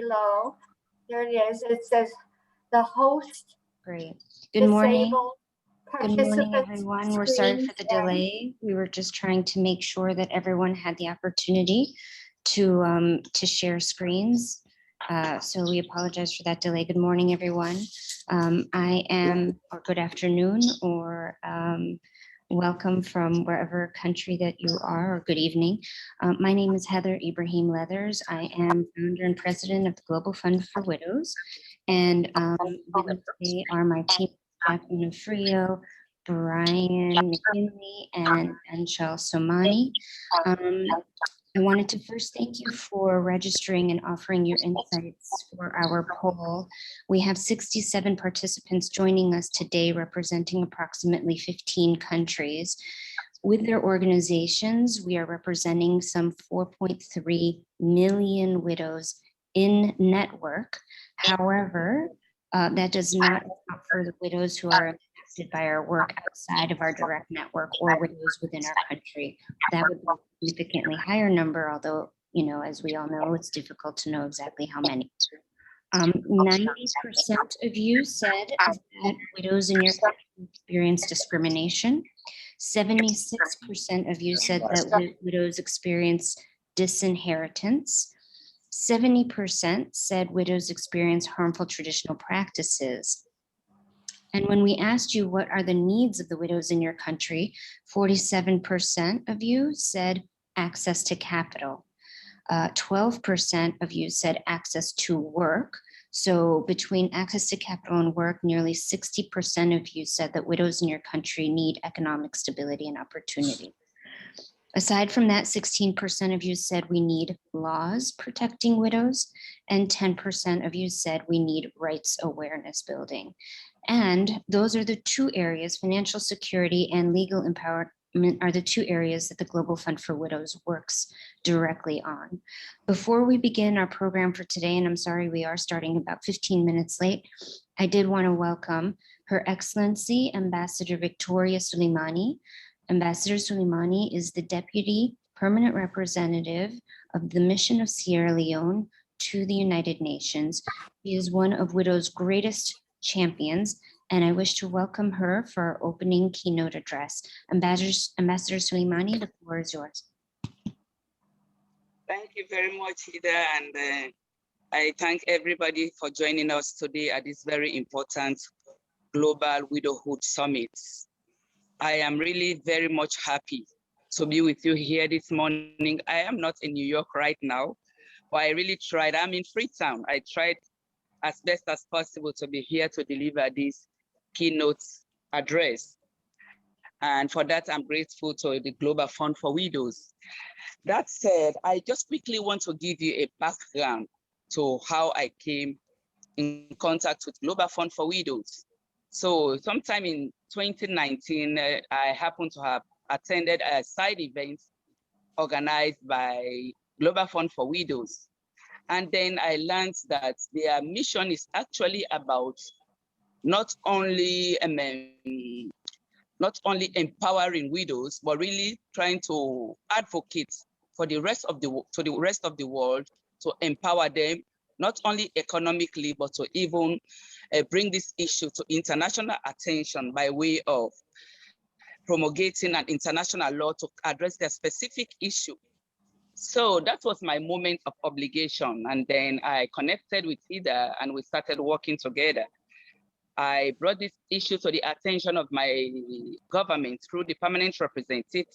below. There it is. It says the host. Great. Good morning. Good morning, Participants everyone. We're sorry for the share. delay. We were just trying to make sure that everyone had the opportunity to share screens. So we apologize for that delay. Good morning, everyone. Or good afternoon, or welcome from wherever country that you are, or good evening. My name is Heather Ibrahim Leathers. I am founder and president of the Global Fund for Widows. And with me today are my team, Jacqueline Frio, Brian McKinley, and Anshel Somani. I wanted to first thank you for registering and offering your insights for our poll. We have 67 participants joining us today, representing approximately 15 countries. With their organizations, we are representing some 4.3 million widows in network. However, that does not account for the widows who are impacted by our work outside of our direct network or widows within our country. That would be a significantly higher number, although, you know, as we all know, it's difficult to know exactly how many. 90% of you said that widows in your country experience discrimination. 76% of you said that widows experience disinheritance. 70% said widows experience harmful traditional practices. And when we asked you what are the needs of the widows in your country, 47% of you said access to capital. 12% of you said access to work. So between access to capital and work, nearly 60% of you said that widows in your country need economic stability and opportunity. Aside from that, 16% of you said we need laws protecting widows, and 10% of you said we need rights awareness building. And those are the two areas, financial security and legal empowerment are the two areas that the Global Fund for Widows works directly on. Before we begin our program for today, and I'm sorry we are starting about 15 minutes late, I did want to welcome Her Excellency Ambassador Victoria Suleimani. Ambassador Suleimani is the Deputy Permanent Representative of the Mission of Sierra Leone to the United Nations. She is one of Widow's greatest champions, and I wish to welcome her for our opening keynote address. Ambassador Suleimani, the floor is yours. Thank you very much, Ida, and I thank everybody for joining us today at this very important Global Widowhood Summit. I am really very much happy to be with you here this morning. I am not in New York right now, but I really tried. I'm in Freetown. I tried as best as possible to be here to deliver this keynote address. And for that, I'm grateful to the Global Fund for Widows. That said, I just quickly want to give you a background to how I came in contact with Global Fund for Widows. So sometime in 2019, I happened to have attended a side event organized by Global Fund for Widows. And then I learned that their mission is actually about not only empowering widows, but really trying to advocate for the rest of the world to empower them, not only economically, but to even bring this issue to international attention by way of promulgating an international law to address their specific issue. So that was my moment of obligation. And then I connected with Ida and we started working together. I brought this issue to the attention of my government through the permanent representative,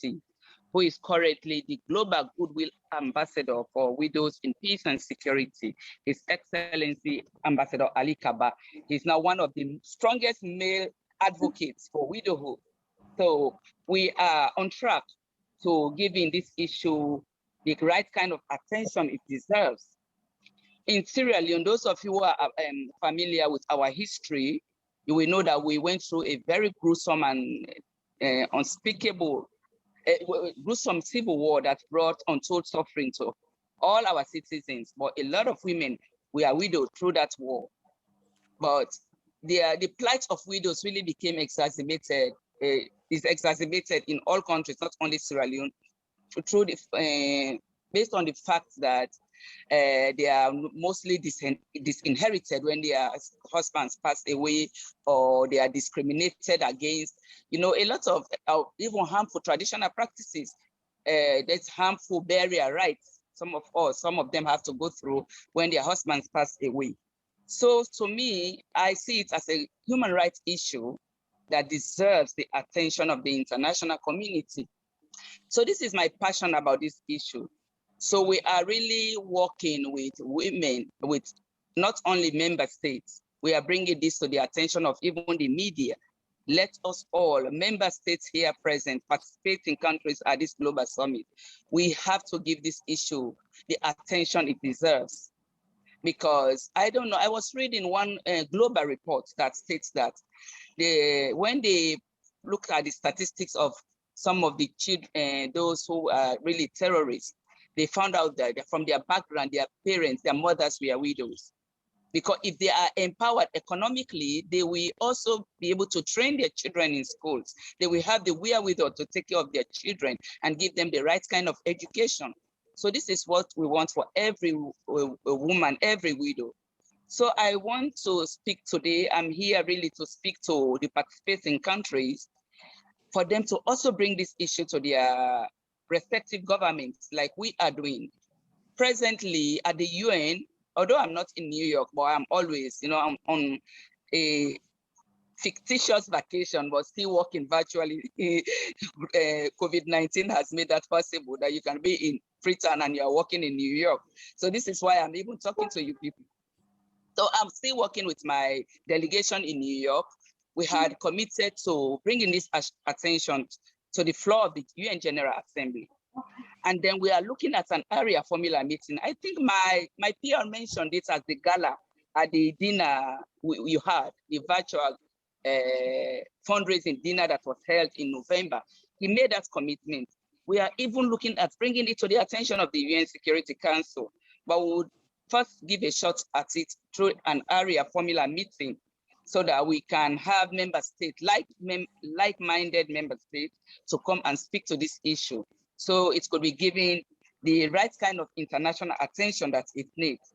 who is currently the Global Goodwill Ambassador for Widows in Peace and Security, His Excellency Ambassador Ali Kaba. He's now one of the strongest male advocates for widowhood. So we are on track to giving this issue the right kind of attention it deserves. In Sierra Leone, those of you who are familiar with our history, you will know that we went through a very gruesome and unspeakable, gruesome civil war that brought untold suffering to all our citizens. But a lot of women were widowed through that war. But the plight of widows really became exacerbated, is exacerbated in all countries, not only Sierra Leone, through the, based on the fact that They are mostly disinherited when their husbands pass away, or they are discriminated against. You know, a lot of even harmful traditional practices. That's harmful burial rites. Some of them have to go through when their husbands pass away. So to me, I see it as a human rights issue that deserves the attention of the international community. So this is my passion about this issue. So we are really working with women, with not only member states, we are bringing this to the attention of even the media. Let us all, member states here present, participating countries at this global summit, we have to give this issue the attention it deserves. Because I don't know, I was reading one global report that states that when they look at the statistics of some of the children, those who are really terrorists, they found out that from their background, their parents, their mothers were widows. Because if they are empowered economically, they will also be able to train their children in schools. They will have the wherewithal to take care of their children and give them the right kind of education. So this is what we want for every woman, every widow. So I want to speak today. I'm here really to speak to the participating countries for them to also bring this issue to their respective governments, like we are doing. Presently at the UN, although I'm not in New York, but I'm always, I'm on a fictitious vacation, but still working virtually. COVID-19 has made that possible, that you can be in Freetown and you're working in New York. So this is why I'm even talking to you people. So I'm still working with my delegation in New York. We had committed to bringing this attention to the floor of the UN General Assembly. And then we are looking at an area formula meeting. I think my PR mentioned it as the gala at the dinner you had, the virtual fundraising dinner that was held in November. He made that commitment. We are even looking at bringing it to the attention of the UN Security Council, but we would first give a shot at it through an area formula meeting so that we can have member states, like-minded member states, to come and speak to this issue. So it could be given the right kind of international attention that it needs.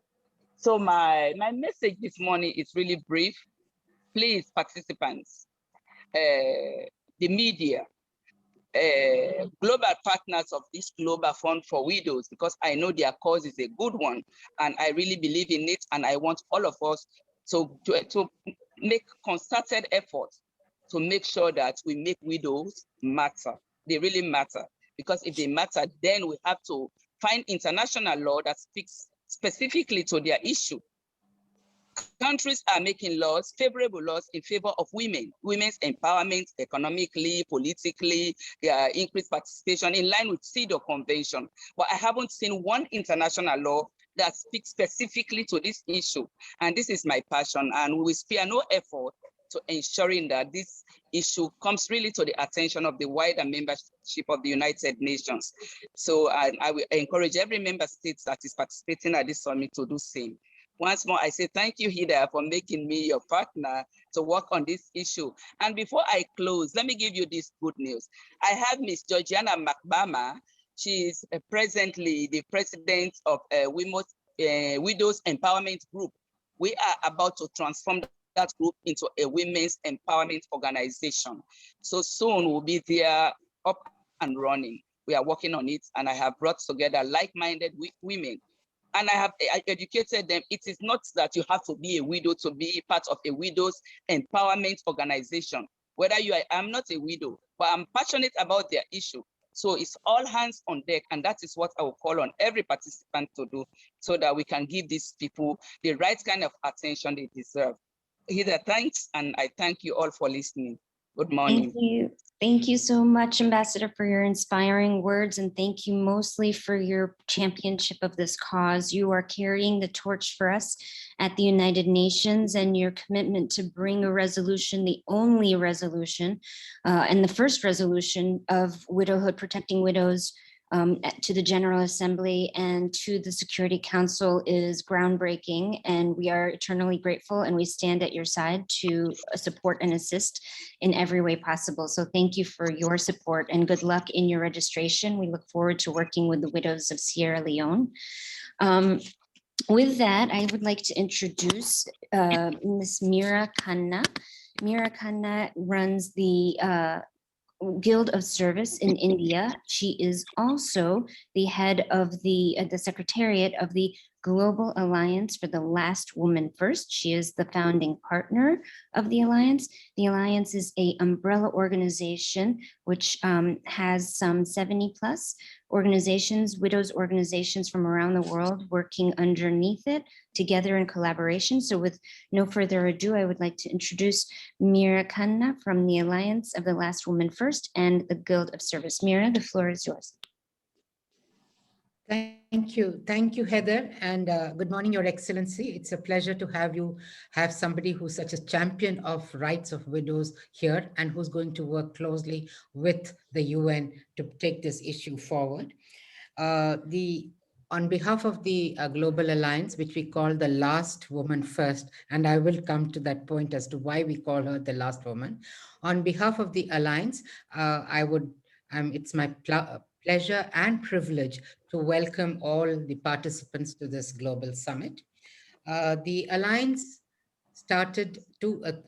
So my message this morning is really brief. Please, participants, the media, global partners of this Global Fund for Widows, because I know their cause is a good one, and I really believe in it, and I want all of us to make concerted efforts to make sure that we make widows matter. They really matter, because if they matter, then we have to find international law that speaks specifically to their issue. Countries are making laws, favorable laws in favor of women, women's empowerment economically, politically, their increased participation in line with CEDAW Convention. But I haven't seen one international law that speaks specifically to this issue. And this is my passion, and we will spare no effort to ensuring that this issue comes really to the attention of the wider membership of the United Nations. So I will encourage every member state that is participating at this summit to do the same. Once more, I say thank you, Hida, for making me your partner to work on this issue. And before I close, let me give you this good news. I have Miss Georgiana Makbama. She is presently the president of Widows Empowerment Group. We are about to transform that group into a women's empowerment organization. So soon we'll be there up and running. We are working on it, and I have brought together like-minded women. And I educated them. It is not that you have to be a widow to be part of a widows empowerment organization. Whether I'm not a widow, but I'm passionate about their issue. So it's all hands on deck, and that is what I will call on every participant to do, so that we can give these people the right kind of attention they deserve. Hida, thanks, and I thank you all for listening. Good morning. Thank you. Thank you so much, Ambassador, for your inspiring words, and thank you mostly for your championship of this cause. You are carrying the torch for us at the United Nations, and your commitment to bring a resolution, the only resolution, and the first resolution of widowhood, protecting widows to the General Assembly and to the Security Council is groundbreaking, and we are eternally grateful, and we stand at your side to support and assist in every way possible. So thank you for your support and good luck in your registration. We look forward to working with the Widows of Sierra Leone. With that, I would like to introduce Ms. Mira Khanna. Mira Khanna runs the Guild of Service in India. She is also the head of the Secretariat of the Global Alliance for the Last Woman First. She is the founding partner of the Alliance. The Alliance is an umbrella organization which has some 70 plus organizations, widows organizations from around the world working underneath it together in collaboration. So with no further ado, I would like to introduce Mira Khanna from the Alliance of the Last Woman First and the Guild of Service. Mira, the floor is yours. Thank you. Thank you, Heather. And good morning, Your Excellency. It's a pleasure to have somebody who's such a champion of rights of widows here and who's going to work closely with the UN to take this issue forward. On behalf of the Global Alliance, which we call the Last Woman First, and I will come to that point as to why we call her the Last Woman. On behalf of the Alliance, it's my pleasure and privilege to welcome all the participants to this global summit. The Alliance started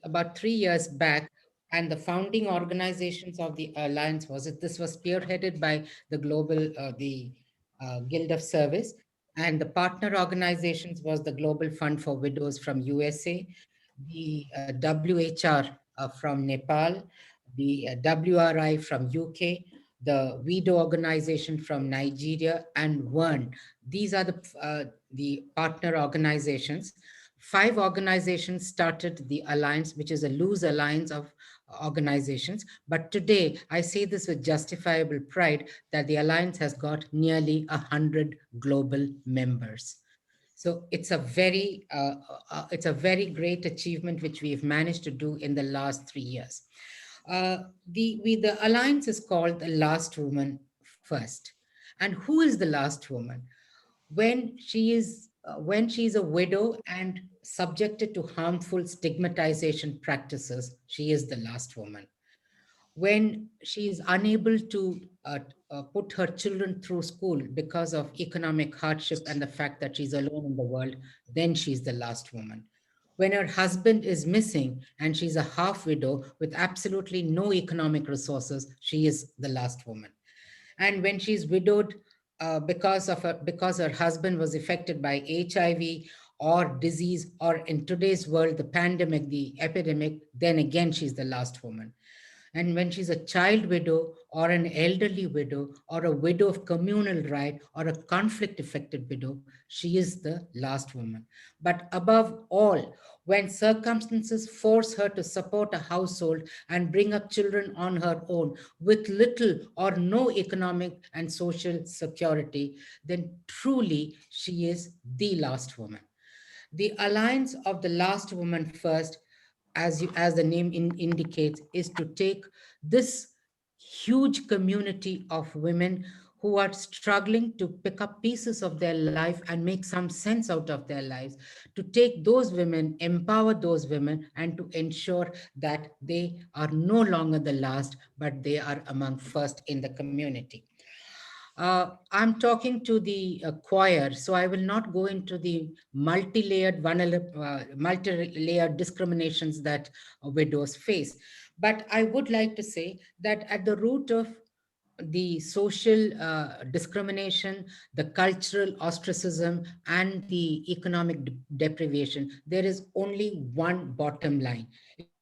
about 3 years back, and the founding organizations of the Alliance this was spearheaded by the Guild of Service, and the partner organizations was the Global Fund for Widows from USA, the WHR from Nepal, the WRI from UK, the Widow organization from Nigeria, and WERN. These are the partner organizations. 5 organizations started the alliance, which is a loose alliance of organizations. But today, I say this with justifiable pride that the alliance has got nearly 100 global members. So it's a very great achievement which we've managed to do in the last 3 years. The alliance is called the Last Woman First. And who is the last woman? When she is a widow and subjected to harmful stigmatization practices, she is the last woman. When she is unable to put her children through school because of economic hardship and the fact that she's alone in the world, then she's the last woman. When her husband is missing and she's a half widow with absolutely no economic resources, she is the last woman. And when she's widowed because her husband was affected by HIV or disease, or in today's world, the pandemic, the epidemic, then again, she's the last woman. And when she's a child widow or an elderly widow or a widow of communal right or a conflict affected widow, she is the last woman. But above all, when circumstances force her to support a household and bring up children on her own with little or no economic and social security, then truly she is the last woman. The alliance of the Last Woman First, as the name indicates, is to take this huge community of women who are struggling to pick up pieces of their life and make some sense out of their lives, to take those women, empower those women, and to ensure that they are no longer the last, but they are among first in the community. I'm talking to the choir, so I will not go into the multi-layered discriminations that widows face. But I would like to say that at the root of the social discrimination, the cultural ostracism, and the economic deprivation, there is only one bottom line.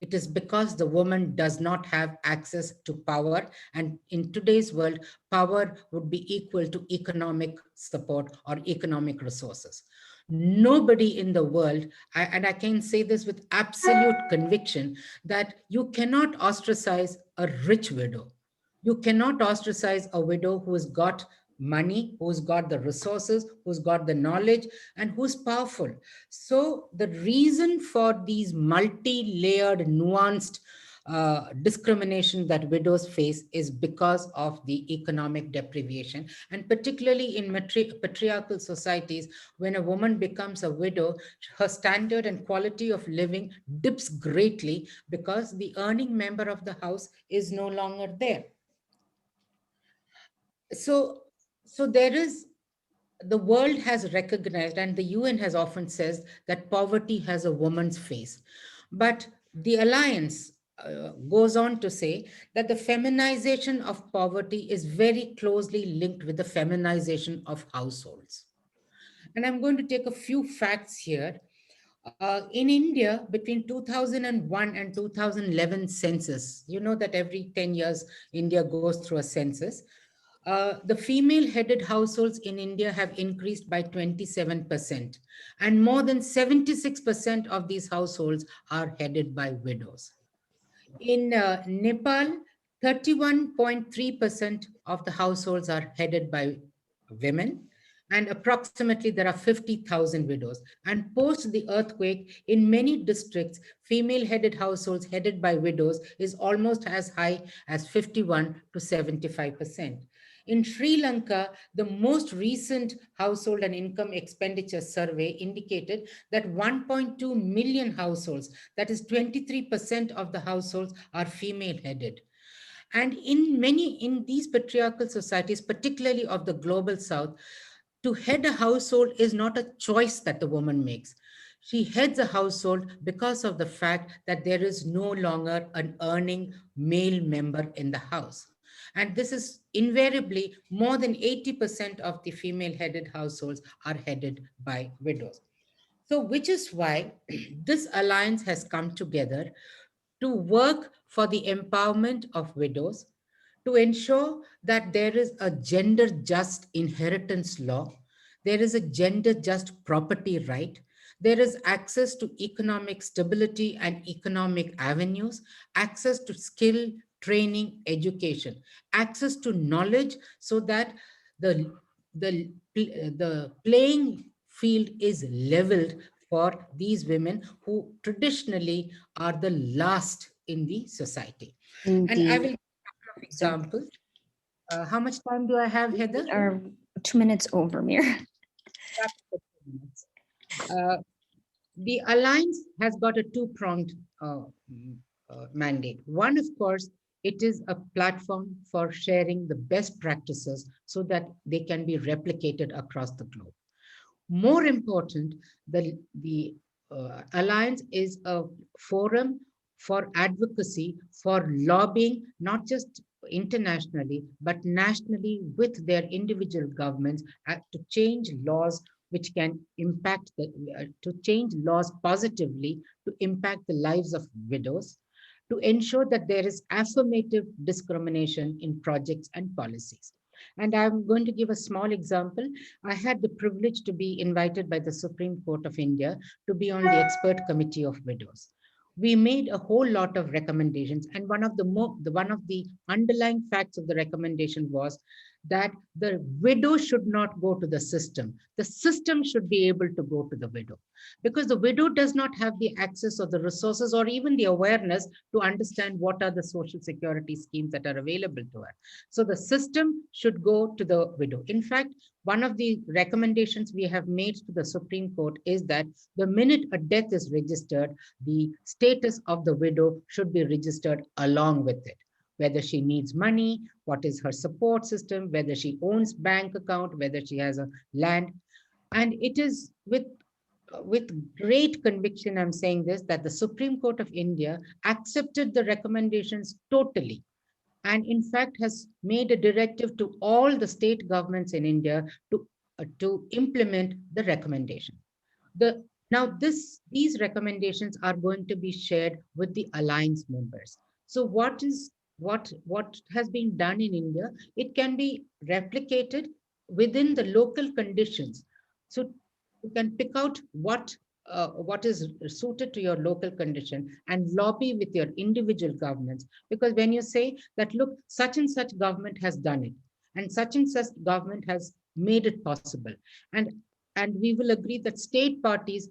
It is because the woman does not have access to power. And in today's world, power would be equal to economic support or economic resources. Nobody in the world, and I can say this with absolute conviction, that you cannot ostracize a rich widow. You cannot ostracize a widow who has got money, who's got the resources, who's got the knowledge, and who's powerful. So the reason for these multi-layered, nuanced discrimination that widows face is because of the economic deprivation. And particularly in patriarchal societies, when a woman becomes a widow, her standard and quality of living dips greatly because the earning member of the house is no longer there. So, so there is the world has recognized, and the UN has often says that poverty has a woman's face. But the alliance goes on to say that the feminization of poverty is very closely linked with the feminization of households. And I'm going to take a few facts here. In India, between 2001 and 2011 census, you know that every 10 years India goes through a census. The female headed households in India have increased by 27%, and more than 76% of these households are headed by widows. In Nepal, 31.3% of the households are headed by women, and approximately there are 50,000 widows. And post the earthquake, in many districts, female headed households headed by widows is almost as high as 51 to 75%. In Sri Lanka, the most recent household and income expenditure survey indicated that 1.2 million households, that is 23% of the households, are female headed. And in these patriarchal societies, particularly of the global south, to head a household is not a choice that the woman makes. She heads a household because of the fact that there is no longer an earning male member in the house. And this is invariably more than 80% of the female headed households are headed by widows. So, which is why this alliance has come together to work for the empowerment of widows, to ensure that there is a gender just inheritance law, there is a gender just property right, there is access to economic stability and economic avenues, access to skill, training, education, access to knowledge, so that the, the playing field is leveled for these women who traditionally are the last in the society. And I will Indeed. give a couple of So examples. How much time do I have, we Heather? are 2 minutes over, Mira. Uh, the alliance has got a two-pronged mandate. One, of course, it is a platform for sharing the best practices so that they can be replicated across the globe. More important, the alliance is a forum for advocacy, for lobbying, not just internationally, but nationally with their individual governments to change laws which can impact to change laws positively to impact the lives of widows, to ensure that there is affirmative discrimination in projects and policies. And I'm going to give a small example. I had the privilege to be invited by the Supreme Court of India to be on the expert committee of widows. We made a whole lot of recommendations, and one of the underlying facts of the recommendation was that the widow should not go to the system. The system should be able to go to the widow, because the widow does not have the access or the resources or even the awareness to understand what are the social security schemes that are available to her. So the system should go to the widow. In fact, one of the recommendations we have made to the Supreme Court is that the minute a death is registered, the status of the widow should be registered along with it. Whether she needs money, what is her support system, whether she owns bank account, whether she has a land. And it is with great conviction I'm saying this, that the Supreme Court of India accepted the recommendations totally, and in fact has made a directive to all the state governments in India to implement the recommendation. The now these recommendations are going to be shared with the alliance members. So what has been done in India, it can be replicated within the local conditions. So you can pick out what is suited to your local condition and lobby with your individual governments. Because when you say that, look, such and such government has done it, and such government has made it possible, and we will agree that state parties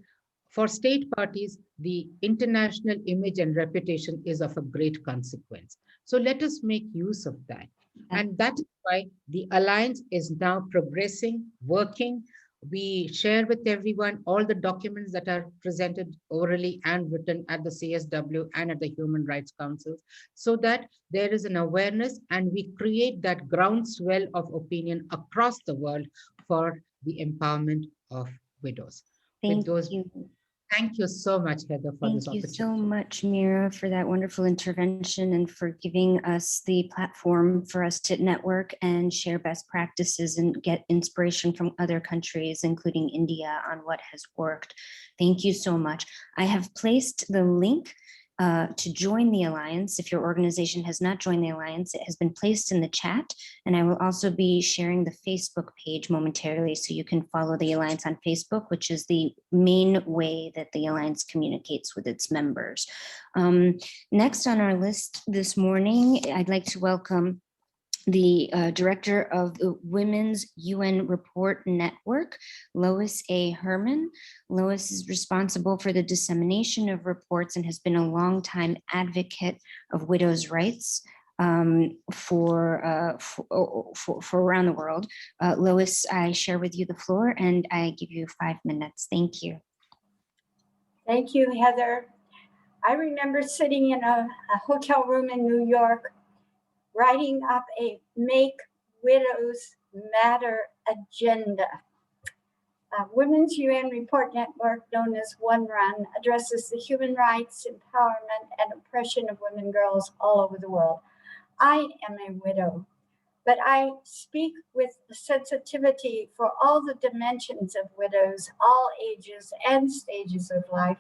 For state parties, the international image and reputation is of a great consequence. So let us make use of that. And that is why the alliance is now progressing, working. We share with everyone all the documents that are presented orally and written at the CSW and at the Human Rights Council, so that there is an awareness and we create that groundswell of opinion across the world for the empowerment of widows. With Thank those, you. thank you so much, Heather, for this Thank you opportunity. so much, Mira, for that wonderful intervention and for giving us the platform for us to network and share best practices and get inspiration from other countries, including India, on what has worked. Thank you so much. I have placed the link to join the Alliance. If your organization has not joined the Alliance, it has been placed in the chat. And I will also be sharing the Facebook page momentarily so you can follow the Alliance on Facebook, which is the main way that the Alliance communicates with its members. Next on our list this morning, I'd like to welcome the director of the Women's UN Report Network, Lois A. Herman. Lois is responsible for the dissemination of reports and has been a longtime advocate of widows' rights for around the world. Lois, I share with you the floor and I give you 5 minutes. Thank you. Thank you, Heather. I remember sitting in a hotel room in New York, writing up a Make Widows Matter agenda. Women's UN Report Network, known as OneRun, addresses the human rights, empowerment, and oppression of women and girls all over the world. I am a widow, but I speak with sensitivity for all the dimensions of widows, all ages and stages of life.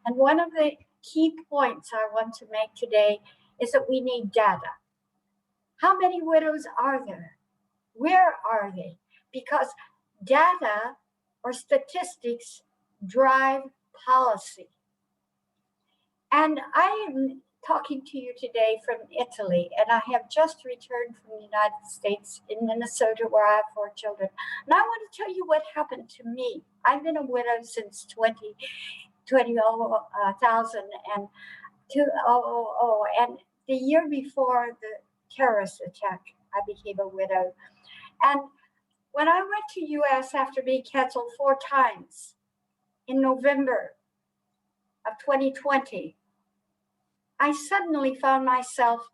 And one of the key points I want to make today is that we need data. How many widows are there? Where are they? Because data or statistics drive policy. And I am talking to you today from Italy, and I have just returned from the United States in Minnesota, where I have 4 children. And I want to tell you what happened to me. I've been a widow since 2000 and 2000, and the year before the terrorist attack, I became a widow. And when I went to US after being canceled 4 times in November of 2020, I suddenly found myself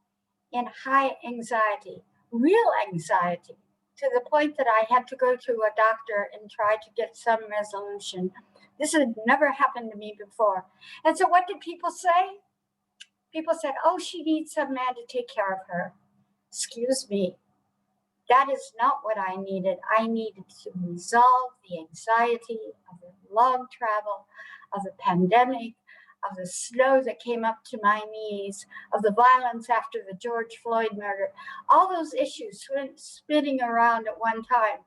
in high anxiety, real anxiety, to the point that I had to go to a doctor and try to get some resolution. This had never happened to me before. And so what did people say? People said, oh, she needs some man to take care of her. Excuse me. That is not what I needed. I needed to resolve the anxiety of the long travel, of the pandemic, of the snow that came up to my knees, of the violence after the George Floyd murder. All those issues went spinning around at one time.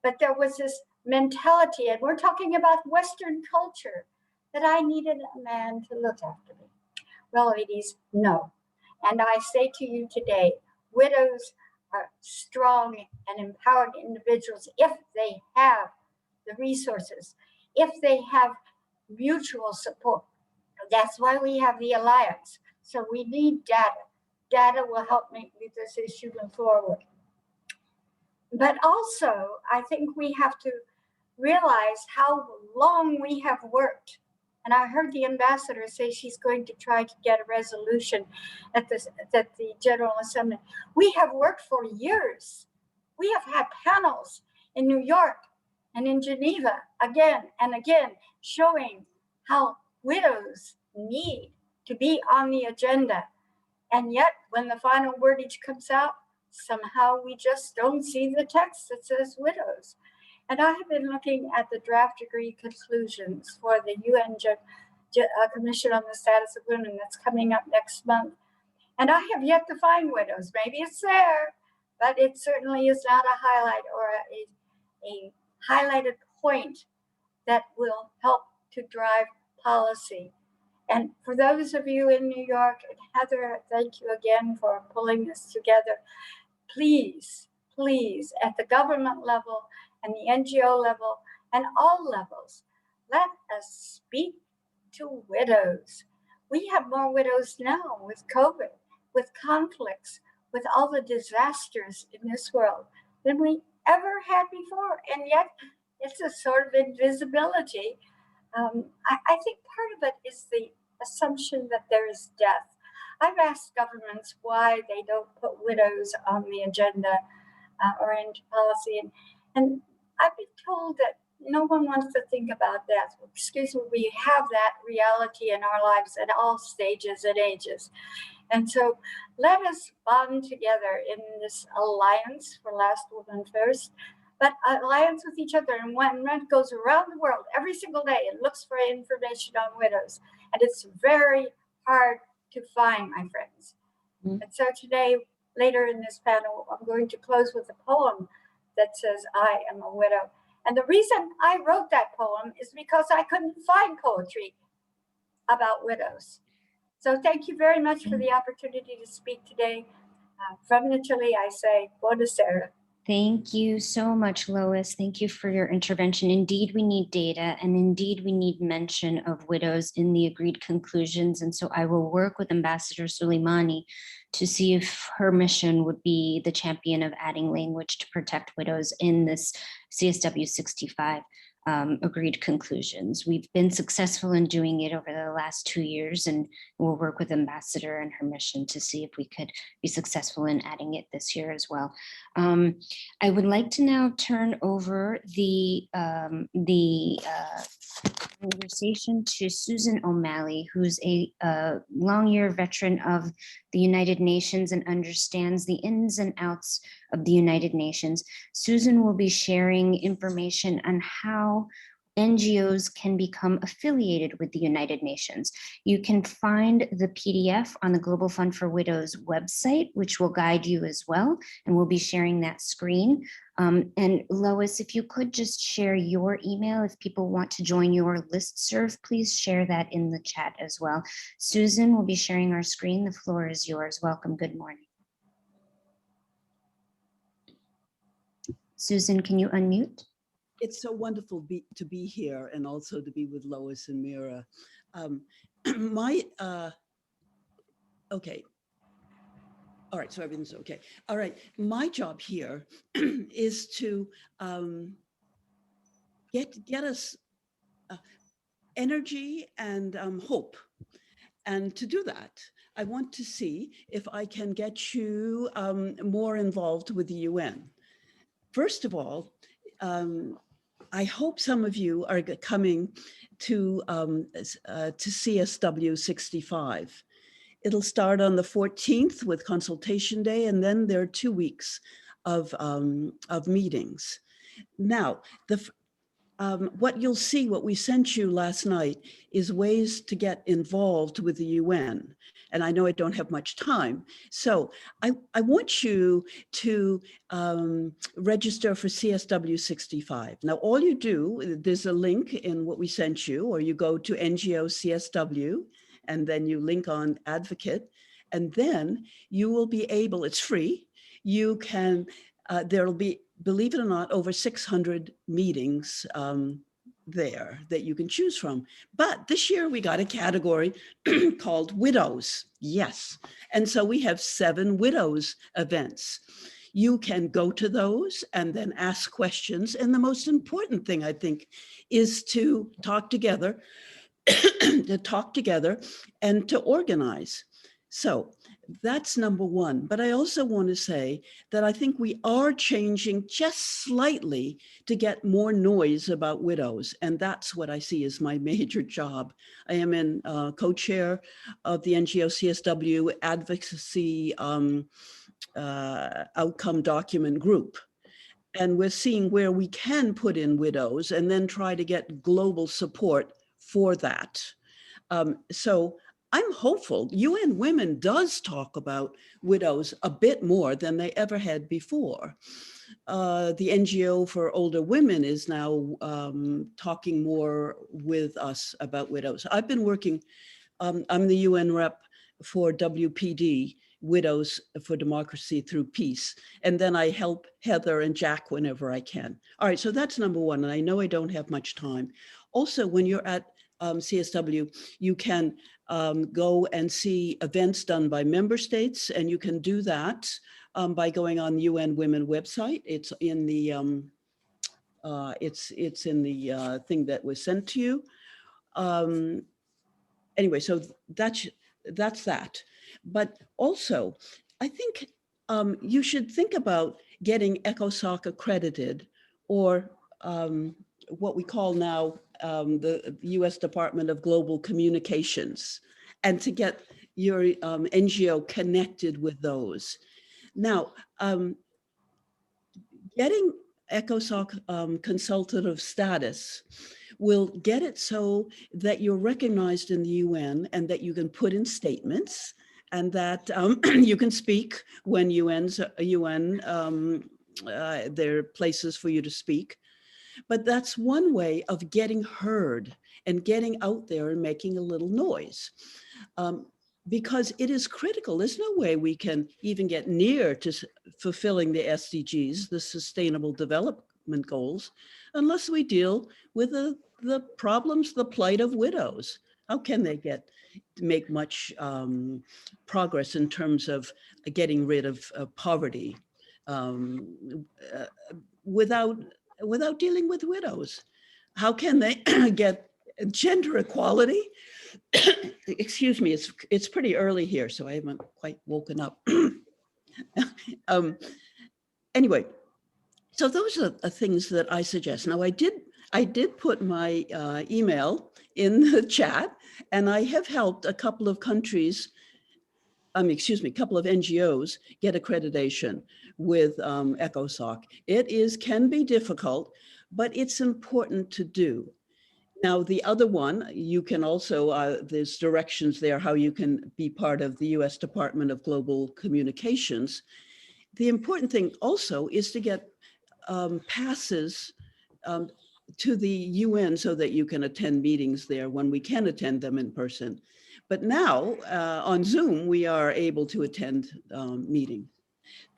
But there was this mentality, and we're talking about Western culture, that I needed a man to look after me. Well, ladies, no. And I say to you today, widows are strong and empowered individuals if they have the resources, if they have mutual support. That's why we have the Alliance. So we need data. Data will help make this issue move forward. But also, I think we have to realize how long we have worked. And I heard the ambassador say she's going to try to get a resolution at the General Assembly. We have worked for years. We have had panels in New York and in Geneva again and again showing how widows need to be on the agenda. And yet, when the final wordage comes out, somehow we just don't see the text that says widows. And I have been looking at the draft degree conclusions for the UN Commission on the Status of Women that's coming up next month. And I have yet to find widows. Maybe it's there, but it certainly is not a highlight or a highlighted point that will help to drive policy. And for those of you in New York, and Heather, thank you again for pulling this together. Please, please, at the government level and the NGO level and all levels, let us speak to widows. We have more widows now with COVID, with conflicts, with all the disasters in this world than we ever had before. And yet, it's a sort of invisibility. I think part of it is the assumption that there is death. I've asked governments why they don't put widows on the agenda or into policy, and I've been told that no one wants to think about death. Excuse me, we have that reality in our lives at all stages and ages. And so let us bond together in this alliance for Last Woman First, but alliance with each other. And when Red goes around the world every single day and looks for information on widows, and it's very hard to find, my friends. Mm-hmm. And so today, later in this panel, I'm going to close with a poem that says, I am a widow. And the reason I wrote that poem is because I couldn't find poetry about widows. So thank you very much for the opportunity to speak today. From Italy, I say, buonasera. Thank you so much, Lois. Thank you for your intervention. Indeed, we need data, and indeed, we need mention of widows in the agreed conclusions. And so I will work with Ambassador Soleimani to see if her mission would be the champion of adding language to protect widows in this CSW 65 agreed conclusions. We've been successful in doing it over the last 2 years, and we'll work with Ambassador and her mission to see if we could be successful in adding it this year as well. I would like to now turn over the conversation to Susan O'Malley, who's a long-year veteran of the United Nations and understands the ins and outs of the United Nations. Susan will be sharing information on how NGOs can become affiliated with the United Nations. You can find the PDF on the Global Fund for Widows website, which will guide you as well, and we'll be sharing that screen. And Lois, if you could just share your email, if people want to join your listserv, please share that in the chat as well. Susan will be sharing our screen. The floor is yours. Welcome. Good morning. Susan, can you unmute? It's so wonderful to be here and also to be with Lois and Mira. Okay. All right, so everything's okay. All right, my job here is to get us energy and hope. And to do that, I want to see if I can get you more involved with the UN. First of all, I hope some of you are coming to CSW 65. It'll start on the 14th with consultation day, and then there are 2 weeks of meetings. Now, what you'll see, what we sent you last night, is ways to get involved with the UN. And I know I don't have much time. So I want you to register for CSW 65. Now, all you do, there's a link in what we sent you, or you go to NGO CSW, and then you link on advocate, and then you will be able, it's free, you can, there'll be, believe it or not, over 600 meetings there that you can choose from. But this year we got a category called widows. Yes. And so we have 7 widows events. You can go to those and then ask questions. And the most important thing, I think, is to talk together, and to organize. So that's number one. But I also want to say that I think we are changing just slightly to get more noise about widows. And that's what I see as my major job. I am in co-chair of the NGO CSW advocacy outcome document group. And we're seeing where we can put in widows and then try to get global support for that. So I'm hopeful. UN Women does talk about widows a bit more than they ever had before. The NGO for older women is now talking more with us about widows. I've been working, I'm the UN rep for WPD, Widows for Democracy Through Peace. And then I help Heather and Jack whenever I can. All right, so that's number one. And I know I don't have much time. Also, when you're at CSW, you can go and see events done by member states, and you can do that by going on UN Women website. It's in the it's in the thing that was sent to you. Anyway, so that's that. But also, I think you should think about getting ECOSOC accredited, or what we call now the US Department of Global Communications, and to get your NGO connected with those. Now, getting ECOSOC consultative status will get it so that you're recognized in the UN and that you can put in statements, and that you can speak when there are places for you to speak. But that's one way of getting heard and getting out there and making a little noise. Because it is critical. There's no way we can even get near to fulfilling the SDGs, the Sustainable Development Goals, unless we deal with the problems, the plight of widows. How can they make much progress in terms of getting rid of poverty without dealing with widows? How can they get gender equality? Excuse me, it's pretty early here, so I haven't quite woken up. Anyway, so those are the things that I suggest. Now, I did put my email in the chat, and I have helped a couple of countries, a couple of NGOs get accreditation with ECOSOC. It can be difficult, but it's important to do. Now, the other one, you can also, there's directions there how you can be part of the US Department of Global Communications. The important thing also is to get passes to the UN so that you can attend meetings there when we can attend them in person. But now on Zoom, we are able to attend meetings.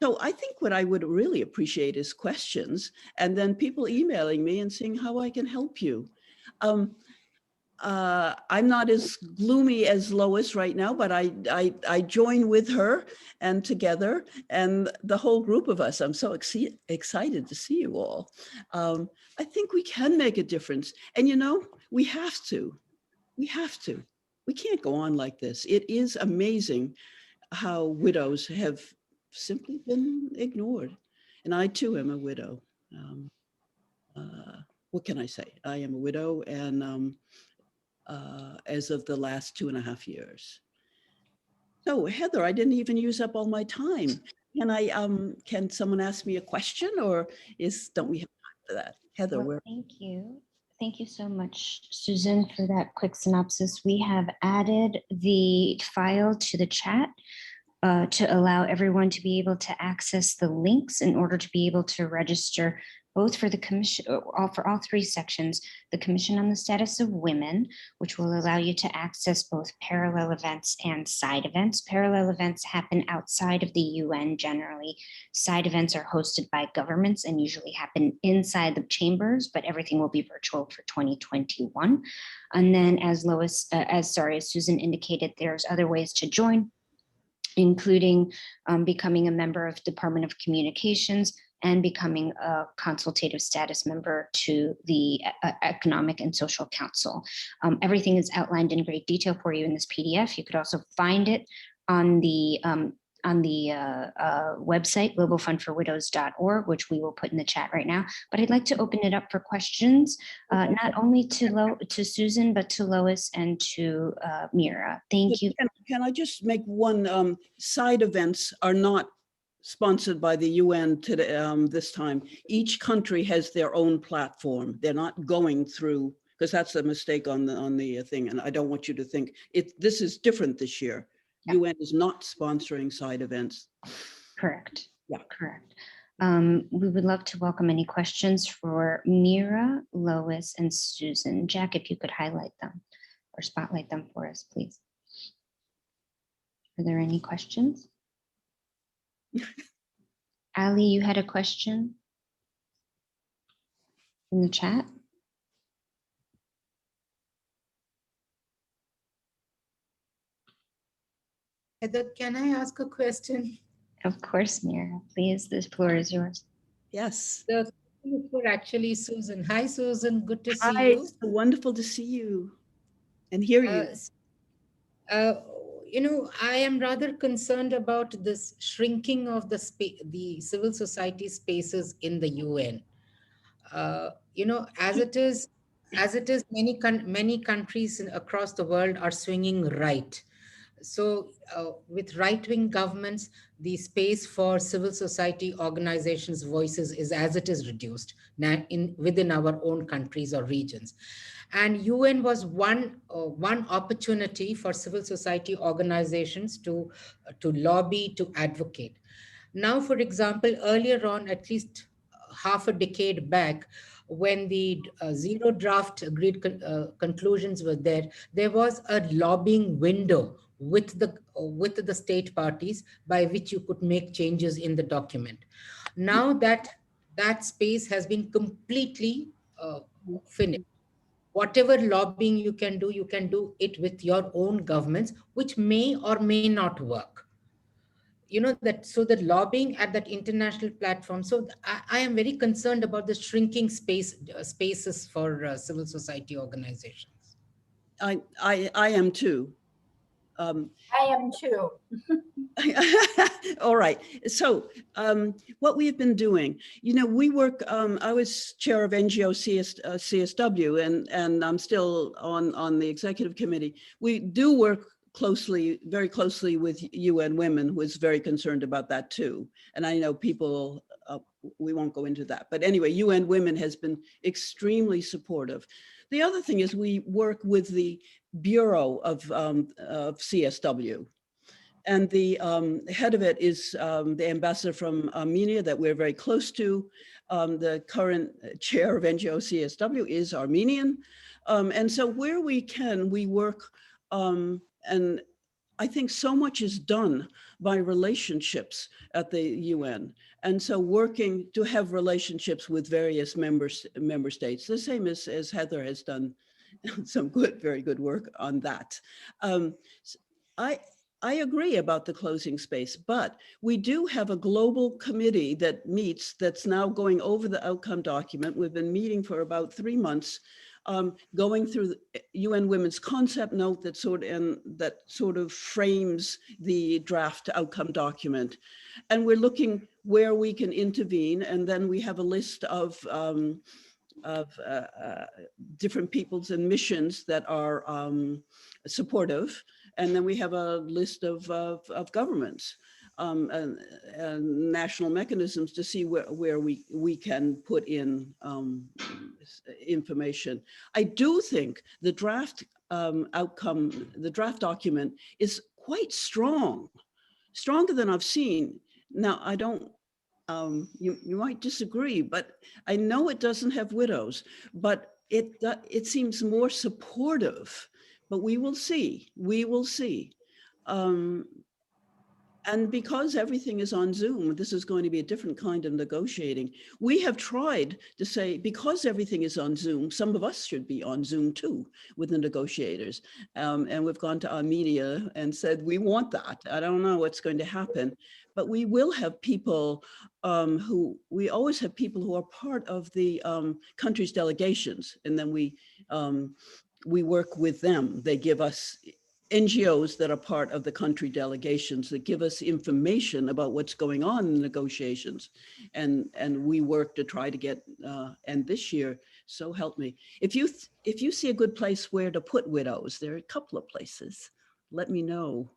So I think what I would really appreciate is questions, and then people emailing me and seeing how I can help you. I'm not as gloomy as Lois right now, but I join with her and together and the whole group of us. I'm so excited to see you all. I think we can make a difference. And we have to. We can't go on like this. It is amazing how widows have simply been ignored. And I too am a widow. What can I say? I am a widow, and as of the last 2.5 years. So Heather, I didn't even use up all my time. Can someone ask me a question, or don't we have time for that? Heather, Well, thank you. Thank you so much, Susan, for that quick synopsis. We have added the file to the chat to allow everyone to be able to access the links in order to be able to register both for the commission, for all three sections, the Commission on the Status of Women, which will allow you to access both parallel events and side events. Parallel events happen outside of the UN generally. Side events are hosted by governments and usually happen inside the chambers, but everything will be virtual for 2021. And then as Susan indicated, there's other ways to join, including becoming a member of Department of Communications and becoming a consultative status member to the Economic and Social Council. Everything is outlined in great detail for you in this PDF. You could also find it on the website, globalfundforwidows.org, which we will put in the chat right now. But I'd like to open it up for questions, not only to Susan, but to Lois and to Mira. Thank you. Can I just make one, side events are not sponsored by the UN today, this time. Each country has their own platform. They're not going through, because that's a mistake on the thing, and I don't want you to think this is different this year. Yeah. UN is not sponsoring side events. Correct. Yeah. Correct. We would love to welcome any questions for Mira, Lois, and Susan. Jack, if you could highlight them or spotlight them for us, please. Are there any questions? Ali, you had a question in the chat? Heather, can I ask a question? Of course, Mira, please, the floor is yours. Yes. The question is for actually Susan. Hi, Susan. Good to see Hi, you. it's wonderful to see you and hear you. Uh, I am rather concerned about this shrinking of the civil society spaces in the UN. As it is, many countries across the world are swinging right. So, with right-wing governments, the space for civil society organizations' voices is as it is reduced within our own countries or regions. And UN was one opportunity for civil society organizations to lobby, to advocate. Now, for example, earlier on, at least half a decade back, when the zero draft agreed conclusions were there, there was a lobbying window with the state parties by which you could make changes in the document. Now that space has been completely finished. Whatever lobbying you can do it with your own governments, which may or may not work. That, so the lobbying at that international platform. So I am very concerned about the shrinking spaces for civil society organizations. I am too. I am too. All right. So, what we've been doing, we work. I was chair of NGO CSW, and I'm still on the executive committee. We do work very closely with UN Women, who is very concerned about that too. And I know people. We won't go into that, but anyway, UN Women has been extremely supportive. The other thing is we work with the Bureau of CSW. And the head of it is the ambassador from Armenia that we're very close to. The current chair of NGO CSW is Armenian. And so where we can, we work. And I think so much is done by relationships at the UN. And so working to have relationships with various member states, the same as Heather has done some very good work on that. I agree about the closing space, but we do have a global committee that meets that's now going over the outcome document. We've been meeting for about 3 months, going through the UN Women's concept note that sort of frames the draft outcome document. And we're looking where we can intervene. And then we have a list of different peoples and missions that are supportive. And then we have a list of governments and national mechanisms to see where we can put in information. I do think the draft the draft document is quite strong, stronger than I've seen. Now, I don't, you might disagree, but I know it doesn't have widows, but it seems more supportive. But we will see. We will see. And because everything is on Zoom, this is going to be a different kind of negotiating. We have tried to say, because everything is on Zoom, some of us should be on Zoom too with the negotiators. And we've gone to Armenia and said, we want that. I don't know what's going to happen, but we will have people we always have people who are part of the country's delegations. And then we work with them. They give us NGOs that are part of the country delegations that give us information about what's going on in negotiations. And we work to try to get, and this year, so help me. If you see a good place where to put widows, there are a couple of places, let me know.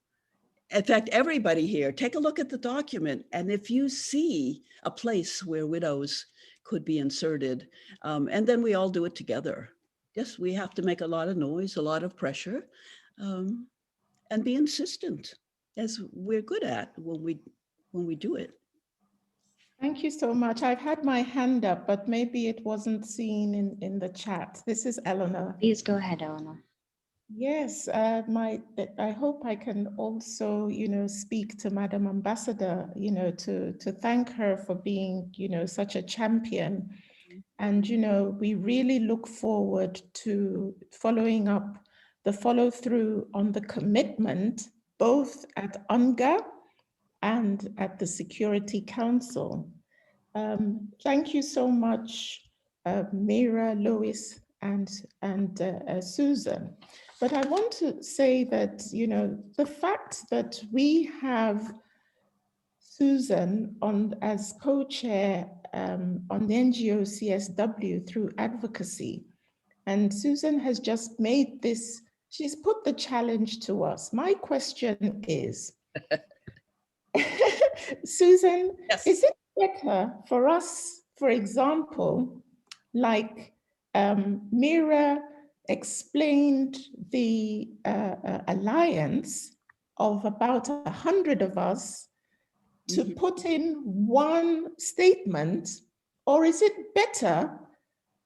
In fact, everybody here, take a look at the document. And if you see a place where widows could be inserted, and then we all do it together. Yes, we have to make a lot of noise, a lot of pressure. And be insistent, as we're good at when we do it. Thank you so much. I've had my hand up, but maybe it wasn't seen in the chat. This is Eleanor. Please go ahead, Eleanor. Yes, I hope I can also, speak to Madam Ambassador, to thank her for being, such a champion. And, we really look forward to following up the follow through on the commitment both at UNGA and at the Security Council. Thank you so much, Mira, Lois, and Susan. But I want to say that, you know, the fact that we have Susan as co-chair on the NGO CSW through advocacy, and Susan has just made this, she's put the challenge to us. My question is, Susan, Yes. is it better for us, for example, like Mira explained the alliance of about 100 of us to put in one statement, or is it better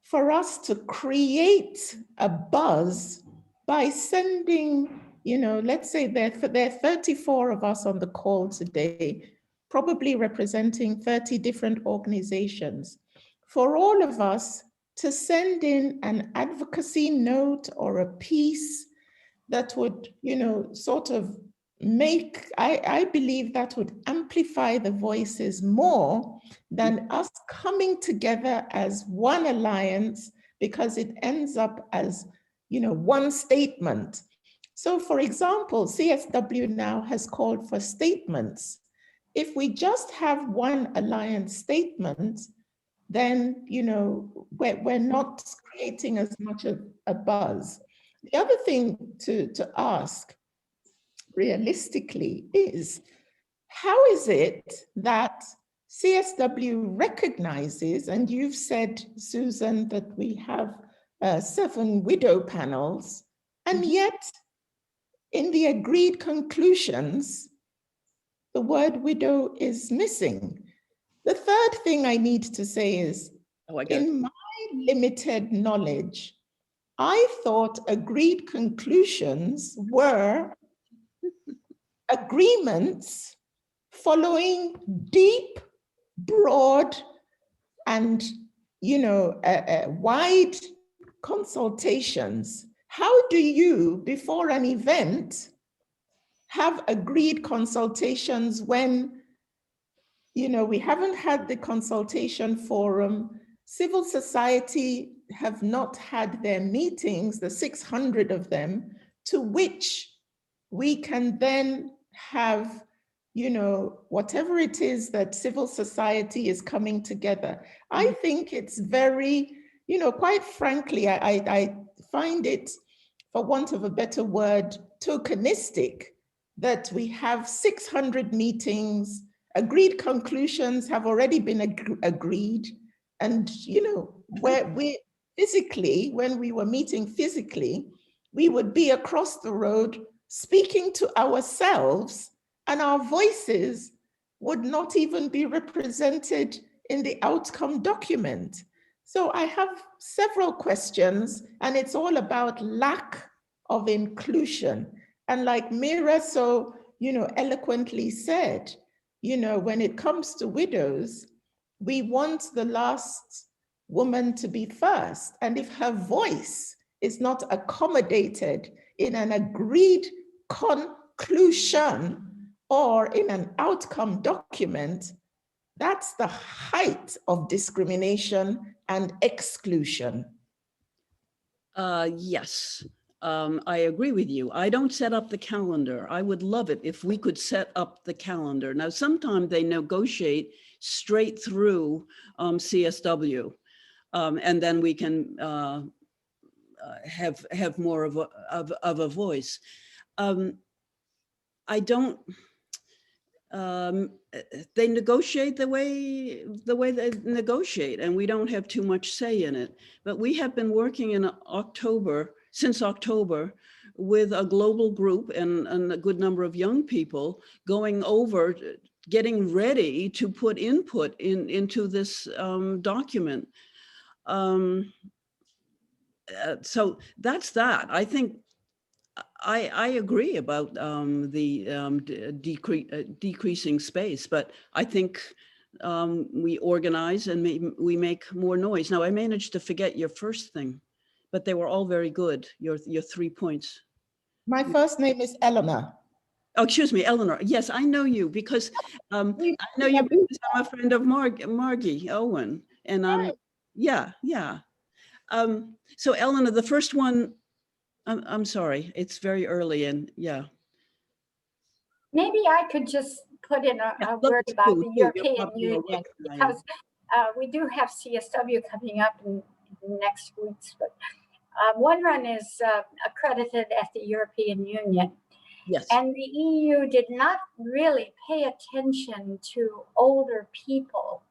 for us to create a buzz by sending, you know, let's say there are 34 of us on the call today, probably representing 30 different organizations, for all of us to send in an advocacy note or a piece that would, you know, sort of make, I believe that would amplify the voices more than us coming together as one alliance, because it ends up as, you know, one statement. So for example, CSW now has called for statements. If we just have one alliance statement, then, you know, we're not creating as much of a buzz. The other thing to ask realistically is, how is it that CSW recognizes, and you've said, Susan, that we have 7 widow panels, and yet in the agreed conclusions, the word widow is missing. The third thing I need to say is, in my limited knowledge, I thought agreed conclusions were agreements following deep, broad, and, you know, wide consultations. How do you, before an event, have agreed consultations when, you know, we haven't had the consultation forum, civil society have not had their meetings, the 600 of them, to which we can then have, you know, whatever it is that civil society is coming together. I think it's very, you know, quite frankly, I find it, for want of a better word, tokenistic that we have 600 meetings, agreed conclusions have already been agreed. And, you know, where we physically, when we were meeting physically, we would be across the road speaking to ourselves, and our voices would not even be represented in the outcome document. So I have several questions, and it's all about lack of inclusion. And like Mira so, you know, eloquently said, you know, when it comes to widows, we want the last woman to be first. And if her voice is not accommodated in an agreed conclusion or in an outcome document, that's the height of discrimination and exclusion. Yes, I agree with you. I don't set up the calendar. I would love it if we could set up the calendar. Now, sometimes they negotiate straight through CSW, and then we can have more of a voice. I don't. They negotiate the way they negotiate, and we don't have too much say in it. But we have been working in since October, with a global group and a good number of young people going over, getting ready to put input into this document. So that's that. I think I agree about the decreasing space, but I think we organize and we make more noise. Now, I managed to forget your first thing, but they were all very good, your 3 points. My first name is Eleanor. Oh, excuse me, Eleanor. Yes, I know you because I know you because I'm a friend of Margie Owen, and yeah. So Eleanor, the first one. I'm sorry, it's very early, and yeah. Maybe I could just put in a word about the European Union, because we do have CSW coming up in next week's, but one run is accredited at the European Union. Yes. And the EU did not really pay attention to older people,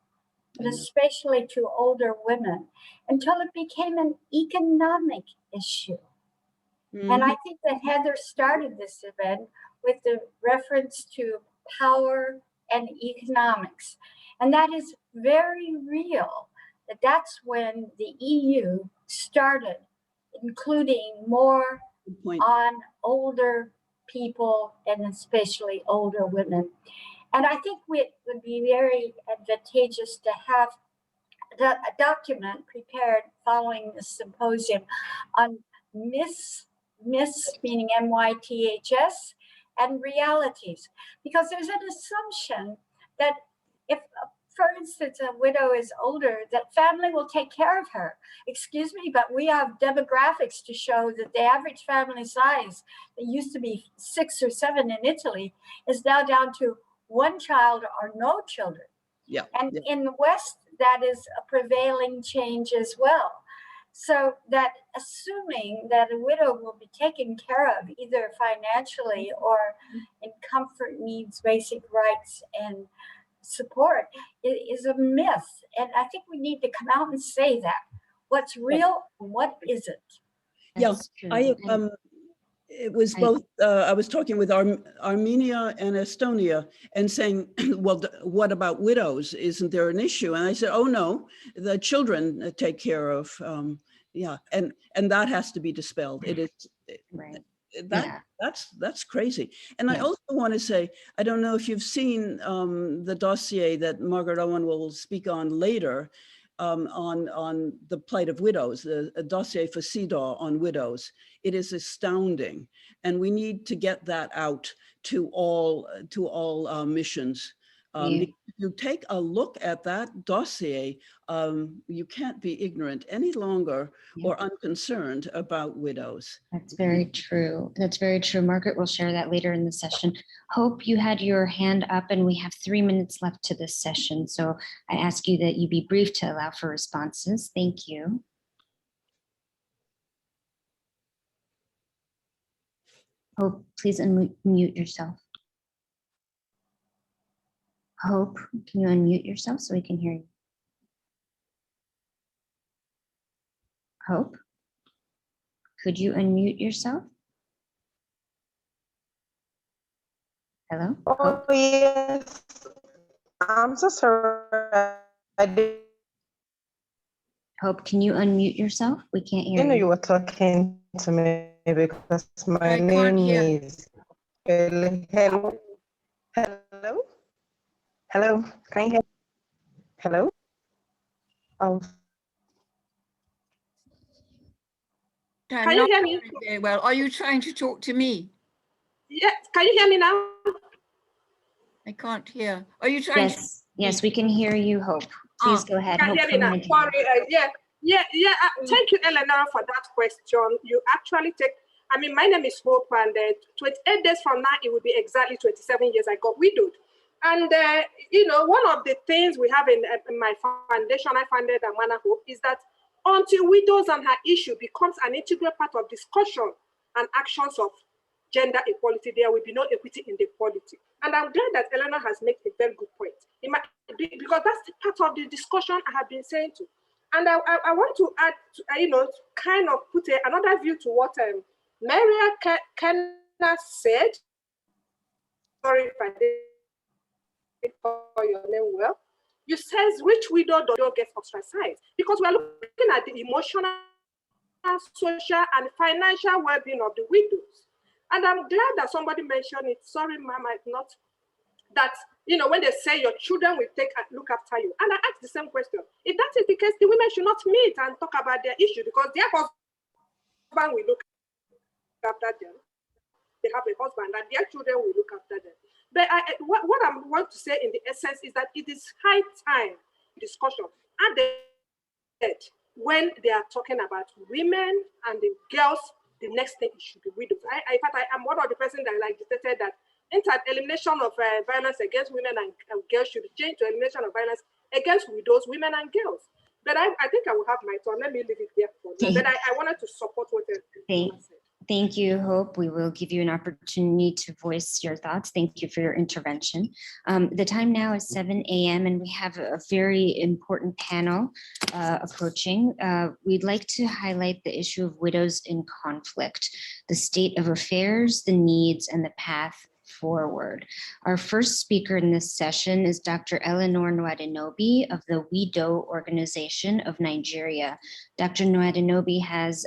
and especially to older women, until it became an economic issue. Mm-hmm. And I think that Heather started this event with the reference to power and economics. And that is very real. That's when the EU started including more on older people and especially older women. And I think it would be very advantageous to have a document prepared following the symposium on myths meaning MYTHS, and realities, because there's an assumption that if, for instance, a widow is older, that family will take care of her. Excuse me, but we have demographics to show that the average family size that used to be 6 or 7 in Italy is now down to 1 child or no children. Yeah. And in the West, that is a prevailing change as well. So that assuming that a widow will be taken care of either financially or in comfort needs, basic rights, and support is a myth. And I think we need to come out and say that. What's real and what isn't. Yeah, it was both, I was talking with Armenia and Estonia and saying, well, what about widows? Isn't there an issue? And I said, oh no, the children take care of, and that has to be dispelled. It is, right. That's crazy. And I also want to say, I don't know if you've seen the dossier that Margaret Owen will speak on later, on the plight of widows, a dossier for CEDAW on widows. It is astounding, and we need to get that out to all missions. If you take a look at that dossier, you can't be ignorant any longer or unconcerned about widows. That's very true. That's very true. Margaret will share that later in the session. Hope, you had your hand up, and we have 3 minutes left to this session. So I ask you that you be brief to allow for responses. Thank you. Hope, please unmute yourself. Hope, can you unmute yourself so we can hear you? Hope, could you unmute yourself? Hello? Oh, Hope? yes. I'm so sorry. I didn't Hope, can you unmute yourself? We can't hear know you. you were talking to me because my name is Hello. Hello. Hello. Can you hear me? Hello? Can you hear me? Very well. Are you trying to talk to me? Yes. Can you hear me now? I can't hear. Are you trying to? Yes, we can hear you, Hope. Please go ahead. Can you hear me now? Sorry. Thank you, Eleanor, for that question. You actually take, my name is Hope, and 28 days from now, it will be exactly 27 years I got widowed. And, one of the things we have in my foundation, I founded Amana Hope, is that until widows and her issue becomes an integral part of discussion and actions of gender equality, there will be no equity in the equality. And I'm glad that Eleanor has made a very good point. Because that's part of the discussion I have been saying to. And I want to add, kind of put another view to what Mira Khanna said. Sorry if I didn't call your name well. You says which widow don't get ostracized, because we're looking at the emotional, social, and financial well-being of the widows. And I'm glad that somebody mentioned it. Sorry, Mama, it's not that, when they say your children will look after you. And I asked the same question. If that is the case, the women should not meet and talk about their issue, because their husband will look after them. They have a husband, and their children will look after But what I want to say in the essence is that it is high time discussion added when they are talking about women and the girls. The next thing it should be widows. In fact, I am one of the person that like stated that elimination of violence against women and girls should change to elimination of violence against widows, women, and girls. But I think I will have my turn. Let me leave it there for now. But I wanted to support what you said. Thank you, Hope. We will give you an opportunity to voice your thoughts. Thank you for your intervention. The time now is 7 a.m. and we have a very important panel approaching. We'd like to highlight the issue of widows in conflict, the state of affairs, the needs, and the path forward. Our first speaker in this session is Dr. Eleanor Nwadinobi of the WIDO organization of Nigeria. Dr. Nwadinobi has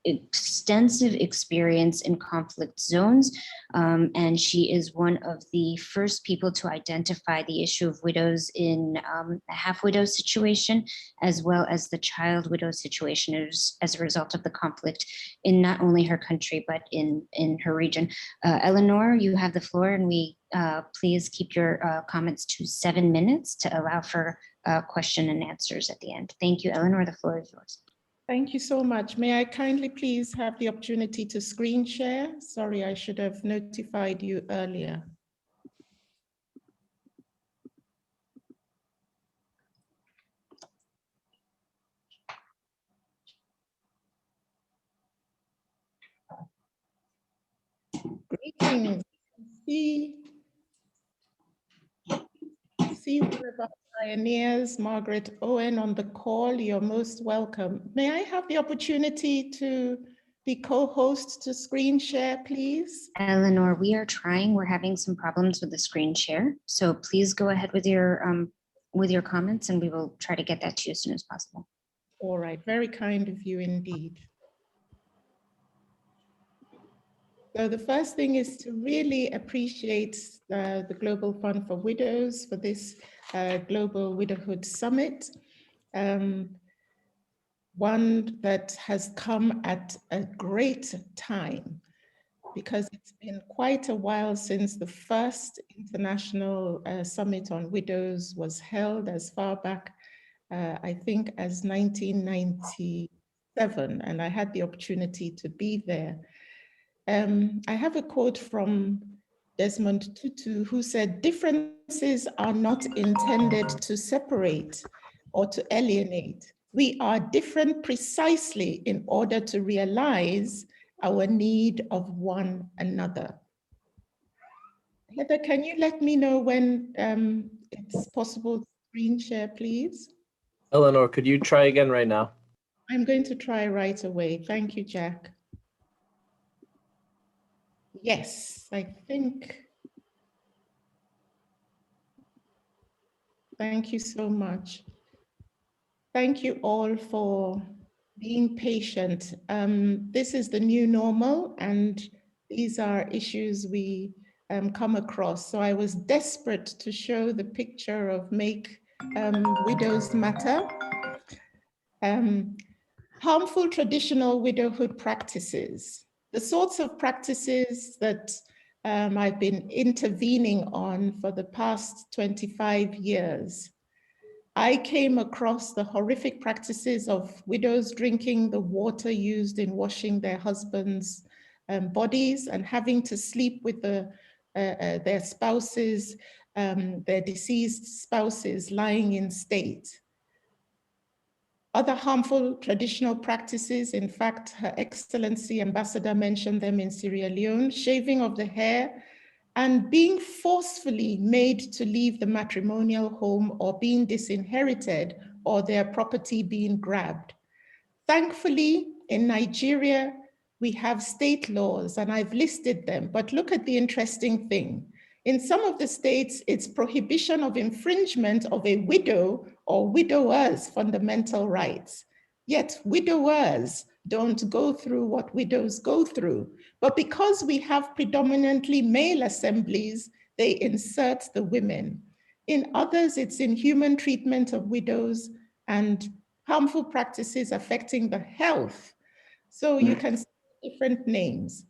extensive experience in conflict zones, and she is one of the first people to identify the issue of widows in a half-widow situation, as well as the child widow situation as a result of the conflict in not only her country, but in her region. Eleanor, you have the floor, and we please keep your comments to 7 minutes to allow for question and answers at the end. Thank you, Eleanor, the floor is yours. Thank you so much. May I kindly please have the opportunity to screen share? Sorry, I should have notified you earlier. Greetings. See one of our pioneers, Margaret Owen, on the call. You're most welcome. May I have the opportunity to be co-host to screen share, please? Eleanor, we are trying. We're having some problems with the screen share. So please go ahead with your comments and we will try to get that to you as soon as possible. All right, very kind of you indeed. So the first thing is to really appreciate the Global Fund for Widows for this Global Widowhood Summit. One that has come at a great time because it's been quite a while since the first international summit on widows was held, as far back, I think, as 1997, and I had the opportunity to be there. I have a quote from Desmond Tutu, who said, "Differences are not intended to separate or to alienate. We are different precisely in order to realize our need of one another." Heather, can you let me know when it's possible to screen share, please? Eleanor, could you try again right now? I'm going to try right away. Thank you, Jack. Yes, I think. Thank you so much. Thank you all for being patient. This is the new normal, and these are issues we come across. So I was desperate to show the picture of Make Widows Matter. Harmful traditional widowhood practices, the sorts of practices that I've been intervening on for the past 25 years. I came across the horrific practices of widows drinking the water used in washing their husbands' bodies and having to sleep with their spouses, their deceased spouses lying in state. Other harmful traditional practices, in fact, Her Excellency Ambassador mentioned them in Sierra Leone, shaving of the hair and being forcefully made to leave the matrimonial home or being disinherited or their property being grabbed. Thankfully, in Nigeria, we have state laws and I've listed them, but look at the interesting thing. In some of the states, it's prohibition of infringement of a widow or widower's fundamental rights. Yet widowers don't go through what widows go through. But because we have predominantly male assemblies, they insert the women. In others, it's inhuman treatment of widows and harmful practices affecting the health. So you can see different names.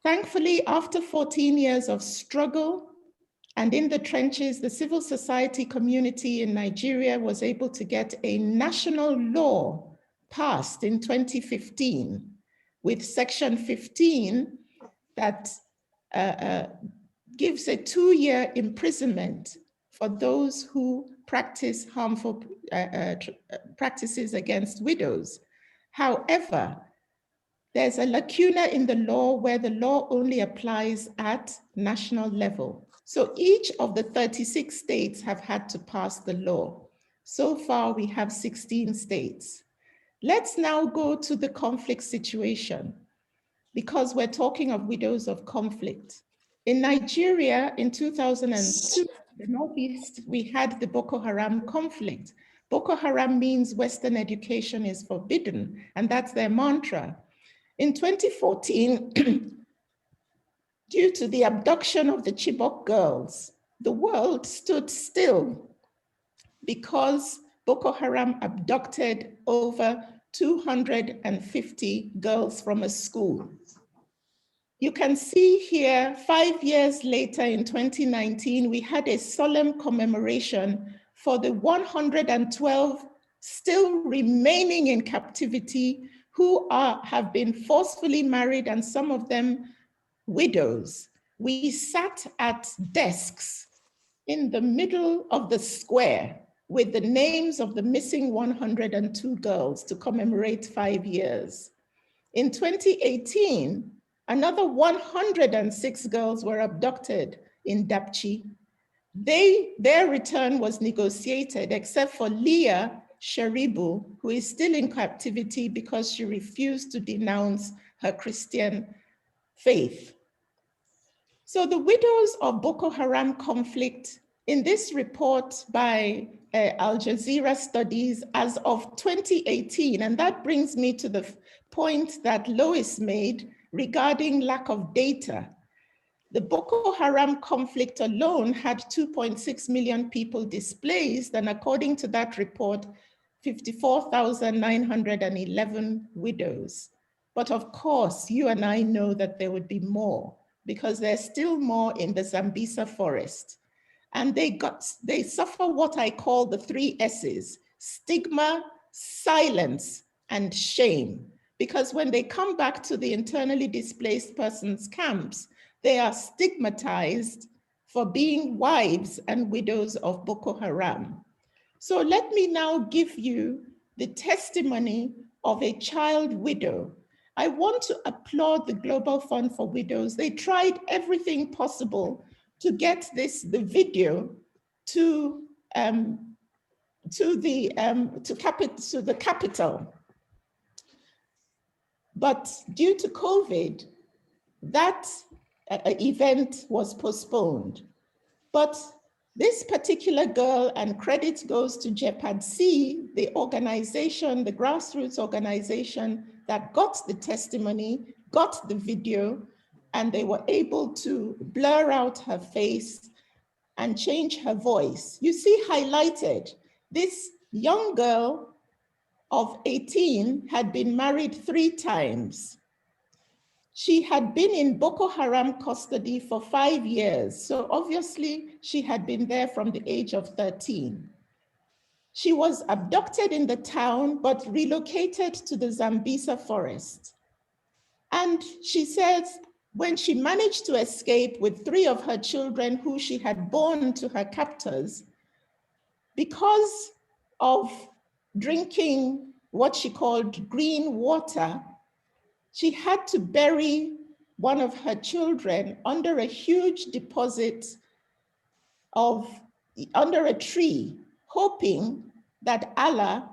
Thankfully, after 14 years of struggle and in the trenches, the civil society community in Nigeria was able to get a national law passed in 2015 with Section 15 that gives a 2-year imprisonment for those who practice harmful practices against widows. However, there's a lacuna in the law where the law only applies at national level. So each of the 36 states have had to pass the law. So far, we have 16 states. Let's now go to the conflict situation, because we're talking of widows of conflict. In Nigeria, in 2002, the Northeast, we had the Boko Haram conflict. Boko Haram means Western education is forbidden, and that's their mantra. In 2014, due to the abduction of the Chibok girls, the world stood still because Boko Haram abducted over 250 girls from a school. You can see here, 5 years later in 2019, we had a solemn commemoration for the 112 still remaining in captivity who have been forcefully married, and some of them widows. We sat at desks in the middle of the square with the names of the missing 102 girls to commemorate 5 years. In 2018, another 106 girls were abducted in Dapchi. Their return was negotiated, except for Leah Sharibu, who is still in captivity because she refused to denounce her Christian faith. So the widows of Boko Haram conflict, in this report by Al Jazeera Studies as of 2018, and that brings me to the point that Lois made regarding lack of data. The Boko Haram conflict alone had 2.6 million people displaced, and according to that report, 54,911 widows. But of course, you and I know that there would be more, because there's still more in the Zambisa forest. And they suffer what I call the 3 S's: stigma, silence, and shame. Because when they come back to the internally displaced persons camps, they are stigmatized for being wives and widows of Boko Haram. So let me now give you the testimony of a child widow. I want to applaud the Global Fund for Widows. They tried everything possible to get the video to the capital. But due to COVID, that event was postponed. But this particular girl, and credit goes to JEPAD-C, the organization, the grassroots organization that got the testimony, got the video, and they were able to blur out her face and change her voice. You see highlighted, this young girl of 18 had been married 3 times. She had been in Boko Haram custody for 5 years. So obviously she had been there from the age of 13. She was abducted in the town, but relocated to the Zambisa forest. And she says when she managed to escape with 3 of her children who she had borne to her captors, because of drinking what she called green water, she had to bury one of her children under a huge deposit under a tree, hoping that Allah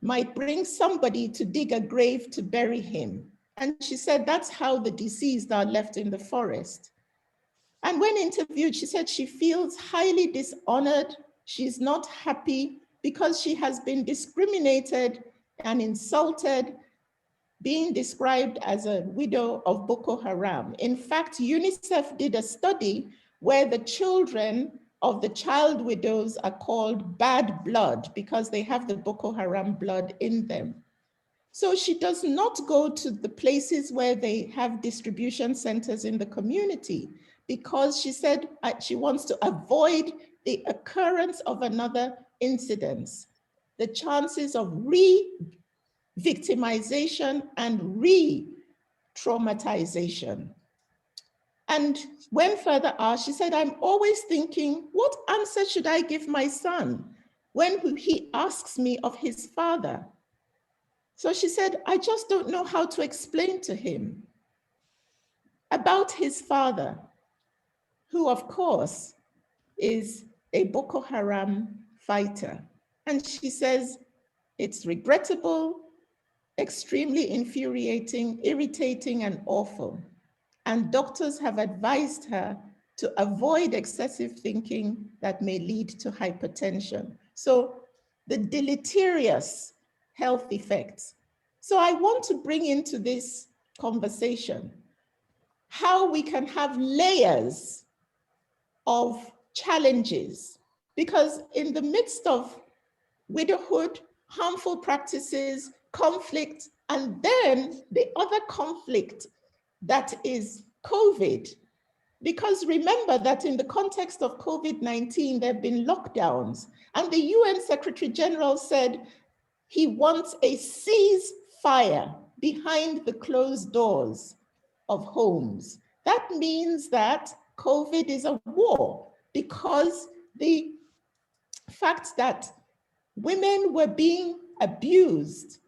might bring somebody to dig a grave to bury him. And she said that's how the deceased are left in the forest. And when interviewed, she said she feels highly dishonored. She's not happy because she has been discriminated and insulted, being described as a widow of Boko Haram. In fact, UNICEF did a study where the children of the child widows are called bad blood because they have the Boko Haram blood in them. So she does not go to the places where they have distribution centers in the community, because she said she wants to avoid the occurrence of another incident, the chances of re-victimization and re-traumatization. And when further asked, she said, I'm always thinking, what answer should I give my son when he asks me of his father? So she said, I just don't know how to explain to him about his father, who of course is a Boko Haram fighter. And she says, it's regrettable, extremely infuriating, irritating, and awful. And doctors have advised her to avoid excessive thinking that may lead to hypertension. So the deleterious health effects. So I want to bring into this conversation how we can have layers of challenges, because in the midst of widowhood, harmful practices, conflict, and then the other conflict that is COVID. Because remember that in the context of COVID-19, there have been lockdowns, and the UN Secretary General said he wants a ceasefire behind the closed doors of homes. That means that COVID is a war, because the fact that women were being abused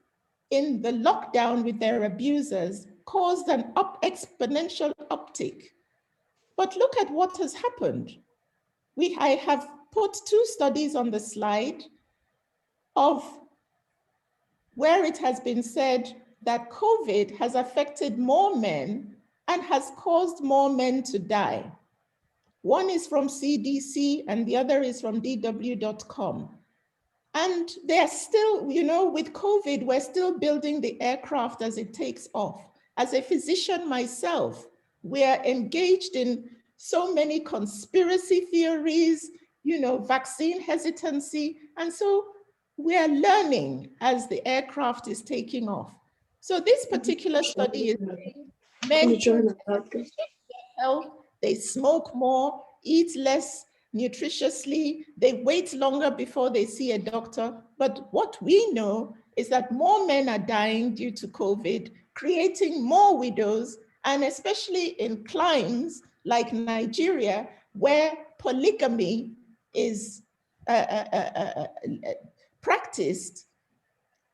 in the lockdown with their abusers caused an exponential uptick. But look at what has happened. I have put 2 studies on the slide of where it has been said that COVID has affected more men and has caused more men to die. One is from CDC and the other is from DW.com. And they're still, you know, with COVID, we're still building the aircraft as it takes off. As a physician myself, we're engaged in so many conspiracy theories, you know, vaccine hesitancy. And so we're learning as the aircraft is taking off. So this particular study is saying men health, they smoke more, eat less nutritiously, they wait longer before they see a doctor. But what we know is that more men are dying due to COVID, creating more widows, and especially in climes like Nigeria, where polygamy is practiced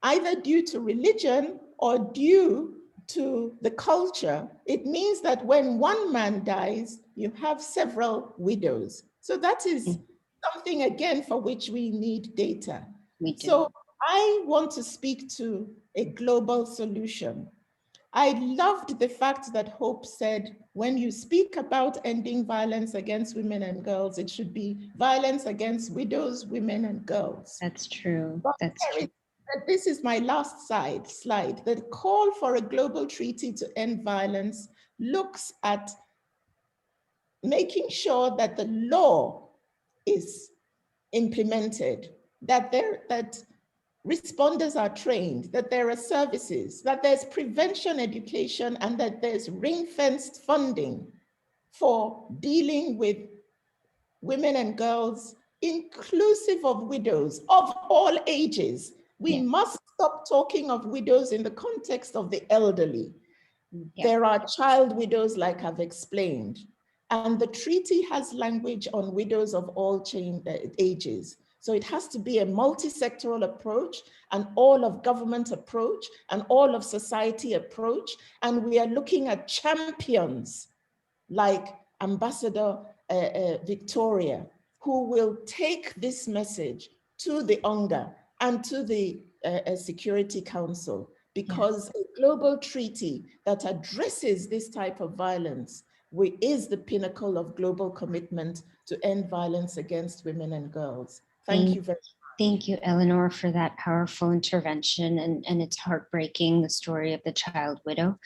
either due to religion or due to the culture. It means that when one man dies, you have several widows. So that is something, again, for which we need data. So I want to speak to a global solution. I loved the fact that Hope said, when you speak about ending violence against women and girls, it should be violence against widows, women, and girls. That's true. But That's true. this is my last slide. The call for a global treaty to end violence looks at making sure that the law is implemented, that responders are trained, that there are services, that there's prevention education, and that there's ring-fenced funding for dealing with women and girls, inclusive of widows of all ages. We must stop talking of widows in the context of the elderly. There are child widows, like I've explained, and the treaty has language on widows of all ages. So it has to be a multi-sectoral approach, an all of government approach, an all of society approach. And we are looking at champions like Ambassador Victoria, who will take this message to the UNGA and to the Security Council, because a global treaty that addresses this type of violence is the pinnacle of global commitment to end violence against women and girls. Thank you very much. Thank you, Eleanor, for that powerful intervention. And it's heartbreaking, the story of the child widow.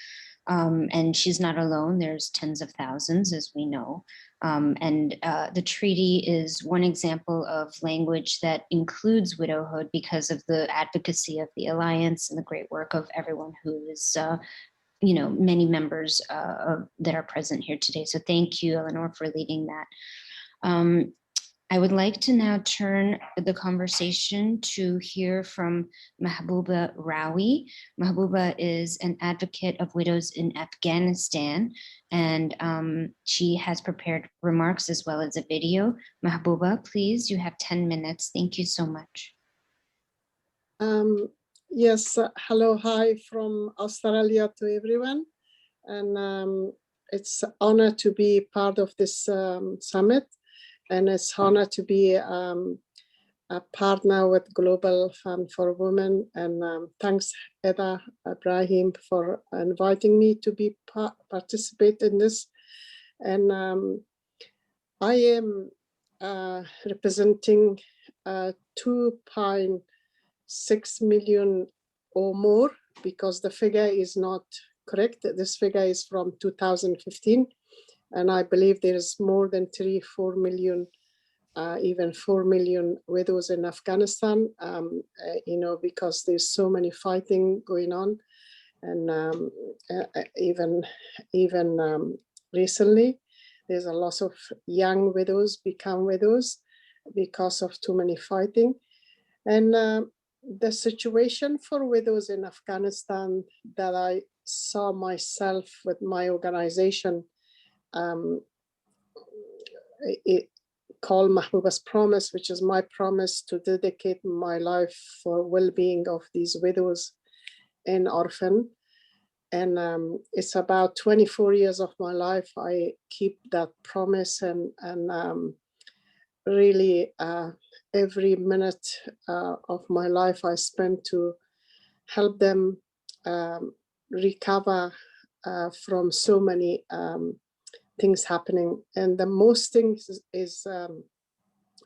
And she's not alone. There's tens of thousands, as we know. The treaty is one example of language that includes widowhood because of the advocacy of the alliance and the great work of everyone who is, many members that are present here today. So thank you, Eleanor, for leading that. I would like to now turn the conversation to hear from Mahbooba Rawi. Mahbooba is an advocate of widows in Afghanistan, and she has prepared remarks as well as a video. Mahbooba, please, you have 10 minutes. Thank you so much. Yes, hello, hi from Australia to everyone. And it's an honor to be part of this summit. And it's an honor to be a partner with Global Fund for Women. And thanks, Eda Ibrahim, for inviting me to be participate in this. And I am representing 2.6 million or more, because the figure is not correct. This figure is from 2015. And I believe there is more than 3-4 million, even 4 million widows in Afghanistan, because there's so many fighting going on. And even recently, there's a lot of young widows become widows because of too many fighting. And the situation for widows in Afghanistan that I saw myself with my organization, it called Mahbooba's Promise, which is my promise to dedicate my life for well-being of these widows and orphans. And it's about 24 years of my life. I keep that promise, and really every minute of my life I spend to help them recover from so many things happening. And the most things is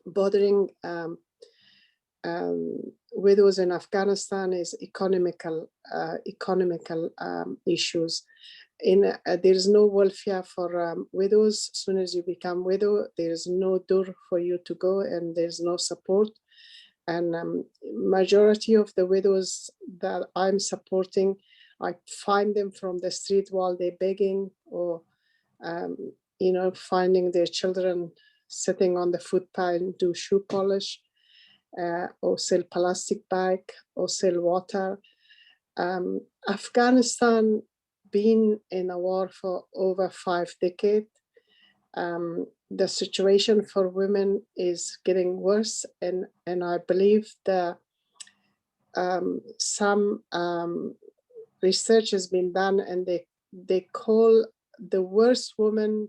bothering widows in Afghanistan is economical issues. There is no welfare for widows. As soon as you become widow, there is no door for you to go, and there's no support. And majority of the widows that I'm supporting, I find them from the street while they're begging, or finding their children sitting on the footpath and do shoe polish, or sell plastic bag, or sell water. Afghanistan been in a war for over 5 decades. The situation for women is getting worse, and I believe that some research has been done, and they call the worst woman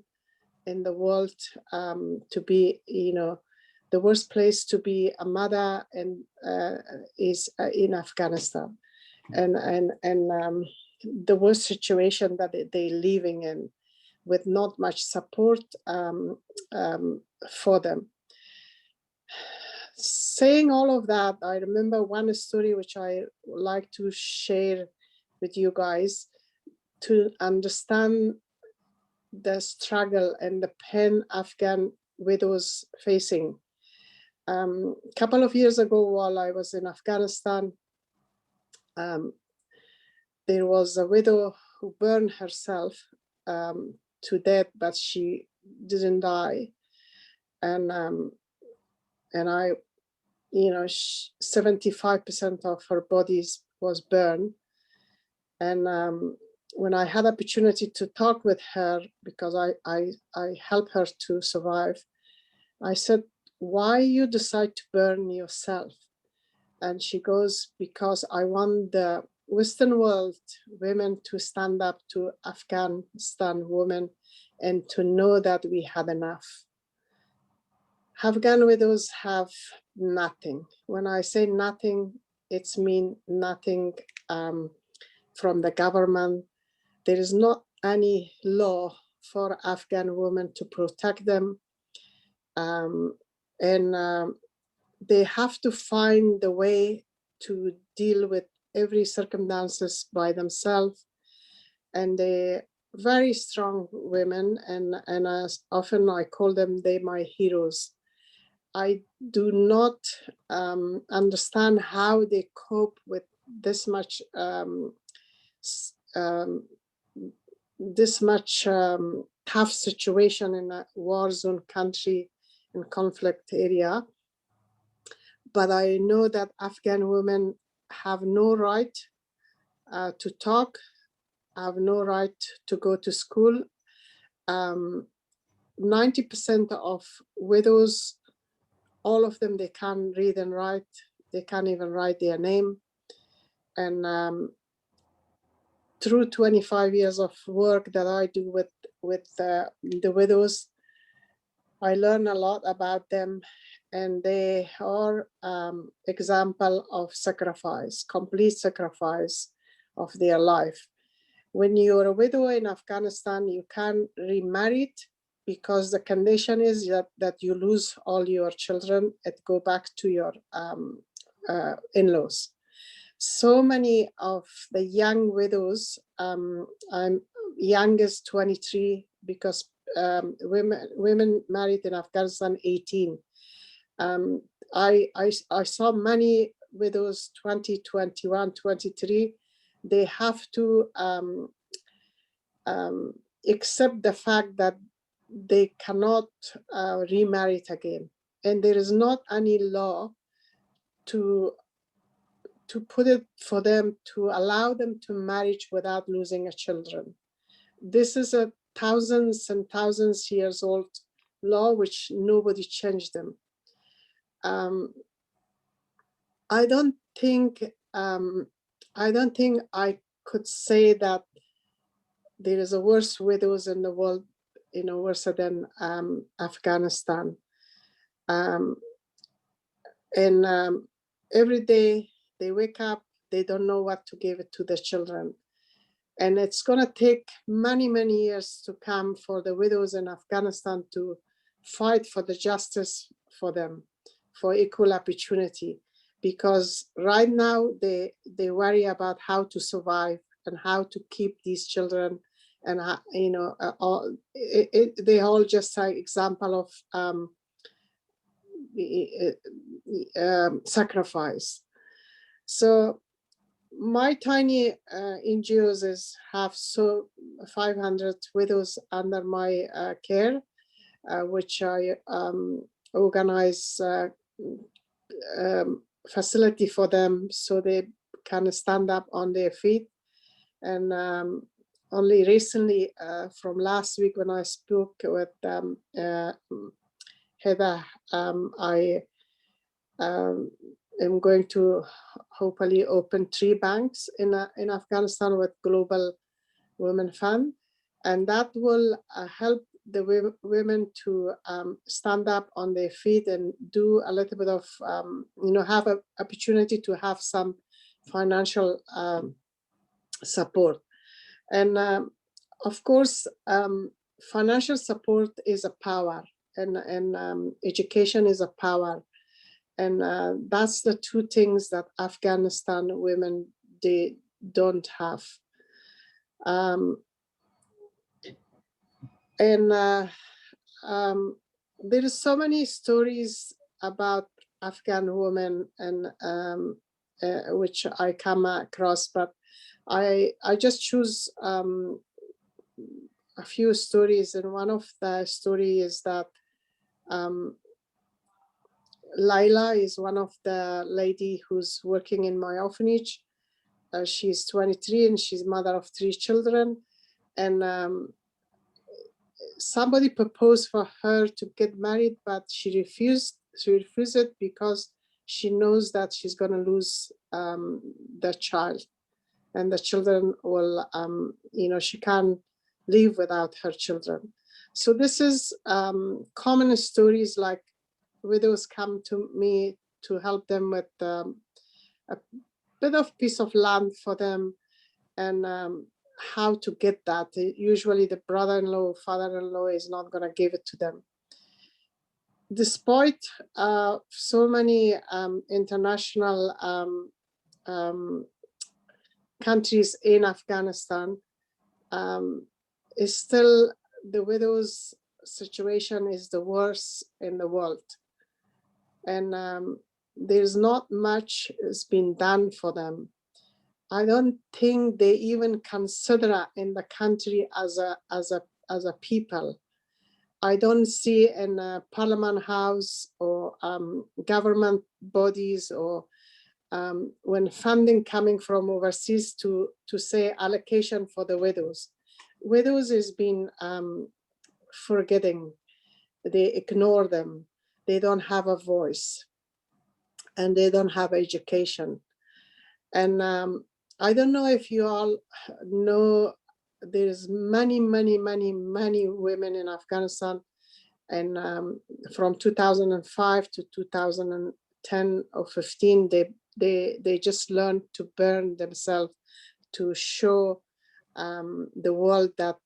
in the world to be, the worst place to be a mother, and is in Afghanistan, and the worst situation that they're living in, with not much support for them. Saying all of that, I remember one story which I would like to share with you guys to understand the struggle and the pain Afghan widows facing. A couple of years ago, while I was in Afghanistan, there was a widow who burned herself to death, but she didn't die. And I, 75% of her body was burned. And when I had opportunity to talk with her, because I helped her to survive, I said, why you decide to burn yourself? And she goes, because I want the Western world women to stand up to Afghanistan women and to know that we had enough. Afghan widows have nothing. When I say nothing, it's mean nothing from the government. There is not any law for Afghan women to protect them. They have to find the way to deal with every circumstances by themselves. and they very strong women, and as often I call them, they my heroes. I do not understand how they cope with this much tough situation in a war zone country in conflict area. But I know that Afghan women have no right to talk, have no right to go to school. 90% of widows, all of them, they can't read and write. They can't even write their name. And through 25 years of work that I do with the widows, I learn a lot about them, and they are example of sacrifice, complete sacrifice of their life. When you're a widow in Afghanistan, you can't remarry because the condition is that you lose all your children and go back to your in-laws. So many of the young widows, I'm youngest 23 because women married in Afghanistan 18. I saw many widows 20, 21, 23. They have to accept the fact that they cannot remarry again. And there is not any law to put it for them to allow them to marriage without losing a children. This is a thousands and thousands years old law which nobody changed them. I don't think I could say that there is a worse widows in the world, worse than Afghanistan. Every day they wake up, they don't know what to give it to their children. And it's going to take many, many years to come for the widows in Afghanistan to fight for the justice for them, for equal opportunity. Because right now they worry about how to survive and how to keep these children. And, they all just an example of sacrifice. So my tiny NGOs have 500 widows under my care, which I organize facility for them so they can stand up on their feet. And only recently, from last week when I spoke with Heather, I am going to hopefully open 3 banks in Afghanistan with Global Women Fund, and that will help the women to stand up on their feet and do a little bit of, have an opportunity to have some financial support. And of course, financial support is a power, and education is a power. And that's the 2 things that Afghanistan women, they don't have. There is so many stories about Afghan women, and which I come across, but I just choose a few stories. And one of the stories is that Laila is one of the lady who's working in my orphanage. She's 23 and she's mother of 3 children. And somebody proposed for her to get married, but she refused. She refused it because she knows that she's going to lose the child, and the children will, she can't live without her children. So this is common stories, like widows come to me to help them with a bit of piece of land for them, and how to get that. Usually the brother-in-law, father-in-law is not going to give it to them. Despite so many international countries in Afghanistan, is still the widows' situation is the worst in the world. And there's not much has been done for them. I don't think they even consider in the country as a people. I don't see in a parliament house or government bodies or when funding coming from overseas to say allocation for the widows. Widows is been forgetting. They ignore them. They don't have a voice, and they don't have education. And I don't know if you all know, there's many women in Afghanistan, and from 2005 to 2010 or 15, they just learned to burn themselves to show the world that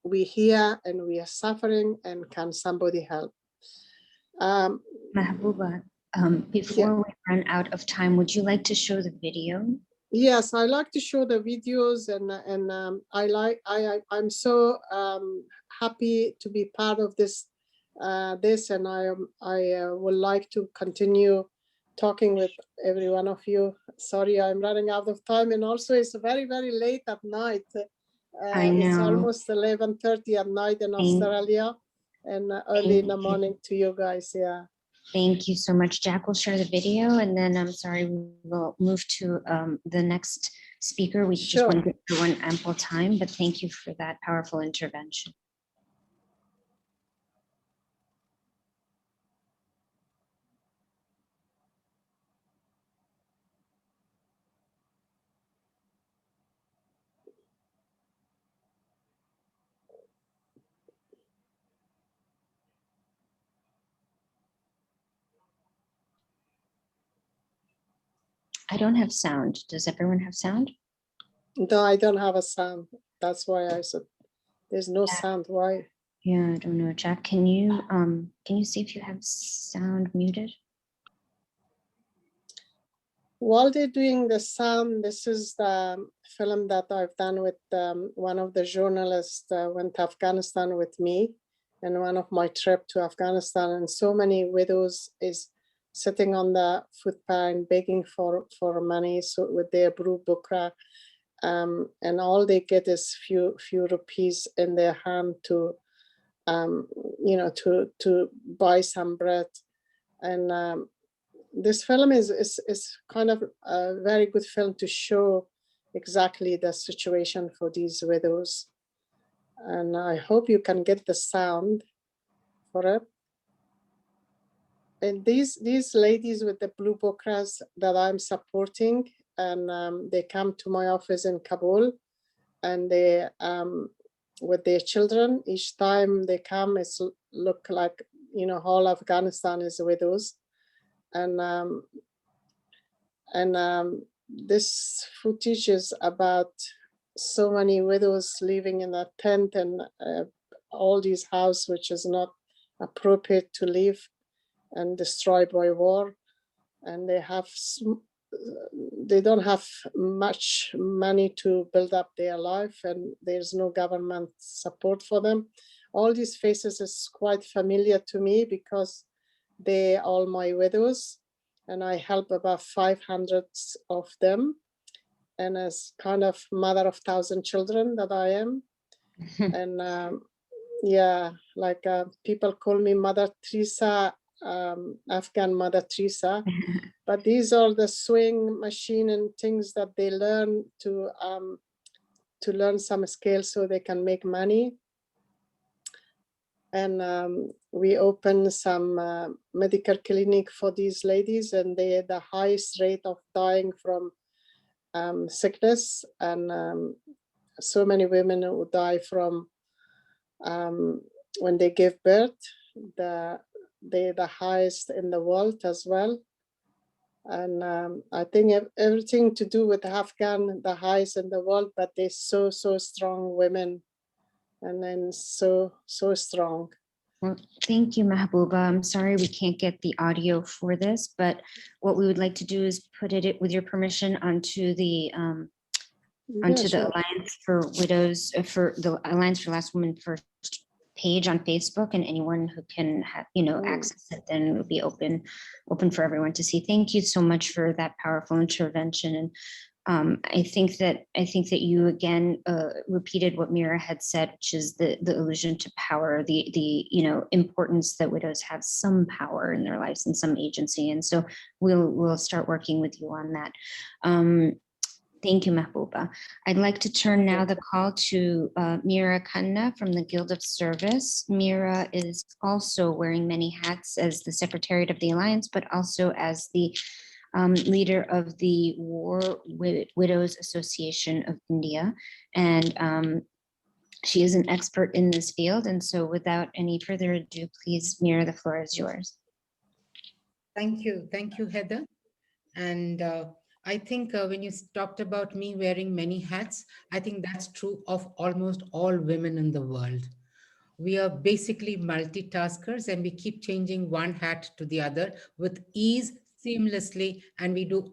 we here and we are suffering, and can somebody help? Mahbouba, before we run out of time, would you like to show the video? Yes, I like to show the videos, and I'm so happy to be part of this, and I would like to continue talking with every one of you. Sorry, I'm running out of time, and also it's very late at night. I know. It's almost 11:30 at night in Australia, and early in the morning to you guys. Yeah. Thank you so much. Jack will share the video, and then I'm sorry, we will move to the next speaker. We just want to give everyone ample time, but thank you for that powerful intervention. I don't have sound. Does everyone have sound? No, I don't have a sound. That's why I said there's no sound. Why? Yeah, I don't know. Jack, can you see if you have sound muted? While they're doing the sound, this is the film that I've done with one of the journalists went to Afghanistan with me, and one of my trip to Afghanistan, and so many widows is sitting on the footpath begging for money, so with their blue bukra, and all they get is few rupees in their hand to to buy some bread. And this film is kind of a very good film to show exactly the situation for these widows, and I hope you can get the sound for it. And these ladies with the blue bukras that I'm supporting, and they come to my office in Kabul, and they with their children. Each time they come, it's look like whole Afghanistan is widows, and this footage is about so many widows living in a tent and all these houses which is not appropriate to live and destroyed by war, and they don't have much money to build up their life, and there's no government support for them. All these faces is quite familiar to me because they all my widows, and I help about 500 of them, and as kind of mother of 1,000 children that I am. And yeah, like people call me Mother Teresa, Afghan Mother Teresa, but these are the sewing machine and things that they learn to learn some skills so they can make money. And we open some medical clinic for these ladies, and they the highest rate of dying from sickness, and so many women who die from when they give birth. They're the highest in the world as well. And I think everything to do with Afghan, the highest in the world, but they're so strong women, and then so strong. Well, thank you, Mahbouba. I'm sorry we can't get the audio for this, but what we would like to do is put it, with your permission, onto the onto the sure. Alliance for Widows, for the Alliance for Last Women First page on Facebook, and anyone who can have, access it, then it'll be open for everyone to see. Thank you so much for that powerful intervention. And I think that you again repeated what Mira had said, which is the allusion to power, the importance that widows have some power in their lives and some agency. And so we'll start working with you on that. Thank you, Mahbouba. I'd like to turn now the call to Mira Khanna from the Guild of Service. Mira is also wearing many hats as the Secretariat of the Alliance, but also as the leader of the War Widows Association of India. And she is an expert in this field. And so without any further ado, please, Mira, the floor is yours. Thank you, Heather. And I think when you talked about me wearing many hats, I think that's true of almost all women in the world. We are basically multitaskers, and we keep changing one hat to the other with ease, seamlessly, and we do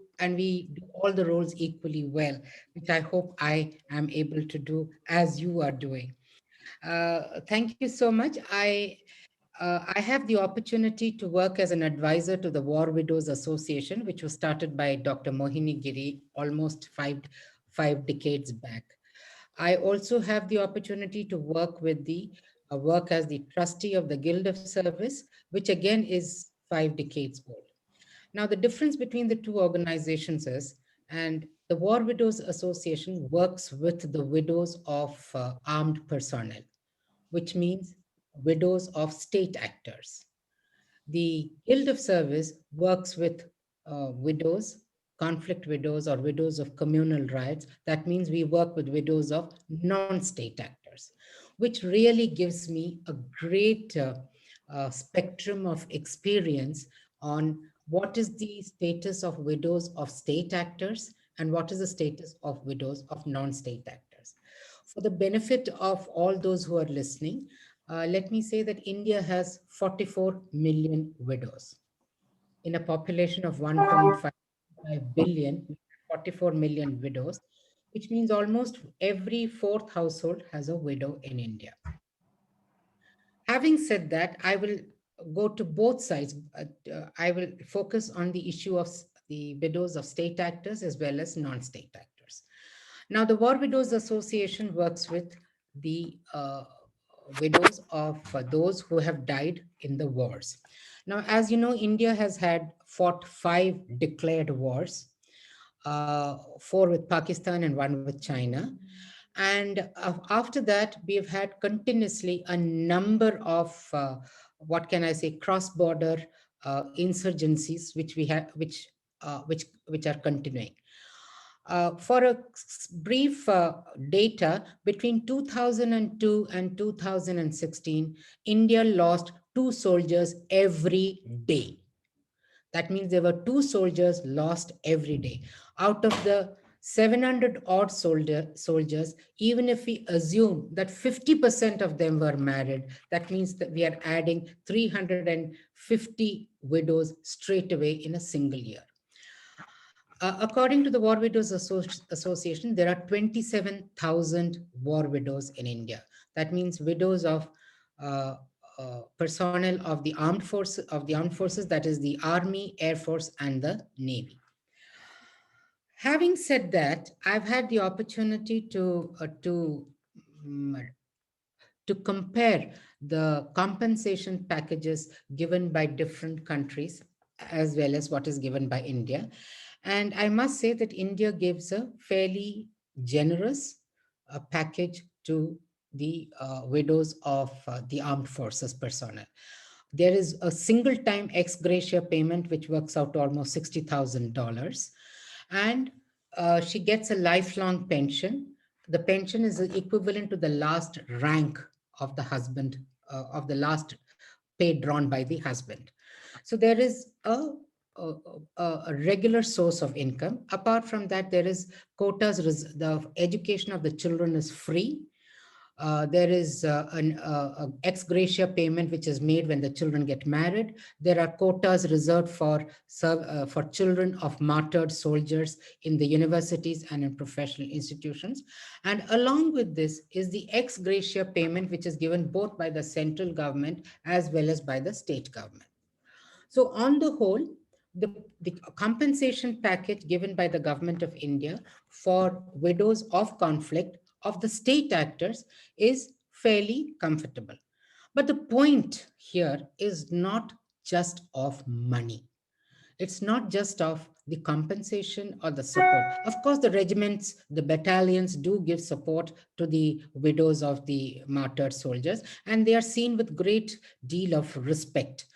all the roles equally well, which I hope I am able to do as you are doing. Thank you so much. I have the opportunity to work as an advisor to the War Widows Association, which was started by Dr. Mohini Giri almost five decades back. I also have the opportunity to work as the trustee of the Guild of Service, which again is 5 decades old. Now, the difference between the two organizations is, and the War Widows Association works with the widows of armed personnel, which means widows of state actors. The Guild of Service works with widows, conflict widows, or widows of communal rights. That means we work with widows of non-state actors, which really gives me a great spectrum of experience on what is the status of widows of state actors and what is the status of widows of non-state actors. For the benefit of all those who are listening, let me say that India has 44 million widows. In a population of 1.5 billion, 44 million widows, which means almost every fourth household has a widow in India. Having said that, I will go to both sides. I will focus on the issue of the widows of state actors as well as non-state actors. Now, the War Widows Association works with the widows of those who have died in the wars. Now, as you know, India has fought 5 declared wars, 4 with Pakistan and 1 with China. And after that, we've had continuously a number of, what can I say, cross-border insurgencies, which are continuing. For a brief data, between 2002 and 2016, India lost 2 soldiers every day. That means there were 2 soldiers lost every day. Out of the 700 odd soldiers, even if we assume that 50% of them were married, that means that we are adding 350 widows straight away in a single year. According to the War Widows Association, there are 27,000 war widows in India. That means widows of personnel of the armed forces, that is the Army, Air Force, and the Navy. Having said that, I've had the opportunity to compare the compensation packages given by different countries as well as what is given by India. And I must say that India gives a fairly generous package to the widows of the armed forces personnel. There is a single time ex gratia payment, which works out to almost $60,000. And she gets a lifelong pension. The pension is equivalent to the last rank of the husband, of the last pay drawn by the husband. So there is a regular source of income. Apart from that, there is quotas. The education of the children is free. There is an ex gratia payment which is made when the children get married. There are quotas reserved for children of martyred soldiers in the universities and in professional institutions. And along with this is the ex gratia payment, which is given both by the central government as well as by the state government. So on the whole, the compensation package given by the government of India for widows of conflict of the state actors is fairly comfortable. But the point here is not just of money. It's not just of the compensation or the support. Of course, the regiments, the battalions do give support to the widows of the martyred soldiers, and they are seen with great deal of respect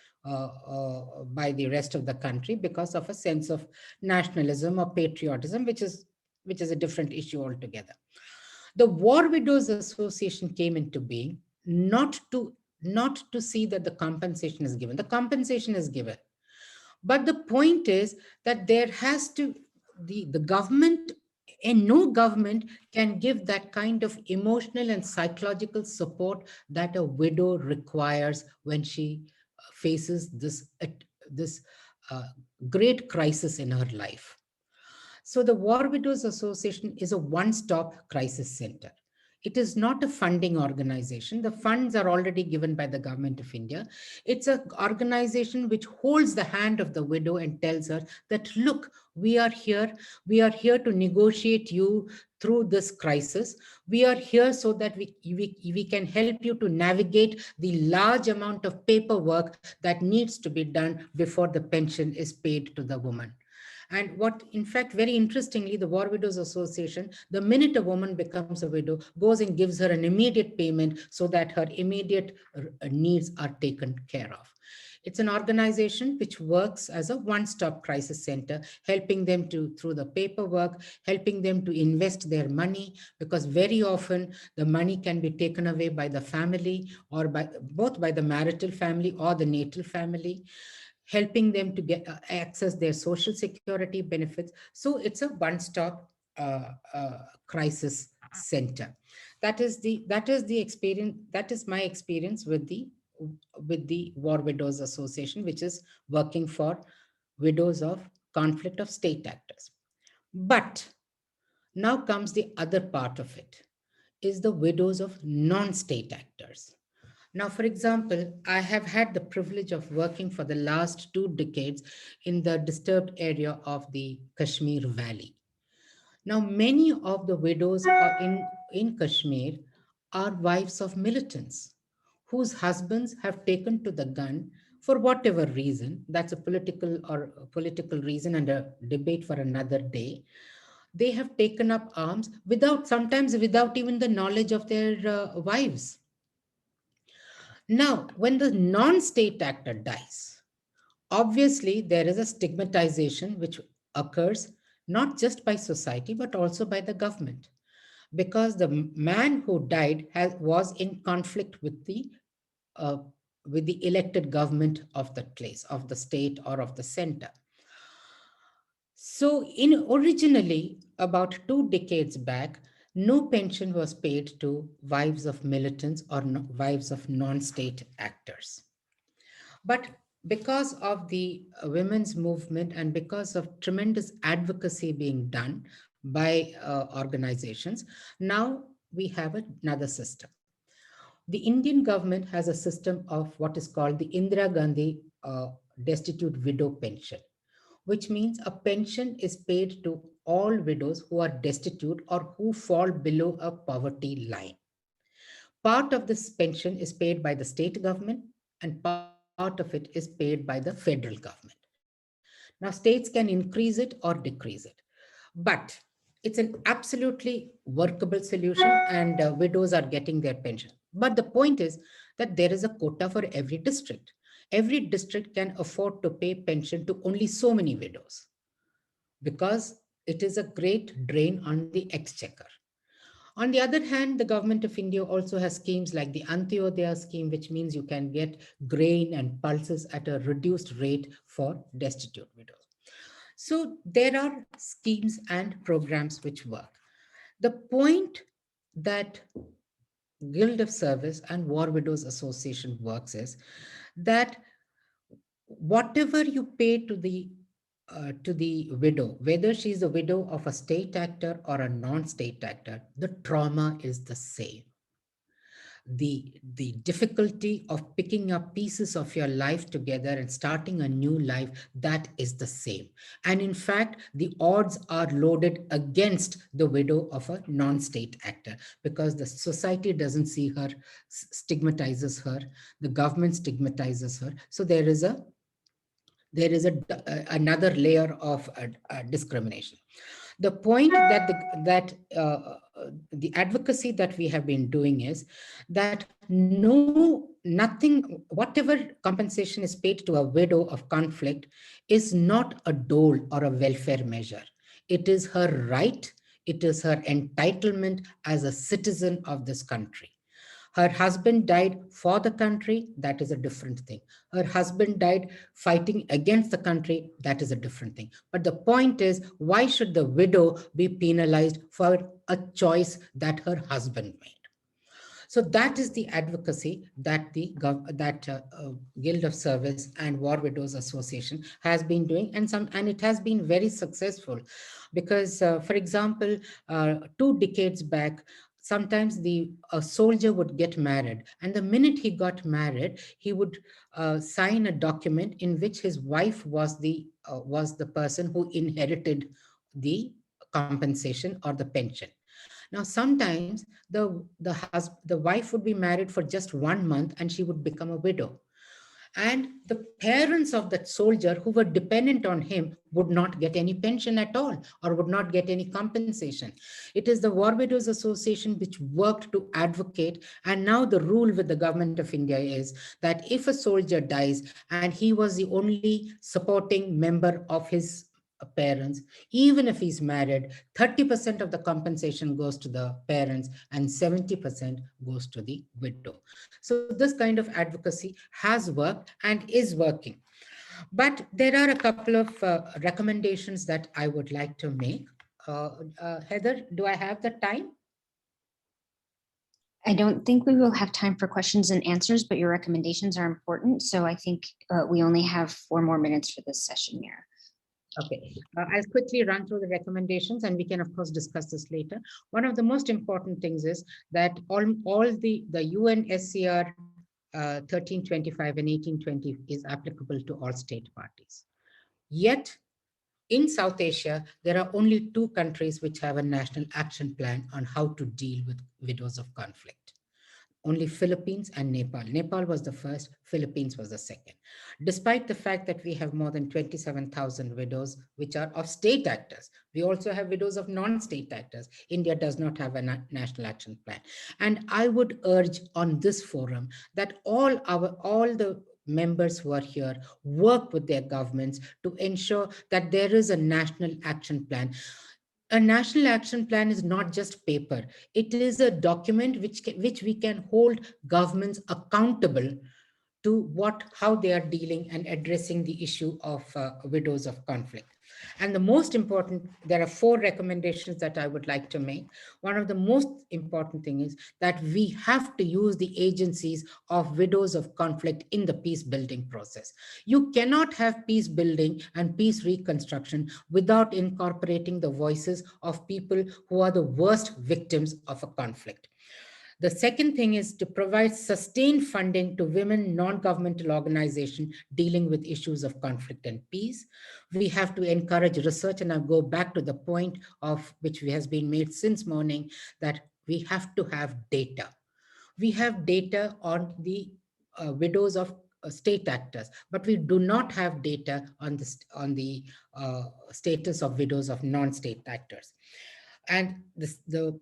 by the rest of the country because of a sense of nationalism or patriotism, which is a different issue altogether. The War Widows Association came into being not to see that the compensation is given. The compensation is given, but the point is that there has to, the government, and no government can give that kind of emotional and psychological support that a widow requires when she faces this uh, great crisis in her life. So the War Widows Association is a one-stop crisis center. It is not a funding organization. The funds are already given by the government of India. It's an organization which holds the hand of the widow and tells her that, look, we are here. We are here to negotiate you through this crisis. We are here so that we can help you to navigate the large amount of paperwork that needs to be done before the pension is paid to the woman. And what, in fact, very interestingly, the War Widows Association, the minute a woman becomes a widow, goes and gives her an immediate payment so that her immediate needs are taken care of. It's an organization which works as a one-stop crisis center, helping them through the paperwork, helping them to invest their money, because very often the money can be taken away by the family or both by the marital family or the natal family, helping them to get access their social security benefits. So it's a one-stop crisis center. That is the experience. That is my experience with the War Widows Association, which is working for widows of conflict of state actors. But now comes the other part of it, is the widows of non-state actors. Now, for example, I have had the privilege of working for the last 2 decades in the disturbed area of the Kashmir Valley. Now, many of the widows in Kashmir are wives of militants whose husbands have taken to the gun for whatever reason. That's a political reason and a debate for another day. They have taken up arms sometimes without even the knowledge of their wives. Now, when the non-state actor dies, obviously there is a stigmatization which occurs not just by society but also by the government, because the man who died was in conflict uh, with the elected government of that place, of the state or of the center. So originally, about 2 decades back, no pension was paid to wives of militants or wives of non-state actors. But because of the women's movement and because of tremendous advocacy being done by organizations, now we have another system. The Indian government has a system of what is called the Indira Gandhi Destitute Widow Pension, which means a pension is paid to all widows who are destitute or who fall below a poverty line. Part of this pension is paid by the state government and part of it is paid by the federal government. Now, states can increase it or decrease it, but it's an absolutely workable solution, and widows are getting their pension. But the point is that there is a quota for every district. Every district can afford to pay pension to only so many widows because it is a great drain on the exchequer. On the other hand, the government of India also has schemes like the Antyodaya scheme, which means you can get grain and pulses at a reduced rate for destitute widows. So there are schemes and programs which work. The point that Guild of Service and War Widows Association works is that whatever you pay to the widow, whether she's a widow of a state actor or a non-state actor, the trauma is the same. The difficulty of picking up pieces of your life together and starting a new life, that is the same. And in fact, the odds are loaded against the widow of a non-state actor, because the society doesn't see her, stigmatizes her, the government stigmatizes her. So there is another layer of discrimination. The point that the advocacy that we have been doing is that nothing, whatever compensation is paid to a widow of conflict is not a dole or a welfare measure. It is her right. It is her entitlement as a citizen of this country. Her husband died for the country, that is a different thing. Her husband died fighting against the country, that is a different thing. But the point is, why should the widow be penalized for a choice that her husband made? So that is the advocacy that Guild of Service and War Widows Association has been doing, and it has been very successful, because, for example, 2 decades back, sometimes a soldier would get married, and the minute he got married, he would sign a document in which his wife was the person who inherited the compensation or the pension. Now, sometimes the wife would be married for just 1 month and she would become a widow. And the parents of that soldier who were dependent on him would not get any pension at all, or would not get any compensation. It is the War Widows Association which worked to advocate. And now the rule with the government of India is that if a soldier dies and he was the only supporting member of his parents, even if he's married, 30% of the compensation goes to the parents and 70% goes to the widow. So this kind of advocacy has worked and is working. But there are a couple of recommendations that I would like to make. Heather, do I have the time? I don't think we will have time for questions and answers, but your recommendations are important. So I think we only have 4 more minutes for this session, Mira. Okay, I'll quickly run through the recommendations, and we can, of course, discuss this later. One of the most important things is that all the UNSCR 1325 and 1820 is applicable to all state parties. Yet, in South Asia, there are only 2 countries which have a national action plan on how to deal with widows of conflict. Only Philippines and Nepal. Nepal was the first, Philippines was the second. Despite the fact that we have more than 27,000 widows, which are of state actors. We also have widows of non-state actors. India does not have a national action plan. And I would urge on this forum that all the members who are here work with their governments to ensure that there is a national action plan. A national action plan is not just paper. It is a document which we can hold governments accountable to how they are dealing and addressing the issue of widows of conflict. And the most important, there are 4 recommendations that I would like to make. One of the most important thing is that we have to use the agencies of widows of conflict in the peace building process. You cannot have peace building and peace reconstruction without incorporating the voices of people who are the worst victims of a conflict. The second thing is to provide sustained funding to women non-governmental organizations dealing with issues of conflict and peace. We have to encourage research, and I'll go back to the point of which has been made since morning, that we have to have data. We have data on the widows of state actors, but we do not have data on the status of widows of non-state actors. And the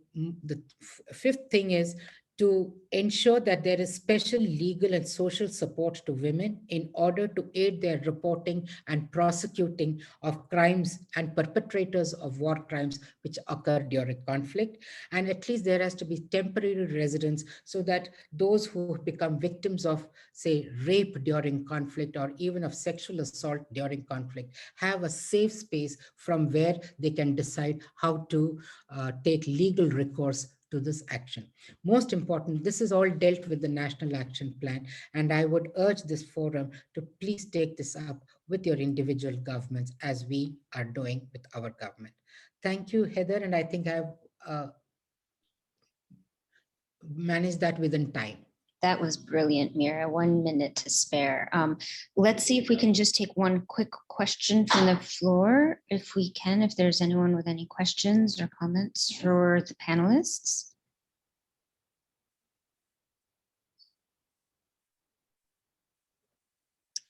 5th thing is to ensure that there is special legal and social support to women in order to aid their reporting and prosecuting of crimes and perpetrators of war crimes which occur during conflict. And at least there has to be temporary residence so that those who become victims of, say, rape during conflict or even of sexual assault during conflict have a safe space from where they can decide how to take legal recourse to this action. Most important, this is all dealt with the National Action Plan, and I would urge this forum to please take this up with your individual governments as we are doing with our government. Thank you, Heather, and I think I've managed that within time. That was brilliant, Mira. 1 minute to spare. Let's see if we can just take one quick question from the floor, if we can, if there's anyone with any questions or comments for the panelists.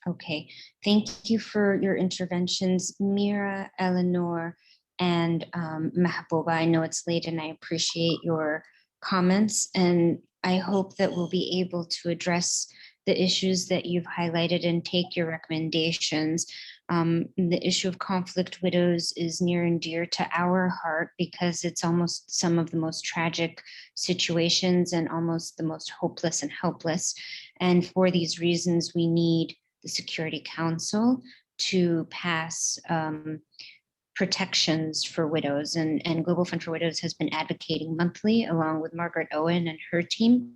Okay, thank you for your interventions, Mira, Eleanor, and Mahbouba. I know it's late and I appreciate your comments, and I hope that we'll be able to address the issues that you've highlighted and take your recommendations. The issue of conflict widows is near and dear to our heart because it's almost some of the most tragic situations and almost the most hopeless and helpless. And for these reasons, we need the Security Council to pass protections for widows, and Global Fund for Widows has been advocating monthly along with Margaret Owen and her team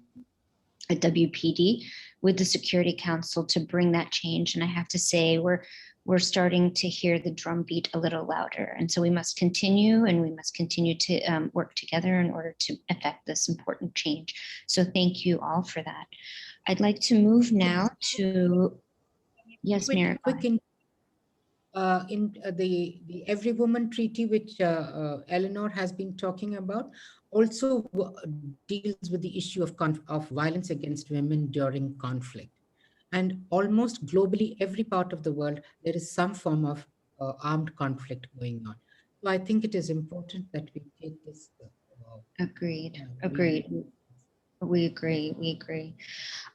at WPD with the Security Council to bring that change. And I have to say, we're starting to hear the drumbeat a little louder. And so we must continue, and we must continue to work together in order to effect this important change. So thank you all for that. I'd like to move now to, yes, Mira. In the Every Woman Treaty, which Eleanor has been talking about, also deals with the issue of violence against women during conflict. And almost globally, every part of the world, there is some form of armed conflict going on. So I think it is important that we take this. Agreed. We agree.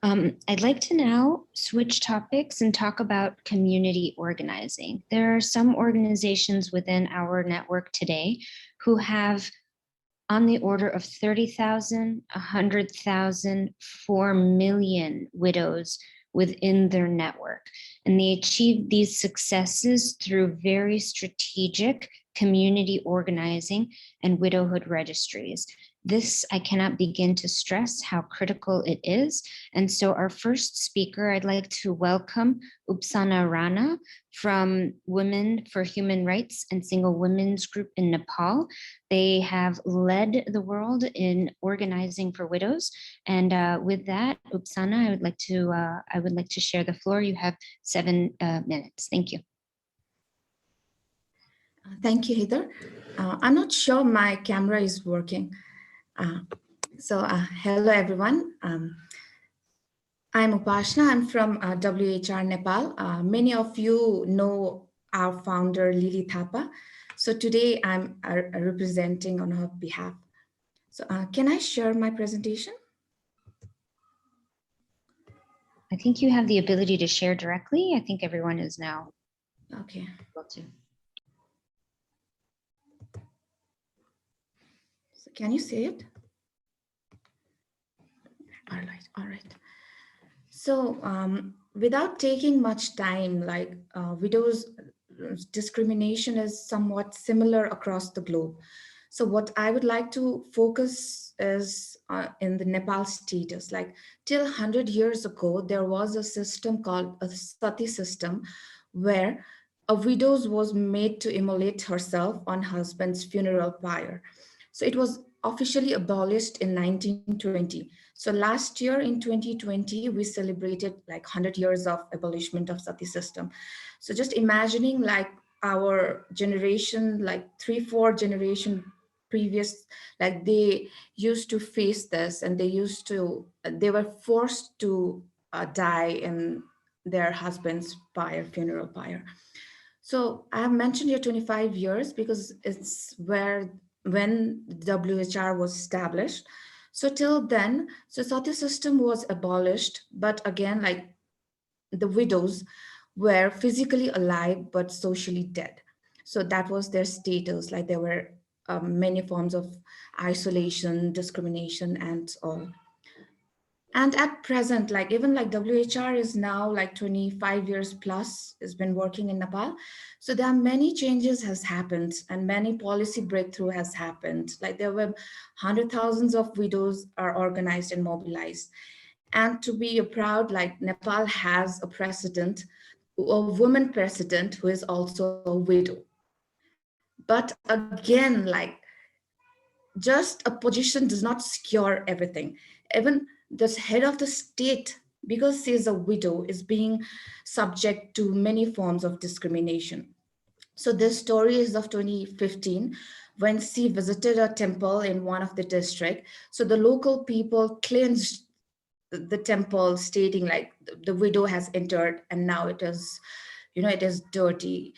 I'd like to now switch topics and talk about community organizing. There are some organizations within our network today who have on the order of 30,000, 100,000, 4 million widows within their network. And they achieve these successes through very strategic community organizing and widowhood registries. This, I cannot begin to stress how critical it is. And so our first speaker, I'd like to welcome Upsana Rana from Women for Human Rights and Single Women's Group in Nepal. They have led the world in organizing for widows. And with that, Upsana, I would like to share the floor. You have 7 minutes. Thank you. Thank you, Heather. I'm not sure my camera is working. Hello, everyone. I'm Upsana. I'm from WHR Nepal. Many of you know our founder, Lily Thapa. So today I'm representing on her behalf. So can I share my presentation? I think you have the ability to share directly. I think everyone is now okay. able to. So can you see it? All right. So without taking much time, like widows discrimination is somewhat similar across the globe. So what I would like to focus is in the Nepal status. Like till 100 years ago, there was a system called a sati system where a widow was made to immolate herself on husband's funeral pyre. So it was officially abolished in 1920. So last year in 2020, we celebrated like 100 years of abolishment of sati system. So just imagining like our generation, like 3-4 generation previous, like they used to face this and they were forced to die in their husband's funeral pyre. So I have mentioned here 25 years because it's when WHR was established. So till then, so sati system was abolished, but again, like the widows were physically alive, but socially dead. So that was their status. Like there were many forms of isolation, discrimination, and all. And at present, like even like WHR is now like 25 years plus has been working in Nepal. So there are many changes has happened and many policy breakthrough has happened. Like there were hundred thousands of widows are organized and mobilized. And to be proud, like Nepal has a president, a woman president who is also a widow. But again, like just a position does not secure everything. Even the head of the state, because she is a widow, is being subject to many forms of discrimination. So this story is of 2015 when she visited a temple in one of the district. So the local people cleansed the temple, stating like the widow has entered and now it is, it is dirty.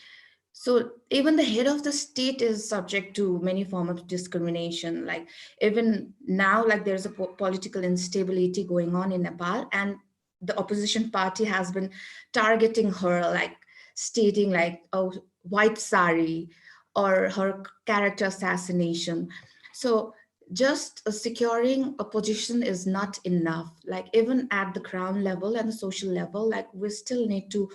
So even the head of the state is subject to many forms of discrimination. Like even now, like there's a political instability going on in Nepal, and the opposition party has been targeting her, like stating like, oh, white sari or her character assassination. So just securing a position is not enough. Like even at the ground level and the social level, like we still need to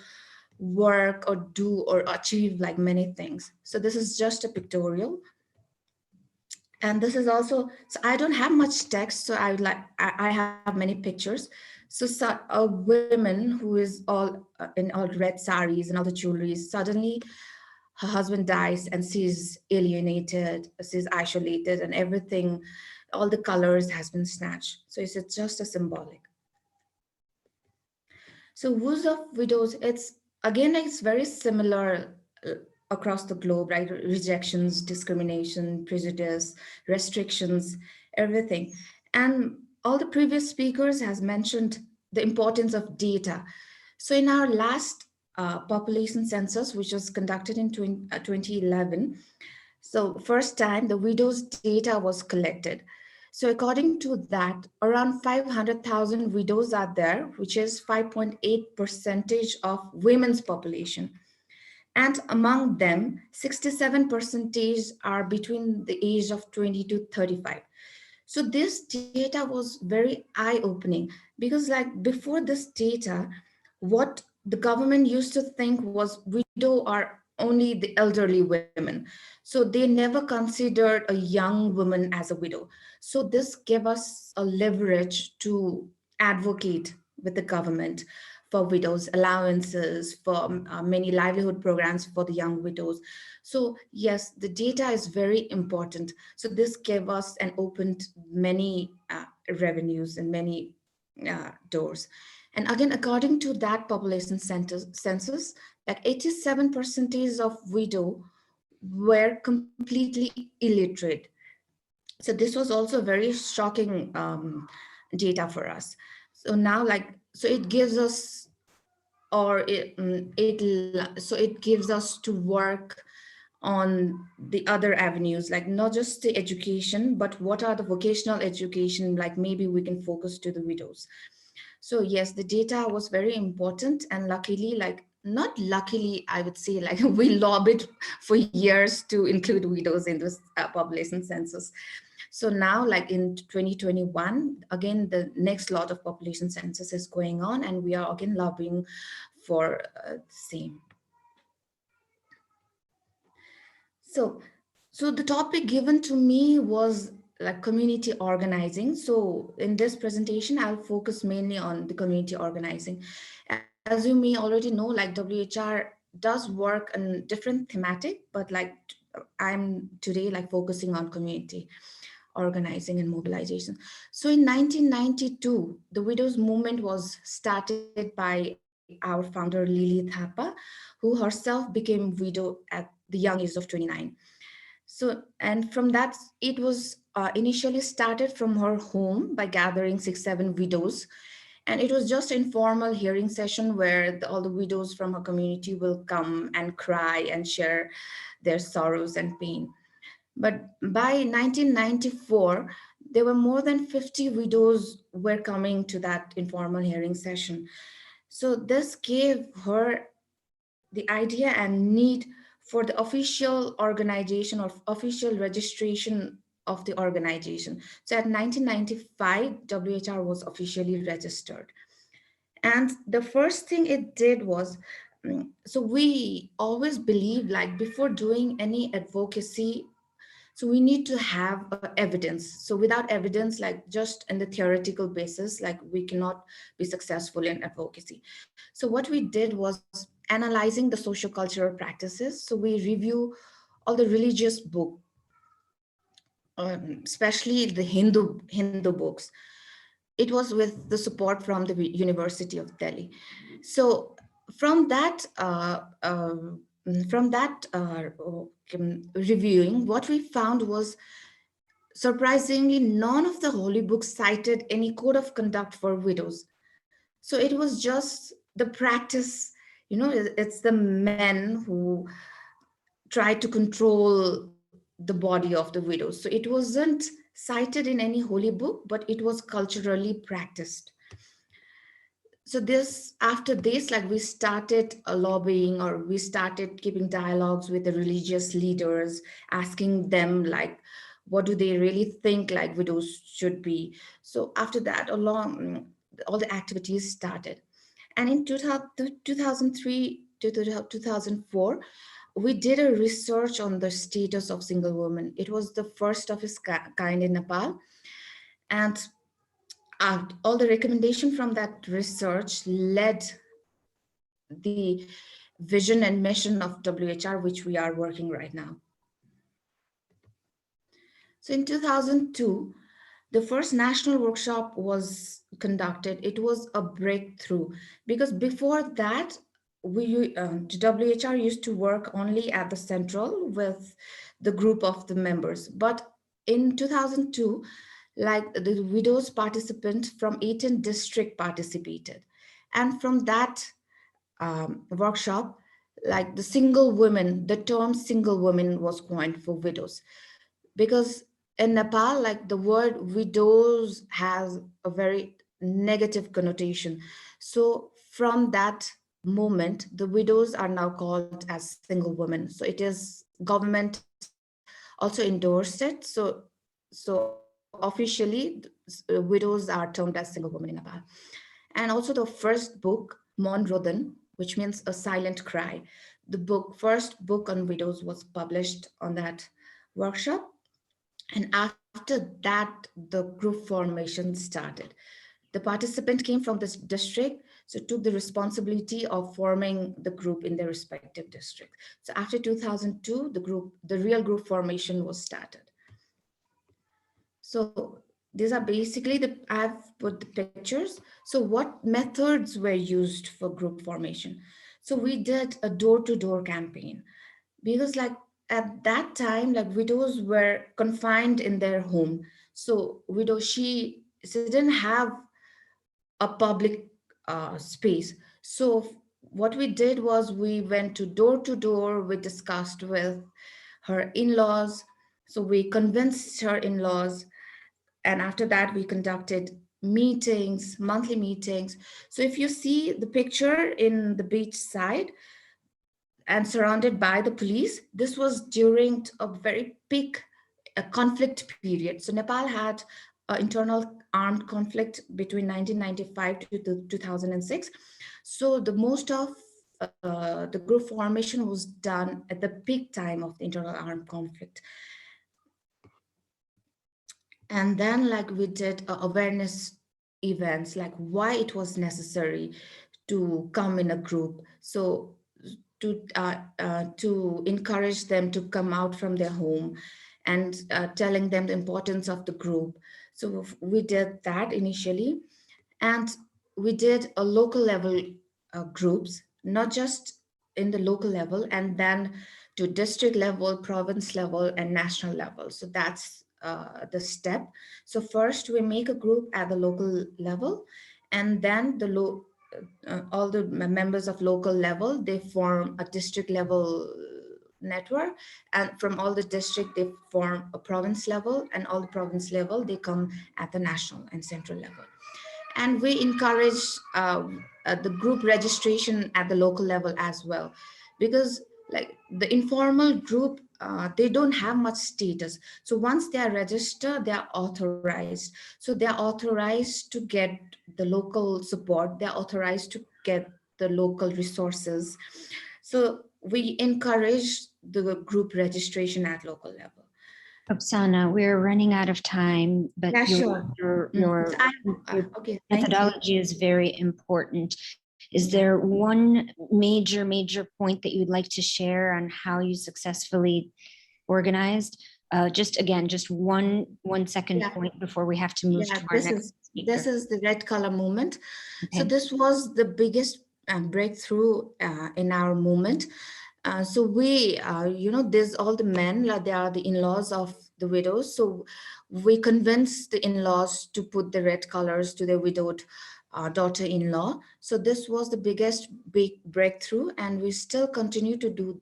work or do or achieve like many things. So this is just a pictorial. And this is also, so I don't have much text, so I would like, I have many pictures. So a woman who is all in all red saris and all the jewelry, suddenly her husband dies and she's alienated, she's isolated and everything, all the colors has been snatched. So it's just a symbolic. So woes of widows, it's very similar across the globe, right? Rejections, discrimination, prejudice, restrictions, everything. And all the previous speakers has mentioned the importance of data. So in our last population census, which was conducted in 2011, so first time the widows data was collected. So according to that, around 500,000 widows are there, which is 5.8 percentage of women's population. And among them, 67 percentage are between the age of 20 to 35. So this data was very eye-opening because like before this data, what the government used to think was widow are only the elderly women. So they never considered a young woman as a widow. So this gave us a leverage to advocate with the government for widows allowances, for many livelihood programs for the young widows. So yes, the data is very important. So this gave us and opened many revenues and many doors. And again, according to that population census, like 87% of widow were completely illiterate. So this was also very shocking data for us. So now, like, so it gives us, or so it gives us to work on the other avenues, like not just the education, but what are the vocational education, like maybe we can focus to the widows. So yes, the data was very important, and luckily, like not luckily, I would say, like we lobbied for years to include widows in this population census. So now, like in 2021, again, the next lot of population census is going on, and we are again lobbying for the same. So the topic given to me was like community organizing. So in this presentation, I'll focus mainly on the community organizing. As you may already know, like WHR does work on different thematic, but like I'm today like focusing on community organizing and mobilization. So in 1992, the widows movement was started by our founder Lili Thapa, who herself became widow at the young age of 29. So, and from that, it was initially started from her home by gathering 6-7 widows. And it was just informal hearing session where all the widows from her community will come and cry and share their sorrows and pain. But by 1994, there were more than 50 widows were coming to that informal hearing session. So this gave her the idea and need for the official organization or official registration of the organization. So at 1995, WHR was officially registered. And the first thing it did was, so we always believe like before doing any advocacy, so we need to have evidence. So without evidence, like just in the theoretical basis, like we cannot be successful in advocacy. So what we did was analyzing the social cultural practices. So we review all the religious book, especially the Hindu books. It was with the support from the University of Delhi. So from that, reviewing, what we found was surprisingly none of the holy books cited any code of conduct for widows. So it was just the practice, it's the men who tried to control the body of the widows. So it wasn't cited in any holy book, but it was culturally practiced. So this, after this, like we started lobbying, or we started keeping dialogues with the religious leaders, asking them like, what do they really think like widows should be? So after that, all the activities started. And in 2003 to 2004, we did a research on the status of single women. It was the first of its kind in Nepal. And all the recommendation from that research led the vision and mission of WHR, which we are working right now. So in 2002, the first national workshop was conducted. It was a breakthrough because before that, WHR used to work only at the central with the group of the members. But in 2002, like the widows participant from 18 district participated. And from that workshop, like the single women, the term single women was coined for widows. Because in Nepal, like the word widows has a very negative connotation. So from that moment, the widows are now called as single women. So it is government also endorsed it. So officially, widows are termed as single women in Nepal. And also the first book, Mon Rodhan, which means a silent cry. First book on widows was published on that workshop. And after that, the group formation started. The participant came from this district, so took the responsibility of forming the group in their respective district. So after 2002, the real group formation was started. So these are basically I've put the pictures. So what methods were used for group formation? So we did a door-to-door campaign because like at that time, like widows were confined in their home. So she didn't have a public space. So what we did was we went to door, we discussed with her in-laws. So we convinced her in-laws. And after that, we conducted meetings, monthly meetings. So if you see the picture in the beach side and surrounded by the police, this was during a very peak conflict period. So Nepal had internal armed conflict between 1995 to 2006. So the most of the group formation was done at the peak time of the internal armed conflict. And then like we did awareness events, like why it was necessary to come in a group. So to encourage them to come out from their home and telling them the importance of the group. So we did that initially. And we did a local level groups, not just in the local level, and then to district level, province level, and national level. So that's the step. So first we make a group at the local level, and then all the members of local level, they form a district level network, and from all the district they form a province level, and all the province level they come at the national and central level. And we encourage the group registration at the local level as well, because like the informal group, they don't have much status. So once they are registered, they are authorized. So they are authorized to get the local support. They are authorized to get the local resources. So we encourage the group registration at local level. Upsana, we're running out of time, but Yeah, your sure. your, your Okay, thank you. methodology is very important. Is there one major point that you'd like to share on how you successfully organized? Just one second Yeah. point before we have to move Yeah, to our next this speaker. is the red color movement. So Okay. this was the biggest breakthrough in our movement. So we, there's all the men, like they are the in-laws of the widows. So we convinced the in-laws to put the red colors to the widowed daughter-in-law. So this was the biggest big breakthrough, and we still continue to do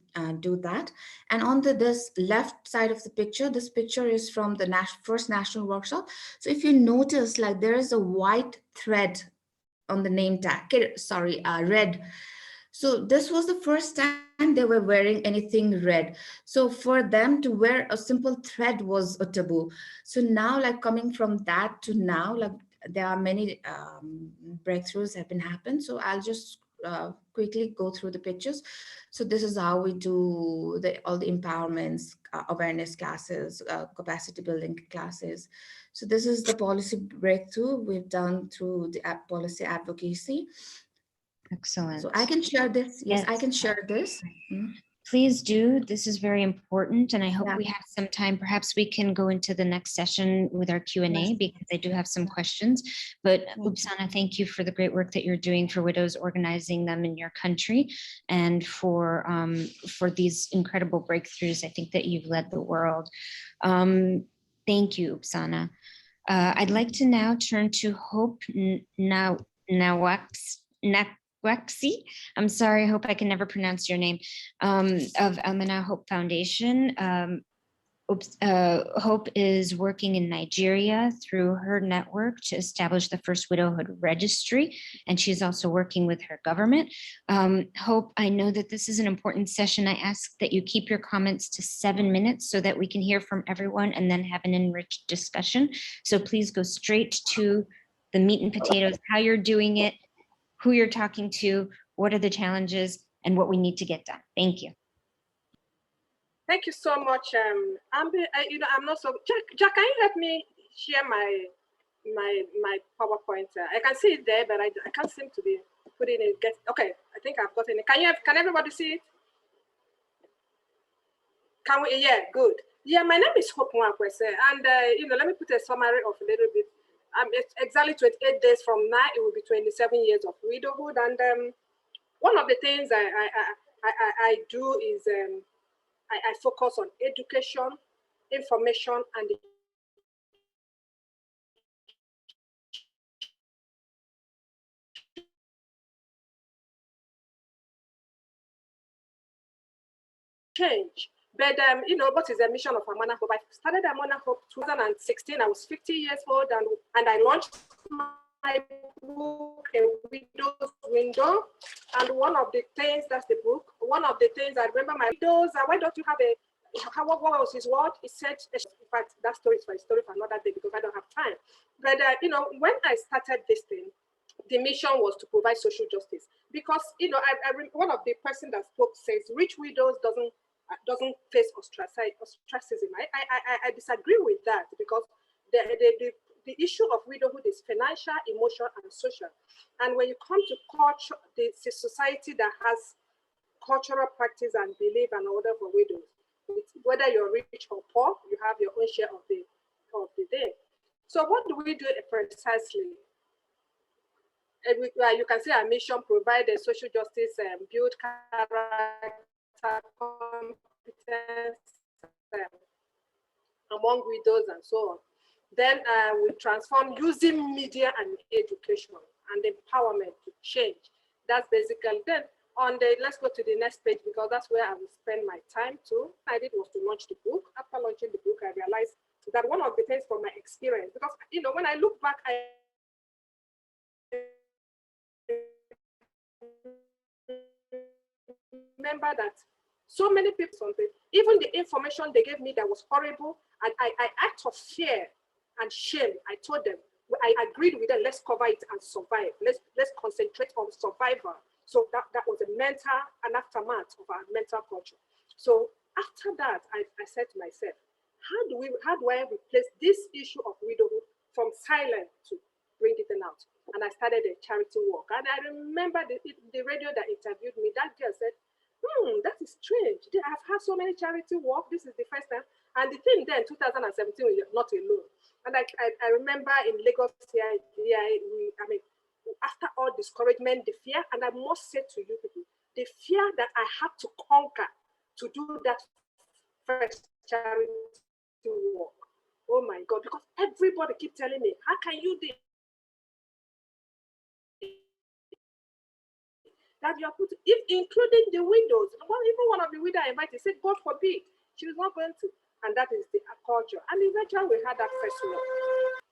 that. And on this left side of the picture, this picture is from the first national workshop. So if you notice, like there is a white thread on the name tag, sorry, red. So this was the first time they were wearing anything red. So for them to wear a simple thread was a taboo. So now, like coming from that to now, like there are many breakthroughs have been happened. So I'll just quickly go through the pictures. So this is how we do all the empowerments, awareness classes, capacity building classes. So this is the policy breakthrough we've done through the policy advocacy. Excellent. So I can share this. Yes, I Yes. can share this. Please do. This is very important, and I hope Yeah. we have some time. Perhaps we can go into the next session with our Q&A Yes. because I do have some questions. But Yeah. Upsana, thank you for the great work that you're doing for widows, organizing them in your country, and for these incredible breakthroughs. I think that you've led the world. Thank you, Upsana. I'd like to now turn to Hope Nawaxi. I'm sorry, I hope I can never pronounce your name, of Amana Hope Foundation. Hope is working in Nigeria through her network to establish the first widowhood registry, and she's also working with her government. Hope, I know that this is an important session. I ask that you keep your comments to 7 minutes so that we can hear from everyone and then have an enriched discussion. So please go straight to the meat and potatoes, how you're doing it, who you're talking to, what are the challenges, and what we need to get done. Thank you. Thank you so much. I'm not so. Jack, can you help me share my PowerPoint? I can see it there, but I can't seem to be putting it. Okay, I think I've gotten it. Can everybody see it? Can we? Yeah, good. Yeah, my name is Hope Nwakwese, and let me put a summary of a little bit. It's exactly 28 days from now. It will be 27 years of widowhood, and one of the things I do is I focus on education, information, and change. But what is the mission of Amana Hope? I started Amana Hope 2016. I was 50 years old, and I launched my book, A Widow's Window. And one of the things, that's the book. One of the things I remember, my widows. Why don't you have a? What was his word? He said, in fact, that story is for a story for another day because I don't have time. But when I started this thing, the mission was to provide social justice because one of the person that spoke says rich widows doesn't face ostracism. I disagree with that because the issue of widowhood is financial, emotional, and social. And when you come to culture, the society that has cultural practice and belief and order for widows, whether you're rich or poor, you have your own share of the day. So what do we do precisely? You can say our mission: provide a social justice, build character, competence among widows, and so on. Then we transform using media and education and empowerment to change. That's basically then. Let's go to the next page because that's where I will spend my time too. I did was to launch the book. After launching the book, I realized that one of the things from my experience, because when I look back, I remember that So many people, something, even the information they gave me that was horrible, and I out of fear and shame, I told them, I agreed with them, let's cover it and survive. Let's concentrate on survival. So that was a mental and aftermath of our mental culture. So after that, I said to myself, how do I replace this issue of widowhood from silent to bring it out? And I started a charity work. And I remember the radio that interviewed me, that girl said, that is strange. I've had so many charity work. This is the first time. And the thing then, 2017, we are not alone. And I remember in Lagos here, after all discouragement, the fear, and I must say to you people, the fear that I had to conquer to do that first charity work. Oh my God, because everybody keep telling me, how can you do that? You are put, if including the widows, even one of the widows I invited said, God forbid, she was not going to. And that is the culture. And eventually we had that first one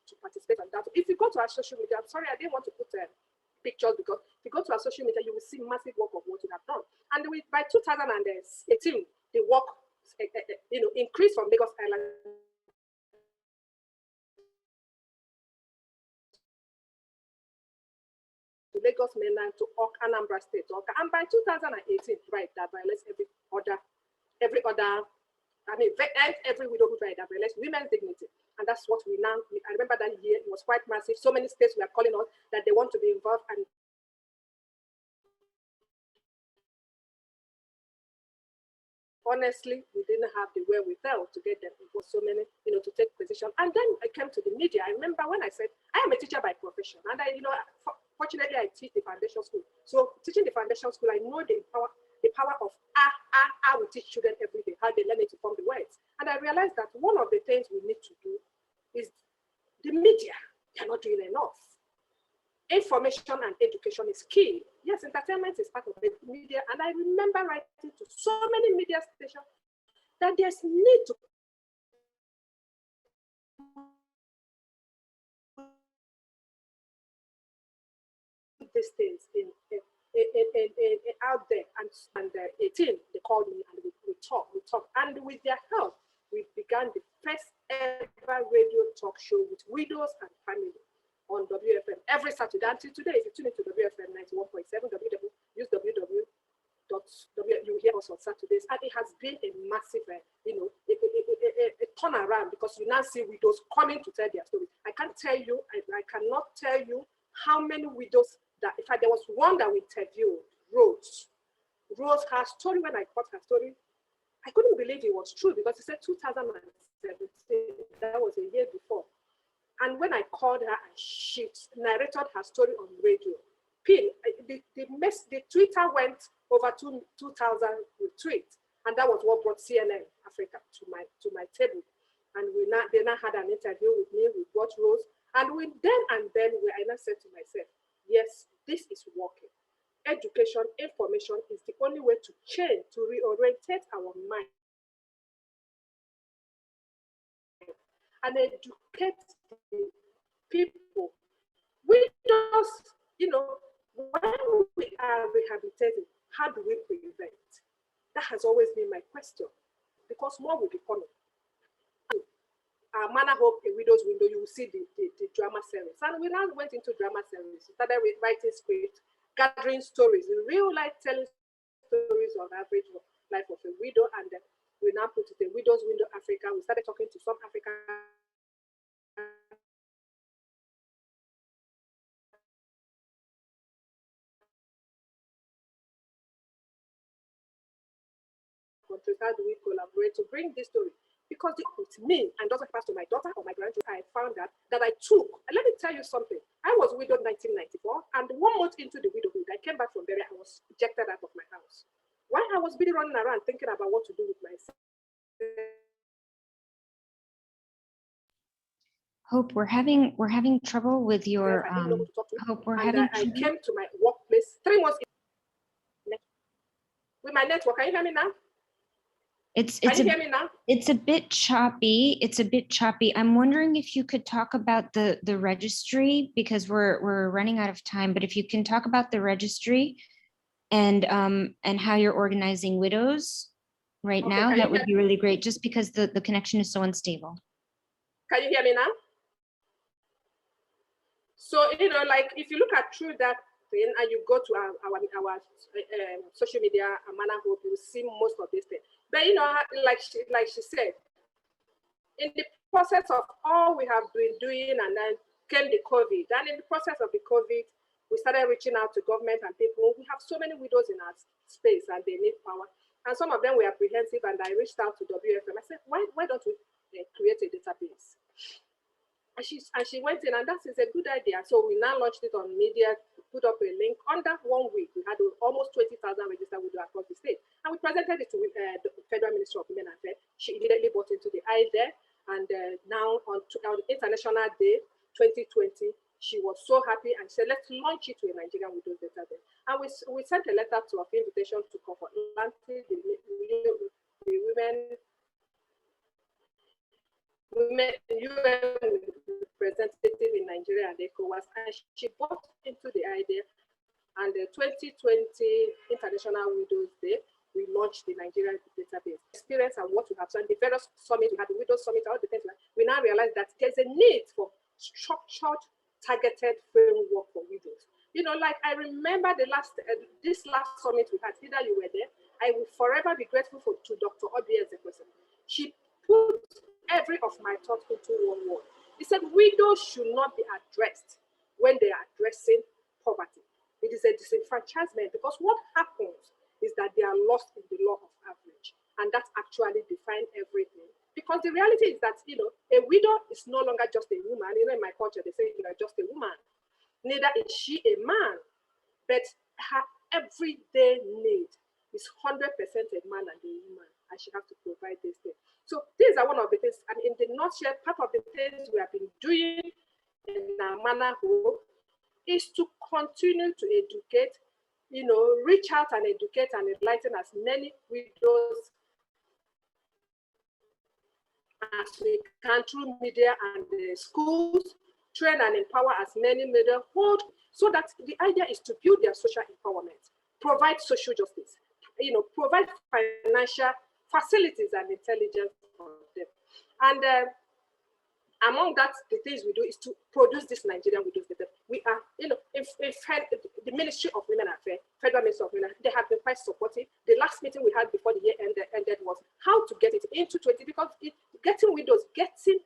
to participate in that. If you go to our social media, I'm sorry, I didn't want to put pictures, because if you go to our social media, you will see massive work of what we have done. And by 2018, the work increased from Lagos Island to Lagos mainland to Anambra State. And by 2018, right, that violates every other, every widowhood right, that violates women's dignity. And that's what we now, I remember that year, it was quite massive. So many states were calling us that they want to be involved. And honestly, we didn't have the wherewithal to get them. It was so many, to take position. And then I came to the media. I remember when I said, I am a teacher by profession. And fortunately, I teach the foundation school. So teaching the foundation school, I know the power of how we teach children every day, how they learn it to form the words. And I realized that one of the things we need to do is the media. They are not doing enough. Information and education is key. Yes, entertainment is part of the media. And I remember writing to so many media stations that there's need to put these things out there. And 18, they called me and we talked. And with their help, we began the first ever radio talk show with widows and family on WFM every Saturday. Until today, if you tune into WFM 91.7, use www. You hear us on Saturdays, and it has been a massive, a turnaround, because you now see widows coming to tell their story. I can't tell you, I cannot tell you how many widows that, in fact, there was one that we interviewed, Rose. Rose, her story, when I got her story, I couldn't believe it was true, because it said 2017, that was a year before. And when I called her, she narrated her story on radio. The Twitter went over 2,000 retweets, and that was what brought CNN Africa to my table. And they now had an interview with me, with what Rose, and then I now said to myself, yes, this is working. Education, information is the only way to change, to reorientate our mind and educate the people. We just, when we are rehabilitating, how do we prevent? That has always been my question, because more will be coming. Manor Hope, A Widow's Window, you will see the drama series. And we now went into drama series. We started with writing scripts, gathering stories, in real life, telling stories of average life of a widow. And we now put it in Widow's Window Africa. We started talking to some African countries. How do we collaborate to bring this story? Because with me and doesn't pass to my daughter or my grandchildren, I found that I took. And let me tell you something. I was widowed 1994, and 1 month into the widowhood, I came back from there. I was ejected out of my house. While I was busy running around thinking about what to do with myself. Hope, we're having trouble with your Hope, we're having I came to my workplace 3 months with my network. Can you hear me now? Can you hear me now? It's a bit choppy. I'm wondering if you could talk about the registry, because we're running out of time. But if you can talk about the registry and how you're organizing widows, right Okay, now, can that you would hear be really great, just because the connection is so unstable. Can you hear me now? So, you know, like if you look at through that thing and you go to our social media, Manna Hope, you see most of these things. But, you know, like she said, in the process of all we have been doing, and then came the COVID. And in the process of the COVID, we started reaching out to government and people. We have so many widows in our space and they need power. And some of them were apprehensive, and I reached out to WFM. I said, why don't we create a database? And she went in, and that is a good idea. So we now launched it on media, put up a link. Under 1 week, we had almost 20,000 registered widows across the state. And we presented it to the Federal Ministry of Women Affairs. She immediately bought into the idea. And now on International Day 2020, she was so happy and said, let's launch it to a Nigerian widows database. And we sent a letter of invitation to Comfort Atlantic, the women UN representative in Nigeria and ECOWAS, and she bought into the idea. And the 2020 International Widows Day, we launched the Nigerian database. Experience and what we have done, the various summits, we had the Widows Summit, all the things. We now realize that there's a need for structured, targeted framework for widows. You know, like I remember this last summit we had, either you were there, I will forever be grateful to Dr. Obi as a person. She put every of my thoughts into one word. He said, widows should not be addressed when they are addressing poverty. It is a disenfranchisement, because what happens is that they are lost in the law of average. And that actually defines everything. Because the reality is that, you know, a widow is no longer just a woman. You know, in my culture, they say, you know, just a woman. Neither is she a man. But her everyday need is 100% a man and a woman. And she has to provide this thing. So these are one of the things, and in the nutshell, part of the things we have been doing in our Manna Hope is to continue to educate, you know, reach out and educate and enlighten as many widows as we can through media and the schools, train and empower as many motherhood, so that the idea is to build their social empowerment, provide social justice, you know, provide financial facilities and intelligence for them. And among that, the things we do is to produce this Nigerian widows data. We are, you know, if the Ministry of Women Affairs, Federal Ministry of Women, they have been quite supportive. The last meeting we had before the year ended was how to get it into 20, because getting widows, getting,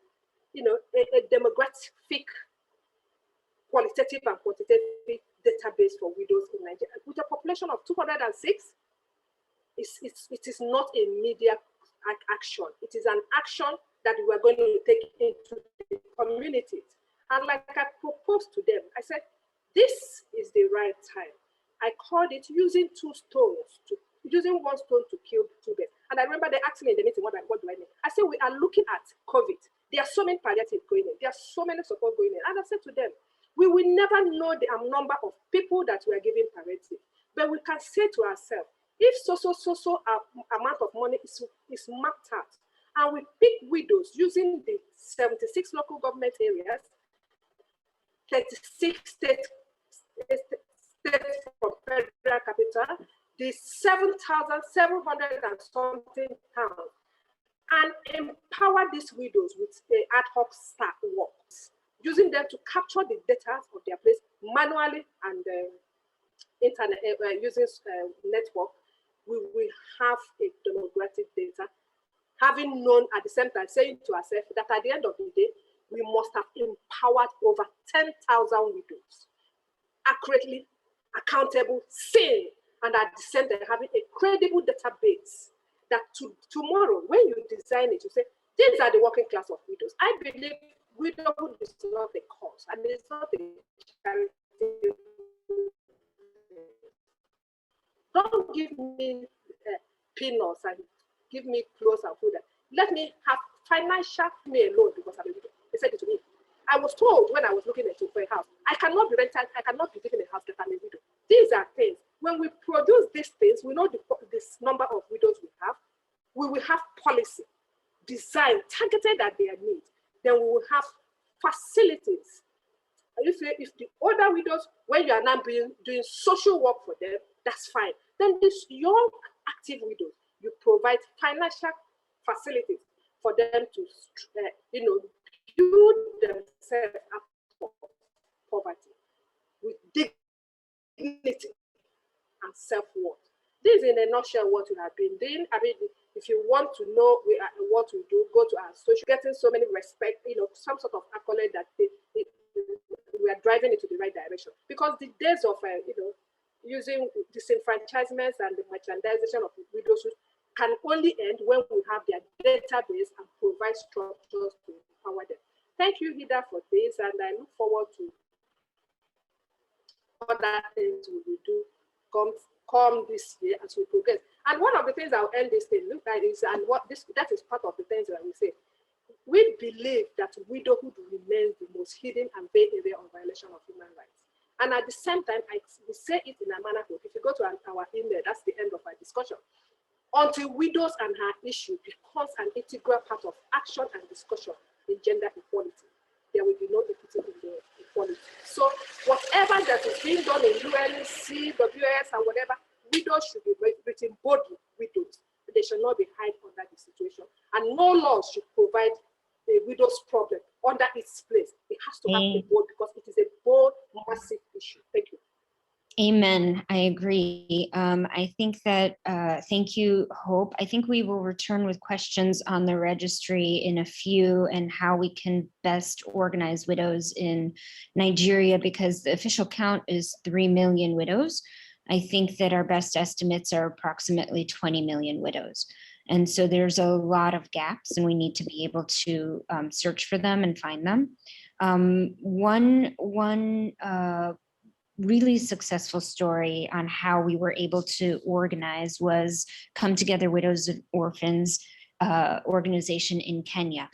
you know, a demographic, qualitative and quantitative database for widows in Nigeria with a population of 206. It is not a media action. It is an action that we are going to take into the communities. And like I proposed to them, I said, this is the right time. I called it using using one stone to kill two birds. And I remember they asked me in the meeting, what do I mean? I said, we are looking at COVID. There are so many palliatives going in. There are so many support going in. And I said to them, we will never know the number of people that we are giving palliative, but we can say to ourselves, if so amount of money is mapped out, and we pick widows using the 76 local government areas, 36 states from federal capital, the 7,700 and something towns, and empower these widows with the ad hoc staff works, using them to capture the data of their place manually and internet using network. We will have a demographic data, having known at the same time, saying to ourselves that at the end of the day, we must have empowered over 10,000 widows, accurately, accountable, sane, and at the same time having a credible database that tomorrow, when you design it, you say, these are the working class of widows. I believe widowhood is not a cause, and it's not a charity. Don't give me peanuts and give me clothes and food. Let me have financial me alone because I'm a widow. They said it to me. I was told when I was looking for a house, I cannot be rented, I cannot be given a house that I'm a widow. These are things. When we produce these things, we know this number of widows we have. We will have policy, design, targeted at their needs. Then we will have facilities. If the older widows, when you are now doing social work for them, that's fine. Then these young active widows, you provide financial facilities for them to, build themselves out of poverty with dignity and self-worth. This is in a nutshell what we have been doing. I mean, if you want to know what we do, go to our social, getting so many respect, some sort of accolade that we are driving into the right direction. Because the days of, using disenfranchisements and the marginalization of widows can only end when we have their database and provide structures to empower them. Thank you, Hida, for this, and I look forward to other things we will do come this year as we progress. And one of the things I'll end this thing look at is, and that is part of the things that we say. We believe that widowhood remains the most hidden and vague area of violation of human rights. And at the same time, we say it in a manner of, if you go to our email, that's the end of our discussion. Until widows and her issue becomes an integral part of action and discussion in gender equality, there will be no equity in the equality. So whatever that is being done in UN, CWS, and whatever, widows should be written boldly, widows. They should not be hide under the situation. And no laws should provide a widow's problem under its place. It has to have a bold, because it is a bold, massive issue. Thank you. Amen. I agree. I think that, thank you, Hope. I think we will return with questions on the registry in a few, and how we can best organize widows in Nigeria, because the official count is 3 million widows. I think that our best estimates are approximately 20 million widows. And so there's a lot of gaps, and we need to be able to search for them and find them. One really successful story on how we were able to organize was Come Together Widows and Orphans organization in Kenya.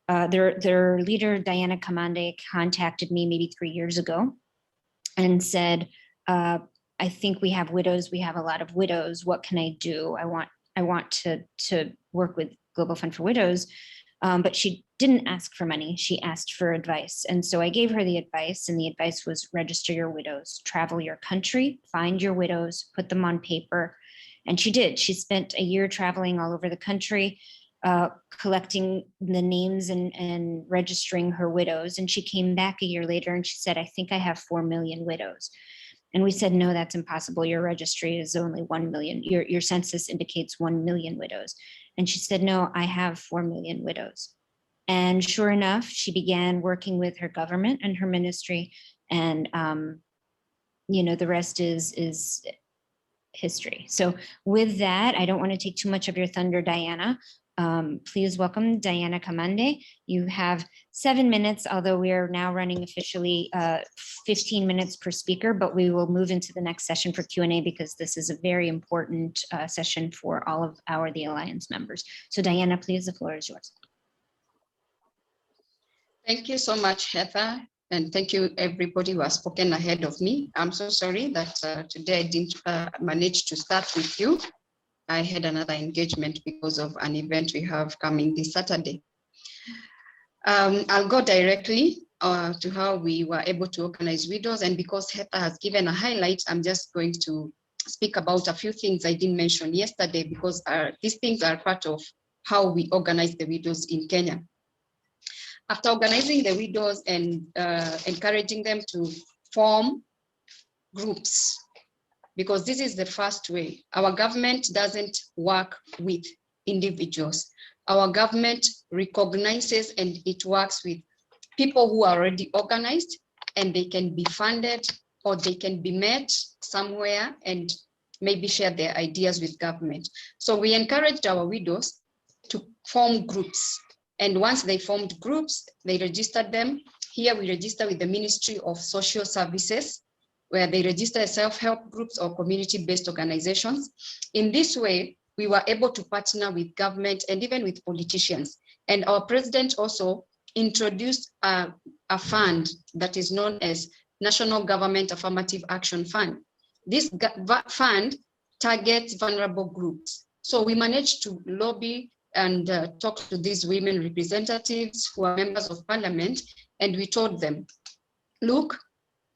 Their leader, Diana Kamande, contacted me maybe 3 years ago and said, I think we have widows, we have a lot of widows. What can I do? I want to work with Global Fund for Widows. But she didn't ask for money, she asked for advice. And so I gave her the advice, and the advice was register your widows, travel your country, find your widows, put them on paper. And she did. She spent a year traveling all over the country, collecting the names and registering her widows. And she came back a year later and she said, I think I have 4 million widows. And we said, no, that's impossible. Your registry is only 1 million. Your census indicates 1 million widows. And she said, no, I have 4 million widows. And sure enough, she began working with her government and her ministry. And, the rest is history. So with that, I don't want to take too much of your thunder, Diana. Please welcome Diana Kamande. You have 7 minutes, although we are now running officially 15 minutes per speaker, but we will move into the next session for Q&A, because this is a very important session for all of the Alliance members. So Diana, please, the floor is yours. Thank you so much, Heather. And thank you everybody who has spoken ahead of me. I'm so sorry that today I didn't manage to start with you. I had another engagement because of an event we have coming this Saturday. I'll go directly to how we were able to organize widows. And because Heather has given a highlight, I'm just going to speak about a few things I didn't mention yesterday, because these things are part of how we organize the widows in Kenya. After organizing the widows and encouraging them to form groups, because this is the first way. Our government doesn't work with individuals. Our government recognizes and it works with people who are already organized, and they can be funded, or they can be met somewhere and maybe share their ideas with government. So we encouraged our widows to form groups. And once they formed groups, they registered them. Here we register with the Ministry of Social Services, where they register self-help groups or community-based organizations. In this way, we were able to partner with government and even with politicians. And our president also introduced a fund that is known as National Government Affirmative Action Fund. This fund targets vulnerable groups. So we managed to lobby and talk to these women representatives who are members of parliament, and we told them, look,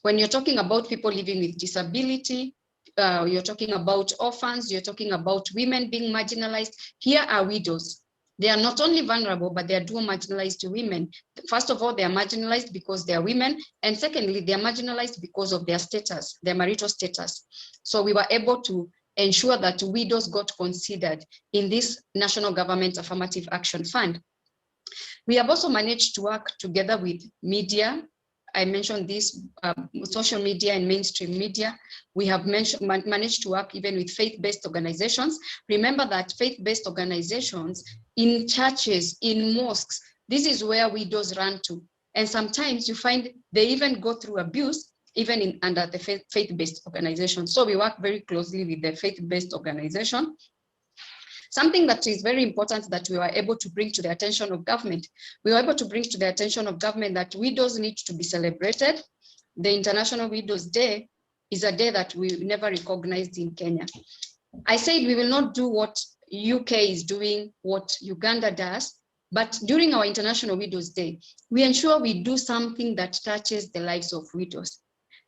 when you're talking about people living with disability, you're talking about orphans, you're talking about women being marginalized. Here are widows. They are not only vulnerable, but they are dual marginalized women. First of all, they are marginalized because they are women. And secondly, they are marginalized because of their status, their marital status. So we were able to ensure that widows got considered in this national government affirmative action fund. We have also managed to work together with media. I mentioned this, social media and mainstream media. We have managed to work even with faith-based organizations. Remember that faith-based organizations in churches, in mosques, this is where widows run to. And sometimes you find they even go through abuse, even under the faith-based organization. So we work very closely with the faith-based organization. Something that is very important that we were able to bring to the attention of government. We were able to bring to the attention of government that widows need to be celebrated. The International Widows Day is a day that we never recognized in Kenya. I said we will not do what UK is doing, what Uganda does, but during our International Widows Day, we ensure we do something that touches the lives of widows.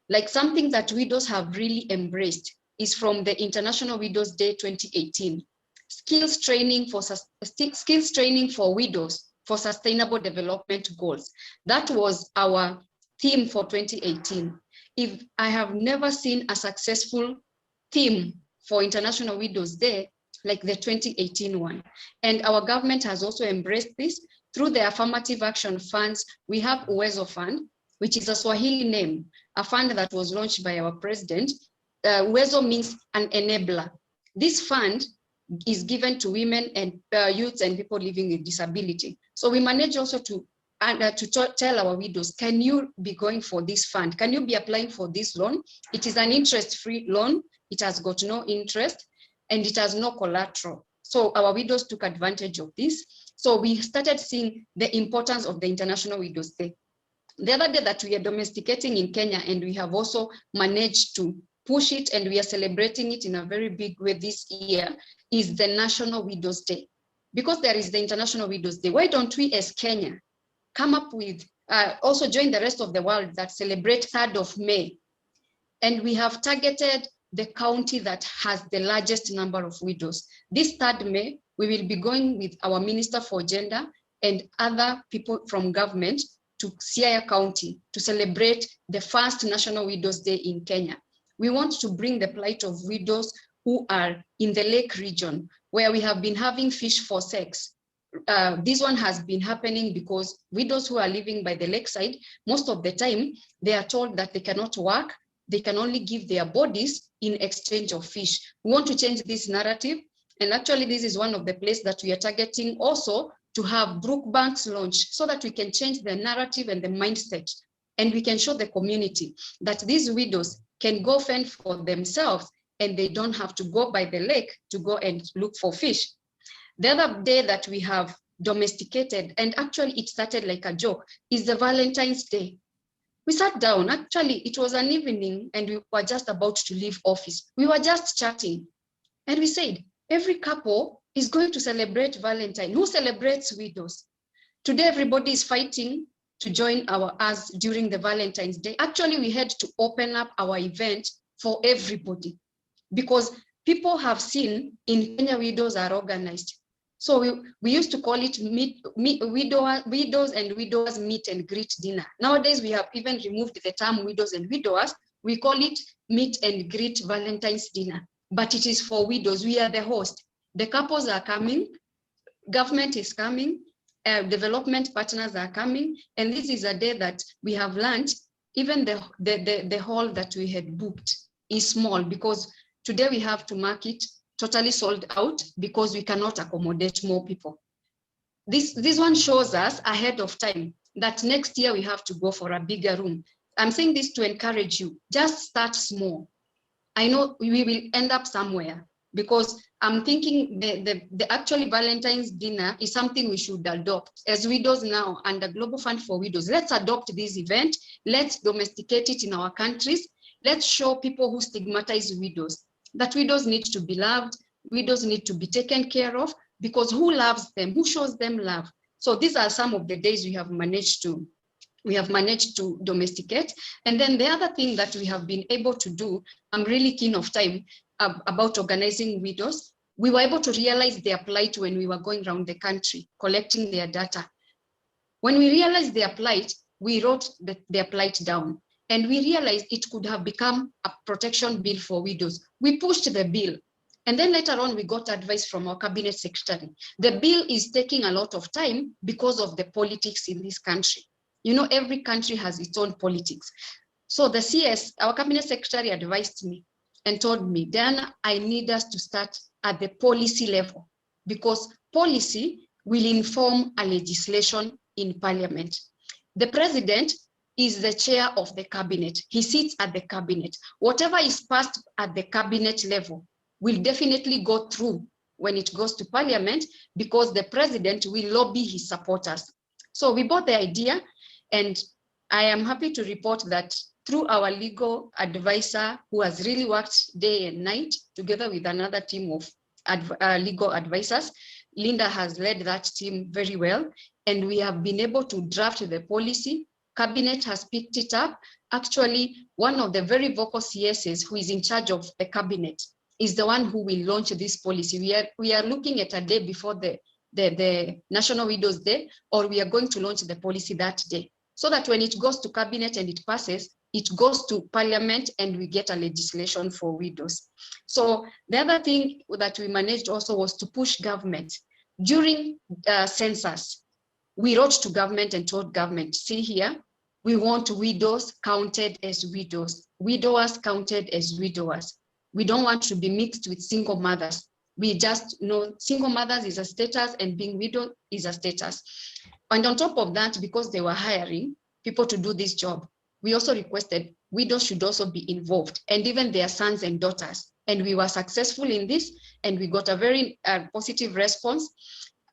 Like something that widows have really embraced is from the International Widows Day 2018. Skills training for widows for sustainable development goals. That was our theme for 2018. If I have never seen a successful theme for International Widows Day like the 2018 one. And our government has also embraced this through the affirmative action funds. We have Uwezo Fund, which is a Swahili name, a fund that was launched by our president. Uwezo means an enabler. This fund is given to women and youths and people living with disability. So we manage also to tell our widows, can you be going for this fund? Can you be applying for this loan? It is an interest-free loan. It has got no interest and it has no collateral. So our widows took advantage of this. So we started seeing the importance of the International Widows Day. The other day that we are domesticating in Kenya, and we have also managed to push it, and we are celebrating it in a very big way this year, is the National Widows Day. Because there is the International Widows Day, why don't we as Kenya come up with, also join the rest of the world that celebrate 3rd of May. And we have targeted the county that has the largest number of widows. This 3rd May, we will be going with our Minister for Gender and other people from government to Siaya County to celebrate the first National Widows Day in Kenya. We want to bring the plight of widows who are in the lake region, where we have been having fish for sex. This one has been happening because widows who are living by the lakeside, most of the time, they are told that they cannot work, they can only give their bodies in exchange of fish. We want to change this narrative. And actually, this is one of the places that we are targeting also to have Brook Banks launch so that we can change the narrative and the mindset. And we can show the community that these widows can go fend for themselves and they don't have to go by the lake to go and look for fish. The other day that we have domesticated, and actually it started like a joke, is the Valentine's Day. We sat down, actually it was an evening and we were just about to leave office. We were just chatting and we said, every couple is going to celebrate Valentine. Who celebrates widows? Today, everybody is fighting to join us during the Valentine's Day. Actually, we had to open up our event for everybody because people have seen in Kenya, widows are organized. So we used to call it widows and widowers meet and greet dinner. Nowadays, we have even removed the term widows and widowers. We call it meet and greet Valentine's dinner, but it is for widows. We are the host. The couples are coming, government is coming, development partners are coming, and this is a day that we have learned. Even the hall that we had booked is small because today we have to mark it totally sold out because we cannot accommodate more people. This one shows us ahead of time that next year we have to go for a bigger room. I'm saying this to encourage you, just start small. I know we will end up somewhere because I'm thinking the actually Valentine's dinner is something we should adopt as widows now under Global Fund for Widows. Let's adopt this event. Let's domesticate it in our countries. Let's show people who stigmatize widows that widows need to be loved, widows need to be taken care of, because who loves them, who shows them love? So these are some of the days we have managed to we have managed to domesticate. And then the other thing that we have been able to do, I'm really keen of time about organizing widows. We were able to realize their plight when we were going around the country, collecting their data. When we realized their plight, we wrote their plight down. And we realized it could have become a protection bill for widows. We pushed the bill. And then later on, we got advice from our cabinet secretary. The bill is taking a lot of time because of the politics in this country. You know, every country has its own politics. So the CS, our cabinet secretary, advised me and told me, Diana, I need us to start at the policy level, because policy will inform a legislation in parliament. The president is the chair of the cabinet. He sits at the cabinet. Whatever is passed at the cabinet level will definitely go through when it goes to parliament, because the president will lobby his supporters. So we bought the idea, and I am happy to report that through our legal advisor, who has really worked day and night together with another team of legal advisors, Linda has led that team very well, and we have been able to draft the policy. Cabinet has picked it up. Actually, one of the very vocal CSs who is in charge of the cabinet is the one who will launch this policy. We are looking at a day before the National Widows Day, or we are going to launch the policy that day, so that when it goes to cabinet and it passes, it goes to parliament and we get a legislation for widows. So the other thing that we managed also was to push government. During census, we wrote to government and told government, see here, we want widows counted as widows, widowers counted as widowers. We don't want to be mixed with single mothers. We just know single mothers is a status and being widow is a status. And on top of that, because they were hiring people to do this job, we also requested widows should also be involved, and even their sons and daughters. And we were successful in this, and we got a very positive response.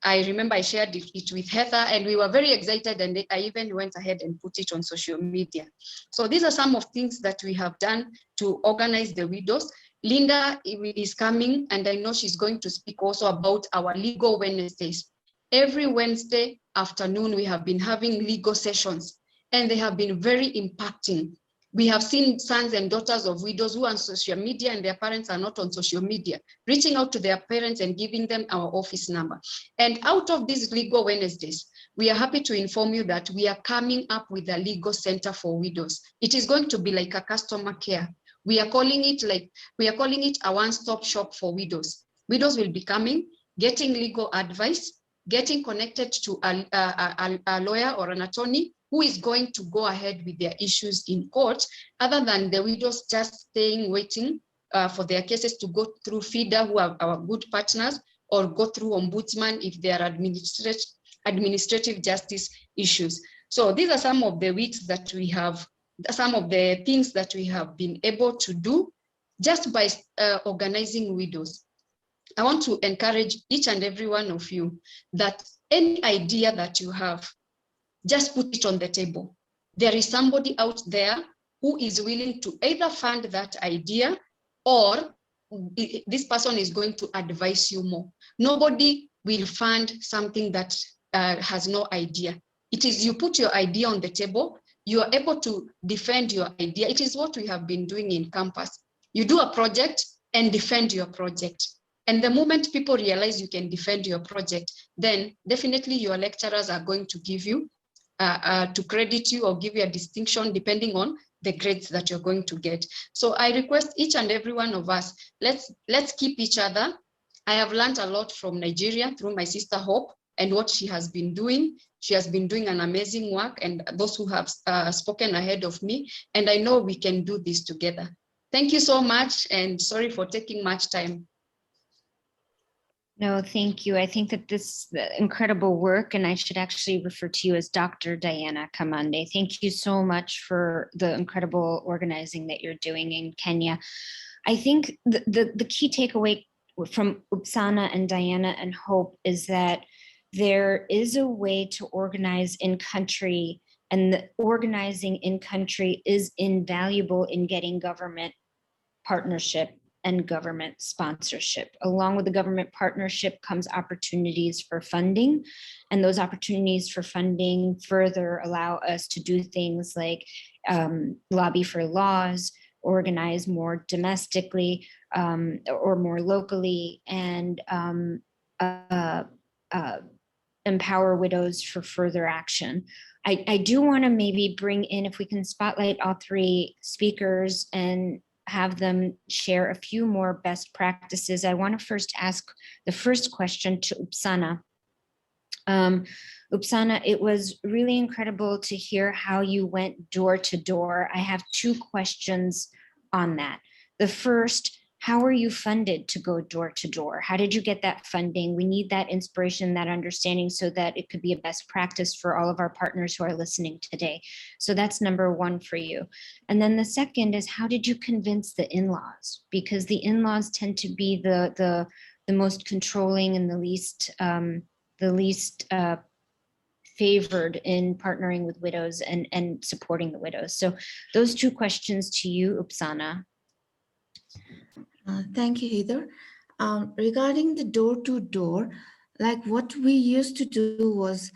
I remember I shared it with Heather, and we were very excited, and I even went ahead and put it on social media. So these are some of things that we have done to organize the widows. Linda is coming, and I know she's going to speak also about our legal Wednesdays. Every Wednesday afternoon, we have been having legal sessions, and they have been very impacting. We have seen sons and daughters of widows who are on social media and their parents are not on social media, reaching out to their parents and giving them our office number. And out of these legal Wednesdays, we are happy to inform you that we are coming up with a legal center for widows. It is going to be like a customer care. We are calling it a one-stop shop for widows. Widows will be coming, getting legal advice, getting connected to a lawyer or an attorney who is going to go ahead with their issues in court, other than the widows just staying, waiting for their cases to go through FIDA, who are our good partners, or go through ombudsman if they are administrative justice issues. So these are some of the weeks that we have, some of the things that we have been able to do just by organizing widows. I want to encourage each and every one of you that any idea that you have, just put it on the table. There is somebody out there who is willing to either fund that idea, or this person is going to advise you more. Nobody will fund something that has no idea. It is you put your idea on the table, you are able to defend your idea. It is what we have been doing in campus. You do a project and defend your project. And the moment people realize you can defend your project, then definitely your lecturers are going to give you to credit you or give you a distinction depending on the grades that you're going to get. So I request each and every one of us, let's keep each other. I have learned a lot from Nigeria through my sister Hope and what she has been doing. She has been doing an amazing work, and those who have spoken ahead of me, and I know we can do this together. Thank you so much, and sorry for taking much time. No, thank you. I think that this incredible work, and I should actually refer to you as Dr. Diana Kamande. Thank you so much for the incredible organizing that you're doing in Kenya. I think the key takeaway from Upsana and Diana and Hope is that there is a way to organize in country, and the organizing in country is invaluable in getting government partnership and government sponsorship. Along with the government partnership comes opportunities for funding, and those opportunities for funding further allow us to do things like lobby for laws, organize more domestically or more locally, and empower widows for further action. I do want to maybe bring in, if we can spotlight all three speakers and have them share a few more best practices. I want to first ask the first question to Upsana. Upsana, it was really incredible to hear how you went door to door. I have two questions on that. The first, how are you funded to go door to door? How did you get that funding? We need that inspiration, that understanding, so that it could be a best practice for all of our partners who are listening today. So that's number one for you. And then the second is, how did you convince the in-laws? Because the in-laws tend to be the most controlling and the least favored in partnering with widows and supporting the widows. So those two questions to you, Upsana. Thank you, Heather. Regarding the door-to-door, like what we used to do was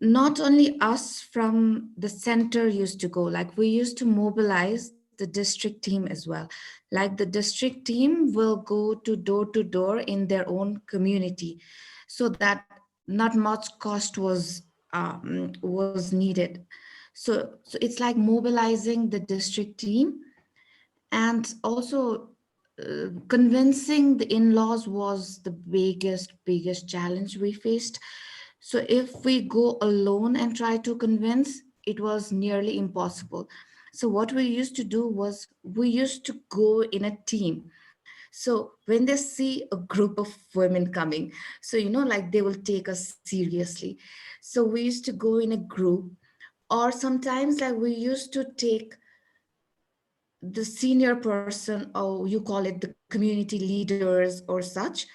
not only us from the center used to go, like we used to mobilize the district team as well. Like the district team will go to door in their own community, so that not much cost was needed. So it's like mobilizing the district team, and also convincing the in-laws was the biggest challenge we faced. So if we go alone and try to convince, it was nearly impossible. So what we used to do was we used to go in a team. So when they see a group of women coming, so like they will take us seriously. So we used to go in a group, or sometimes like we used to take the senior person, or you call it the community leaders or such.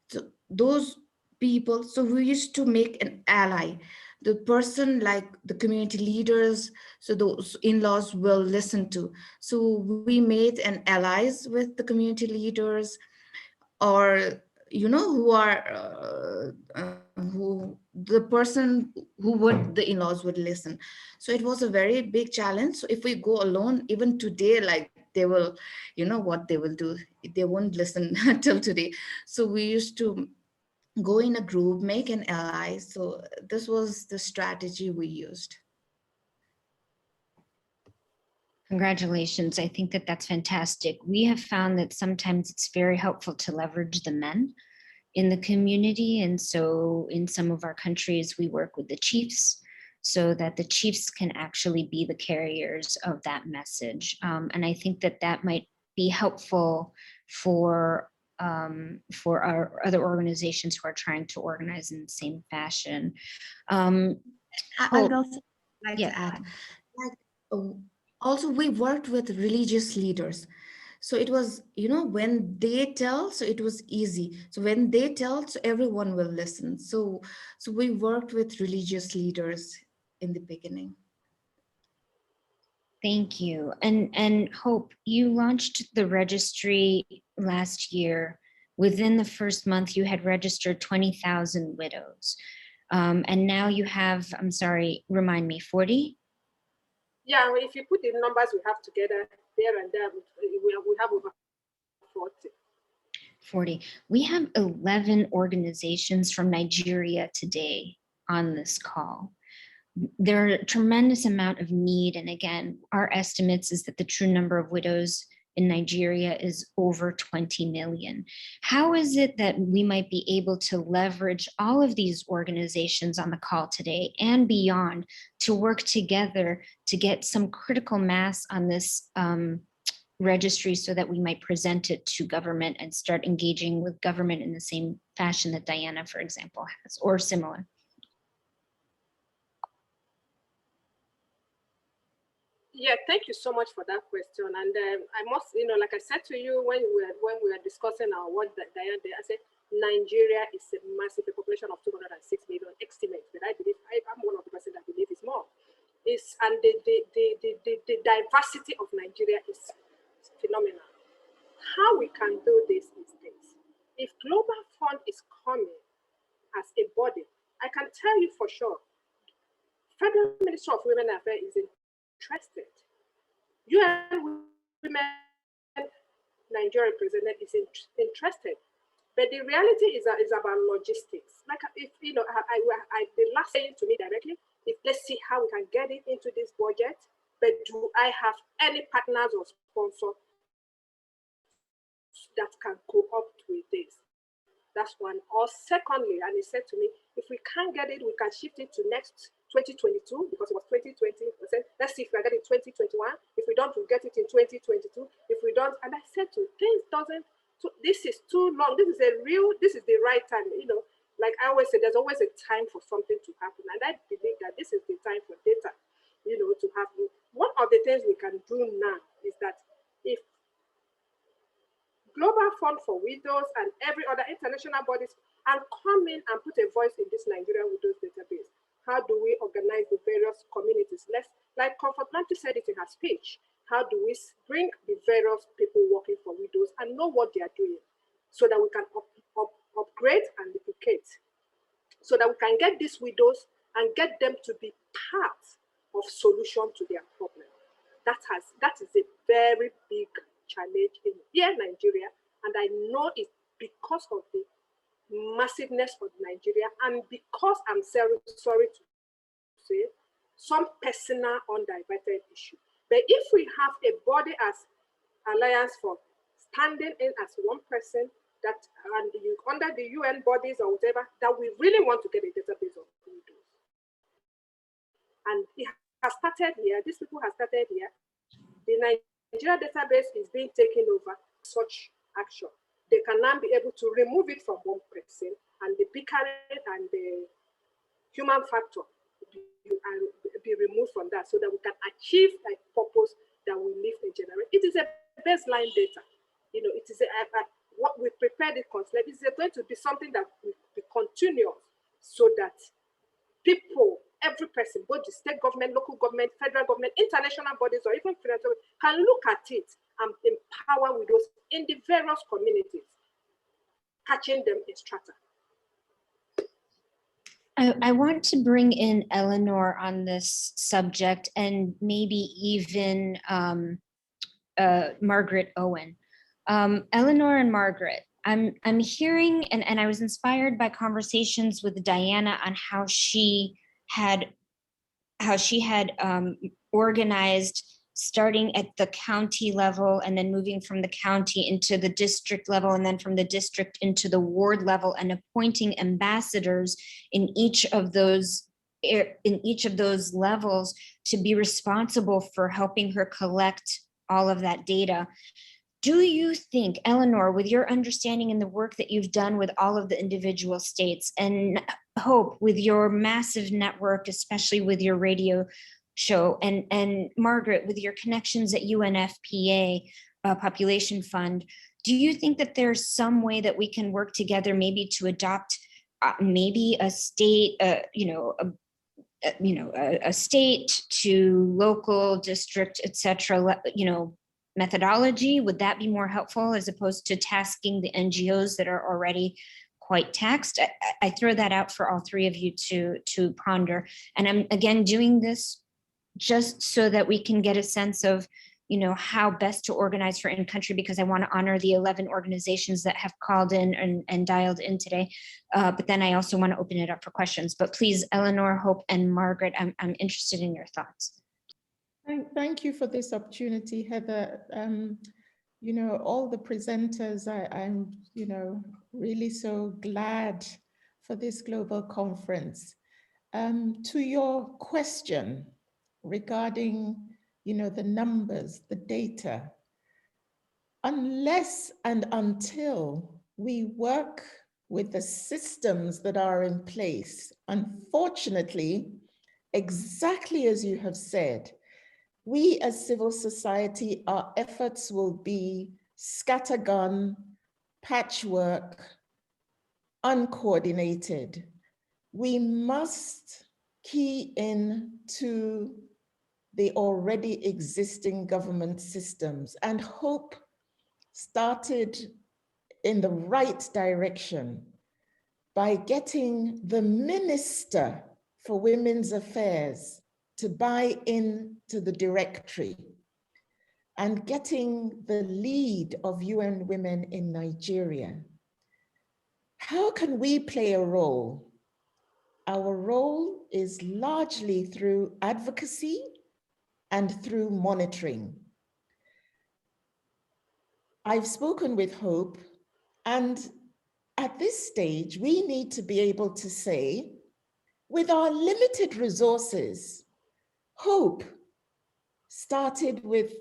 So those people, so we used to make an ally. The person like the community leaders, so those in-laws will listen to. So we made an allies with the community leaders, or who are who the person who would the in-laws would listen. So it was a very big challenge. So if we go alone, even today, like they will, what they will do, they won't listen till today. So we used to go in a group, make an ally. So this was the strategy we used. Congratulations. I think that that's fantastic. We have found that sometimes it's very helpful to leverage the men in the community. And so in some of our countries, we work with the chiefs so that the chiefs can actually be the carriers of that message. And I think that that might be helpful for our other organizations who are trying to organize in the same fashion. I'd also like to add, also we worked with religious leaders. So it was, when they tell, so it was easy. So when they tell, so everyone will listen. So we worked with religious leaders in the beginning. Thank you. And Hope, you launched the registry last year. Within the first month, you had registered 20,000 widows. And now you have, I'm sorry, remind me, 40? Yeah, if you put the numbers we have together there and there, we have over 40. 40. We have 11 organizations from Nigeria today on this call. There are a tremendous amount of need. And again, our estimates is that the true number of widows in Nigeria is over 20 million. How is it that we might be able to leverage all of these organizations on the call today and beyond to work together to get some critical mass on this registry so that we might present it to government and start engaging with government in the same fashion that Diana, for example, has, or similar? Yeah, thank you so much for that question. And I must, like I said to you when we were discussing our what Diane did, I said Nigeria is a massive population of 206 million estimate, but I believe I'm one of the person that believe it's more. And the diversity of Nigeria is phenomenal. how we can do this is this. If Global Fund is coming as a body, I can tell you for sure, Federal Ministry of Women Affairs is interested. UN Women Nigeria representative is interested. But the reality is about logistics. Like if you know, the last saying to me directly, if let's see how we can get it into this budget. But do I have any partners or sponsors that can co-opt with this? That's one. Or secondly, and he said to me, if we can't get it, we can shift it to next 2022 because it was 2020. Let's see if we get it in 2021. If we don't, we'll get it in 2022. If we don't, and I said to things doesn't. So this is too long. This is the right time. You know, like I always say, there's always a time for something to happen, and I believe that this is the time for data. You know, to happen. One of the things we can do now is that if Global Fund for Widows and every other international bodies are coming and put a voice in this Nigerian Widows database, how do we organize the various communities? Like Comfort Nanti said it in her speech, how do we bring the various people working for widows and know what they are doing so that we can upgrade and duplicate, so that we can get these widows and get them to be part of solution to their problem. That is a very big challenge in Nigeria, and I know it's because of the massiveness of Nigeria and because I'm sorry to say some personal undiverted issue. But if we have a body as Alliance for standing in as one person that and under the UN bodies or whatever, that we really want to get a database of widows. And it has started here, these people have started here. The Nigeria database is being taken over such action. They can now be able to remove it from one person and the bickerate and the human factor be removed from that so that we can achieve a purpose that we live in general. It is a baseline data. You know, it is what we prepared it constantly. It is going to be something that will be continuous so that people, every person, both the state government, local government, federal government, international bodies, or even financial, can look at it and empower widows in the various communities, catching them in strata. I want to bring in Eleanor on this subject and maybe even Margaret Owen. Eleanor and Margaret, I'm hearing, and I was inspired by conversations with Diana on how she had organized starting at the county level and then moving from the county into the district level and then from the district into the ward level and appointing ambassadors in each of those levels to be responsible for helping her collect all of that data. Do you think, Eleanor, with your understanding and the work that you've done with all of the individual states, and Hope, with your massive network, especially with your radio show, and Margaret, with your connections at UNFPA, Population Fund, do you think that there's some way that we can work together maybe to adopt maybe a state, a state to local, district, etc., methodology? Would that be more helpful as opposed to tasking the NGOs that are already quite taxed? I throw that out for all three of you to ponder. And I'm again doing this just so that we can get a sense of, how best to organize for in-country, because I want to honor the 11 organizations that have called in and dialed in today. But then I also want to open it up for questions. But please, Eleanor, Hope, and Margaret, I'm interested in your thoughts. Thank you for this opportunity, Heather. All the presenters, I'm really so glad for this global conference. To your question regarding, the numbers, the data, unless and until we work with the systems that are in place, unfortunately, exactly as you have said, we as civil society, our efforts will be scattergun, patchwork, uncoordinated. We must key in to the already existing government systems and hope started in the right direction by getting the Minister for Women's Affairs to buy into the directory and getting the lead of UN Women in Nigeria. How can we play a role? Our role is largely through advocacy and through monitoring. I've spoken with Hope, and at this stage, we need to be able to say, with our limited resources, Hope started with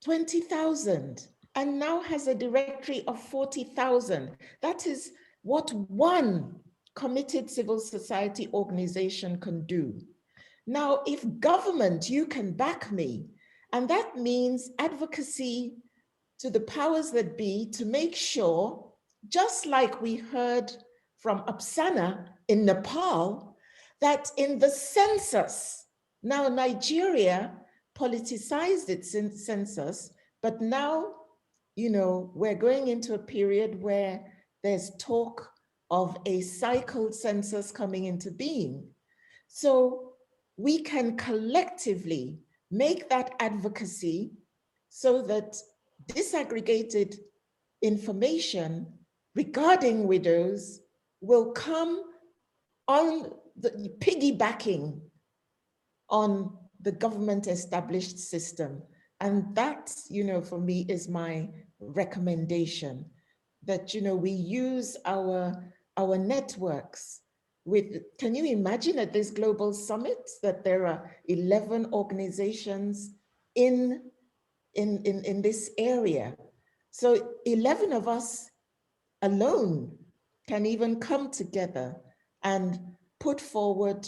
20,000 and now has a directory of 40,000. That is what one committed civil society organization can do. Now, if government, you can back me, and that means advocacy to the powers that be to make sure, just like we heard from Upsana in Nepal, that in the census, now Nigeria politicized its census, but now, you know, we're going into a period where there's talk of a cycled census coming into being. So we can collectively make that advocacy so that disaggregated information regarding widows will come on the piggybacking on the government established system. And that, you know, for me is my recommendation, that, you know, we use our networks with, can you imagine at this global summit that there are 11 organizations in this area? So 11 of us alone can even come together and put forward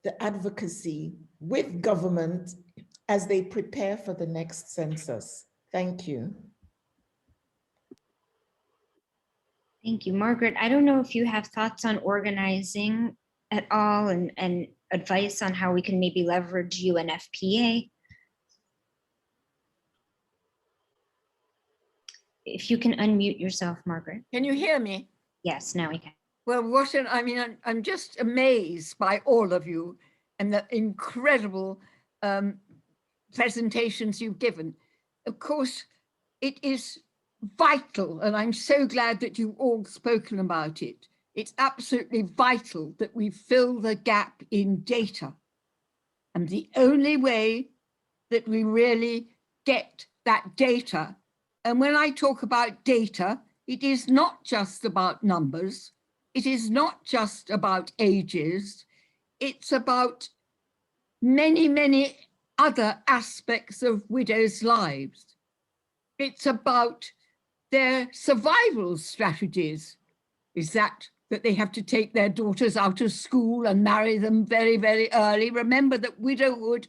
the advocacy with government as they prepare for the next census. Thank you. Thank you, Margaret. I don't know if you have thoughts on organizing at all and advice on how we can maybe leverage UNFPA. If you can unmute yourself, Margaret. Can you hear me? Yes, now we can. Well, I'm just amazed by all of you and the incredible presentations you've given. Of course, it is vital, and I'm so glad that you've all spoken about it. It's absolutely vital that we fill the gap in data. And the only way that we really get that data, and when I talk about data, it is not just about numbers. It is not just about ages. It's about many, many other aspects of widows' lives. It's about their survival strategies. Is that they have to take their daughters out of school and marry them very, very early? Remember that widowhood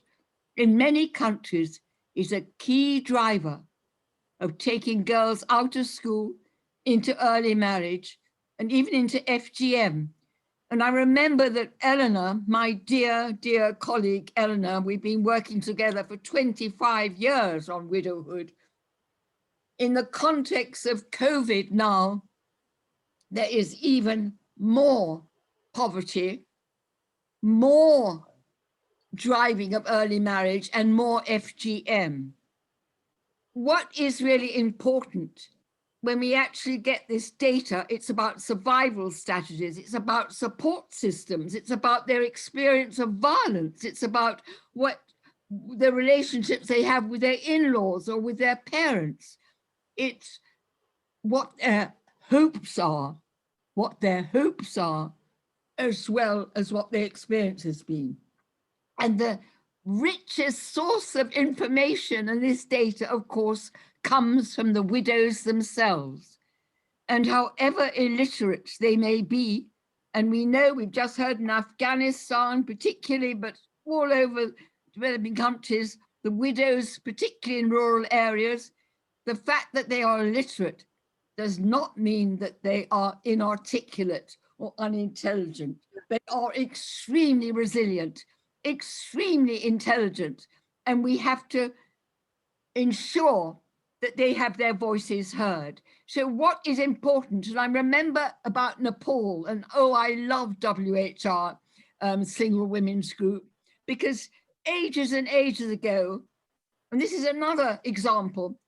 in many countries is a key driver of taking girls out of school into early marriage and even into FGM. And I remember that Eleanor, my dear, dear colleague Eleanor, we've been working together for 25 years on widowhood. In the context of COVID now, there is even more poverty, more driving of early marriage, and more FGM. What is really important when we actually get this data? It's about survival strategies, it's about support systems, it's about their experience of violence, it's about what the relationships they have with their in-laws or with their parents. It's what their hopes are, as well as what their experience has been. And the richest source of information in this data, of course, comes from the widows themselves. And however illiterate they may be, and we know, we've just heard in Afghanistan particularly, but all over developing countries, the widows, particularly in rural areas, the fact that they are illiterate does not mean that they are inarticulate or unintelligent. They are extremely resilient, extremely intelligent, and we have to ensure that they have their voices heard. So what is important, and I remember about Nepal, and oh, I love WHR, Single Women's Group, because ages and ages ago, and this is another example,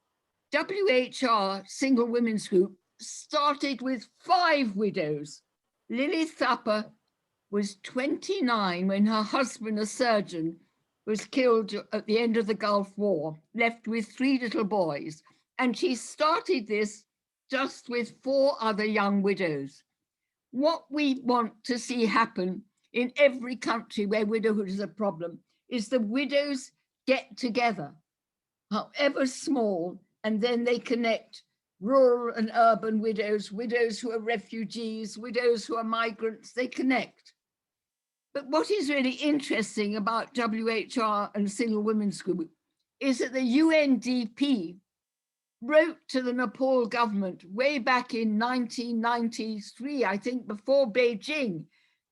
WHR Single Women's Group started with 5 widows. Lily Thapar was 29 when her husband, a surgeon, was killed at the end of the Gulf War, left with 3 little boys. And she started this just with 4 other young widows. What we want to see happen in every country where widowhood is a problem is the widows get together, however small, and then they connect rural and urban widows, widows who are refugees, widows who are migrants, they connect. But what is really interesting about WHR and Single Women's Group is that the UNDP wrote to the Nepal government way back in 1993, I think before Beijing,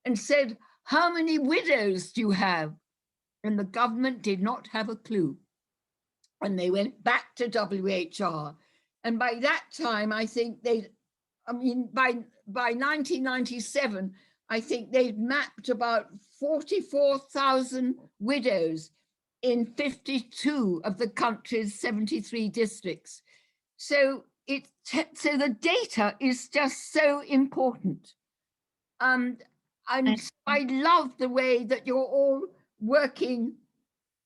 and said, how many widows do you have? And the government did not have a clue. And they went back to WHR. And by that time, I think by 1997, I think they'd mapped about 44,000 widows in 52 of the country's 73 districts. So so the data is just so important. And I love the way that you're all working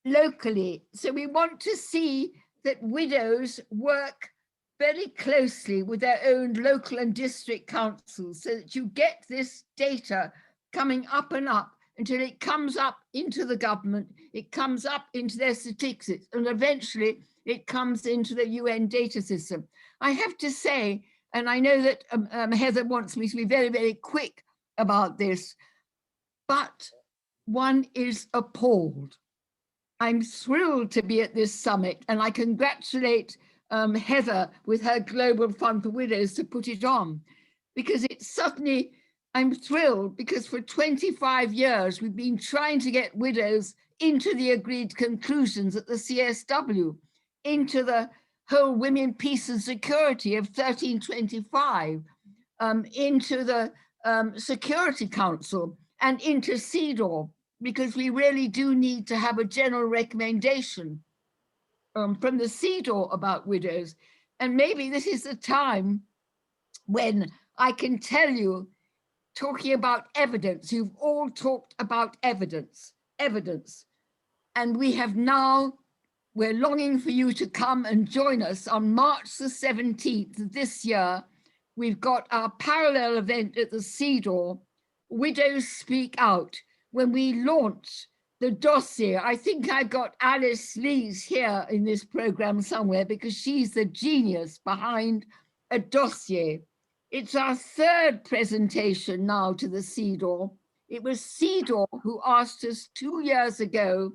locally. So we want to see that widows work very closely with their own local and district councils so that you get this data coming up and up until it comes up into the government, it comes up into their statistics, and eventually it comes into the UN data system. I have to say, and I know that Heather wants me to be very, very quick about this, but one is appalled. I'm thrilled to be at this summit, and I congratulate Heather with her Global Fund for Widows to put it on, because it's suddenly, I'm thrilled because for 25 years we've been trying to get widows into the agreed conclusions at the CSW, into the whole Women, Peace and Security of 1325, into the Security Council and into CEDAW, because we really do need to have a general recommendation from the CEDAW about widows. And maybe this is the time when I can tell you, talking about evidence, you've all talked about evidence. And we have now, we're longing for you to come and join us on March the 17th this year. We've got our parallel event at the CEDAW, Widows Speak Out, when we launch the dossier. I think I've got Alice Lees here in this program somewhere because she's the genius behind a dossier. It's our 3rd presentation now to the CEDAW. It was CEDAW who asked us 2 years ago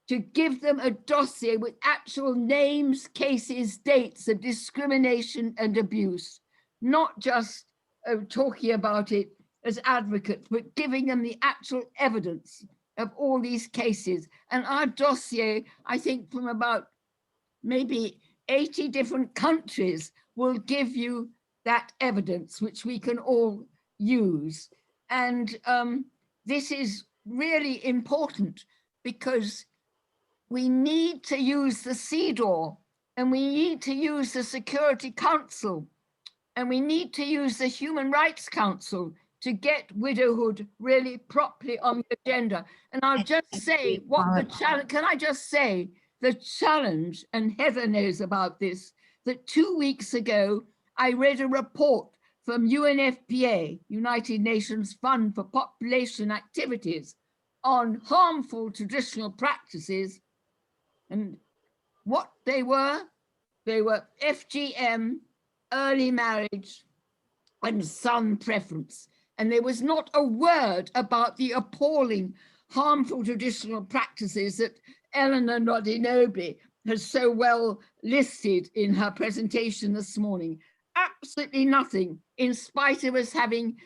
to give them a dossier with actual names, cases, dates of discrimination and abuse, not just talking about it as advocates, but giving them the actual evidence of all these cases. And our dossier, I think from about maybe 80 different countries, will give you that evidence, which we can all use. And this is really important because we need to use the CEDAW, and we need to use the Security Council, and we need to use the Human Rights Council to get widowhood really properly on the agenda. And I'll just say what the challenge, can I just say the challenge, and Heather knows about this, that 2 weeks ago, I read a report from UNFPA, United Nations Fund for Population Activities, on harmful traditional practices. And what they were FGM, early marriage, and son preference. And there was not a word about the appalling harmful traditional practices that Eleanor Nodinobi has so well listed in her presentation this morning. Absolutely nothing, in spite of us having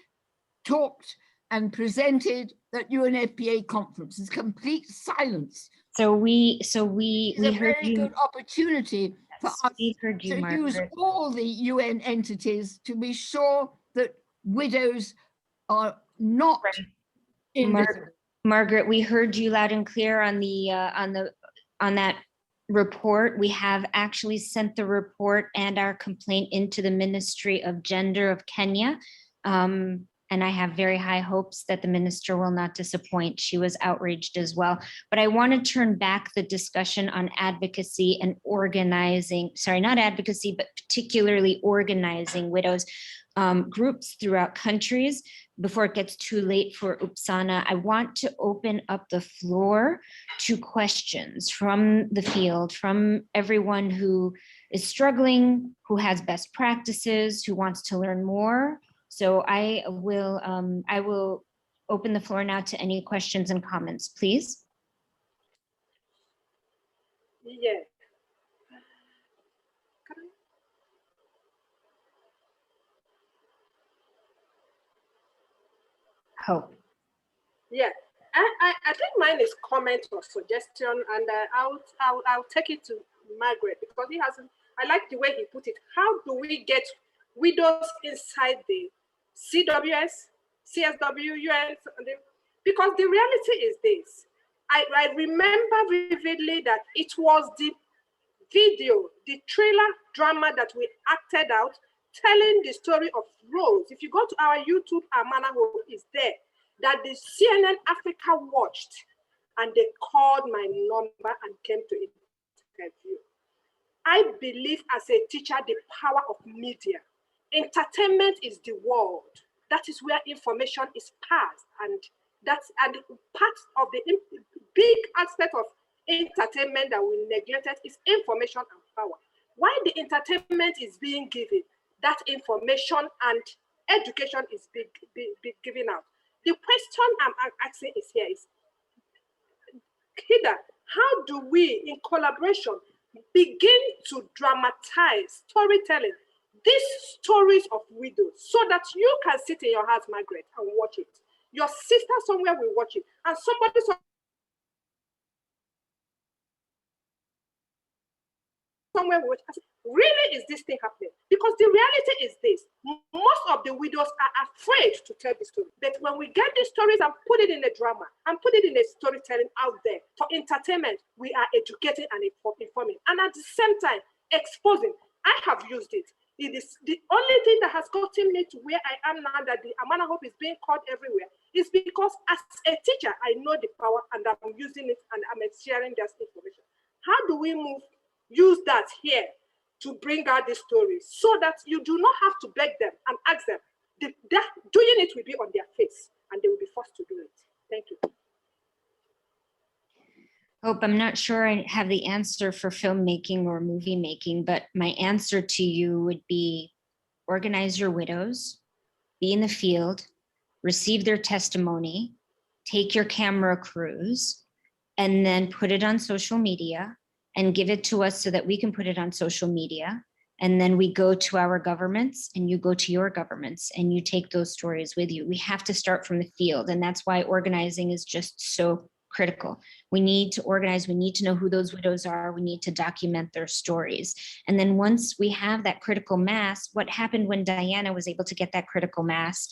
talked and presented at UNFPA conferences, complete silence So we It's we a heard very you. good opportunity for Yes, us we heard you, to use Margaret. all the UN entities to be sure that widows are not invisible. Margaret, we heard you loud and clear on that report. We have actually sent the report and our complaint into the Ministry of Gender of Kenya. And I have very high hopes that the minister will not disappoint. She was outraged as well. But I want to turn back the discussion on advocacy and organizing, sorry, not advocacy, but particularly organizing widows groups throughout countries. Before it gets too late for Upsana, I want to open up the floor to questions from the field, from everyone who is struggling, who has best practices, who wants to learn more. So I will open the floor now to any questions and comments, please. Yeah. Hope. Yeah. I think mine is comment or suggestion, and I'll take it to Margaret because he hasn't. I like the way he put it. How do we get widows inside the CWS, CSW, UN? Because the reality is this. I remember vividly that it was the video, the trailer drama that we acted out, telling the story of Rose. If you go to our YouTube, Manahole is there, that the CNN Africa watched, and they called my number and came to interview. I believe as a teacher, the power of media. Entertainment is the world. That is where information is passed, and part of the big aspect of entertainment that we neglected is information and power. While the entertainment is being given, that information and education is being given out. The question I'm asking is here is, Hida, how do we, in collaboration, begin to dramatize storytelling, these stories of widows, so that you can sit in your house, Margaret, and watch it. Your sister somewhere will watch it, and somebody somewhere will watch it. Really, is this thing happening? Because the reality is this: most of the widows are afraid to tell the story. But when we get these stories and put it in a drama and put it in a storytelling out there for entertainment, we are educating and informing, and at the same time exposing. I have used it. It is the only thing that has gotten me to where I am now, that the Amana Hope is being called everywhere, is because as a teacher, I know the power and I'm using it and I'm sharing this information. How do we use that here to bring out these stories so that you do not have to beg them and ask them? Doing it will be on their face and they will be forced to do it. Thank you. Hope, I'm not sure I have the answer for filmmaking or movie making, but my answer to you would be organize your widows, be in the field, receive their testimony, take your camera crews, and then put it on social media and give it to us so that we can put it on social media. And then we go to our governments and you go to your governments and you take those stories with you. We have to start from the field. And that's why organizing is just so critical. We need to organize. We need to know who those widows are. We need to document their stories. And then once we have that critical mass, what happened when Diana was able to get that critical mass?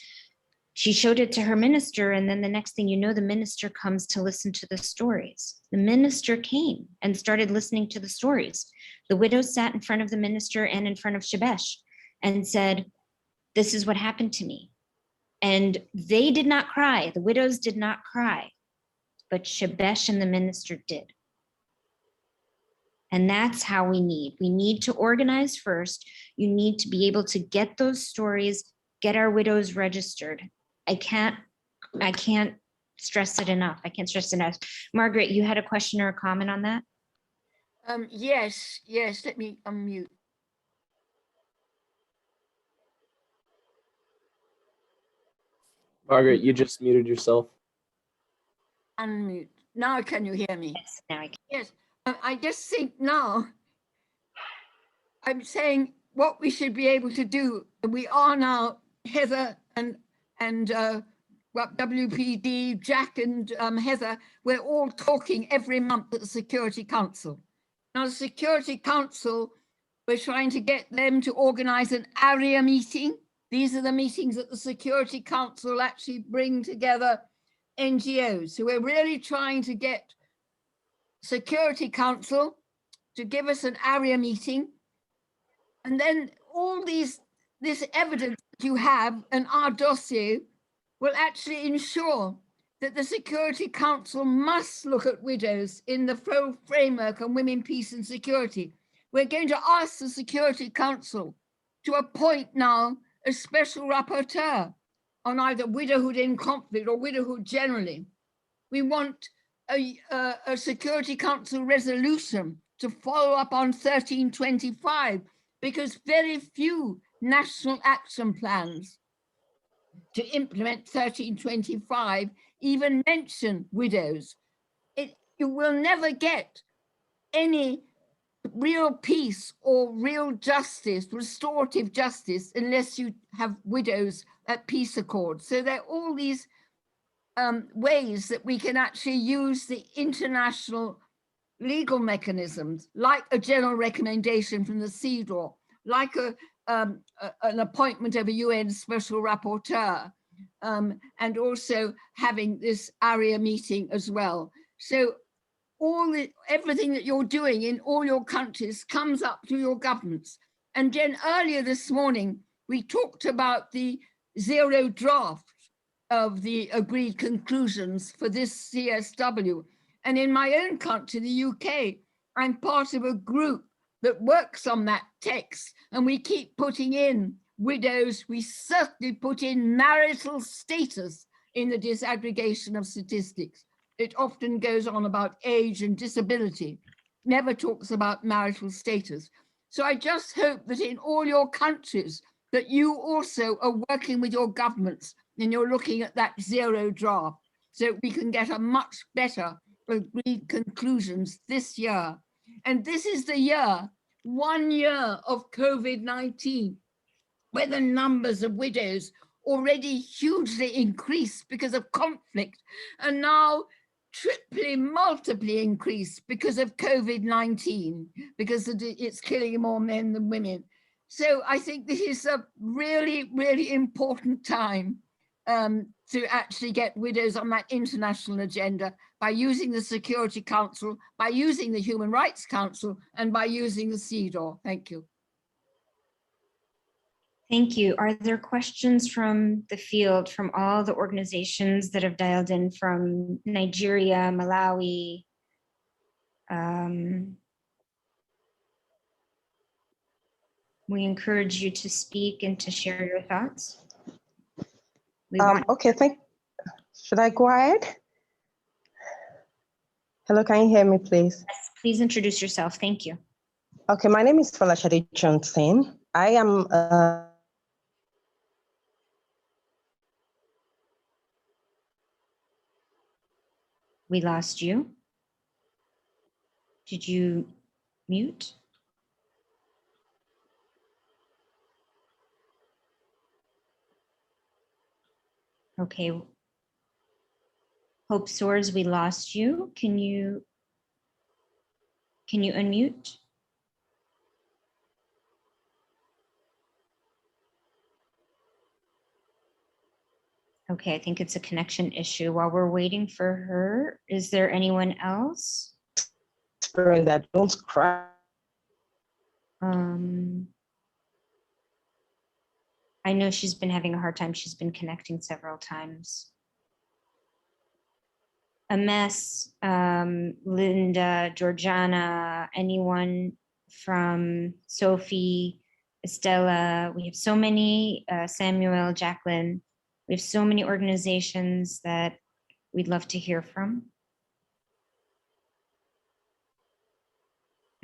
She showed it to her minister, and then the next thing you know, the minister comes to listen to the stories. The minister came and started listening to the stories. The widows sat in front of the minister and in front of Shebesh and said, this is what happened to me. And they did not cry. The widows did not cry, but Shebesh and the minister did. And that's how we need to organize first. You need to be able to get those stories, get our widows registered. I can't stress it enough. I can't stress it enough. Margaret, you had a question or a comment on that? Yes, let me unmute. Margaret, you just muted yourself. Unmute. Now can you hear me? Yes, now I can. Yes, I just think now, I'm saying what we should be able to do, and we are now, Heather and well, WPD, Jack and Heather, we're all talking every month at the Security Council. Now, the Security Council, we're trying to get them to organize an area meeting. These are the meetings that the Security Council actually bring together NGOs. So we're really trying to get Security Council to give us an area meeting. And then all this evidence that you have and our dossier will actually ensure that the Security Council must look at widows in the framework on women, peace and security. We're going to ask the Security Council to appoint now a special rapporteur on either widowhood in conflict or widowhood generally. We want a Security Council resolution to follow up on 1325, because very few national action plans to implement 1325 even mention widows. You will never get any real peace or real justice, restorative justice, unless you have widows at peace accords. So there are all these ways that we can actually use the international legal mechanisms, like a general recommendation from the CEDAW, like an appointment of a UN special rapporteur, and also having this area meeting as well. So everything that you're doing in all your countries comes up to your governments. And then earlier this morning, we talked about the zero draft of the agreed conclusions for this CSW. And in my own country, the UK, I'm part of a group that works on that text, and we keep putting in widows. We certainly put in marital status in the disaggregation of statistics. It often goes on about age and disability, never talks about marital status. So I just hope that in all your countries that you also are working with your governments and you're looking at that zero draft so we can get a much better agreed conclusions this year. And this is the year, 1 year of COVID-19, where the numbers of widows already hugely increased because of conflict, and now triply, multiply increased because of COVID-19, because it's killing more men than women. So I think this is a really, really important time to actually get widows on that international agenda by using the Security Council, by using the Human Rights Council, and by using the CEDAW. Thank you. Thank you. Are there questions from the field, from all the organizations that have dialed in from Nigeria, Malawi? We encourage you to speak and to share your thoughts. Okay, should I go ahead? Hello, can you hear me, please? Yes, please introduce yourself. Thank you. Okay, my name is Folashade Johnson. I am We lost you. Did you mute? Okay. Hope Soars, we lost you. Can you unmute? Okay, I think it's a connection issue. While we're waiting for her, is there anyone else? That don't cry. I know she's been having a hard time. She's been connecting several times. A mess, Linda, Georgiana, anyone from Sophie, Estella. We have so many, Samuel, Jacqueline. We have so many organizations that we'd love to hear from.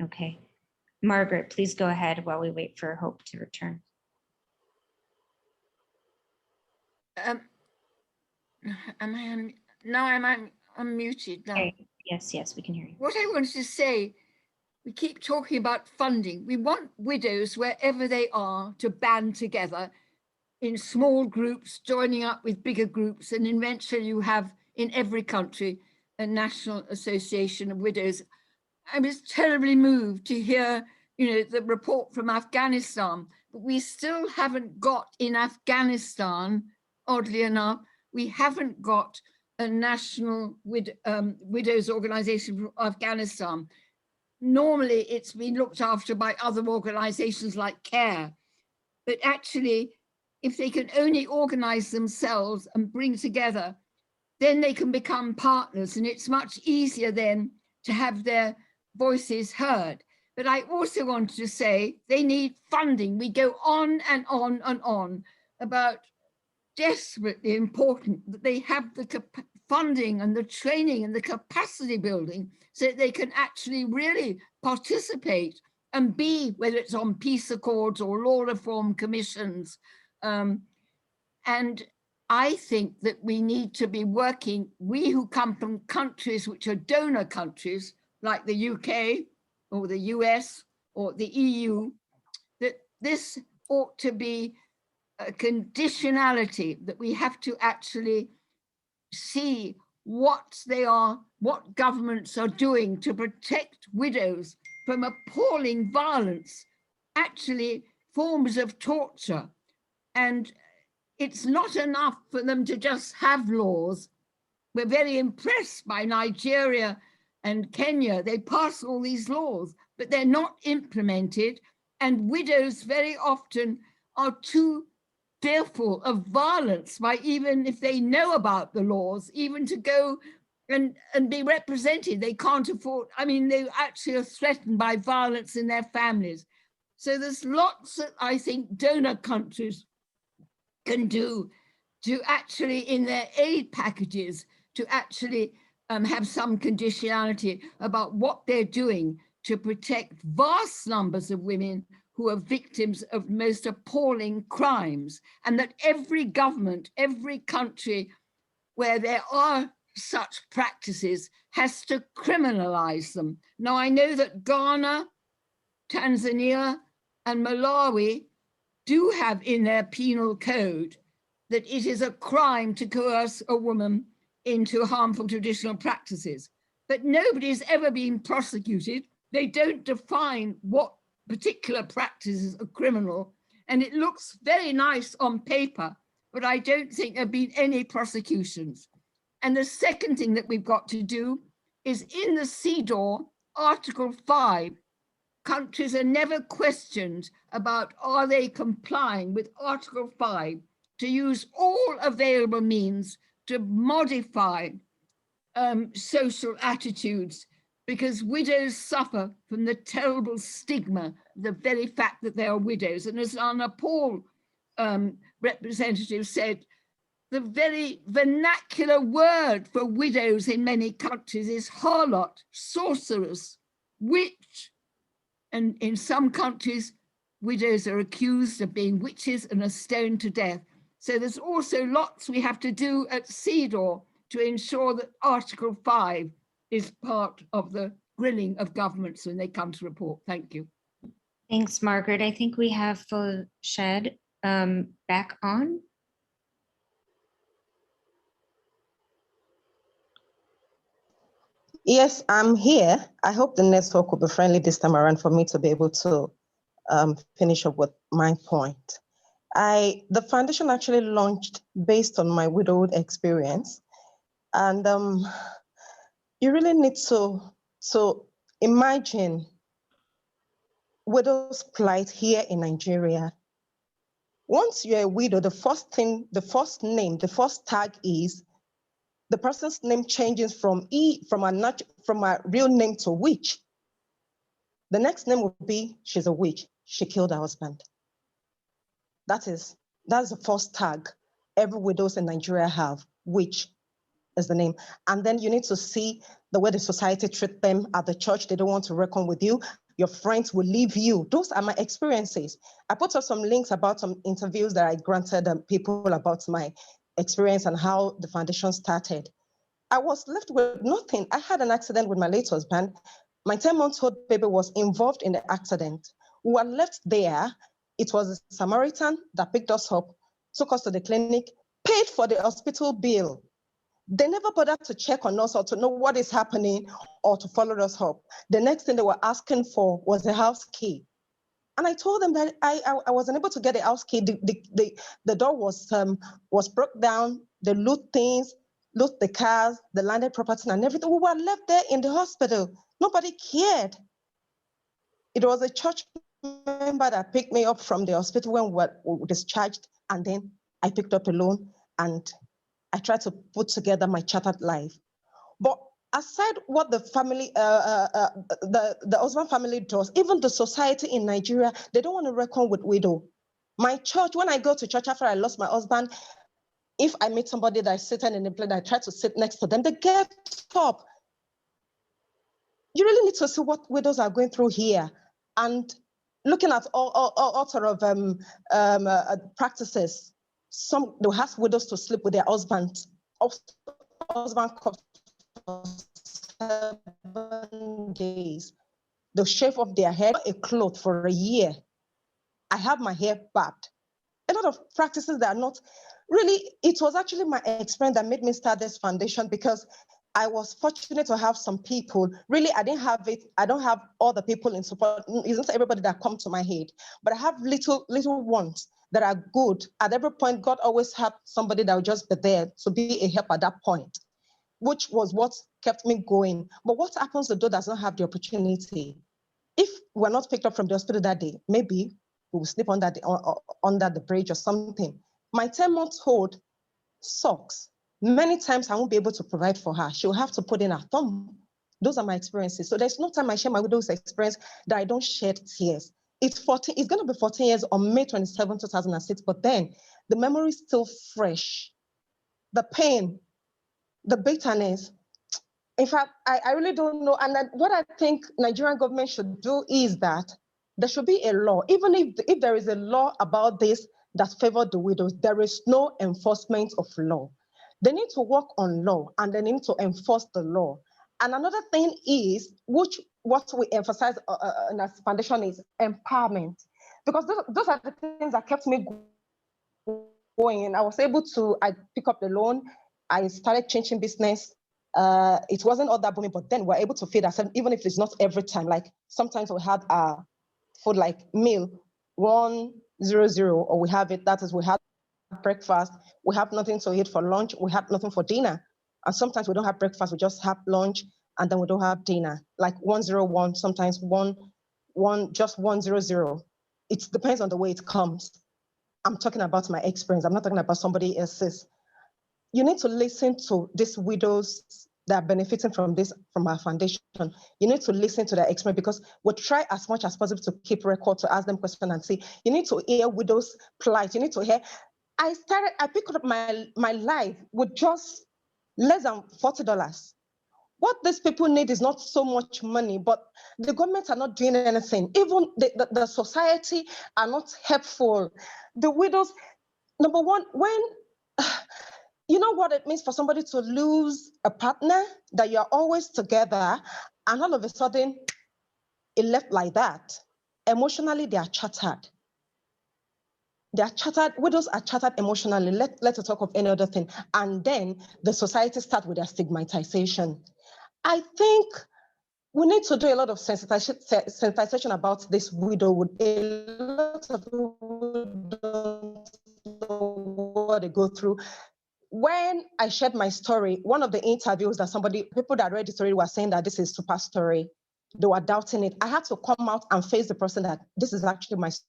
Okay. Margaret, please go ahead while we wait for Hope to return. Am I unmuted now? Okay. Yes, we can hear you. What I wanted to say, we keep talking about funding. We want widows, wherever they are, to band together. in small groups, joining up with bigger groups, and eventually you have in every country a National Association of Widows. I was terribly moved to hear, the report from Afghanistan, but we still haven't got in Afghanistan, oddly enough, we haven't got a national widows organization for Afghanistan. Normally it's been looked after by other organizations like CARE, but actually if they can only organize themselves and bring together, then they can become partners, and it's much easier then to have their voices heard. But I also wanted to say they need funding. We go on and on and on about desperately important that they have the funding and the training and the capacity building so that they can actually really participate and be, whether it's on peace accords or law reform commissions. And I think that we need to be working, we who come from countries which are donor countries, like the UK or the US or the EU, that this ought to be a conditionality, that we have to actually see what governments are doing to protect widows from appalling violence, actually forms of torture. And it's not enough for them to just have laws. We're very impressed by Nigeria and Kenya. They pass all these laws, but they're not implemented. And widows very often are too fearful of violence, by even if they know about the laws, even to go and be represented. They can't afford, they actually are threatened by violence in their families. So there's lots that I think donor countries can do to actually, in their aid packages, to actually have some conditionality about what they're doing to protect vast numbers of women who are victims of most appalling crimes, and that every government, every country where there are such practices has to criminalize them. Now, I know that Ghana, Tanzania, and Malawi do have in their penal code that it is a crime to coerce a woman into harmful traditional practices, but nobody's ever been prosecuted. They don't define what particular practices are criminal, and it looks very nice on paper, but I don't think there have been any prosecutions. And the second thing that we've got to do is in the CEDAW, Article 5, countries are never questioned about are they complying with Article 5 to use all available means to modify social attitudes, because widows suffer from the terrible stigma, the very fact that they are widows. And as our Nepal representative said, the very vernacular word for widows in many countries is harlot, sorceress, witch. And in some countries, widows are accused of being witches and are stoned to death. So there's also lots we have to do at CEDAW to ensure that Article 5 is part of the grilling of governments when they come to report. Thank you. Thanks, Margaret. I think we have Shed back on. Yes, I'm here. I hope the network will be friendly this time around for me to be able to finish up with my point. The foundation actually launched based on my widowhood experience. And you really need to imagine widow's plight here in Nigeria. Once you're a widow, the first tag is the person's name changes from a real name to witch. The next name will be, she's a witch. She killed her husband. That's the first tag every widows in Nigeria have, witch is the name. And then you need to see the way the society treat them at the church. They don't want to reckon with you. Your friends will leave you. Those are my experiences. I put up some links about some interviews that I granted people about my experience and how the foundation started. I was left with nothing. I had an accident with my late husband. My 10-month-old baby was involved in the accident. We were left there. It was a Samaritan that picked us up, took us to the clinic, paid for the hospital bill. They never bothered to check on us or to know what is happening or to follow us up. The next thing they were asking for was the house key. And I told them that I wasn't able to get the house key. The door was broke down. They loot things, loot the cars, the landed property and everything. We were left there in the hospital. Nobody cared. It was a church member that picked me up from the hospital when we were discharged. And then I picked up a loan and I tried to put together my chartered life. But aside what the family, the husband family does, even the society in Nigeria, they don't want to reckon with widow. My church, when I go to church after I lost my husband, if I meet somebody that is sitting in the plane, I try to sit next to them, they get up. You really need to see what widows are going through here. And looking at all sort of practices, some they'll ask widows to sleep with their husbands. Husband for 7 days. They'll shave off their hair, a cloth for a year. I have my hair barbed. A lot of practices that are not really, it was actually my experience that made me start this foundation because I was fortunate to have some people. Really, I didn't have it. I don't have all the people in support. It's not everybody that come to my head, but I have little ones that are good. At every point, God always had somebody that would just be there to be a help at that point, which was what kept me going. But what happens to those that don't have the opportunity? If we're not picked up from the hospital that day, maybe we will sleep under the bridge or something. My 10-month-old sucks. Many times I won't be able to provide for her. She'll have to put in her thumb. Those are my experiences. So there's no time I share my widow's experience that I don't shed tears. It's going to be 14 years on May 27, 2006, but then the memory is still fresh. The pain, the bitterness. In fact, I really don't know. And what I think Nigerian government should do is that there should be a law. Even if there is a law about this that favors the widows, there is no enforcement of law. They need to work on law and they need to enforce the law. And another thing is, what we emphasize in our foundation is empowerment. Because those are the things that kept me going. I was able to, I pick up the loan. I started changing business. It wasn't all that booming, but then we're able to feed ourselves, even if it's not every time. Like sometimes we had our food like meal 100, or we have it, that is, we have breakfast, we have nothing to eat for lunch, we have nothing for dinner. And sometimes we don't have breakfast, we just have lunch, and then we don't have dinner. Like 101, sometimes just 100. It depends on the way it comes. I'm talking about my experience. I'm not talking about somebody else's. You need to listen to these widows that are benefiting from this, from our foundation. You need to listen to their experience because we'll try as much as possible to keep record, to ask them questions and see. You need to hear widows' plight. You need to hear. I picked up my life with just less than $40. What these people need is not so much money, but the government are not doing anything. Even the society are not helpful. The widows, number one, when, you know what it means for somebody to lose a partner, that you're always together, and all of a sudden, it left like that. Emotionally, they are shattered. They are shattered, widows are shattered emotionally. Let's talk of any other thing. And then the society starts with their stigmatization. I think we need to do a lot of sensitization about this widowhood. A lot of people don't know what they go through. When I shared my story, one of the interviews that people that read the story were saying that this is super story. They were doubting it. I had to come out and face the person that this is actually my story.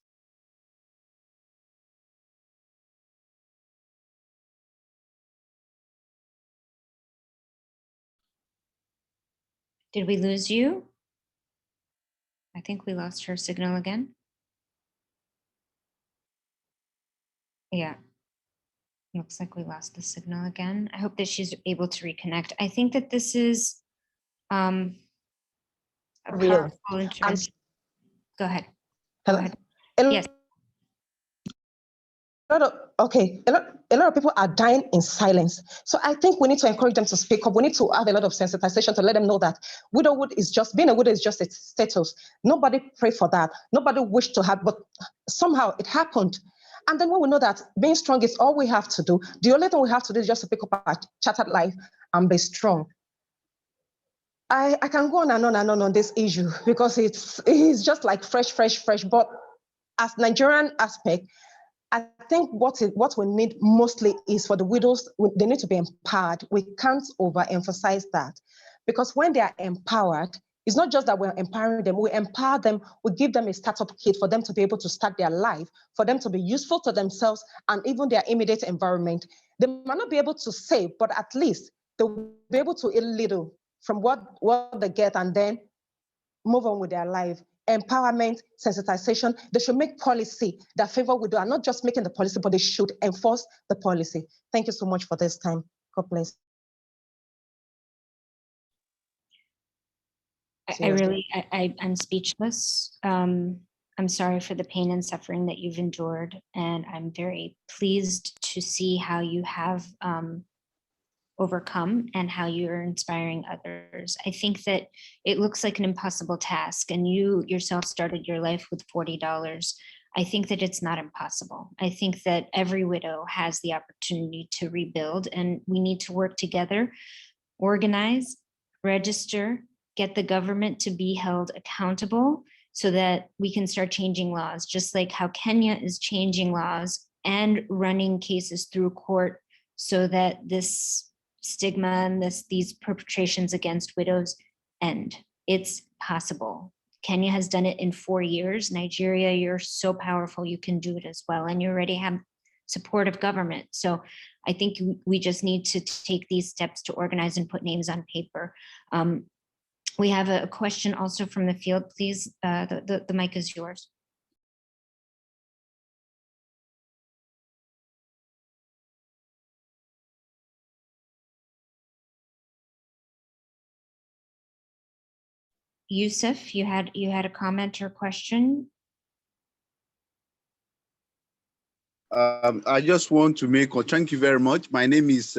Did we lose you? I think we lost her signal again. Yeah, looks like we lost the signal again. I hope that she's able to reconnect. I think that this is a powerful intervention. Go ahead. Go ahead. Yes. A lot of people are dying in silence. So I think we need to encourage them to speak up. We need to have a lot of sensitization to let them know that widowhood is just, being a widow is just a status. Nobody prayed for that. Nobody wished to have, but somehow it happened. And then when we know that being strong is all we have to do, the only thing we have to do is just to pick up our chartered life and be strong. I can go on and on and on this issue because it's just like fresh. But as Nigerian aspect, I think what we need mostly is for the widows, they need to be empowered. We can't overemphasize that, because when they are empowered, it's not just that we're empowering them, we empower them, we give them a startup kit for them to be able to start their life, for them to be useful to themselves and even their immediate environment. They might not be able to save, but at least they'll be able to eat a little from what they get and then move on with their life. Empowerment, sensitization, they should make policy that favor widow, and not just making the policy, but they should enforce the policy. Thank you so much for this time. God bless. I'm speechless. I'm sorry for the pain and suffering that you've endured, and I'm very pleased to see how you have overcome and how you're inspiring others. I think that it looks like an impossible task, and you yourself started your life with $40. I think that it's not impossible. I think that every widow has the opportunity to rebuild, and we need to work together, organize, register, get the government to be held accountable so that we can start changing laws, just like how Kenya is changing laws and running cases through court so that this stigma and these perpetrations against widows end. It's possible. Kenya has done it in 4 years. Nigeria, you're so powerful, you can do it as well. And you already have support of government. So I think we just need to take these steps to organize and put names on paper. We have a question also from the field, please. The mic is yours. Yusuf, you had a comment or question? I just want to make, thank you very much. My name is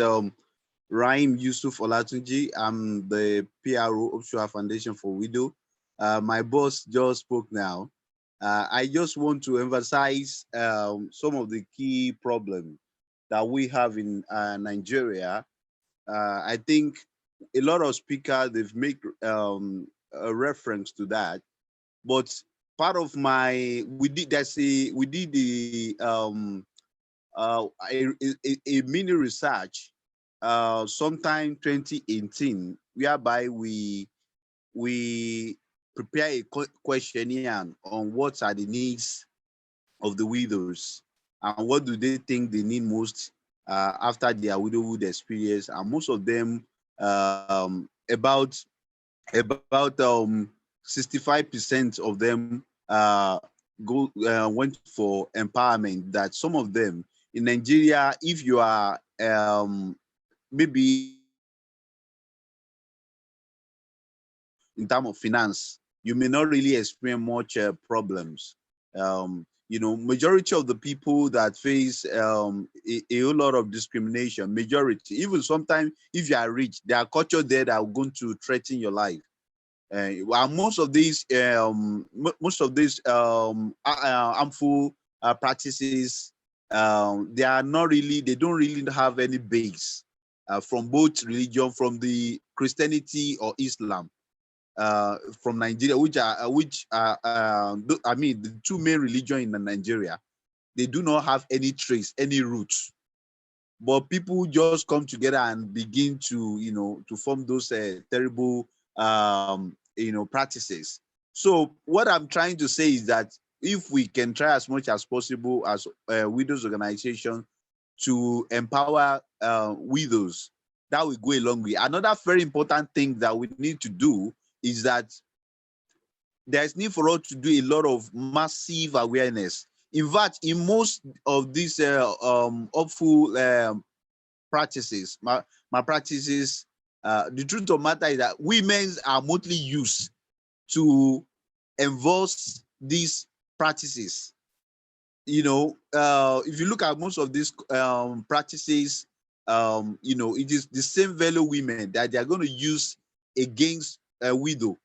Raim Yusuf Olatunji. I'm the PRO Upsana Foundation for Widow. My boss just spoke now. I just want to emphasize some of the key problems that we have in Nigeria. I think a lot of speakers, they've made a reference to that, but part of we did a mini research sometime 2018, whereby we prepare a questionnaire on what are the needs of the widows and what do they think they need most after their widowhood experience. And most of them, about 65% of them went for empowerment. That some of them in Nigeria, if you are maybe in terms of finance, you may not really experience much problems. You know, majority of the people that face a whole lot of discrimination, majority, even sometimes if you are rich, there are culture there that are going to threaten your life. Well, most of these harmful practices, they don't really have any base from both religion, from the Christianity or Islam, from Nigeria, I mean, the two main religions in Nigeria, they do not have any trace, any roots. But people just come together and begin to, to form those terrible, practices. So what I'm trying to say is that if we can try as much as possible as widows organization to empower widows, that will go a long way. Another very important thing that we need to do is that there's need for us to do a lot of massive awareness. In fact, in most of these awful practices, malpractices, the truth of the matter is that women are mostly used to enforce these practices. If you look at most of these practices, it is the same fellow women that they are going to use against a widow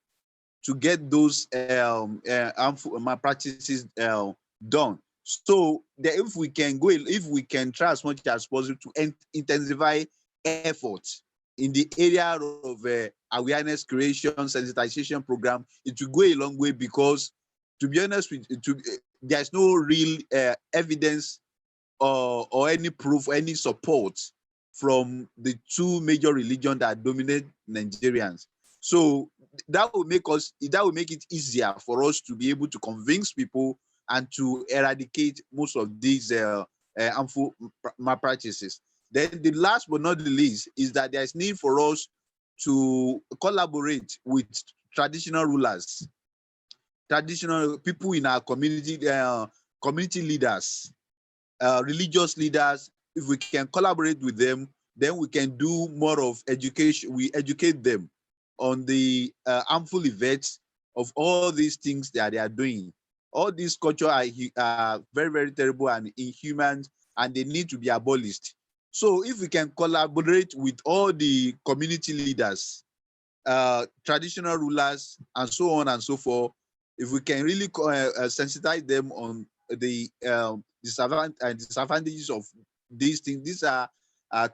to get those harmful malpractices done. So if we can try as much as possible to intensify efforts in the area of awareness creation, sensitization program, it will go a long way, because to be honest with you, there's no real evidence or any proof, any support from the two major religions that dominate Nigerians. So that will make it easier for us to be able to convince people and to eradicate most of these harmful malpractices. Then the last but not the least is that there's need for us to collaborate with traditional rulers, traditional people in our community, community leaders, religious leaders. If we can collaborate with them, then we can do more of education. We educate them on the harmful effects of all these things that they are doing. All these cultures are very, very terrible and inhuman, and they need to be abolished. So if we can collaborate with all the community leaders, traditional rulers, and so on and so forth, if we can really sensitize them on the disadvantages of these things, these are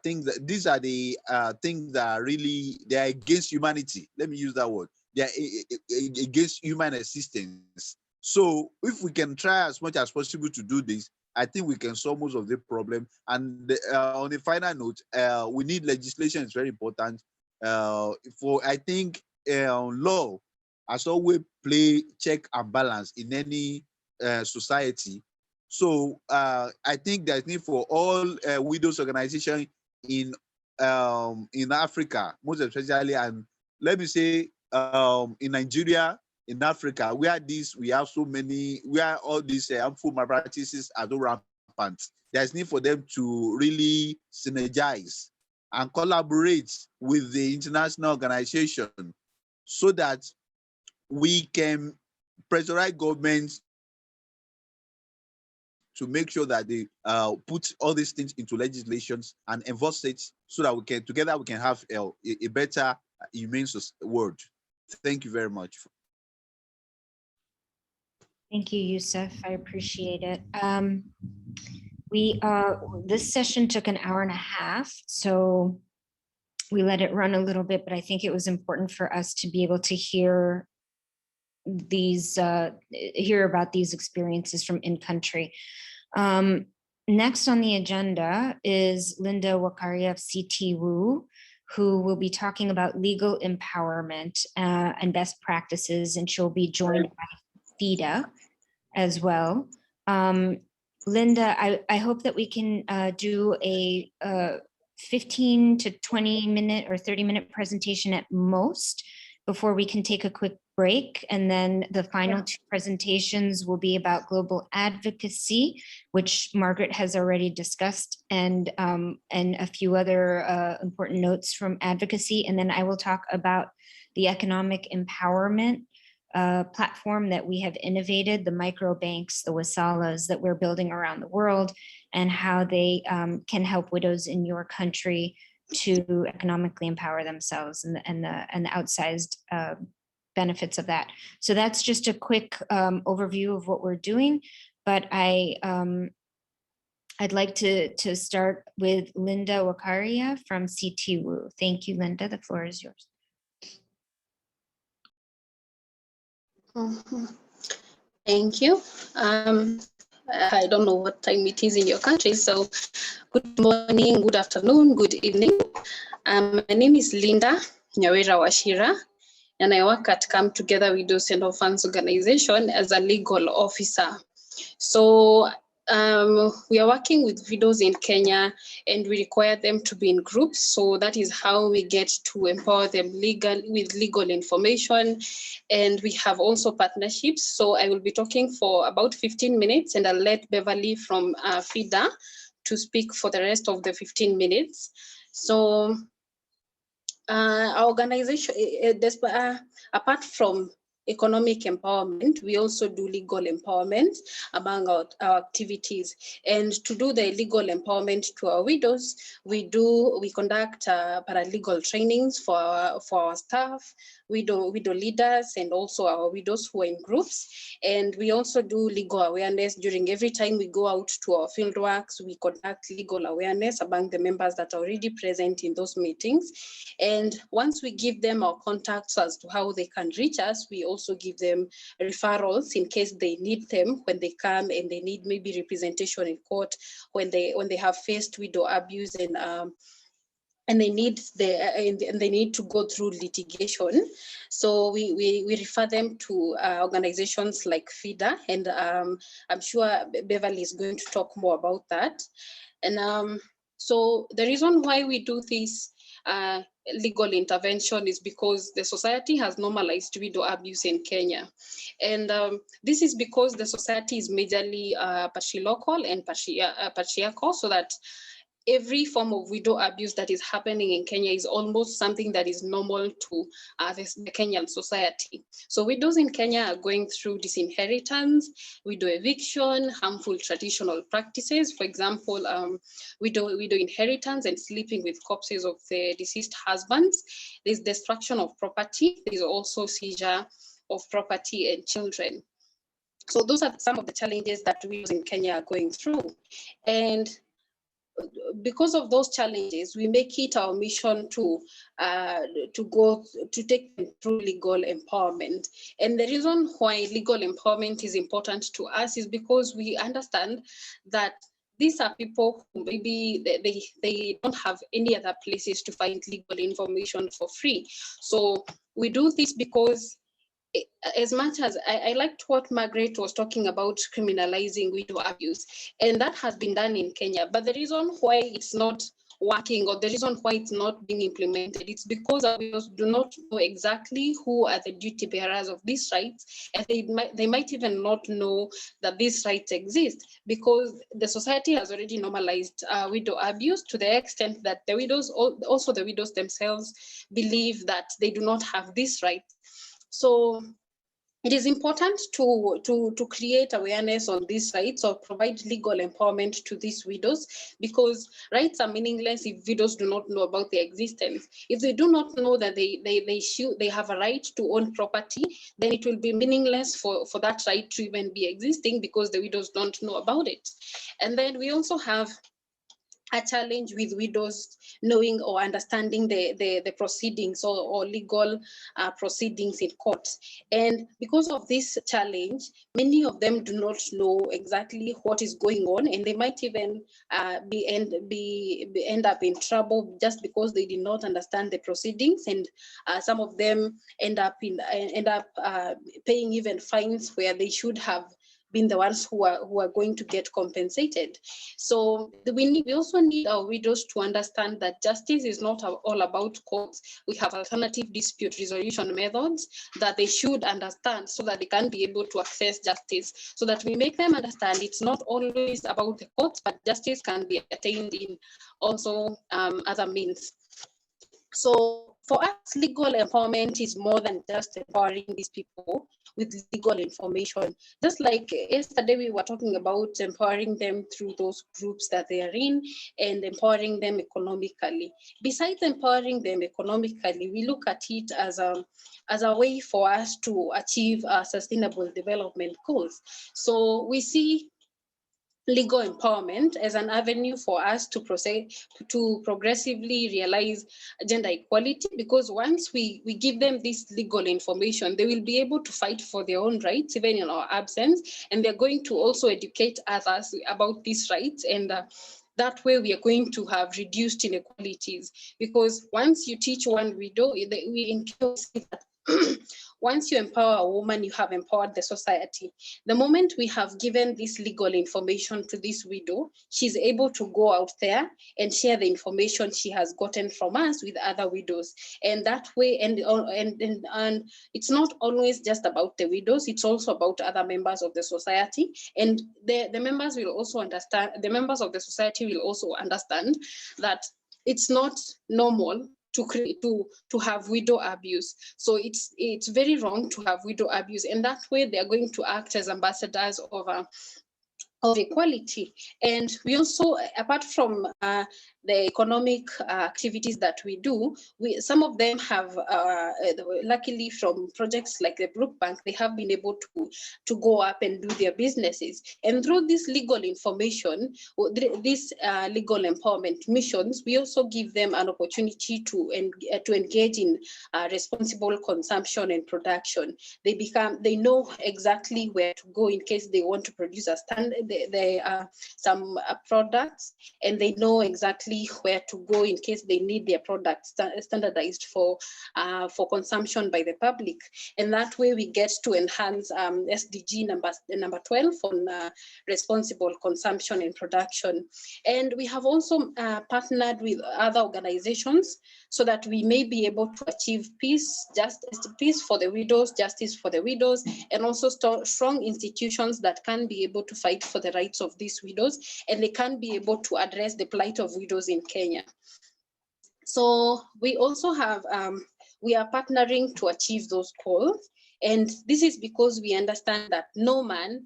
these are the things that really, they are against humanity. Let me use that word. They are against human existence. So if we can try as much as possible to do this, I think we can solve most of the problem. And on a final note, we need legislation. It's very important. I think law has always play check and balance in any society. So I think there's need for all widows organizations in Africa, most especially, and let me say in Nigeria, in Africa, where all these harmful malpractices are so rampant. There's need for them to really synergize and collaborate with the international organization so that we can pressurize governments to make sure that they put all these things into legislations and enforce it, so that we can have a better, humane world. Thank you very much. Thank you, Yusuf. I appreciate it. This session took an hour and a half, so we let it run a little bit, but I think it was important for us to be able to hear about these experiences from in-country. Next on the agenda is Linda Wakaria of CTWU, who will be talking about legal empowerment and best practices, and she'll be joined by FIDA as well. Linda, I hope that we can do a 15 to 20 minute or 30-minute presentation at most before we can take a quick break. And then the final two presentations will be about global advocacy, which Margaret has already discussed, and a few other important notes from advocacy. And then I will talk about the economic empowerment platform that we have innovated, the microbanks, the wasalas that we're building around the world, and how they can help widows in your country to economically empower themselves, and the outsized benefits of that. So that's just a quick overview of what we're doing, but I'd like to start with Linda Wakaria from CTWU. Thank you, Linda. The floor is yours. Thank you. I don't know what time it is in your country, so good morning, good afternoon, good evening. My name is Linda Nyawera Wachira, and I work at Come Together Widows and Orphans Organization as a legal officer. So we are working with widows in Kenya, and we require them to be in groups. So that is how we get to empower them with legal information. And we have also partnerships. So I will be talking for about 15 minutes, and I'll let Beverly from FIDA to speak for the rest of the 15 minutes. So our organization, apart from economic empowerment, we also do legal empowerment among our activities. And to do the legal empowerment to our widows, we conduct paralegal trainings for our staff, widow leaders, and also our widows who are in groups. And we also do legal awareness. During every time we go out to our field works, we conduct legal awareness among the members that are already present in those meetings. And once we give them our contacts as to how they can reach us, we also give them referrals in case they need them when they come and they need maybe representation in court, when they have faced widow abuse and they need to go through litigation. So we refer them to organizations like FIDA, and I'm sure Beverly is going to talk more about that. And so the reason why we do this legal intervention is because the society has normalized widow abuse in Kenya. And this is because the society is majorly patrilocal and patriarchal, so that every form of widow abuse that is happening in Kenya is almost something that is normal to the Kenyan society. So widows in Kenya are going through disinheritance, widow eviction, harmful traditional practices. For example, widow inheritance and sleeping with corpses of the deceased husbands. There's destruction of property. There's also seizure of property and children. So those are some of the challenges that widows in Kenya are going through. And because of those challenges, we make it our mission to take them through legal empowerment. And the reason why legal empowerment is important to us is because we understand that these are people who maybe they don't have any other places to find legal information for free. So we do this because, as much as I liked what Margaret was talking about, criminalizing widow abuse, and that has been done in Kenya. But the reason why it's not working, or the reason why it's not being implemented, it's because our widows do not know exactly who are the duty bearers of these rights, and they might even not know that these rights exist, because the society has already normalized widow abuse to the extent that the widows themselves believe that they do not have this right. So it is important to create awareness on these rights, or provide legal empowerment to these widows, because rights are meaningless if widows do not know about their existence. If they do not know that they have a right to own property, then it will be meaningless for that right to even be existing, because the widows don't know about it. And then we also have a challenge with widows knowing or understanding the proceedings or legal proceedings in court. And because of this challenge, many of them do not know exactly what is going on, and they might even end up in trouble just because they did not understand the proceedings. And some of them end up paying even fines where they should have been the ones who are going to get compensated. So we also need our widows to understand that justice is not all about courts. We have alternative dispute resolution methods that they should understand, so that they can be able to access justice, so that we make them understand it's not always about the courts, but justice can be attained in also other means. So for us, legal empowerment is more than just empowering these people with legal information. Just like yesterday, we were talking about empowering them through those groups that they are in, and empowering them economically. Besides empowering them economically, we look at it as a way for us to achieve sustainable development goals. So we see legal empowerment as an avenue for us to progressively realize gender equality, because once we give them this legal information, they will be able to fight for their own rights even in our absence, and they're going to also educate others about these rights. And that way we are going to have reduced inequalities, because once you teach one widow, we encourage that once you empower a woman, you have empowered the society. The moment we have given this legal information to this widow, she's able to go out there and share the information she has gotten from us with other widows. And that way, and it's not always just about the widows, it's also about other members of the society. And the members will also understand, the members of the society will also understand that it's not normal to have widow abuse. So it's very wrong to have widow abuse, and that way they are going to act as ambassadors of equality. And we also, apart from the economic activities that we do, some of them have, luckily from projects like the Brook Bank, they have been able to go up and do their businesses. And through this legal information, these legal empowerment missions, we also give them an opportunity to engage in responsible consumption and production. They know exactly where to go in case they want to produce a standard, some products, and they know exactly where to go in case they need their products standardized for consumption by the public. And that way we get to enhance SDG number 12 on responsible consumption and production. And we have also partnered with other organizations so that we may be able to achieve peace for the widows, justice for the widows, and also strong institutions that can be able to fight for the rights of these widows, and they can be able to address the plight of widows in Kenya. So we also have, we are partnering to achieve those goals. And this is because we understand that no man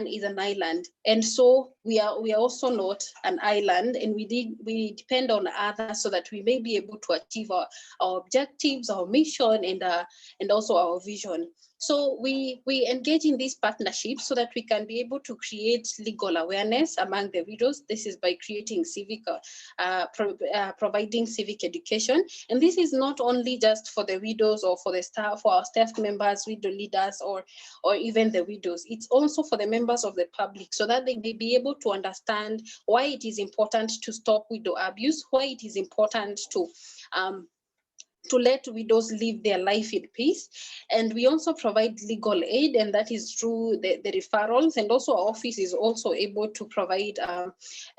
is an island. And so we are also not an island, and we depend on others so that we may be able to achieve our objectives, our mission, and also our vision. So we engage in these partnerships so that we can be able to create legal awareness among the widows. This is by creating providing civic education. And this is not only just for the widows or for the staff, for our staff members, widow leaders, or even the widows. It's also for the members of the public so that they may be able to understand why it is important to stop widow abuse, why it is important to let widows live their life in peace. And we also provide legal aid, and that is through the referrals. And also our office is also able to provide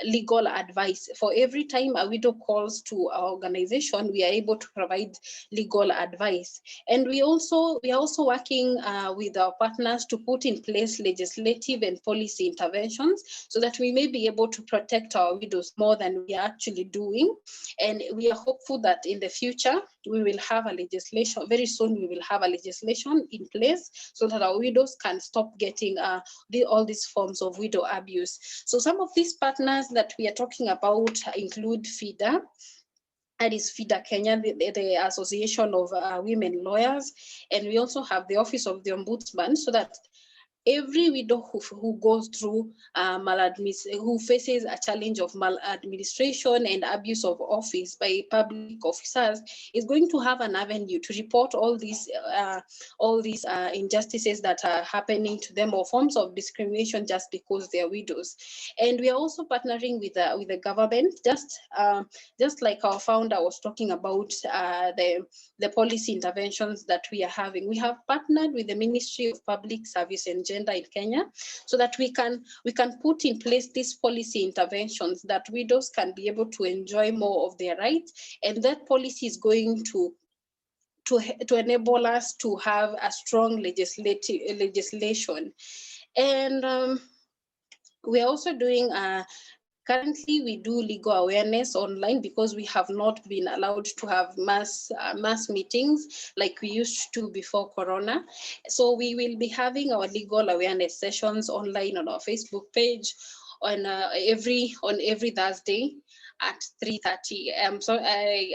legal advice. For every time a widow calls to our organization, we are able to provide legal advice. And we are also working with our partners to put in place legislative and policy interventions so that we may be able to protect our widows more than we are actually doing. And we are hopeful that in the future, we will have a legislation, very soon we will have a legislation in place so that our widows can stop getting all these forms of widow abuse. So some of these partners that we are talking about include FIDA, that is FIDA Kenya, the Association of Women Lawyers. And we also have the Office of the Ombudsman, so that every widow who goes through who faces a challenge of maladministration and abuse of office by public officers is going to have an avenue to report all these injustices that are happening to them, or forms of discrimination just because they are widows. And we are also partnering with the government, just like our founder was talking about the policy interventions that we are having. We have partnered with the Ministry of Public Service and Gender in Kenya, so that we can put in place these policy interventions that widows can be able to enjoy more of their rights, and that policy is going to enable us to have a strong legislation. And we are also doing currently, we do legal awareness online because we have not been allowed to have mass meetings like we used to before Corona. So we will be having our legal awareness sessions online on our Facebook page on every Thursday at 3:30. So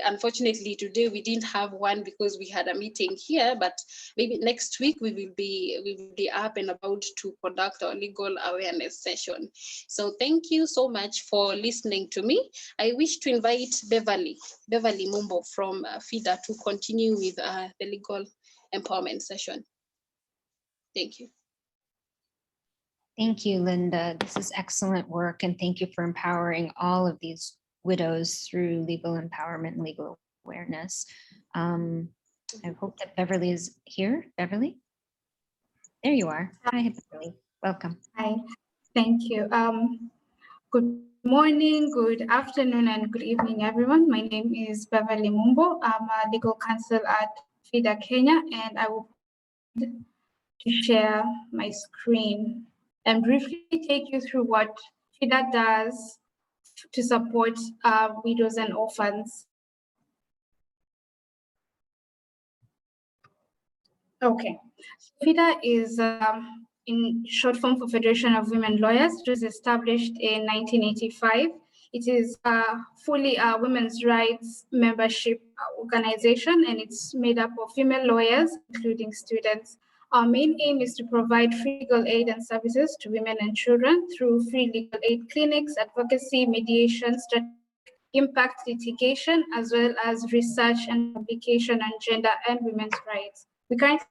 unfortunately today we didn't have one because we had a meeting here, but maybe next week we will be up and about to conduct our legal awareness session. So thank you so much for listening to me. I wish to invite Beverly Mumbo from FIDA to continue with the legal empowerment session. Thank you. Thank you, Linda. This is excellent work, and thank you for empowering all of these widows through legal empowerment and legal awareness. I hope that Beverly is here. Beverly? There you are. Hi, Beverly. Welcome. Hi, thank you. Good morning, good afternoon, and good evening, everyone. My name is Beverly Mumbo. I'm a legal counsel at FIDA Kenya, and I will share my screen and briefly take you through what FIDA does to support widows and orphans Okay. FIDA is in short form for Federation of Women Lawyers. It was established in 1985. It is fully a women's rights membership organization, and it's made up of female lawyers, including students. Our main aim is to provide free legal aid and services to women and children through free legal aid clinics, advocacy, mediation, strategic impact litigation, as well as research and publication on gender and women's rights. We currently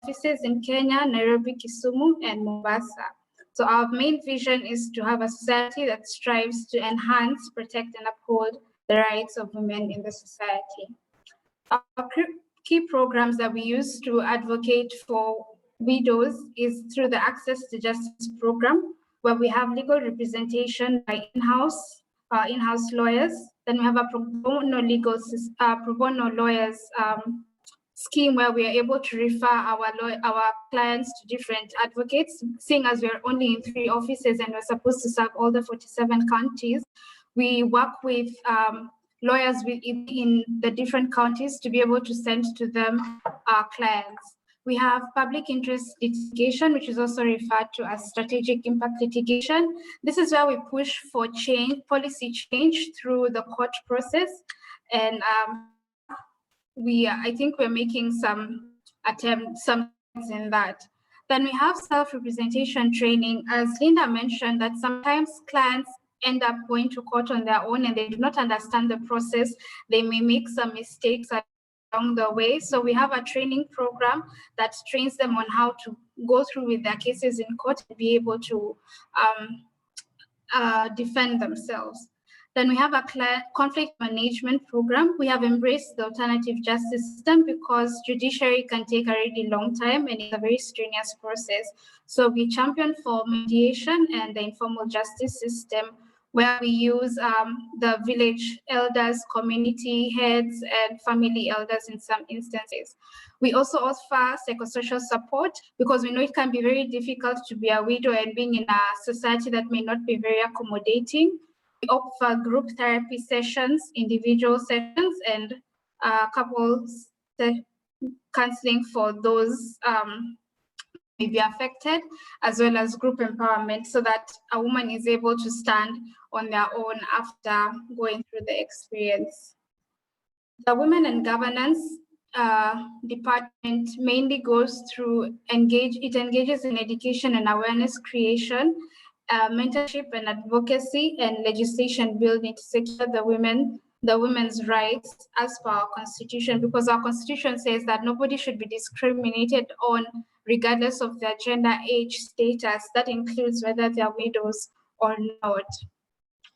have offices in Kenya, Nairobi, Kisumu, and Mombasa. So our main vision is to have a society that strives to enhance, protect, and uphold the rights of women in the society. Our key programs that we use to advocate for widows is through the Access to Justice program, where we have legal representation by in-house lawyers. Then we have a pro bono lawyers scheme where we are able to refer our clients to different advocates. Seeing as we're only in 3 offices and we're supposed to serve all the 47 counties, we work with lawyers in the different counties to be able to send to them our clients. We have public interest litigation, which is also referred to as strategic impact litigation. This is where we push for change, policy change through the court process. And I think we're making some attempts in that. Then we have self-representation training. As Linda mentioned, that sometimes clients end up going to court on their own and they do not understand the process. They may make some mistakes along the way. So we have a training program that trains them on how to go through with their cases in court and be able to defend themselves. Then we have a conflict management program. We have embraced the alternative justice system because judiciary can take a really long time and it's a very strenuous process. So we champion for mediation and the informal justice system, where we use the village elders, community heads, and family elders in some instances. We also offer psychosocial support because we know it can be very difficult to be a widow and being in a society that may not be very accommodating. We offer group therapy sessions, individual sessions, and couples counseling for those may be affected, as well as group empowerment, so that a woman is able to stand on their own after going through the experience. The Women and Governance department mainly goes through it engages in education and awareness creation, mentorship and advocacy, and legislation building to secure the women's rights as per our constitution, because our constitution says that nobody should be discriminated on regardless of their gender, age, status. That includes whether they are widows or not.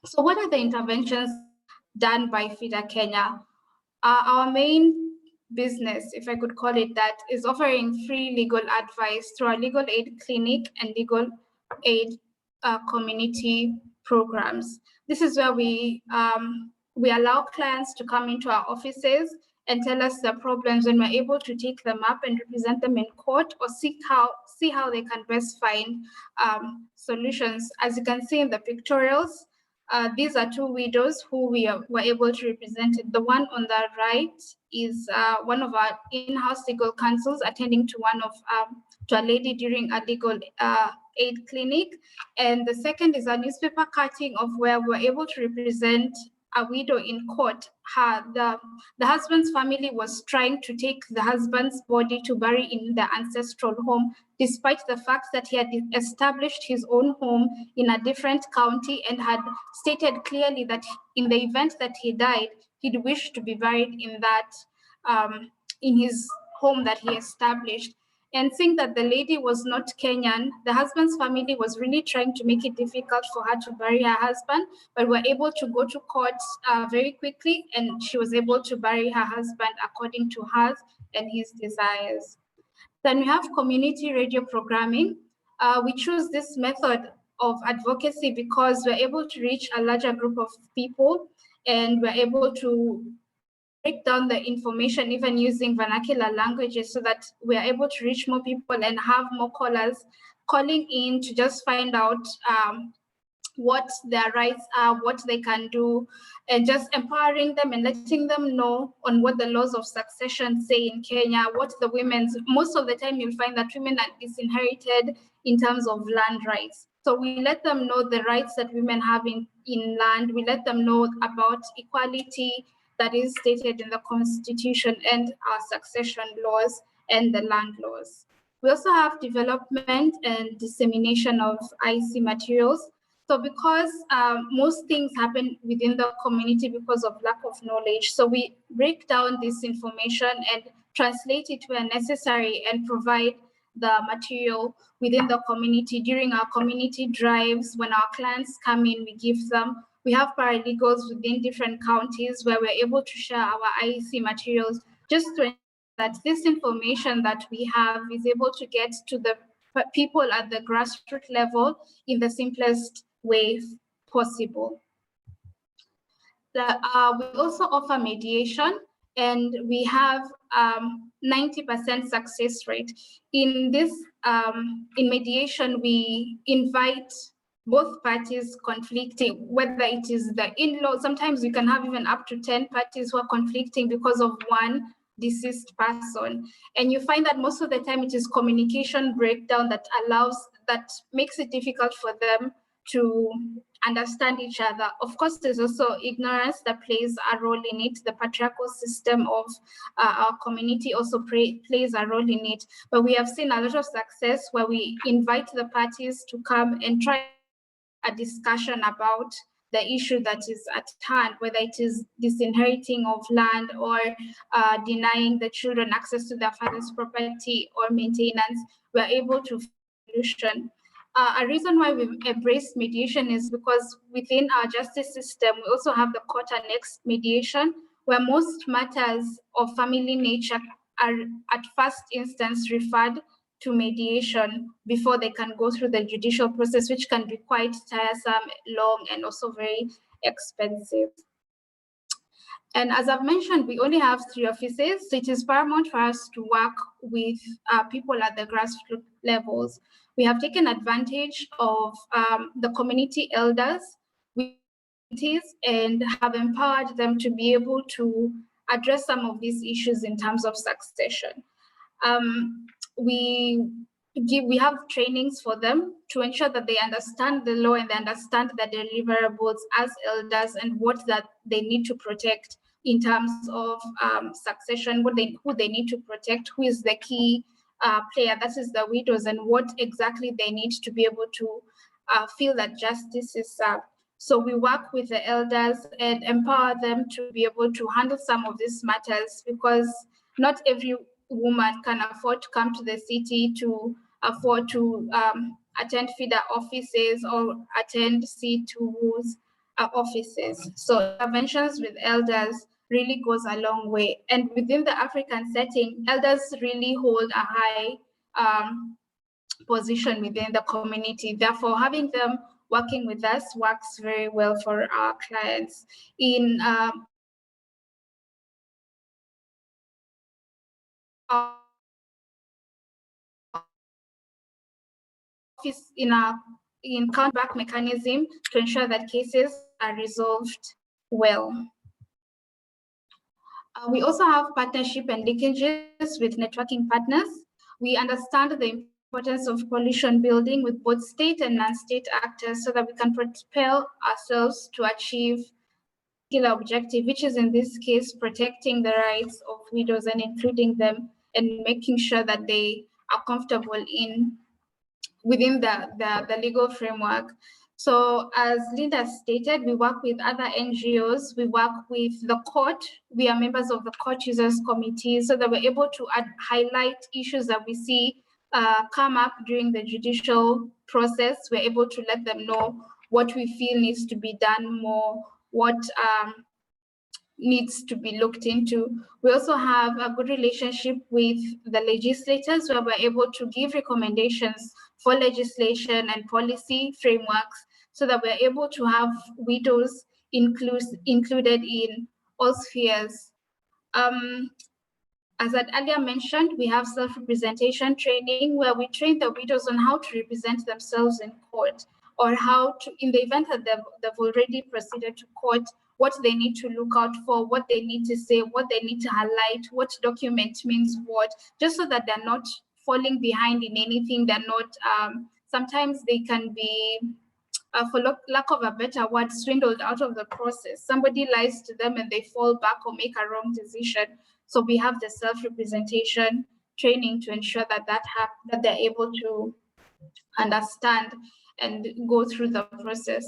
So what are the interventions done by FIDA Kenya? Our main business, if I could call it that, is offering free legal advice through our legal aid clinic and legal aid community programs. This is where we allow clients to come into our offices and tell us their problems, and we're able to take them up and represent them in court or see how they can best find solutions. As you can see in the pictorials, these are 2 widows who we were able to represent. The one on the right is one of our in-house legal counsels attending to to a lady during a legal aid clinic. And the second is a newspaper cutting of where we were able to represent a widow in court. The husband's family was trying to take the husband's body to bury in the ancestral home, despite the fact that he had established his own home in a different county and had stated clearly that in the event that he died, he'd wish to be buried in that in his home that he established. And seeing that the lady was not Kenyan, the husband's family was really trying to make it difficult for her to bury her husband, but were able to go to court very quickly, and she was able to bury her husband according to hers and his desires. Then we have community radio programming. We choose this method of advocacy because we're able to reach a larger group of people, and we're able to break down the information even using vernacular languages so that we are able to reach more people and have more callers calling in to just find out what their rights are, what they can do, and just empowering them and letting them know on what the laws of succession say in Kenya, what the women's, most of the time you'll find that women are disinherited in terms of land rights. So we let them know the rights that women have in land. We let them know about equality that is stated in the Constitution and our succession laws and the land laws. We also have development and dissemination of IC materials. So because most things happen within the community because of lack of knowledge, so we break down this information and translate it where necessary and provide the material within the community. During our community drives, when our clients come in, we give them. We have paralegals within different counties where we're able to share our IEC materials just to ensure that this information that we have is able to get to the people at the grassroots level in the simplest way possible. We also offer mediation, and we have 90% success rate. In this, in mediation, we invite both parties conflicting, whether it is the in-law, sometimes we can have even up to 10 parties who are conflicting because of one deceased person. And you find that most of the time it is communication breakdown that makes it difficult for them to understand each other. Of course, there's also ignorance that plays a role in it. The patriarchal system of our community also plays a role in it. But we have seen a lot of success where we invite the parties to come and try a discussion about the issue that is at hand, whether it is disinheriting of land or denying the children access to their father's property or maintenance. We're able to find a solution. A reason why we've embraced mediation is because within our justice system, we also have the court annexed mediation, where most matters of family nature are at first instance referred to mediation before they can go through the judicial process, which can be quite tiresome, long, and also very expensive. And as I've mentioned, we only have 3 offices, so it is paramount for us to work with people at the grassroots levels. We have taken advantage of the community elders and have empowered them to be able to address some of these issues in terms of succession. We have trainings for them to ensure that they understand the law and they understand the deliverables as elders and what that they need to protect in terms of succession, who they need to protect, who is the key player, that is the widows, and what exactly they need to be able to feel that justice is served. So we work with the elders and empower them to be able to handle some of these matters, because not every woman can afford to come to the city to afford to attend feeder offices or attend C2's offices. So interventions with elders really goes a long way. And within the African setting, elders really hold a high position within the community. Therefore, having them working with us works very well for our clients. In in countback mechanism to ensure that cases are resolved well. We also have partnership and linkages with networking partners. We understand the importance of coalition building with both state and non-state actors so that we can propel ourselves to achieve the objective, which is in this case protecting the rights of widows and including them and making sure that they are comfortable within the legal framework. So as Linda stated, we work with other NGOs, we work with the court, we are members of the court users committee so that we're able to highlight issues that we see come up during the judicial process. We're able to let them know what we feel needs to be done more, what needs to be looked into. We also have a good relationship with the legislators where we're able to give recommendations for legislation and policy frameworks so that we're able to have widows included in all spheres. As I earlier mentioned, we have self-representation training where we train the widows on how to represent themselves in court. or how to, in the event that they've already proceeded to court, what they need to look out for, what they need to say, what they need to highlight, what document means what, just so that they're not falling behind in anything. They're not, sometimes they can be, for lack of a better word, swindled out of the process. Somebody lies to them and they fall back or make a wrong decision. So we have the self-representation training to ensure that that they're able to understand and go through the process.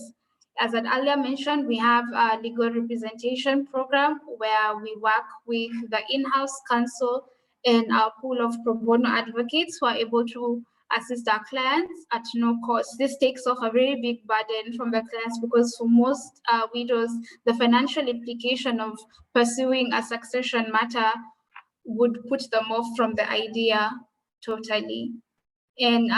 As I earlier mentioned, we have a legal representation program where we work with the in-house counsel and our pool of pro bono advocates who are able to assist our clients at no cost. This takes off a very big burden from the clients, because for most widows, the financial implication of pursuing a succession matter would put them off from the idea totally. And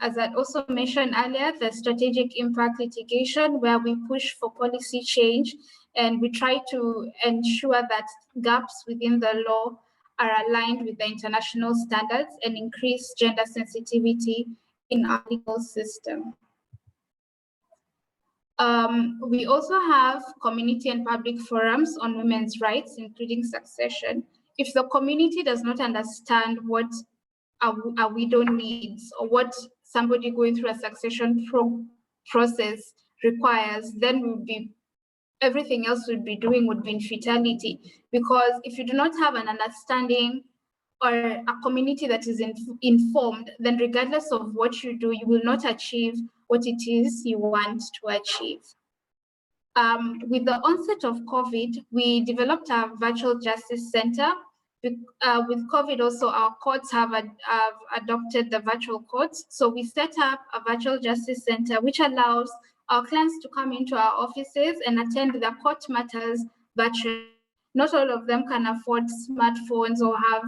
as I also mentioned earlier, the strategic impact litigation, where we push for policy change and we try to ensure that gaps within the law are aligned with the international standards and increase gender sensitivity in our legal system. We also have community and public forums on women's rights, including succession. If the community does not understand what a widow needs or what somebody going through a succession process requires, then everything else we'd be doing would be in futility. Because if you do not have an understanding or a community that is informed, then regardless of what you do, you will not achieve what it is you want to achieve. With the onset of COVID, we developed a virtual justice center. With COVID also, our courts have adopted the virtual courts. So we set up a virtual justice center, which allows our clients to come into our offices and attend the court matters virtually. Not all of them can afford smartphones or have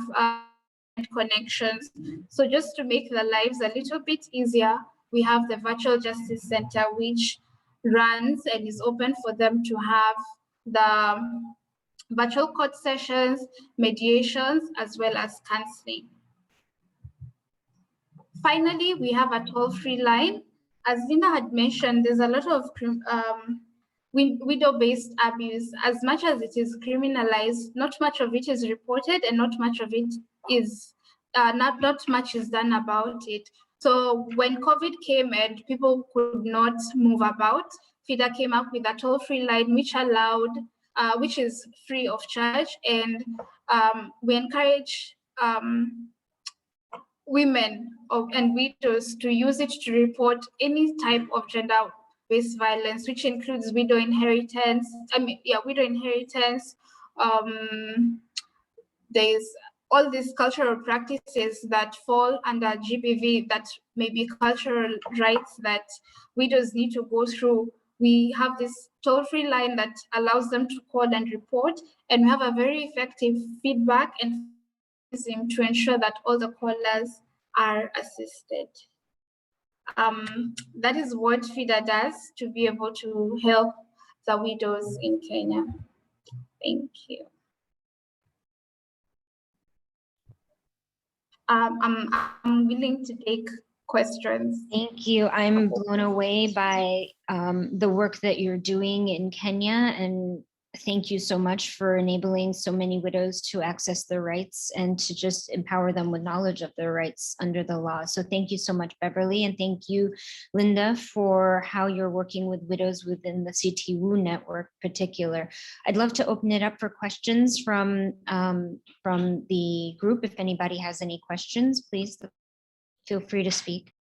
connections. So just to make their lives a little bit easier, we have the virtual justice center, which runs and is open for them to have the virtual court sessions, mediations, as well as counseling. Finally, we have a toll-free line. As Linda had mentioned, there's a lot of widow-based abuse. As much as it is criminalized, not much of it is reported, and not much of it is not much is done about it. So when COVID came and people could not move about, FIDA came up with a toll-free line which allowed, which is free of charge, and we encourage women and widows to use it to report any type of gender-based violence, which includes widow inheritance. Widow inheritance. There's all these cultural practices that fall under GBV that may be cultural rights that widows need to go through. We have this toll-free line that allows them to call and report, and we have a very effective feedback and to ensure that all the callers are assisted. That is what FIDA does to be able to help the widows in Kenya. Thank you. I'm willing to take questions. Thank you. I'm blown away by the work that you're doing in Kenya, and thank you so much for enabling so many widows to access their rights and to just empower them with knowledge of their rights under the law. So thank you so much, Beverly, and thank you, Linda, for how you're working with widows within the CTWU network particular. I'd love to open it up for questions from the group. If anybody has any questions, please feel free to speak.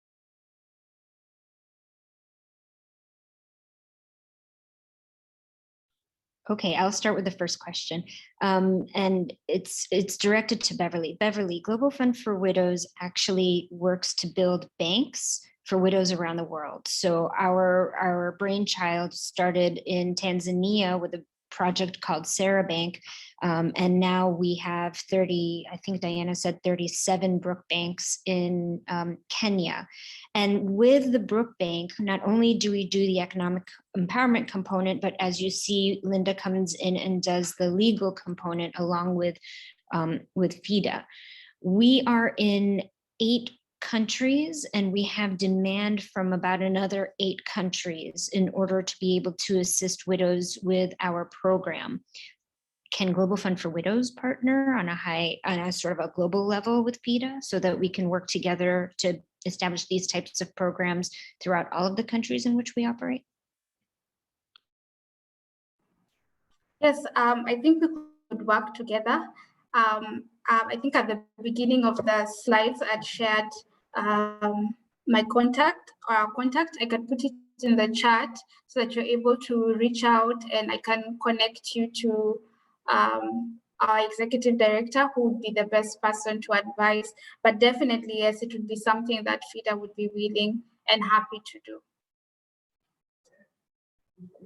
Okay, I'll start with the first question, and it's directed to Beverly. Beverly, Global Fund for Widows actually works to build banks for widows around the world. So our brainchild started in Tanzania with a project called Sarah Bank, and now we have 30, I think Diana said 37 Brook Banks in Kenya. And with the Brook Bank, not only do we do the economic empowerment component, but as you see, Linda comes in and does the legal component along with FIDA. We are in 8 countries, and we have demand from about another 8 countries in order to be able to assist widows with our program. Can Global Fund for Widows partner on a sort of a global level with FIDA so that we can work together to establish these types of programs throughout all of the countries in which we operate? Yes, I think we could work together. I think at the beginning of the slides, I'd shared my contact. I can put it in the chat so that you're able to reach out, and I can connect you to our executive director, who would be the best person to advise. But definitely, yes, it would be something that FIDA would be willing and happy to do.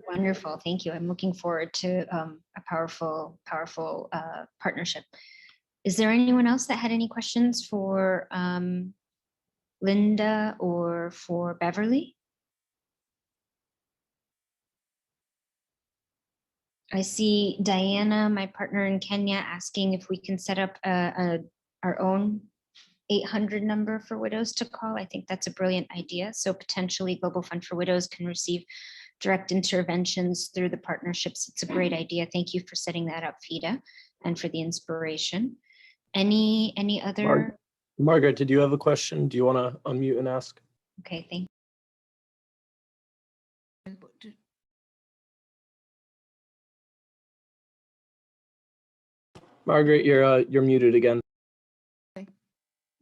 Wonderful, thank you. I'm looking forward to a powerful partnership. Is there anyone else that had any questions for Linda or for Beverly? I see Diana, my partner in Kenya, asking if we can set up our own 800 number for widows to call. I think that's a brilliant idea. So potentially Global Fund for Widows can receive direct interventions through the partnerships. It's a great idea. Thank you for setting that up, FIDA, and for the inspiration. Any other? Margaret, did you have a question? Do you want to unmute and ask? Okay, thank you. Margaret, you're muted again.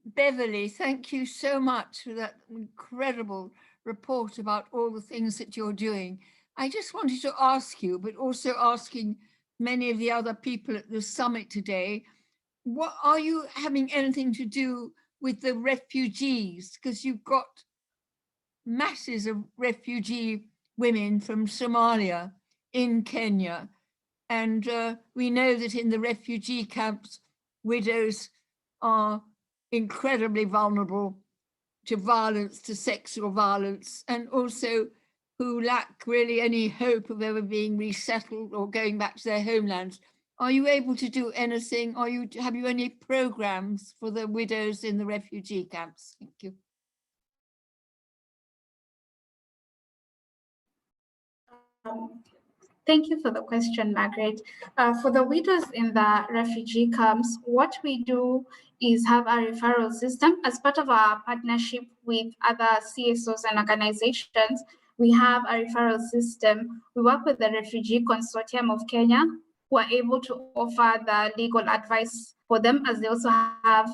Beverly, thank you so much for that incredible report about all the things that you're doing. I just wanted to ask you, but also asking many of the other people at the summit today, what are you having anything to do with the refugees? Because you've got masses of refugee women from Somalia in Kenya. And we know that in the refugee camps, widows are incredibly vulnerable to violence, to sexual violence, and also who lack really any hope of ever being resettled or going back to their homelands. Are you able to do anything? Have you any programs for the widows in the refugee camps? Thank you. Thank you for the question, Margaret. For the widows in the refugee camps, what we do is have a referral system. As part of our partnership with other CSOs and organizations, we have a referral system. We work with the Refugee Consortium of Kenya, who are able to offer the legal advice for them, as they also have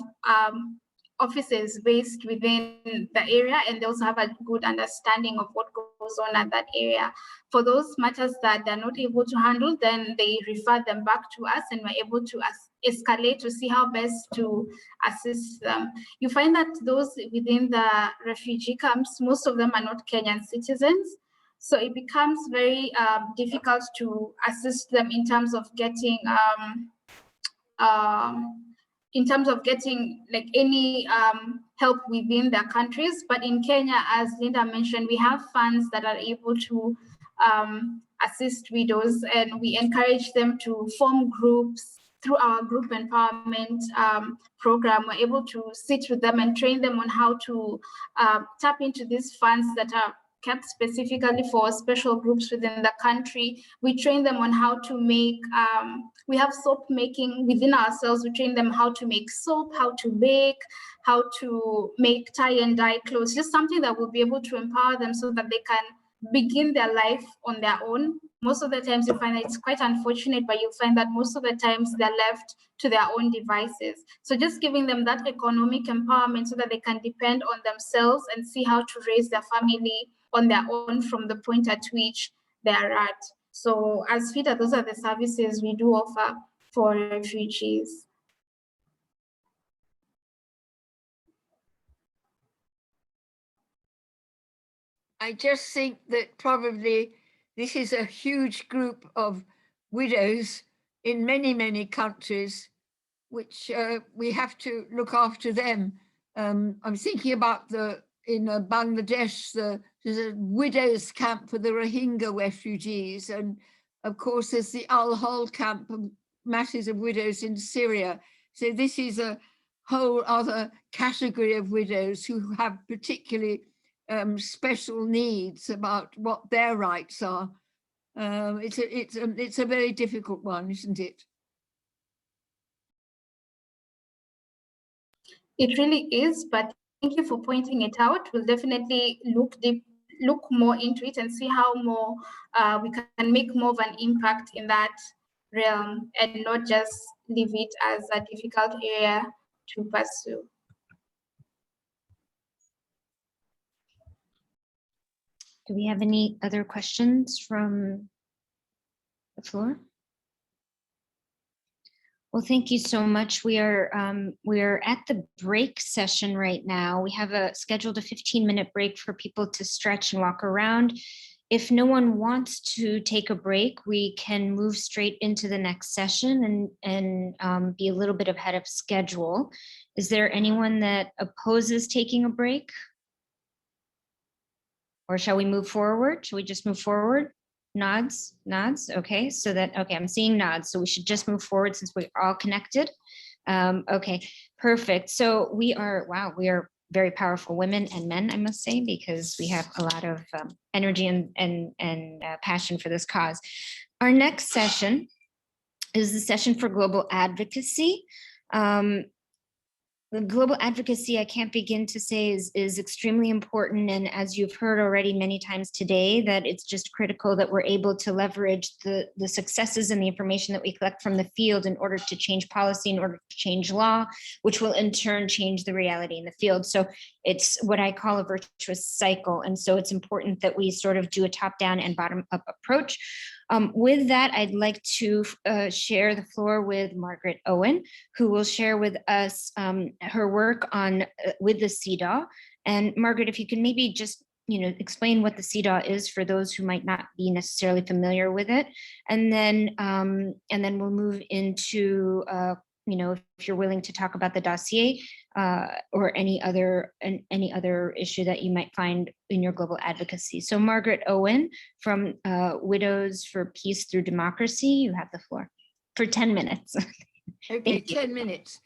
offices based within the area, and they also have a good understanding of what goes on at that area. For those matters that they're not able to handle, then they refer them back to us, and we're able to escalate to see how best to assist them. You find that those within the refugee camps, most of them are not Kenyan citizens. So it becomes very difficult to assist them in terms of getting like any help within their countries. But in Kenya, as Linda mentioned, we have funds that are able to assist widows, and we encourage them to form groups. Through our group empowerment program, we're able to sit with them and train them on how to tap into these funds that are kept specifically for special groups within the country. We train them on how to make, we have soap making within ourselves. We train them how to make soap, how to bake, how to make tie and dye clothes, just something that will be able to empower them so that they can begin their life on their own. Most of the times you find that it's quite unfortunate, but you'll find that most of the times they're left to their own devices. So just giving them that economic empowerment so that they can depend on themselves and see how to raise their family on their own from the point at which they're at. So as FIDA, those are the services we do offer for refugees. I just think that probably this is a huge group of widows in many, many countries, which we have to look after them. I'm thinking about in Bangladesh, there's a widows camp for the Rohingya refugees. And of course, there's the Al-Hol camp, masses of widows in Syria. So this is a whole other category of widows who have particularly special needs about what their rights are. It's a very difficult one, isn't it? It really is, but thank you for pointing it out. We'll definitely look more into it and see how more we can make more of an impact in that realm and not just leave it as a difficult area to pursue. Do we have any other questions from the floor? Well, thank you so much. We are at the break session right now. We have scheduled a 15-minute break for people to stretch and walk around. If no one wants to take a break, we can move straight into the next session and be a little bit ahead of schedule. Is there anyone that opposes taking a break? Or shall we move forward? Shall we just move forward? Nods. Okay, I'm seeing nods. So we should just move forward since we're all connected. Okay, perfect. So we are very powerful women and men, I must say, because we have a lot of energy and passion for this cause. Our next session is the session for global advocacy. The global advocacy, I can't begin to say is extremely important. And as you've heard already many times today, that it's just critical that we're able to leverage the successes and the information that we collect from the field in order to change policy, in order to change law, which will in turn change the reality in the field. So it's what I call a virtuous cycle. And so it's important that we sort of do a top-down and bottom-up approach. With that, I'd like to share the floor with Margaret Owen, who will share with us her work on with the CEDAW. And Margaret, if you can maybe just explain what the CEDAW is for those who might not be necessarily familiar with it, and then we'll move into if you're willing to talk about the dossier or any other issue that you might find in your global advocacy. So Margaret Owen from Widows for Peace Through Democracy, you have the floor for 10 minutes. Okay, 10 minutes.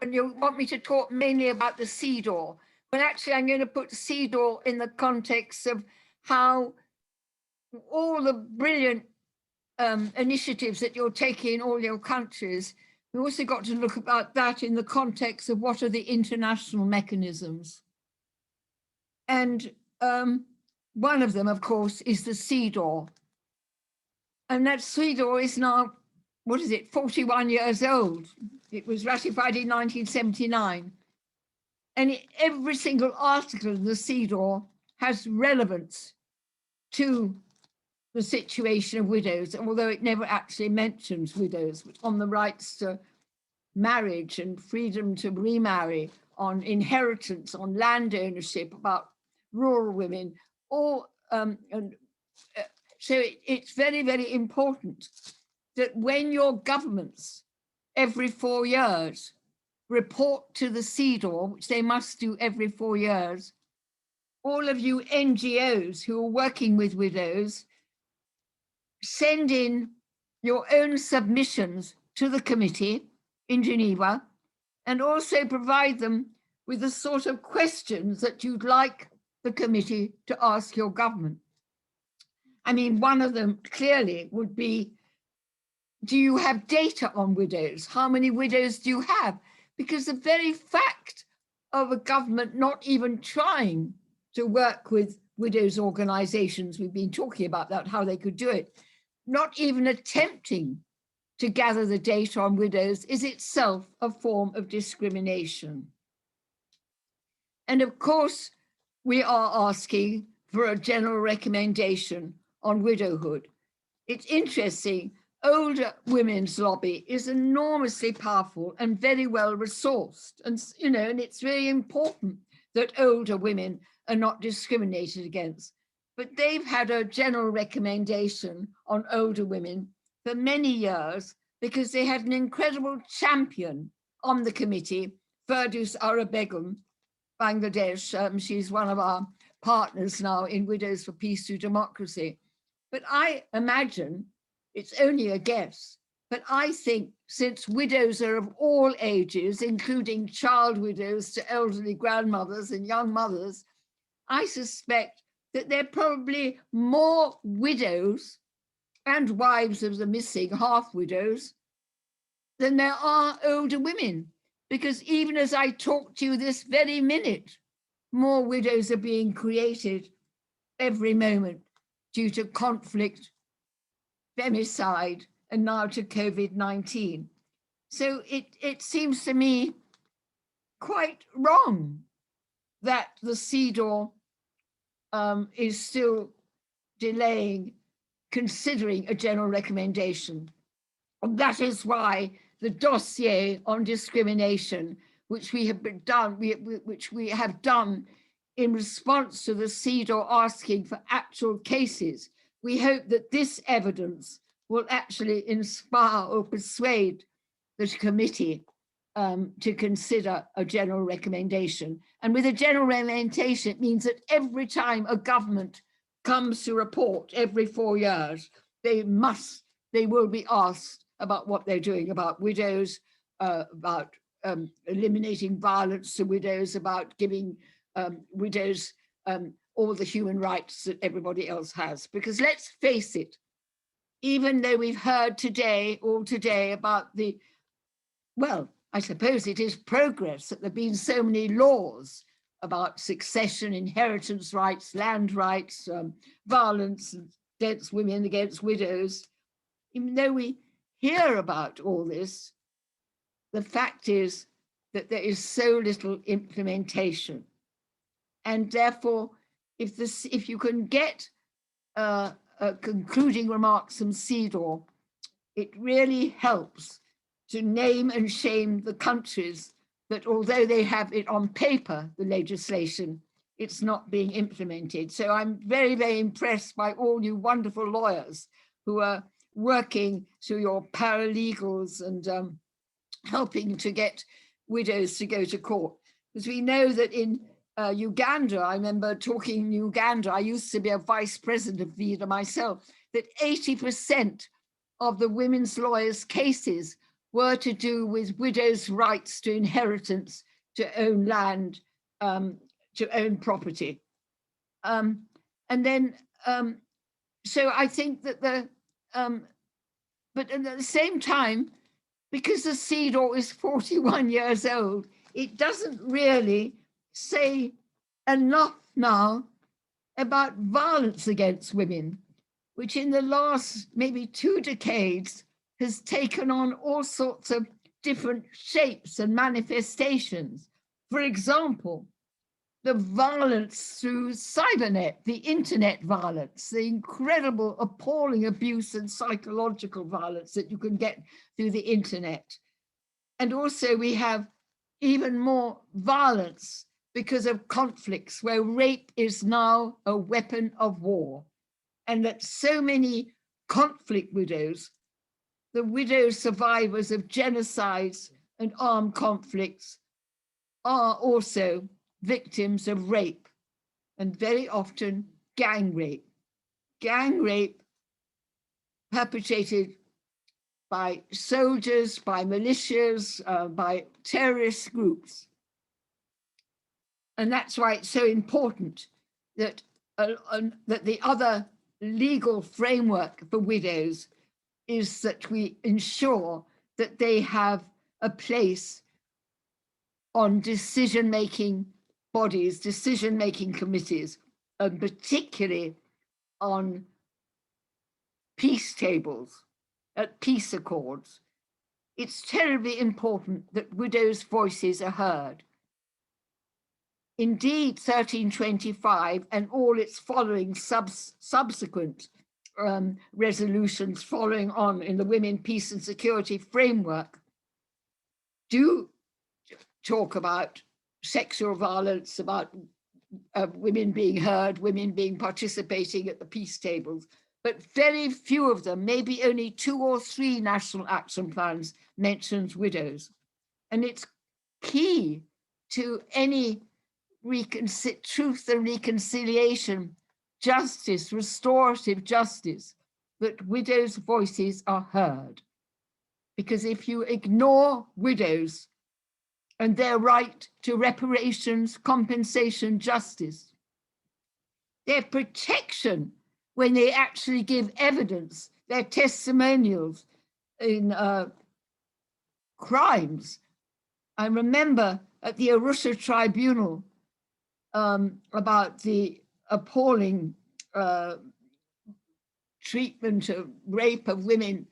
And you want me to talk mainly about the CEDAW? But actually I'm going to put CEDAW in the context of how all the brilliant initiatives that you're taking in all your countries. We also got to look about that in the context of what are the international mechanisms. And one of them, of course, is the CEDAW. And that CEDAW is now, 41 years old. It was ratified in 1979. And every single article in the CEDAW has relevance to the situation of widows, although it never actually mentions widows, on the rights to marriage and freedom to remarry, on inheritance, on land ownership, about rural women, so it's very, very important that when your governments every 4 years report to the CEDAW, which they must do every 4 years, all of you NGOs who are working with widows, send in your own submissions to the committee in Geneva, and also provide them with the sort of questions that you'd like the committee to ask your government. I mean, one of them clearly would be, do you have data on widows? How many widows do you have? Because the very fact of a government not even trying to work with widows' organizations, we've been talking about that, how they could do it, not even attempting to gather the data on widows is itself a form of discrimination. And of course, we are asking for a general recommendation on widowhood. It's interesting, older women's lobby is enormously powerful and very well resourced. And, and it's very important that older women are not discriminated against. But they've had a general recommendation on older women for many years because they had an incredible champion on the committee, Ferdous Arabegum, Bangladesh. She's one of our partners now in Widows for Peace Through Democracy. But I imagine, it's only a guess, But I think since widows are of all ages, including child widows to elderly grandmothers and young mothers, I suspect that there are probably more widows and wives of the missing half widows than there are older women. Because even as I talk to you this very minute, more widows are being created every moment due to conflict, femicide, and now to COVID-19. So it seems to me quite wrong that the CEDAW is still delaying considering a general recommendation. And that is why the dossier on discrimination, which we have done in response to the CEDAW asking for actual cases, we hope that this evidence will actually inspire or persuade the committee to consider a general recommendation. And with a general recommendation, it means that every time a government comes to report every 4 years, they will be asked about what they're doing about widows, about eliminating violence to widows, about giving widows all the human rights that everybody else has. Because let's face it, even though we've heard all today about the, well, I suppose it is progress that there have been so many laws about succession, inheritance rights, land rights, violence against women, against widows. Even though we hear about all this, the fact is that there is so little implementation. And therefore, if you can get concluding remarks from CEDAW, it really helps to name and shame the countries that, although they have it on paper, the legislation, it's not being implemented. So I'm very, very impressed by all you wonderful lawyers who are working through your paralegals and helping to get widows to go to court. Because we know that in Uganda, I remember talking in Uganda, I used to be a vice president of VIDA myself, that 80% of the women's lawyers' cases were to do with widows' rights to inheritance, to own land, to own property. And then, so I think that but at the same time, because the CEDAW is 41 years old, it doesn't really say enough now about violence against women, which in the last maybe 2 decades has taken on all sorts of different shapes and manifestations. For example, the violence through cybernet, the internet violence, the incredible, appalling abuse and psychological violence that you can get through the internet. And also we have even more violence because of conflicts where rape is now a weapon of war. And that so many conflict widows, the widow survivors of genocides and armed conflicts, are also victims of rape, and very often gang rape. Gang rape perpetrated by soldiers, by militias, by terrorist groups. And that's why it's so important that, that the other legal framework for widows is that we ensure that they have a place on decision-making bodies, decision-making committees, and particularly on peace tables, at peace accords. It's terribly important that widows' voices are heard. Indeed, 1325 and all its following subsequent resolutions following on in the Women, Peace and Security framework do talk about sexual violence, about women being heard, women being participating at the peace tables, but very few of them, maybe only 2 or 3 national action plans mentions widows. And it's key to any truth and reconciliation, justice, restorative justice, that widows' voices are heard. Because if you ignore widows and their right to reparations, compensation, justice, their protection when they actually give evidence, their testimonials in crimes. I remember at the Arusha Tribunal about the appalling treatment of rape of women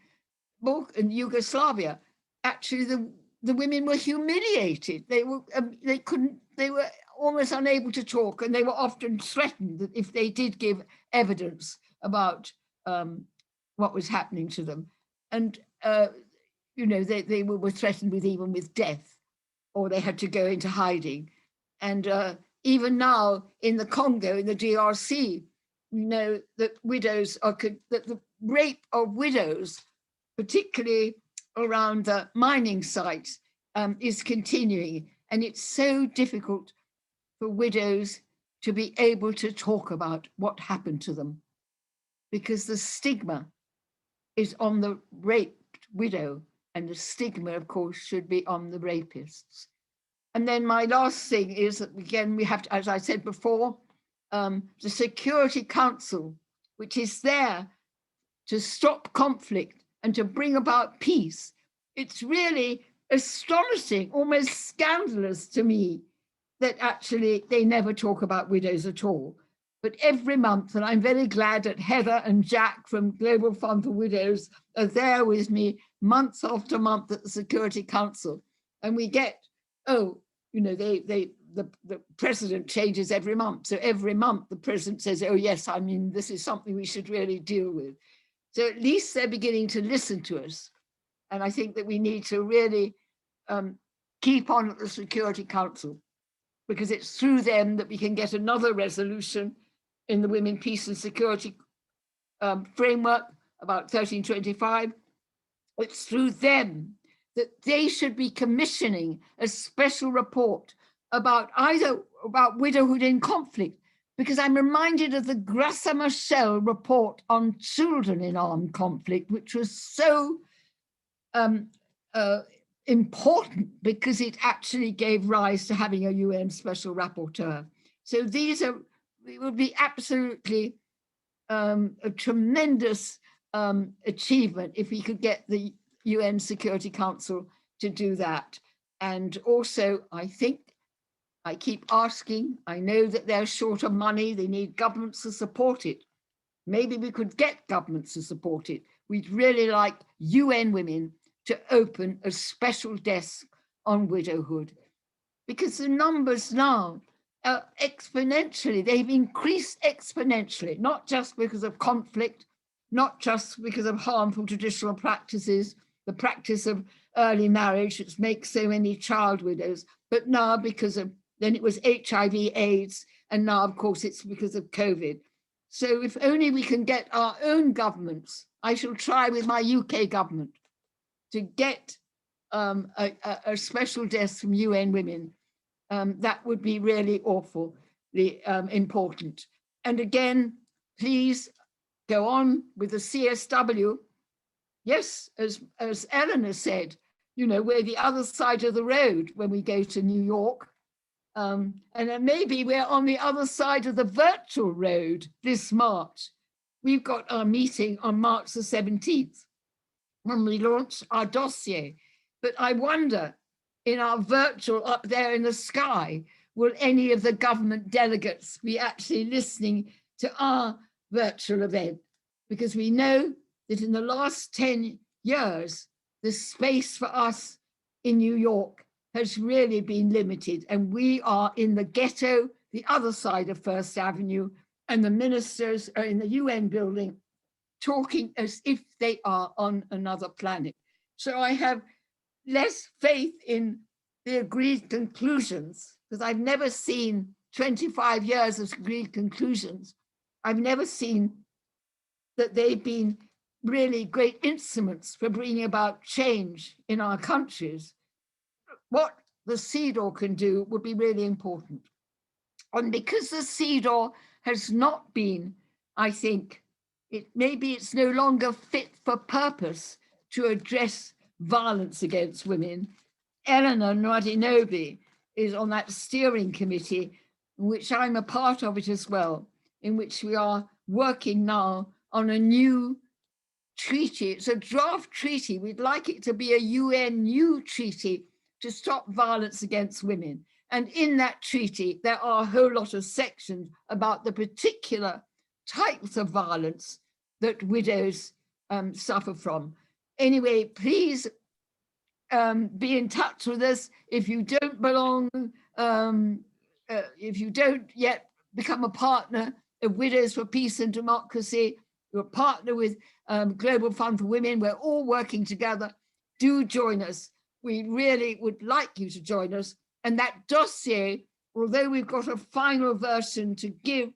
in Yugoslavia. Actually, the women were humiliated. They were almost unable to talk, and they were often threatened that if they did give evidence about what was happening to them, and you know, they were threatened with even with death, or they had to go into hiding. And even now in the Congo, in the DRC, we know that that the rape of widows, particularly around the mining sites, is continuing. And it's so difficult for widows to be able to talk about what happened to them, because the stigma is on the raped widow, and the stigma, of course, should be on the rapists. And then my last thing is that, again, we have to, as I said before, the Security Council, which is there to stop conflict and to bring about peace. It's really astonishing, almost scandalous to me, that actually they never talk about widows at all. But every month, and I'm very glad that Heather and Jack from Global Fund for Widows are there with me month after month at the Security Council. And we get, oh, you know, the president changes every month. So every month the president says, oh yes, I mean, this is something we should really deal with. So at least they're beginning to listen to us. And I think that we need to really keep on at the Security Council, because it's through them that we can get another resolution in the Women, Peace and Security framework about 1325. It's through them that they should be commissioning a special report about widowhood in conflict, because I'm reminded of the Grassa Michel report on children in armed conflict, which was so important because it actually gave rise to having a UN special rapporteur. So it would be absolutely a tremendous achievement if we could get the UN Security Council to do that. And also, I think, I keep asking, I know that they're short of money, they need governments to support it. Maybe we could get governments to support it. We'd really like UN Women to open a special desk on widowhood, because the numbers now are exponentially, they've increased exponentially, not just because of conflict, not just because of harmful traditional practices, the practice of early marriage, which makes so many child widows, but now because of, then it was HIV, AIDS, and now of course it's because of COVID. So if only we can get our own governments, I shall try with my UK government to get a special desk from UN Women. That would be really awfully important. And again, please go on with the CSW. Yes, as Eleanor said, you know, we're the other side of the road when we go to New York. And then maybe we're on the other side of the virtual road this March. We've got our meeting on March the 17th when we launch our dossier. But I wonder, in our virtual up there in the sky, will any of the government delegates be actually listening to our virtual event? Because we know that in the last 10 years, the space for us in New York has really been limited, and we are in the ghetto, the other side of First Avenue, and the ministers are in the UN building talking as if they are on another planet. So I have less faith in the agreed conclusions, because I've never seen 25 years of agreed conclusions. I've never seen that they've been really great instruments for bringing about change in our countries. What the CEDAW can do would be really important. And because the CEDAW has not been, I think, maybe it's no longer fit for purpose to address violence against women. Eleanor Nwadinobi is on that steering committee, which I'm a part of it as well, in which we are working now on a new treaty. It's a draft treaty. We'd like it to be a UN new treaty to stop violence against women. And in that treaty, there are a whole lot of sections about the particular types of violence that widows suffer from. Anyway, please be in touch with us. If you don't belong, if you don't yet become a partner of Widows for Peace and Democracy, you're a partner with Global Fund for Women, we're all working together. Do join us. We really would like you to join us. And that dossier, although we've got a final version to give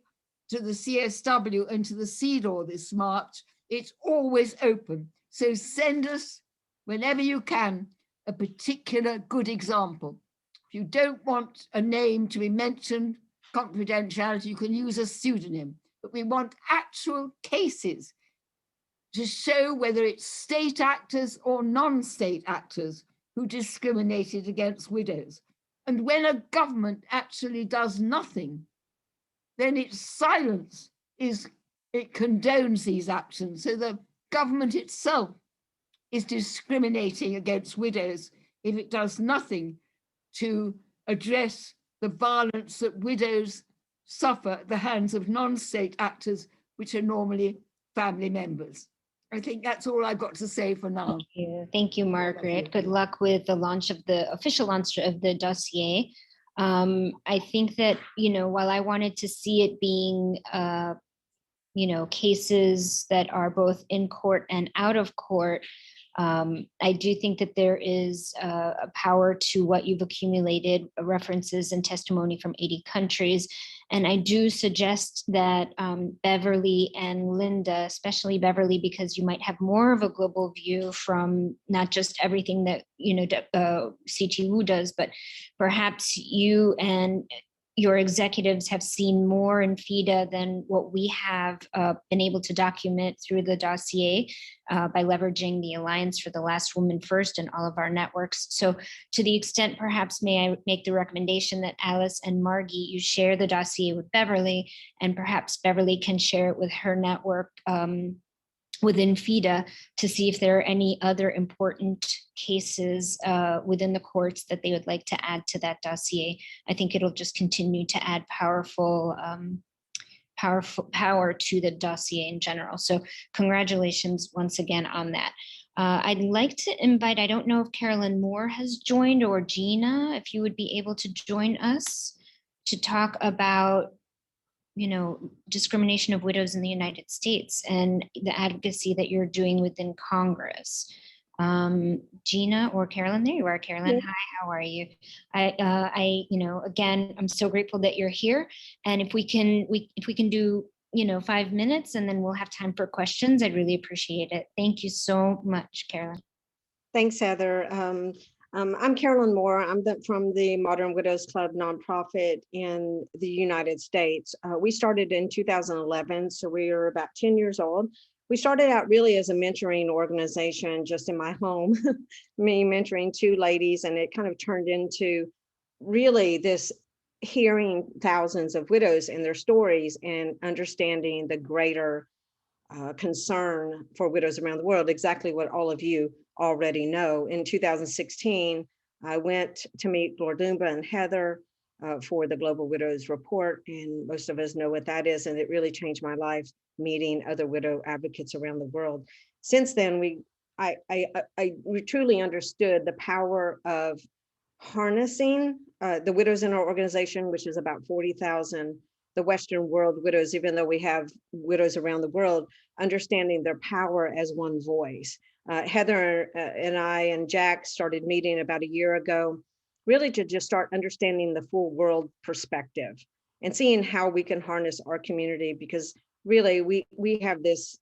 to the CSW and to the CEDAW this March, it's always open. So send us, whenever you can, a particular good example. If you don't want a name to be mentioned, confidentiality, you can use a pseudonym. But we want actual cases to show whether it's state actors or non-state actors who discriminated against widows. And when a government actually does nothing, then its silence it condones these actions. So the government itself is discriminating against widows if it does nothing to address the violence that widows suffer at the hands of non-state actors, which are normally family members. I think that's all I've got to say for now. Thank you, Margaret. Good luck with the launch of the official launch of the dossier. I think that, while I wanted to see it being, cases that are both in court and out of court, I do think that there is a power to what you've accumulated, references and testimony from 80 countries. And I do suggest that Beverly and Linda, especially Beverly, because you might have more of a global view from not just everything that CTU does, but perhaps you and your executives have seen more in FIDA than what we have been able to document through the dossier by leveraging the Alliance for the Last Woman First and all of our networks. So to the extent, perhaps may I make the recommendation that Alice and Margie, you share the dossier with Beverly, and perhaps Beverly can share it with her network within FIDA to see if there are any other important cases within the courts that they would like to add to that dossier. I think it'll just continue to add power to the dossier in general. So congratulations once again on that. I'd like to invite, I don't know if Carolyn Moore has joined or Gina, if you would be able to join us to talk about discrimination of widows in the United States and the advocacy that you're doing within Congress. Gina or Carolyn, there you are, Carolyn. Yeah. Hi, how are you? Again, I'm so grateful that you're here. And if we can do, 5 minutes and then we'll have time for questions, I'd really appreciate it. Thank you so much, Carolyn. Thanks, Heather. I'm Carolyn Moore. I'm from the Modern Widows Club nonprofit in the United States. We started in 2011, so we are about 10 years old. We started out really as a mentoring organization just in my home, me mentoring 2 ladies, and it kind of turned into really this hearing thousands of widows and their stories and understanding the greater concern for widows around the world, exactly what all of you already know. In 2016, I went to meet Lord Lumba and Heather for the Global Widows Report, and most of us know what that is, and it really changed my life meeting other widow advocates around the world. Since then, I truly understood the power of harnessing the widows in our organization, which is about 40,000, the Western world widows, even though we have widows around the world, understanding their power as one voice. Heather and I and Jack started meeting about a year ago, really to just start understanding the full world perspective and seeing how we can harness our community, because really we have this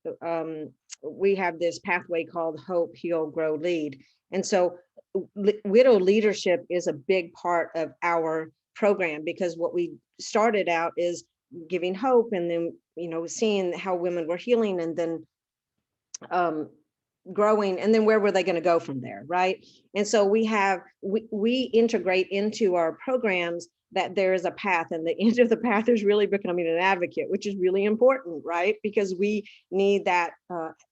pathway called Hope, Heal, Grow, Lead. And so widow leadership is a big part of our program, because what we started out is giving hope, and then seeing how women were healing, and then growing, and then where were they going to go from there, right? And so we integrate into our programs that there is a path, and the end of the path is really becoming an advocate, which is really important, right? Because we need that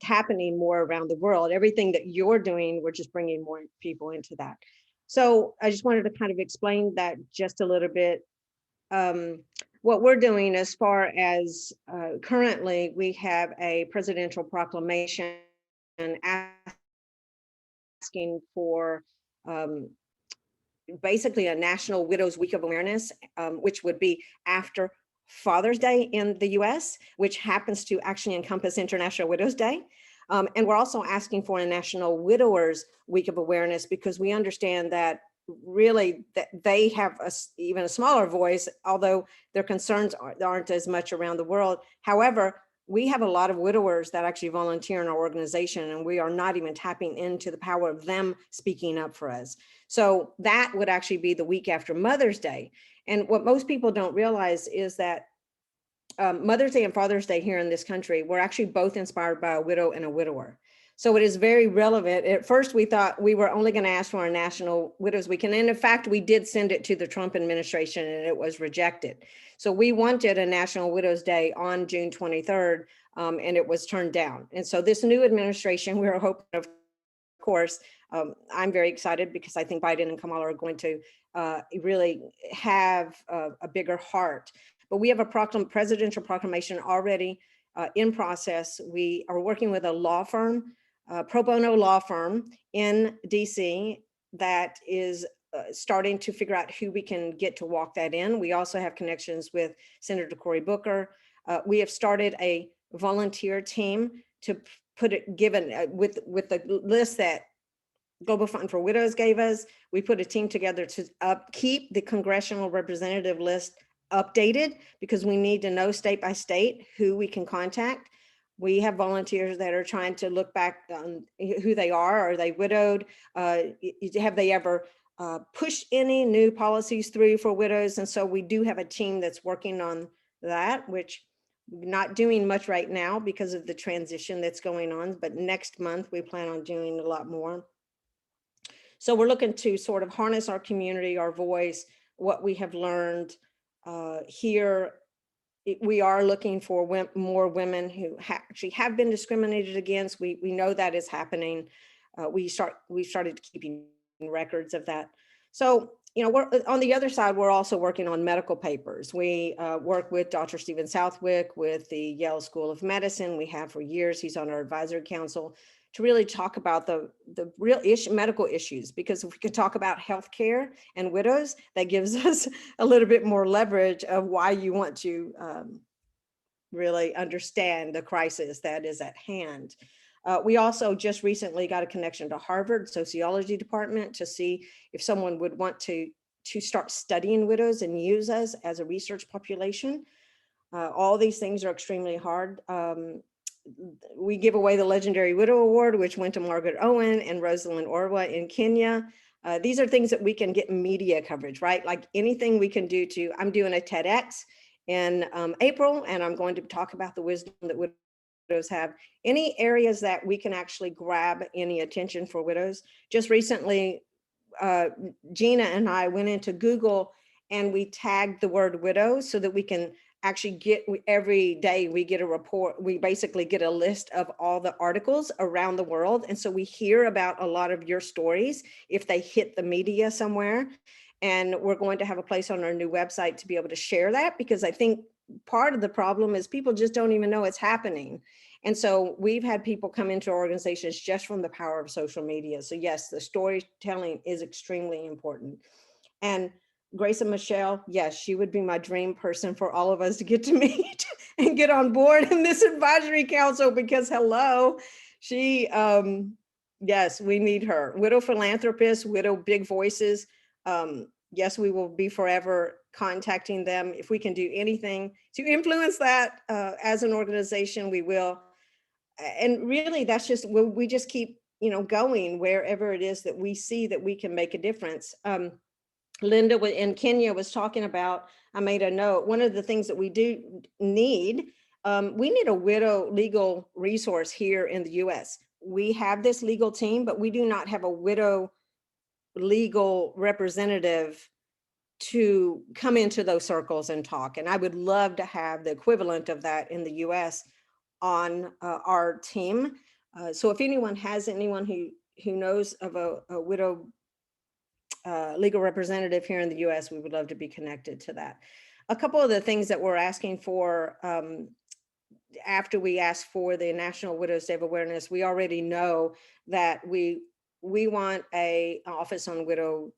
happening more around the world. Everything that you're doing, we're just bringing more people into that. So I just wanted to kind of explain that just a little bit. What we're doing as far as currently, we have a presidential proclamation asking for basically a National Widows Week of Awareness, which would be after Father's Day in the US, which happens to actually encompass International Widows Day. And we're also asking for a National Widowers Week of Awareness, because we understand that really that they have even a smaller voice, although their concerns aren't as much around the world. However, we have a lot of widowers that actually volunteer in our organization, and we are not even tapping into the power of them speaking up for us. So that would actually be the week after Mother's Day. And what most people don't realize is that Mother's Day and Father's Day here in this country were actually both inspired by a widow and a widower. So it is very relevant. At first, we thought we were only going to ask for a National Widows Week. And in fact, we did send it to the Trump administration, and it was rejected. So we wanted a National Widows Day on June 23rd, and it was turned down. And so this new administration, we are hoping, of course, I'm very excited because I think Biden and Kamala are going to really have a bigger heart. But we have a presidential proclamation already in process. We are working with a law firm, pro bono law firm in DC that is starting to figure out who we can get to walk that in. We also have connections with Senator Cory Booker. We have started a volunteer team to put it, given with the list that Global Fund for Widows gave us. We put a team together to keep the congressional representative list updated, because we need to know state by state who we can contact. We have volunteers that are trying to look back on who they are they widowed? Have they ever pushed any new policies through for widows? And so we do have a team that's working on that, which we're not doing much right now because of the transition that's going on, but next month we plan on doing a lot more. So we're looking to sort of harness our community, our voice, what we have learned here. We are looking for more women who actually have been discriminated against. We know that is happening. We started keeping records of that. So, you know, we're on the other side, we're also working on medical papers. We work with Dr. Stephen Southwick with the Yale School of Medicine. We have for years. He's on our advisory council to really talk about the real medical issues, because if we could talk about healthcare and widows, that gives us a little bit more leverage of why you want to really understand the crisis that is at hand. We also just recently got a connection to Harvard sociology department to see if someone would want to start studying widows and use us as a research population. All these things are extremely hard. We give away the Legendary Widow Award, which went to Margaret Owen and Rosalind Orwa in Kenya. These are things that we can get media coverage, right? Like anything we can do I'm doing a TEDx in April, and I'm going to talk about the wisdom that widows have. Any areas that we can actually grab any attention for widows. Just recently, Gina and I went into Google and we tagged the word widow so that we can actually every day we get a report. We basically get a list of all the articles around the world. And so we hear about a lot of your stories if they hit the media somewhere. And we're going to have a place on our new website to be able to share that, because I think part of the problem is people just don't even know it's happening. And so we've had people come into our organizations just from the power of social media. So yes, the storytelling is extremely important. And Grace and Michelle, yes, she would be my dream person for all of us to get to meet and get on board in this advisory council, because hello, she, yes, we need her. Widow philanthropists, widow big voices. Yes, we will be forever contacting them. If we can do anything to influence that as an organization, we will. And really, that's just, we just keep, going wherever it is that we see that we can make a difference. Linda in Kenya was talking about, I made a note, one of the things that we do need, we need a widow legal resource here in the US. we have this legal team, but we do not have a widow legal representative to come into those circles and talk. And I would love to have the equivalent of that in the US on our team. So if anyone has anyone who knows of a widow legal representative here in the US, we would love to be connected to that. A couple of the things that we're asking for after we ask for the National Widows Day of Awareness, we already know that we want an office on widowed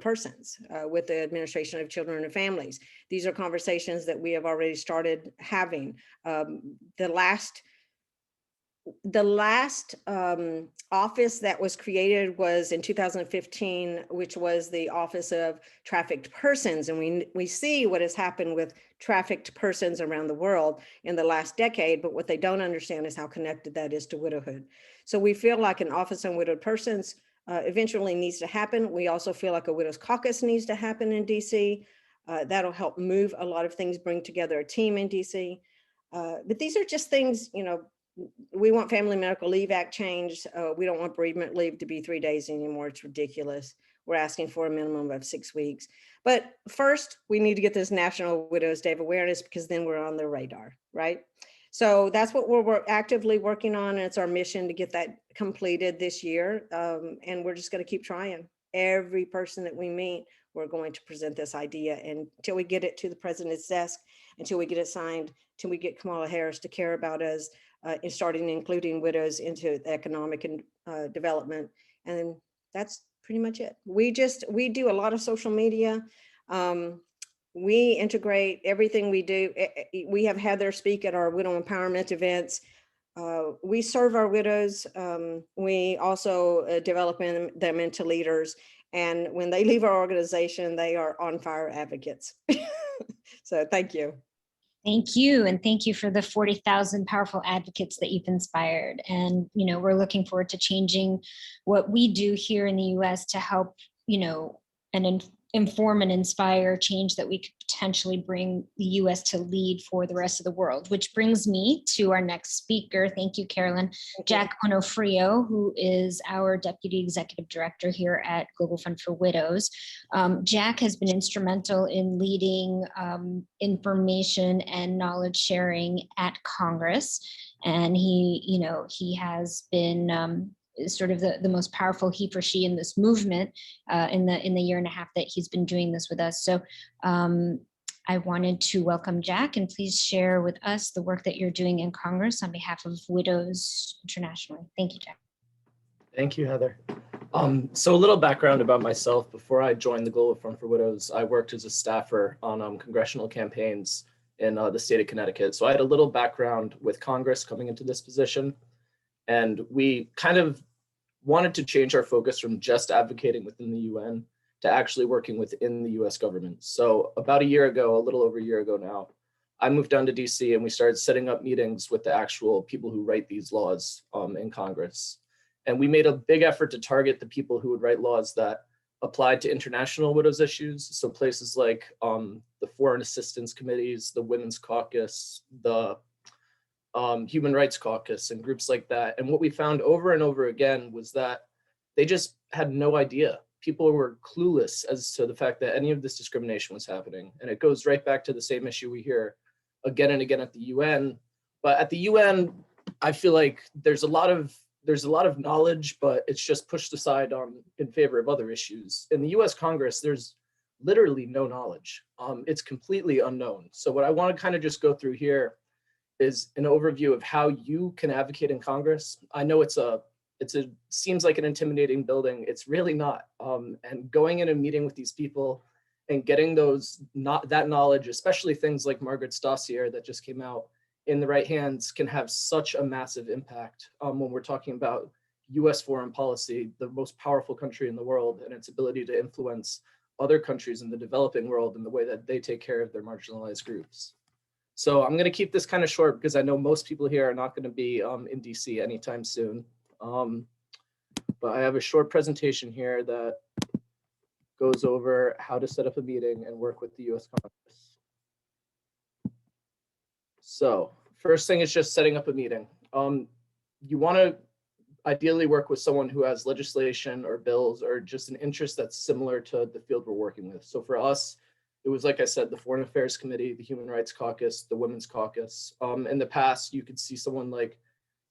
persons with the Administration of Children and Families. These are conversations that we have already started having. The last office that was created was in 2015, which was the Office of Trafficked Persons. And we see what has happened with trafficked persons around the world in the last decade, but what they don't understand is how connected that is to widowhood. So we feel like an Office on Widowed Persons eventually needs to happen. We also feel like a Widows Caucus needs to happen in DC. That'll help move a lot of things, bring together a team in DC. But these are just things, you know, we want Family Medical Leave Act changed. We don't want bereavement leave to be 3 days anymore. It's ridiculous. We're asking for a minimum of 6 weeks. But first, we need to get this National Widows Day of Awareness, because then we're on the radar, right? So that's what we're actively working on. And it's our mission to get that completed this year. And we're just going to keep trying. Every person that we meet, we're going to present this idea, and until we get it to the president's desk, until we get it signed, until we get Kamala Harris to care about us, in starting including widows into economic and development. And that's pretty much it. We do a lot of social media. We integrate everything we do. We have Heather speak at our widow empowerment events. We serve our widows. We also develop them into leaders. And when they leave our organization, they are on fire advocates. So thank you. Thank you. And thank you for the 40,000 powerful advocates that you've inspired. And, you know, we're looking forward to changing what we do here in the US to help, you know, and inform and inspire change that we could potentially bring the US to lead for the rest of the world, which brings me to our next speaker. Thank you, Carolyn. Jack Onofrio, who is our Deputy Executive Director here at Global Fund for Widows. Jack has been instrumental in leading information and knowledge sharing at Congress. And he has been sort of the most powerful he for she in this movement in the year and a half that he's been doing this with us. So I wanted to welcome Jack, and please share with us the work that you're doing in Congress on behalf of widows internationally. Thank you, Jack. Thank you, Heather. So a little background about myself. Before I joined the Global Fund for Widows, I worked as a staffer on congressional campaigns in the state of Connecticut. So I had a little background with Congress coming into this position. And we kind of wanted to change our focus from just advocating within the UN to actually working within the US government. So about a year ago, a little over a year ago now, I moved down to DC and we started setting up meetings with the actual people who write these laws in Congress. And we made a big effort to target the people who would write laws that applied to international widows issues. So places like the Foreign Assistance Committees, the Women's Caucus, the Human Rights Caucus, and groups like that. And what we found over and over again was that they just had no idea. People were clueless as to the fact that any of this discrimination was happening. And it goes right back to the same issue we hear again and again at the UN. But at the UN, I feel like there's a lot of knowledge, but it's just pushed aside in favor of other issues. In the US Congress, there's literally no knowledge. It's completely unknown. So what I want to kind of just go through here is an overview of how you can advocate in Congress. I know it seems like an intimidating building. It's really not. And going in and meeting with these people and getting that knowledge, especially things like Margaret's dossier that just came out, in the right hands can have such a massive impact when we're talking about US foreign policy, the most powerful country in the world, and its ability to influence other countries in the developing world in the way that they take care of their marginalized groups. So I'm going to keep this kind of short because I know most people here are not going to be in DC anytime soon. But I have a short presentation here that goes over how to set up a meeting and work with the US Congress. So first thing is just setting up a meeting. You want to ideally work with someone who has legislation or bills or just an interest that's similar to the field we're working with. So for us, it was, like I said, the Foreign Affairs Committee, the Human Rights Caucus, the Women's Caucus. In the past, you could see someone like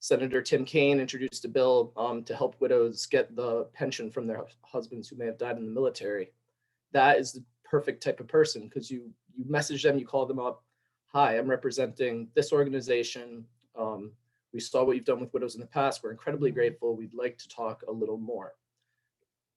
Senator Tim Kaine introduced a bill to help widows get the pension from their husbands who may have died in the military. That is the perfect type of person, because you message them, you call them up. Hi, I'm representing this organization. We saw what you've done with widows in the past. We're incredibly grateful. We'd like to talk a little more.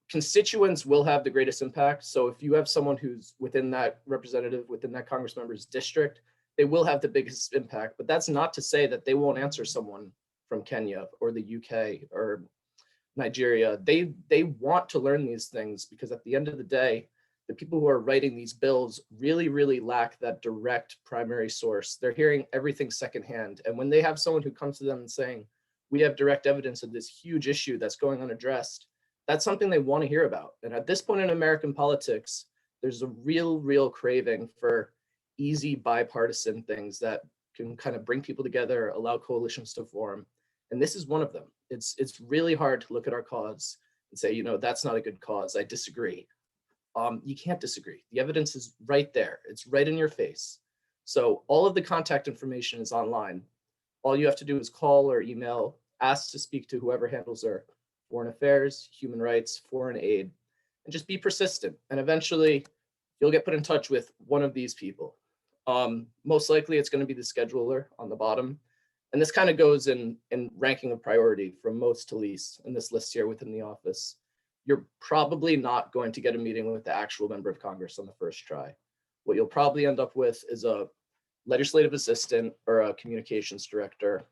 Constituents will have the greatest impact. So if you have someone who's within that representative, within that Congress member's district, they will have the biggest impact. But that's not to say that they won't answer someone from Kenya or the UK or Nigeria. They want to learn these things, because at the end of the day, the people who are writing these bills really, really lack that direct primary source. They're hearing everything secondhand. And when they have someone who comes to them and saying, we have direct evidence of this huge issue that's going unaddressed, that's something they want to hear about. And at this point in American politics, there's a real craving for easy bipartisan things that can kind of bring people together, allow coalitions to form. And this is one of them. It's really hard to look at our cause and say, that's not a good cause. I disagree. You can't disagree. The evidence is right there. It's right in your face. So all of the contact information is online. All you have to do is call or email, ask to speak to whoever handles their foreign affairs, human rights, foreign aid, and just be persistent. And eventually you'll get put in touch with one of these people. Most likely it's going to be the scheduler on the bottom. And this kind of goes in ranking of priority from most to least in this list here within the office. You're probably not going to get a meeting with the actual member of Congress on the first try. What you'll probably end up with is a legislative assistant or a communications director,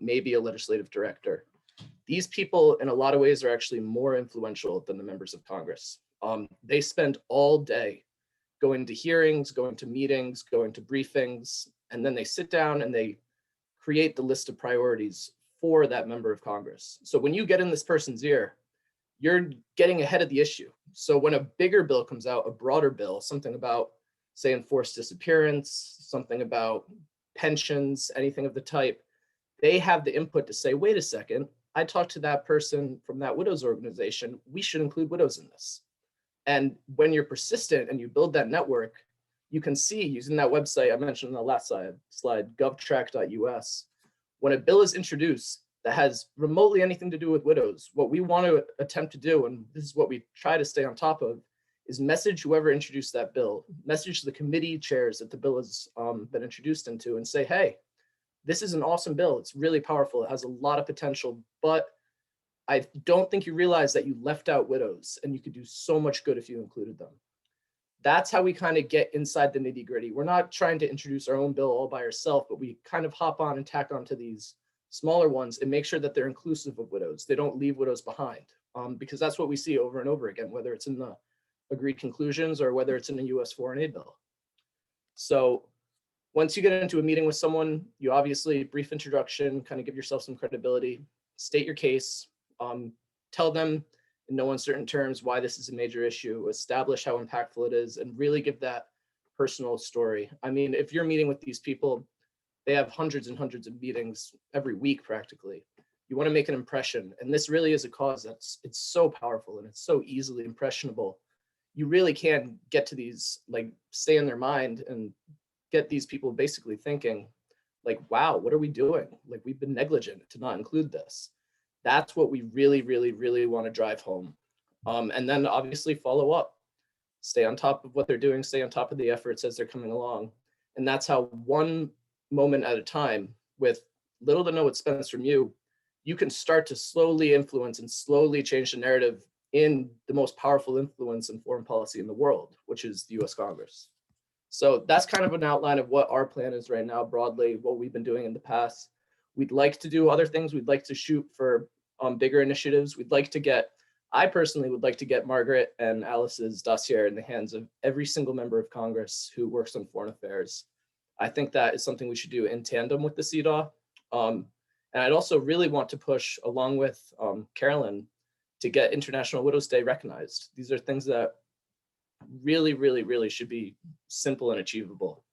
maybe a legislative director. These people, in a lot of ways, are actually more influential than the members of Congress. They spend all day going to hearings, going to meetings, going to briefings, and then they sit down and they create the list of priorities for that member of Congress. So when you get in this person's ear, you're getting ahead of the issue. So when a bigger bill comes out, a broader bill, something about, say, enforced disappearance, something about pensions, anything of the type, they have the input to say, wait a second, I talked to that person from that widows organization, we should include widows in this. And when you're persistent and you build that network, you can see using that website I mentioned on the last slide, govtrack.us, when a bill is introduced that has remotely anything to do with widows, what we want to attempt to do, and this is what we try to stay on top of, is message whoever introduced that bill, message the committee chairs that the bill has been introduced into, and say, hey, this is an awesome bill. It's really powerful. It has a lot of potential, but I don't think you realize that you left out widows and you could do so much good if you included them. That's how we kind of get inside the nitty gritty. We're not trying to introduce our own bill all by ourselves, but we kind of hop on and tack onto these smaller ones and make sure that they're inclusive of widows. They don't leave widows behind, because that's what we see over and over again, whether it's in the agreed conclusions or whether it's in a US foreign aid bill. So once you get into a meeting with someone, you obviously brief introduction, kind of give yourself some credibility, state your case, tell them in no uncertain terms why this is a major issue, establish how impactful it is, and really give that personal story. I mean, if you're meeting with these people, they have hundreds and hundreds of meetings every week practically. You want to make an impression, and this really is a cause it's so powerful and it's so easily impressionable. You really can get to these, like, stay in their mind and get these people basically thinking, like, wow, what are we doing? Like, we've been negligent to not include this. That's what we really, really, really want to drive home. And then obviously follow up, stay on top of what they're doing, stay on top of the efforts as they're coming along. And that's how, one moment at a time, with little to no expense from you, you can start to slowly influence and slowly change the narrative in the most powerful influence in foreign policy in the world, which is the US Congress. So that's kind of an outline of what our plan is right now, broadly, what we've been doing in the past. We'd like to do other things. We'd like to shoot for bigger initiatives. We'd like to get, I personally would like to get Margaret and Alice's dossier in the hands of every single member of Congress who works on foreign affairs. I think that is something we should do in tandem with the CEDAW. And I'd also really want to push, along with Carolyn, to get International Widows Day recognized. These are things that really, really, really should be simple and achievable.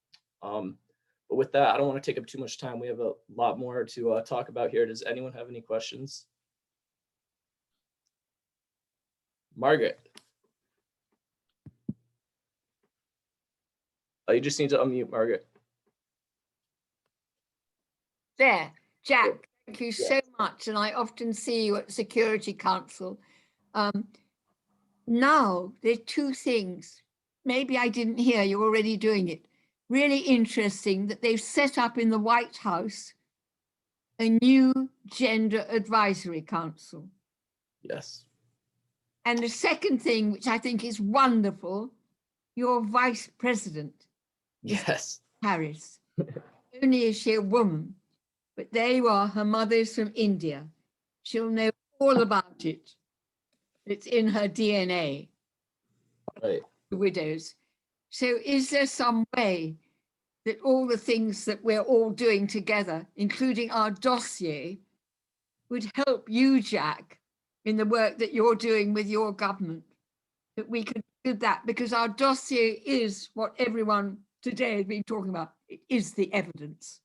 But with that, I don't want to take up too much time. We have a lot more to talk about here. Does anyone have any questions? Margaret. Oh, you just need to unmute, Margaret. There, Jack, thank you so much. And I often see you at Security Council. Now, there are two things. Maybe I didn't hear, you're already doing it. Really interesting that they've set up in the White House a new Gender Advisory Council. Yes. And the second thing, which I think is wonderful, your Vice President. Yes. Harris. Only is she a woman, but there you are, her mother's from India. She'll know all about it. It's in her DNA. Right. Widows. So is there some way that all the things that we're all doing together, including our dossier, would help you, Jack, in the work that you're doing with your government, that we could do that? Because our dossier is what everyone today has been talking about. It is the evidence.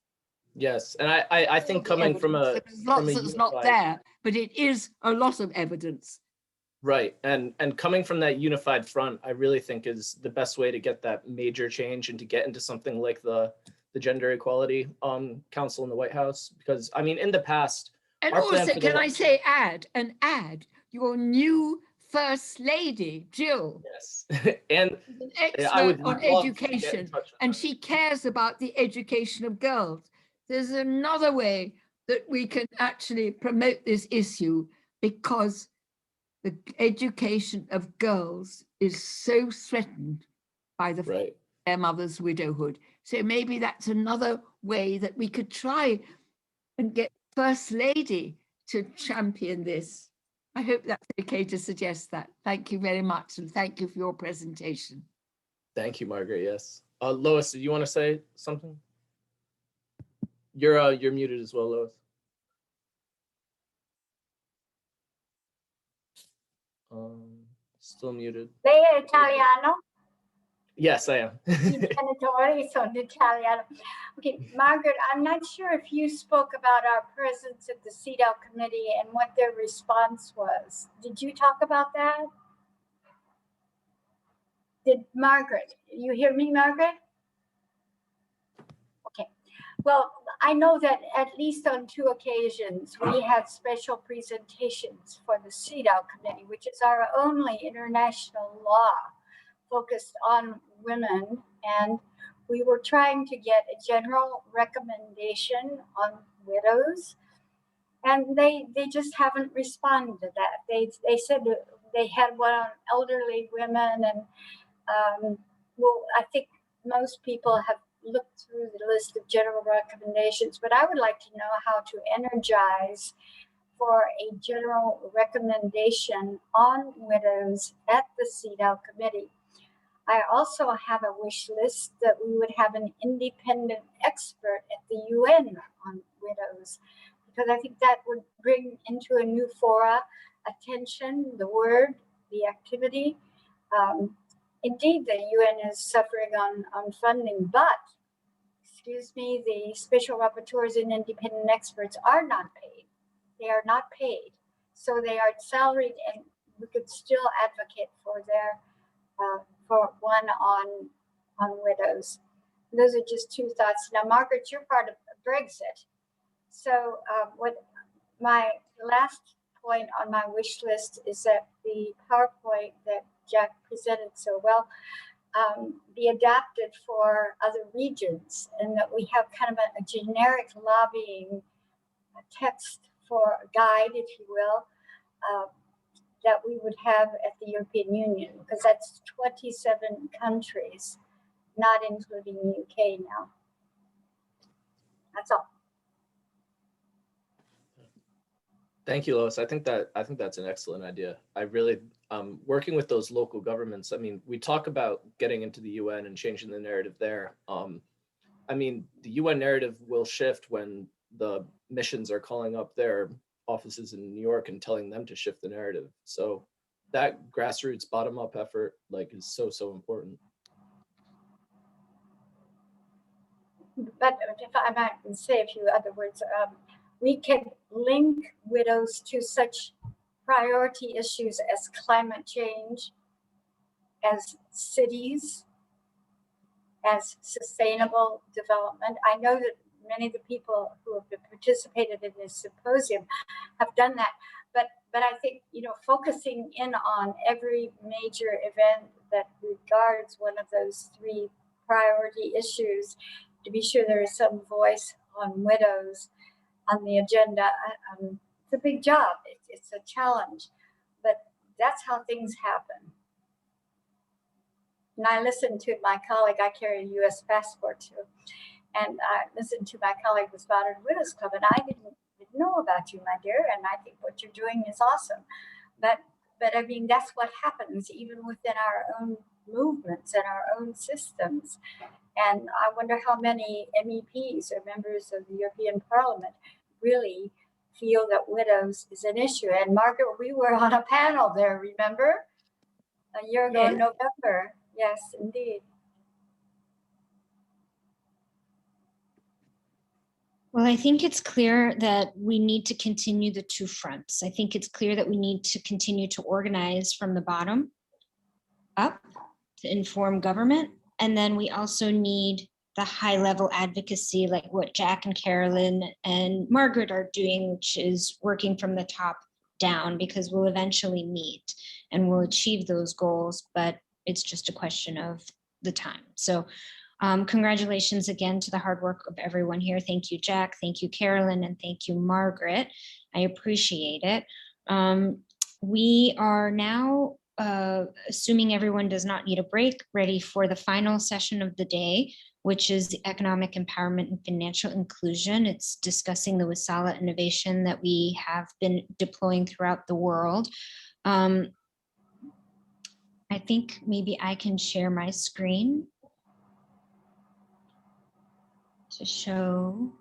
Yes, and I think coming from a there's lots that's not there, but it is a lot of evidence. Right, and coming from that unified front, I really think is the best way to get that major change and to get into something like the Gender Equality Council in the White House. Because I mean, in the past, and our also, plan can I say add your new First Lady, Jill. Yes, and an expert on education, and she cares about the education of girls. There's another way that we can actually promote this issue, because the education of girls is so threatened by their mother's widowhood. So maybe that's another way that we could try and get First Lady to champion this. I hope that's okay to suggest that. Thank you very much, and thank you for your presentation. Thank you, Margaret. Yes. Lois, do you want to say something? You're muted as well, Lois. Still muted. Lei è italiano? Yes, I am. I genitori sono italiano. Okay, Margaret, I'm not sure if you spoke about our presence at the CEDAW committee and what their response was. Did you talk about that? Did Margaret, you hear me, Margaret? Okay. Well, I know that at least on 2 occasions, we had special presentations for the CEDAW committee, which is our only international law focused on women. And we were trying to get a general recommendation on widows. And they just haven't responded to that. They said they had one on elderly women, and well, I think most people have looked through the list of general recommendations, but I would like to know how to energize for a general recommendation on widows at the CEDAW committee. I also have a wish list that we would have an independent expert at the UN on widows, because I think that would bring into a new fora attention, the word, the activity. Indeed, the UN is suffering on funding, but, excuse me, the special rapporteurs and independent experts are not paid. They are not paid. So they are salaried, and we could still advocate for their, for one on widows. Those are just 2 thoughts. Now, Margaret, you're part of Brexit. So what my last point on my wish list is that the PowerPoint that Jack presented so well be adapted for other regions, and that we have kind of a generic lobbying text for a guide, if you will, that we would have at the European Union, because that's 27 countries, not including the UK now. That's all. Thank you, Lois. I think that's an excellent idea. I really, working with those local governments, I mean, we talk about getting into the UN and changing the narrative there. I mean, the UN narrative will shift when the missions are calling up their offices in New York and telling them to shift the narrative. So that grassroots bottom-up effort, like, is so important. But if I might say a few other words, we can link widows to such priority issues as climate change, as cities, as sustainable development. I know that many of the people who have participated in this symposium have done that, but I think, you know, focusing in on every major event that regards one of those three priority issues, to be sure there is some voice on widows on the agenda. It's a big job. It's a challenge, but that's how things happen. And I listened to my colleague, I carry a U.S. passport too, and I listened to my colleague with Modern Widows Club, and I didn't know about you, my dear, and I think what you're doing is awesome. But I mean, that's what happens even within our own movements and our own systems. And I wonder how many MEPs or members of the European Parliament really feel that widows is an issue. And Margaret, we were on a panel there, remember? A year ago in November. Yes, indeed. Well, I think it's clear that we need to continue the two fronts. I think it's clear that we need to continue to organize from the bottom up to inform government. And then we also need the high level advocacy, like what Jack and Carolyn and Margaret are doing, which is working from the top down, because we'll eventually meet and we'll achieve those goals, but it's just a question of the time. So congratulations again to the hard work of everyone here. Thank you, Jack. Thank you, Carolyn, and thank you, Margaret. I appreciate it. We are now, assuming everyone does not need a break, ready for the final session of the day, which is the economic empowerment and financial inclusion. It's discussing the Wasala innovation that we have been deploying throughout the world. I think maybe I can share my screen to show.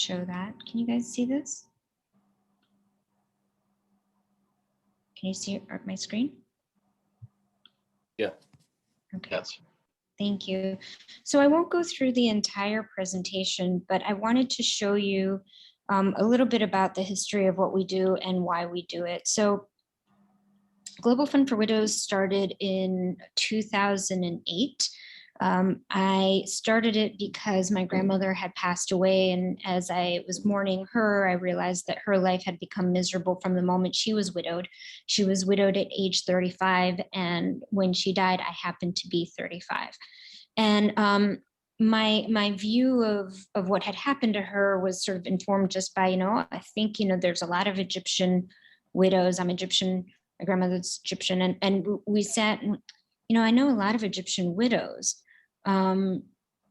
That. Can you guys see this? Can you see my screen? Yeah. Okay. Yes. Thank you. So I won't go through the entire presentation, but I wanted to show you a little bit about the history of what we do and why we do it. So Global Fund for Widows started in 2008. I started it because my grandmother had passed away, and as I was mourning her, I realized that her life had become miserable from the moment she was widowed. She was widowed at age 35, and when she died, I happened to be 35. And my view of what had happened to her was sort of informed just by, I think, there's a lot of Egyptian widows. I'm Egyptian, my grandmother's Egyptian, and we sat and, I know a lot of Egyptian widows. And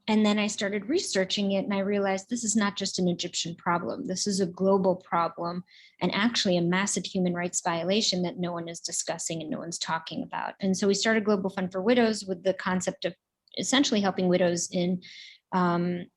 then I started researching it and I realized this is not just an Egyptian problem. This is a global problem and actually a massive human rights violation that no one is discussing and no one's talking about. And so we started Global Fund for Widows with the concept of essentially helping widows in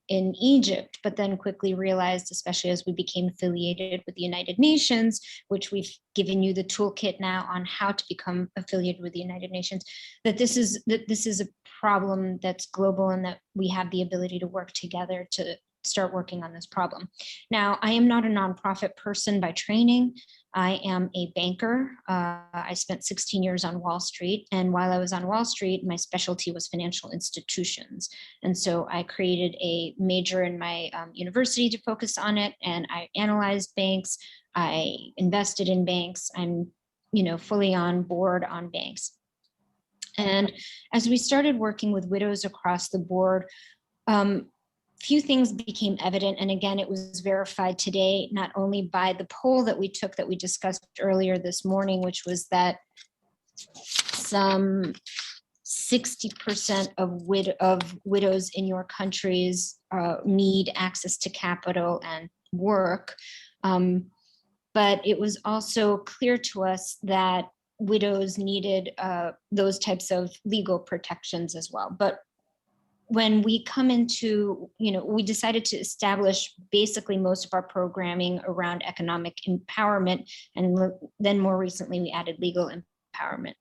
Egypt, but then quickly realized, especially as we became affiliated with the United Nations, which we've given you the toolkit now on how to become affiliated with the United Nations, that this is a problem that's global and that we have the ability to work together to start working on this problem. Now, I am not a nonprofit person by training. I am a banker. I spent 16 years on Wall Street. And while I was on Wall Street, my specialty was financial institutions. And so I created a major in my university to focus on it. And I analyzed banks. I invested in banks. I'm, fully on board on banks. And as we started working with widows across the board, few things became evident. And again, it was verified today, not only by the poll that we took that we discussed earlier this morning, which was that some 60% of widows in your countries need access to capital and work. But it was also clear to us that widows needed those types of legal protections as well. But when we come into, we decided to establish basically most of our programming around economic empowerment. And then more recently, we added legal empowerment.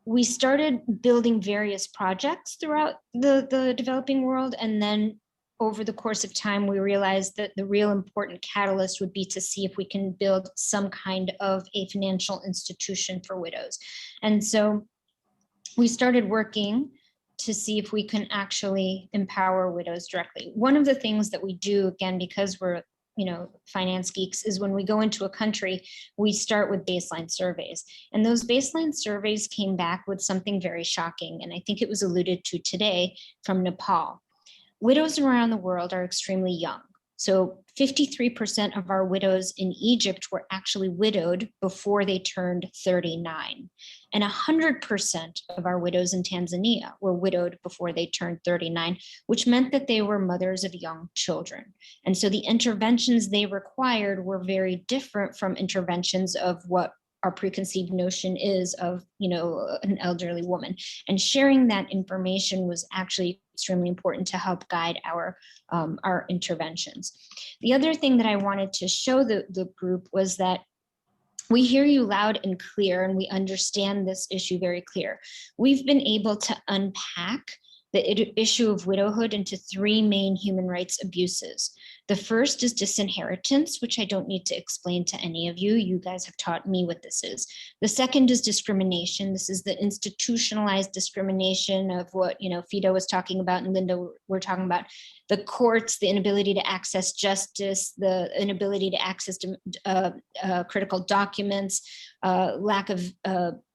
We started building various projects throughout the developing world. And then over the course of time, we realized that the real important catalyst would be to see if we can build some kind of a financial institution for widows. And so we started working to see if we can actually empower widows directly. One of the things that we do, again, because we're finance geeks, is when we go into a country, we start with baseline surveys. And those baseline surveys came back with something very shocking. And I think it was alluded to today from Nepal. Widows around the world are extremely young. So 53% of our widows in Egypt were actually widowed before they turned 39. And 100% of our widows in Tanzania were widowed before they turned 39, which meant that they were mothers of young children. And so the interventions they required were very different from interventions of what our preconceived notion is of, an elderly woman. And sharing that information was actually extremely important to help guide our interventions. The other thing that I wanted to show the group was that we hear you loud and clear, and we understand this issue very clear. We've been able to unpack the issue of widowhood into three main human rights abuses. The first is disinheritance, which I don't need to explain to any of you. You guys have taught me what this is. The second is discrimination. This is the institutionalized discrimination of what Fido was talking about and Linda were talking about. The courts, the inability to access justice, the inability to access critical documents, lack of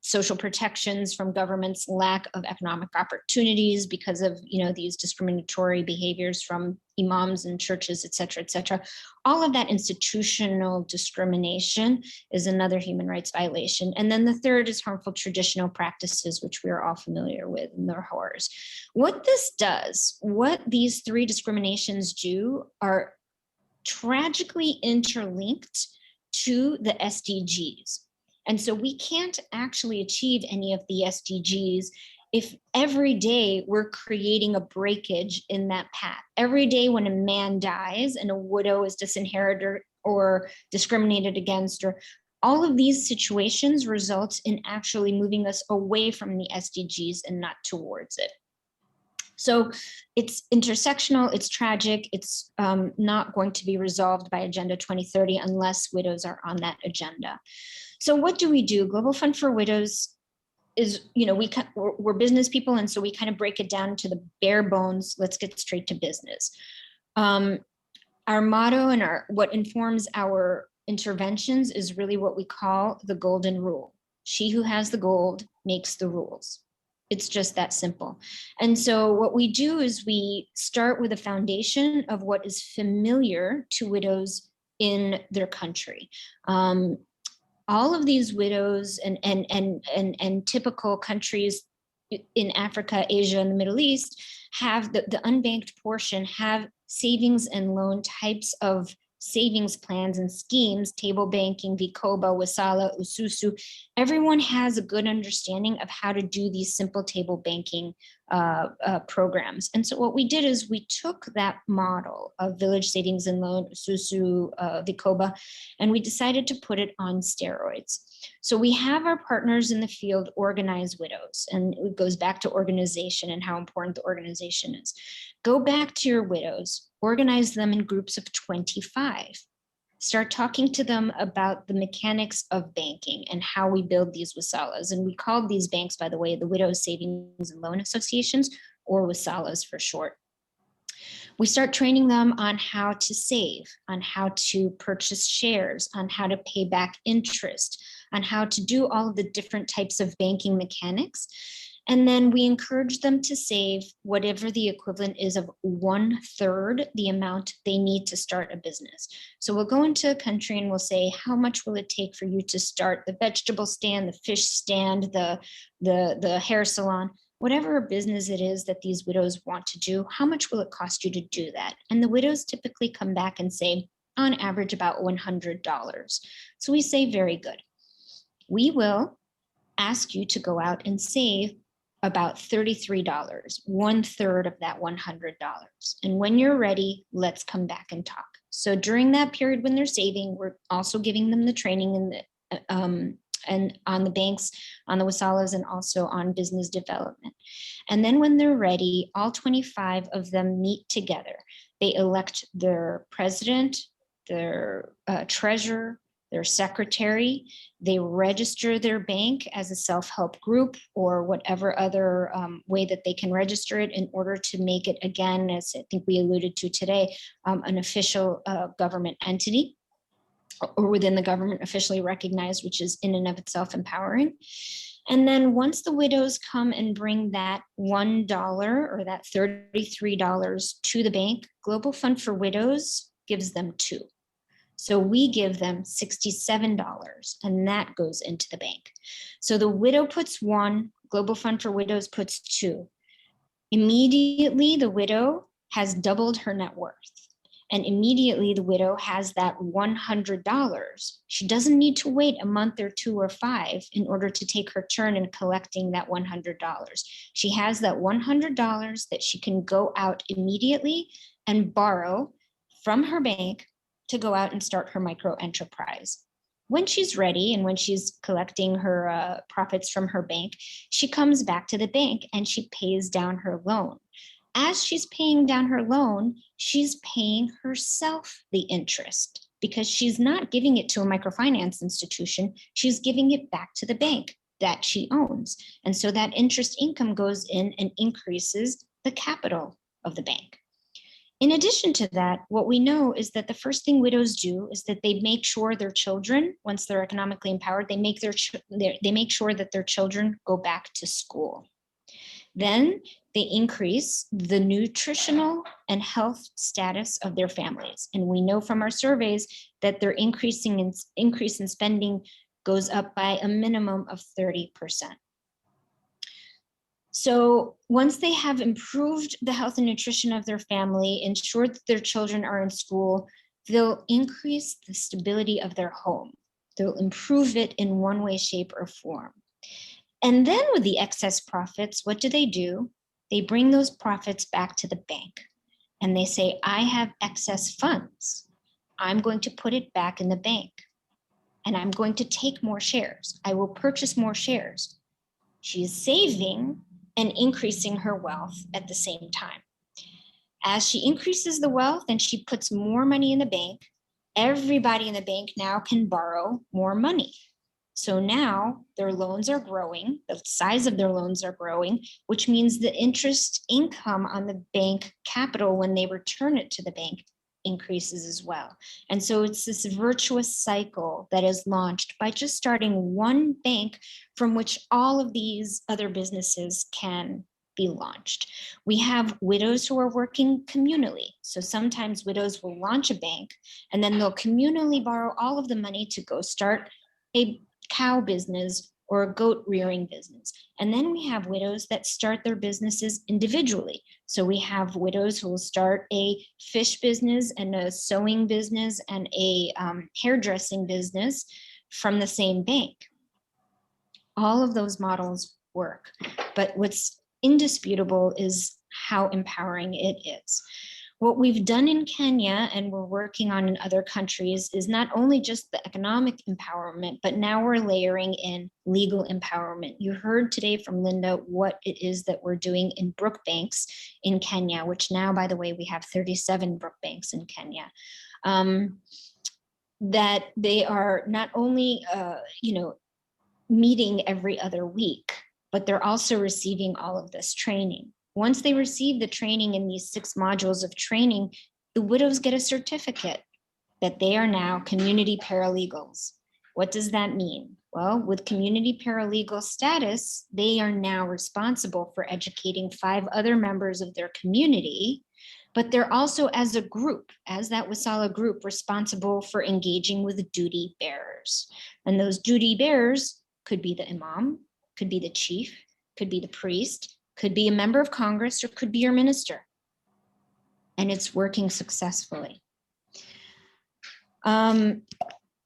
social protections from governments, lack of economic opportunities because of these discriminatory behaviors from imams and churches, et cetera, et cetera. All of that institutional discrimination is another human rights violation. And then the third is harmful traditional practices, which we are all familiar with, and their horrors. What this does, what these three discriminations do, are tragically interlinked to the SDGs. And so we can't actually achieve any of the SDGs if every day we're creating a breakage in that path. Every day when a man dies and a widow is disinherited or discriminated against, or all of these situations result in actually moving us away from the SDGs and not towards it. So it's intersectional, it's tragic, it's not going to be resolved by Agenda 2030 unless widows are on that agenda. So what do we do? Global Fund for Widows is, we're business people, and so we kind of break it down to the bare bones. Let's get straight to business. Our motto and what informs our interventions is really what we call the golden rule. She who has the gold makes the rules. It's just that simple. And so what we do is we start with a foundation of what is familiar to widows in their country. All of these widows and typical countries in Africa, Asia, and the Middle East have the unbanked portion have savings and loan types of savings plans and schemes, table banking, Vikoba, Wasala, Ususu. Everyone has a good understanding of how to do these simple table banking programs. And so what we did is we took that model of village savings and loan, Ususu, Vikoba, and we decided to put it on steroids. So we have our partners in the field organize widows, and it goes back to organization and how important the organization is. Go back to your widows, organize them in groups of 25. Start talking to them about the mechanics of banking and how we build these wasalas. And we called these banks, by the way, the Widows Savings and Loan Associations, or wasalas for short. We start training them on how to save, on how to purchase shares, on how to pay back interest, on how to do all of the different types of banking mechanics. And then we encourage them to save whatever the equivalent is of 1/3 the amount they need to start a business. So we'll go into a country and we'll say, how much will it take for you to start the vegetable stand, the fish stand, the hair salon, whatever business it is that these widows want to do, how much will it cost you to do that? And the widows typically come back and say, on average, about $100. So we say, very good. We will ask you to go out and save about $33, 1/3 of that $100. And when you're ready, let's come back and talk. So during that period when they're saving, we're also giving them the training and on the banks, on the wasalas, and also on business development. And then when they're ready, all 25 of them meet together. They elect their president, their treasurer, their secretary. They register their bank as a self-help group or whatever other way that they can register it in order to make it, again, as I think we alluded to today, an official government entity, or within the government officially recognized, which is in and of itself empowering. And then once the widows come and bring that $1 or that $33 to the bank, Global Fund for Widows gives them $2. So we give them $67 and that goes into the bank. So the widow puts $1, Global Fund for Widows puts $2. Immediately the widow has doubled her net worth. And immediately the widow has that $100. She doesn't need to wait a month or 2 or 5 in order to take her turn in collecting that $100. She has that $100 that she can go out immediately and borrow from her bank to go out and start her micro enterprise. When she's ready and when she's collecting her profits from her bank, she comes back to the bank and she pays down her loan. As she's paying down her loan, she's paying herself the interest because she's not giving it to a microfinance institution. She's giving it back to the bank that she owns. And so that interest income goes in and increases the capital of the bank. In addition to that, what we know is that the first thing widows do is that they make sure their children, once they're economically empowered, they make sure that their children go back to school. Then they increase the nutritional and health status of their families. And we know from our surveys that their increase in spending goes up by a minimum of 30%. So once they have improved the health and nutrition of their family, ensured that their children are in school, they'll increase the stability of their home. They'll improve it in one way, shape, or form. And then with the excess profits, what do? They bring those profits back to the bank and they say, I have excess funds. I'm going to put it back in the bank and I'm going to take more shares. I will purchase more shares. She is saving and increasing her wealth at the same time. As she increases the wealth and she puts more money in the bank, everybody in the bank now can borrow more money. So now their loans are growing, the size of their loans are growing, which means the interest income on the bank capital when they return it to the bank increases as well. And so it's this virtuous cycle that is launched by just starting one bank from which all of these other businesses can be launched. We have widows who are working communally. So sometimes widows will launch a bank and then they'll communally borrow all of the money to go start a cow business or a goat rearing business. And then we have widows that start their businesses individually. So we have widows who will start a fish business and a sewing business and a hairdressing business from the same bank. All of those models work, but what's indisputable is how empowering it is. What we've done in Kenya and we're working on in other countries is not only just the economic empowerment, but now we're layering in legal empowerment. You heard today from Linda what it is that we're doing in Brook Banks in Kenya, which now, by the way, we have 37 Brook Banks in Kenya. That they are not only, meeting every other week, but they're also receiving all of this training. Once they receive the training in these 6 modules of training, the widows get a certificate that they are now community paralegals. What does that mean? Well, with community paralegal status, they are now responsible for educating 5 other members of their community, but they're also as a group, as that Wasala group, responsible for engaging with duty bearers. And those duty bearers could be the imam, could be the chief, could be the priest, could be a member of Congress, or could be your minister. And it's working successfully. Let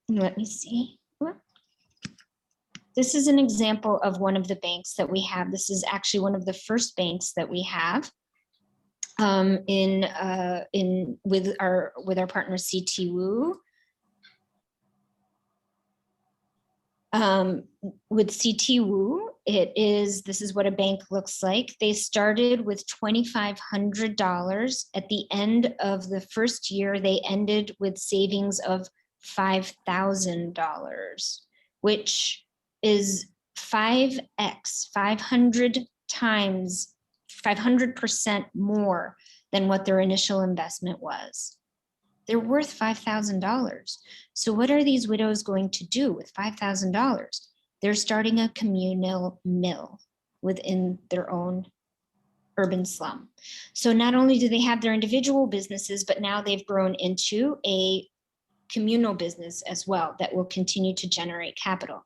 me see. This is an example of one of the banks that we have. This is actually one of the first banks that we have with our partner CTWU. With CT Wu, this is what a bank looks like. They started with $2,500. At the end of the first year, they ended with savings of $5,000, which is 5x, 500 times, 500% more than what their initial investment was. They're worth $5,000. So what are these widows going to do with $5,000? They're starting a communal mill within their own urban slum. So not only do they have their individual businesses, but now they've grown into a communal business as well that will continue to generate capital.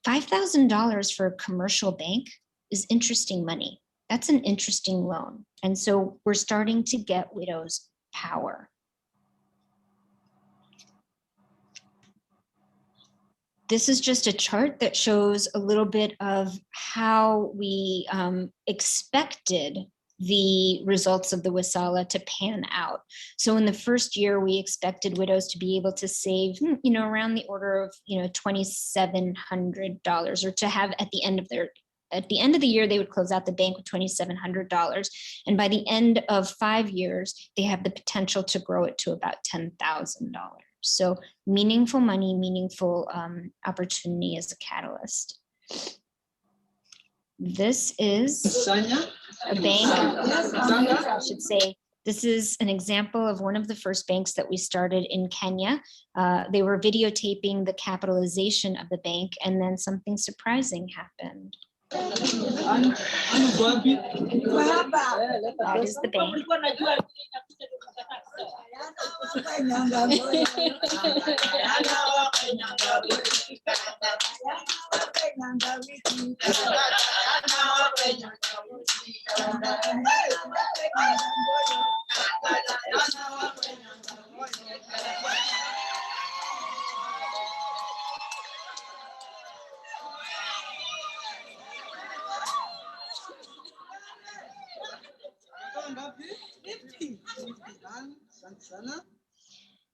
$5,000 for a commercial bank is interesting money. That's an interesting loan. And so we're starting to get widows power. This is just a chart that shows a little bit of how we expected the results of the Wasala to pan out. So in the first year, we expected widows to be able to save, around the order of, $2,700, or to have at the end of the year, they would close out the bank with $2,700. And by the end of 5 years, they have the potential to grow it to about $10,000. So meaningful money, meaningful opportunity as a catalyst. This is a bank, I should say, this is an example of one of the first banks that we started in Kenya. They were videotaping the capitalization of the bank, and then something surprising happened. That is the bank.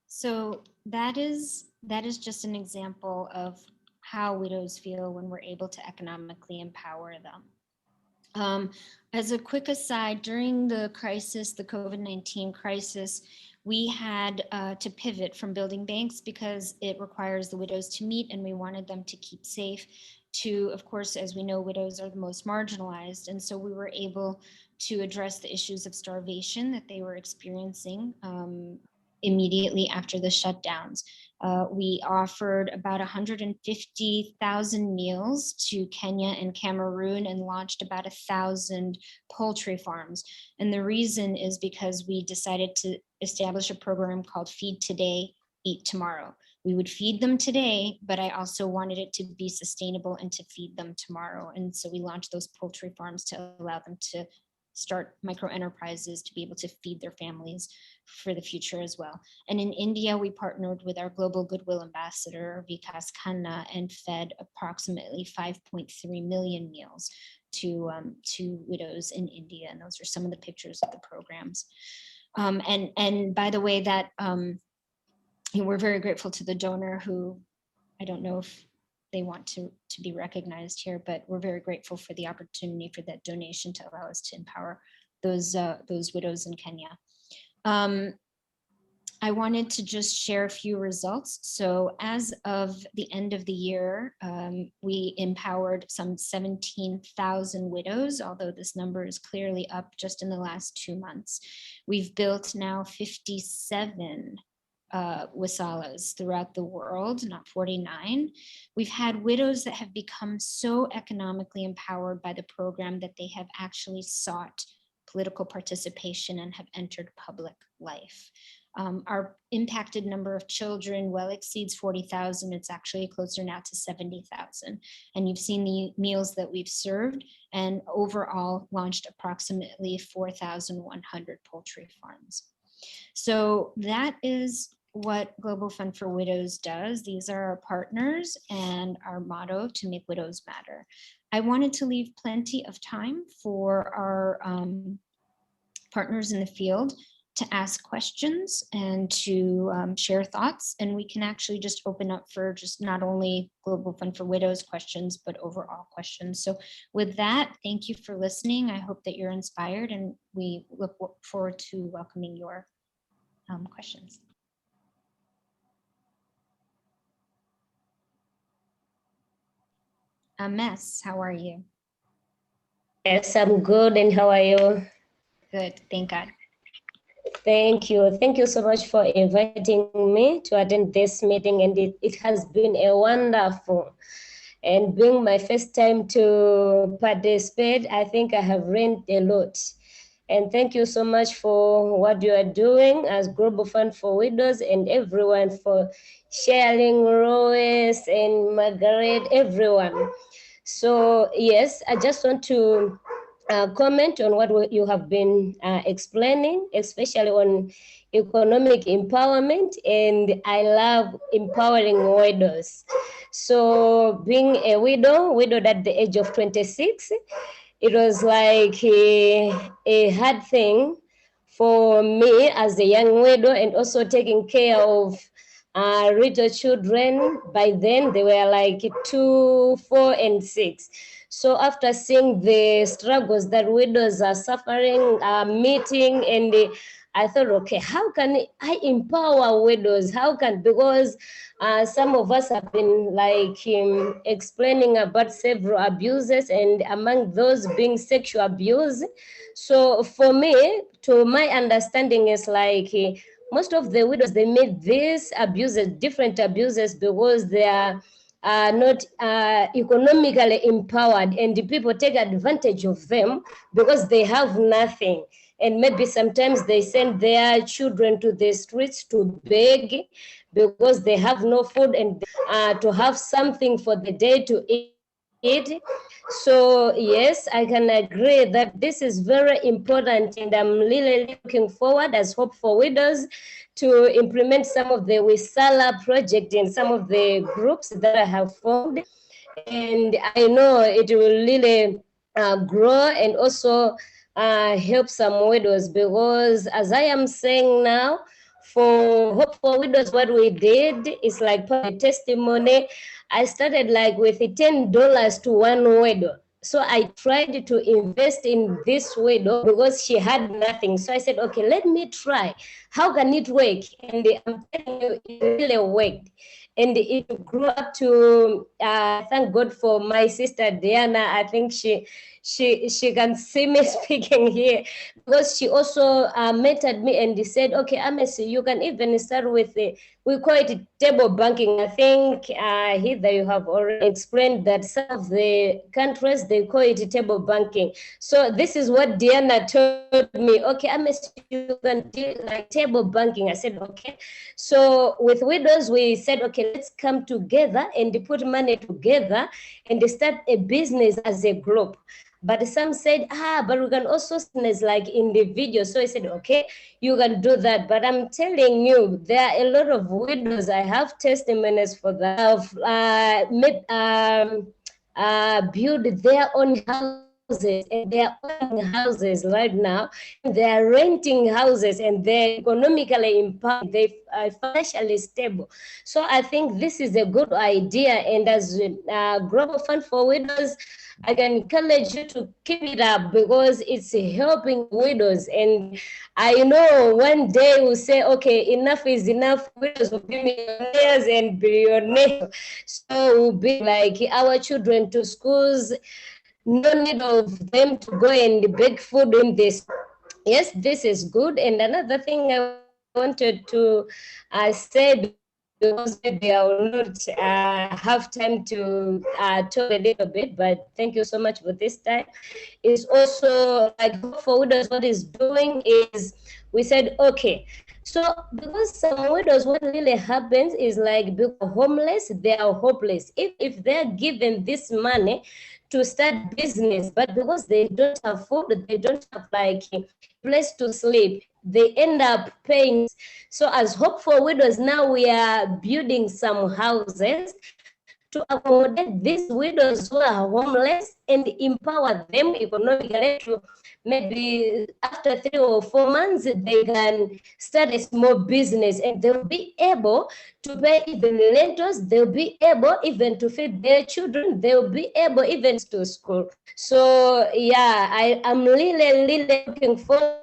So that is just an example of how widows feel when we're able to economically empower them. As a quick aside, during the crisis, the COVID-19 crisis, we had to pivot from building banks because it requires the widows to meet, and we wanted them to keep safe, to, of course, as we know, widows are the most marginalized. And so we were able to address the issues of starvation that they were experiencing immediately after the shutdowns. We offered about 150,000 meals to Kenya and Cameroon and launched about 1,000 poultry farms. And the reason is because we decided to establish a program called Feed Today, Eat Tomorrow. We would feed them today, but I also wanted it to be sustainable and to feed them tomorrow. And so we launched those poultry farms to allow them to start micro enterprises to be able to feed their families for the future as well. And in India, we partnered with our Global Goodwill Ambassador, Mira Khanna, and fed approximately 5.3 million meals to widows in India. And those are some of the pictures of the programs. And by the way, that we're very grateful to the donor who, I don't know if they want to be recognized here, but we're very grateful for the opportunity for that donation to allow us to empower those widows in Kenya. I wanted to just share a few results. So as of the end of the year, we empowered some 17,000 widows, although this number is clearly up just in the last 2 months. We've built now 57 wasalas throughout the world, not 49. We've had widows that have become so economically empowered by the program that they have actually sought political participation and have entered public life. Our impacted number of children well exceeds 40,000. It's actually closer now to 70,000. And you've seen the meals that we've served, and overall launched approximately 4,100 poultry farms. So that is what Global Fund for Widows does. These are our partners and our motto, to make widows matter. I wanted to leave plenty of time for our partners in the field to ask questions and to share thoughts. And we can actually just open up for just not only Global Fund for Widows questions, but overall questions. So with that, thank you for listening. I hope that you're inspired, and we look forward to welcoming your questions. Mess, how are you? Yes, I'm good. And how are you? Good, thank God. Thank you. Thank you so much for inviting me to attend this meeting. And it has been a wonderful, and being my first time to participate, I think I have learned a lot. And thank you so much for what you are doing as Global Fund for Widows, and everyone for sharing, Rose and Margaret, everyone. So yes, I just want to comment on what you have been explaining, especially on economic empowerment, and I love empowering widows. So being a widowed at the age of 26, it was like a hard thing for me as a young widow, and also taking care of little children. By then they were like 2, 4, and 6. So after seeing the struggles that widows are suffering, meeting, and I thought, okay, how can I empower widows? How can, because some of us have been like explaining about several abuses, and among those being sexual abuse. So for me, to my understanding, is like most of the widows, they made these abuses, different abuses, because they are not economically empowered, and the people take advantage of them because they have nothing. And maybe sometimes they send their children to the streets to beg because they have no food, and to have something for the day to eat. So yes, I can agree that this is very important, and I'm really looking forward as Hope for Widows to implement some of the Wisala project in some of the groups that I have formed. And I know it will really grow, and also help some widows, because as I am saying now, for Hope for Widows, what we did is like a testimony. I started like with $10 to one widow. So I tried to invest in this widow because she had nothing. So I said, okay, let me try. How can it work? And I'm telling you, it really worked. And it grew up to, thank God for my sister Diana. I think she can see me speaking here, because she also mentored me, and he said, okay, Amesi, you can even start with we call it table banking. I think Heather, you have already explained that some of the countries, they call it table banking. So this is what Diana told me. Okay, Amesi, you can do like table banking. I said, okay. So with widows, we said, okay, let's come together and put money together and start a business as a group. But some said, but we can also business like individuals. So I said, okay, you can do that. But I'm telling you, there are a lot of widows. I have testimonies for that. Have built their own houses, and they are owning houses right now. They are renting houses, and they're economically empowered. They are financially stable. So I think this is a good idea. And as Global Fund for Widows, I can encourage you to keep it up, because it's helping widows. And I know one day we'll say, okay, enough is enough. Widows will be millionaires and billionaires. So we'll be like our children to schools, no need of them to go and beg food in this. Yes, this is good. And another thing I wanted to say, because maybe I will not have time to talk a little bit, but thank you so much for this time. Is also like Hope for Widows, what is doing is we said, okay, so because some widows, what really happens is like because homeless, they are hopeless. If they're given this money to start business, but because they don't have food, they don't have like a place to sleep, they end up paying. So as Hope for Widows, now we are building some houses to accommodate these widows who are homeless and empower them economically to maybe after 3 or 4 months, they can start a small business and they'll be able to pay even rentals. They'll be able even to feed their children. They'll be able even to school. So yeah, I am really looking forward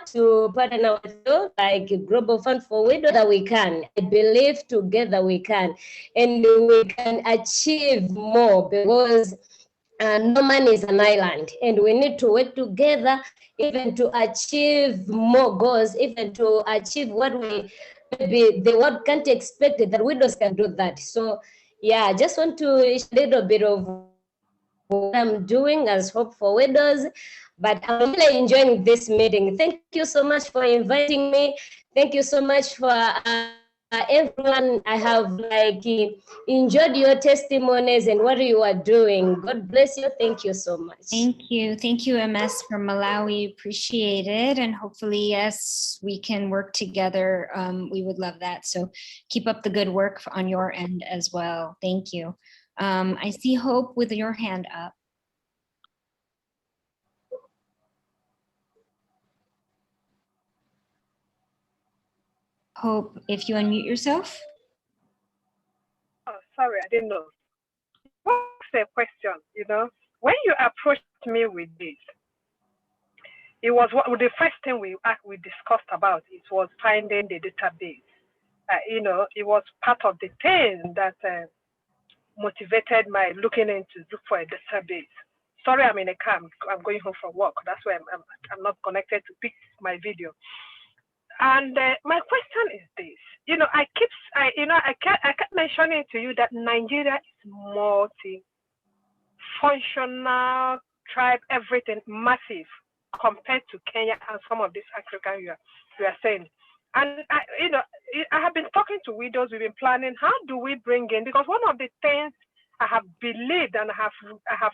to partner with you, like Global Fund for Widows, that we can. I believe together we can, and we can achieve more because no man is an island, and we need to work together even to achieve more goals, even to achieve what we maybe the world can't expect that widows can do that. So yeah, I just want to a little bit of what I'm doing as Hope for Widows, but I'm really enjoying this meeting. Thank you so much for inviting me. Thank you so much for everyone. I have like enjoyed your testimonies and what you are doing. God bless you. Thank you so much. Thank you, MS from Malawi. Appreciate it, and hopefully, yes, we can work together. We would love that. So keep up the good work on your end as well. Thank you. I see Hope with your hand up. Hope, if you unmute yourself. Oh, sorry, I didn't know. What's the question? You know, when you approached me with this, it was the first thing we discussed about. It was finding the database. You know, it was part of the thing that motivated my looking into look for a database. Sorry, I'm in a car. I'm going home from work. That's why I'm not connected to pick my video. And my question is this: you know, I kept mentioning to you that Nigeria is multi-functional tribe, everything massive compared to Kenya and some of these African you are saying. And I have been talking to widows. We've been planning how do we bring in, because one of the things I have believed and I have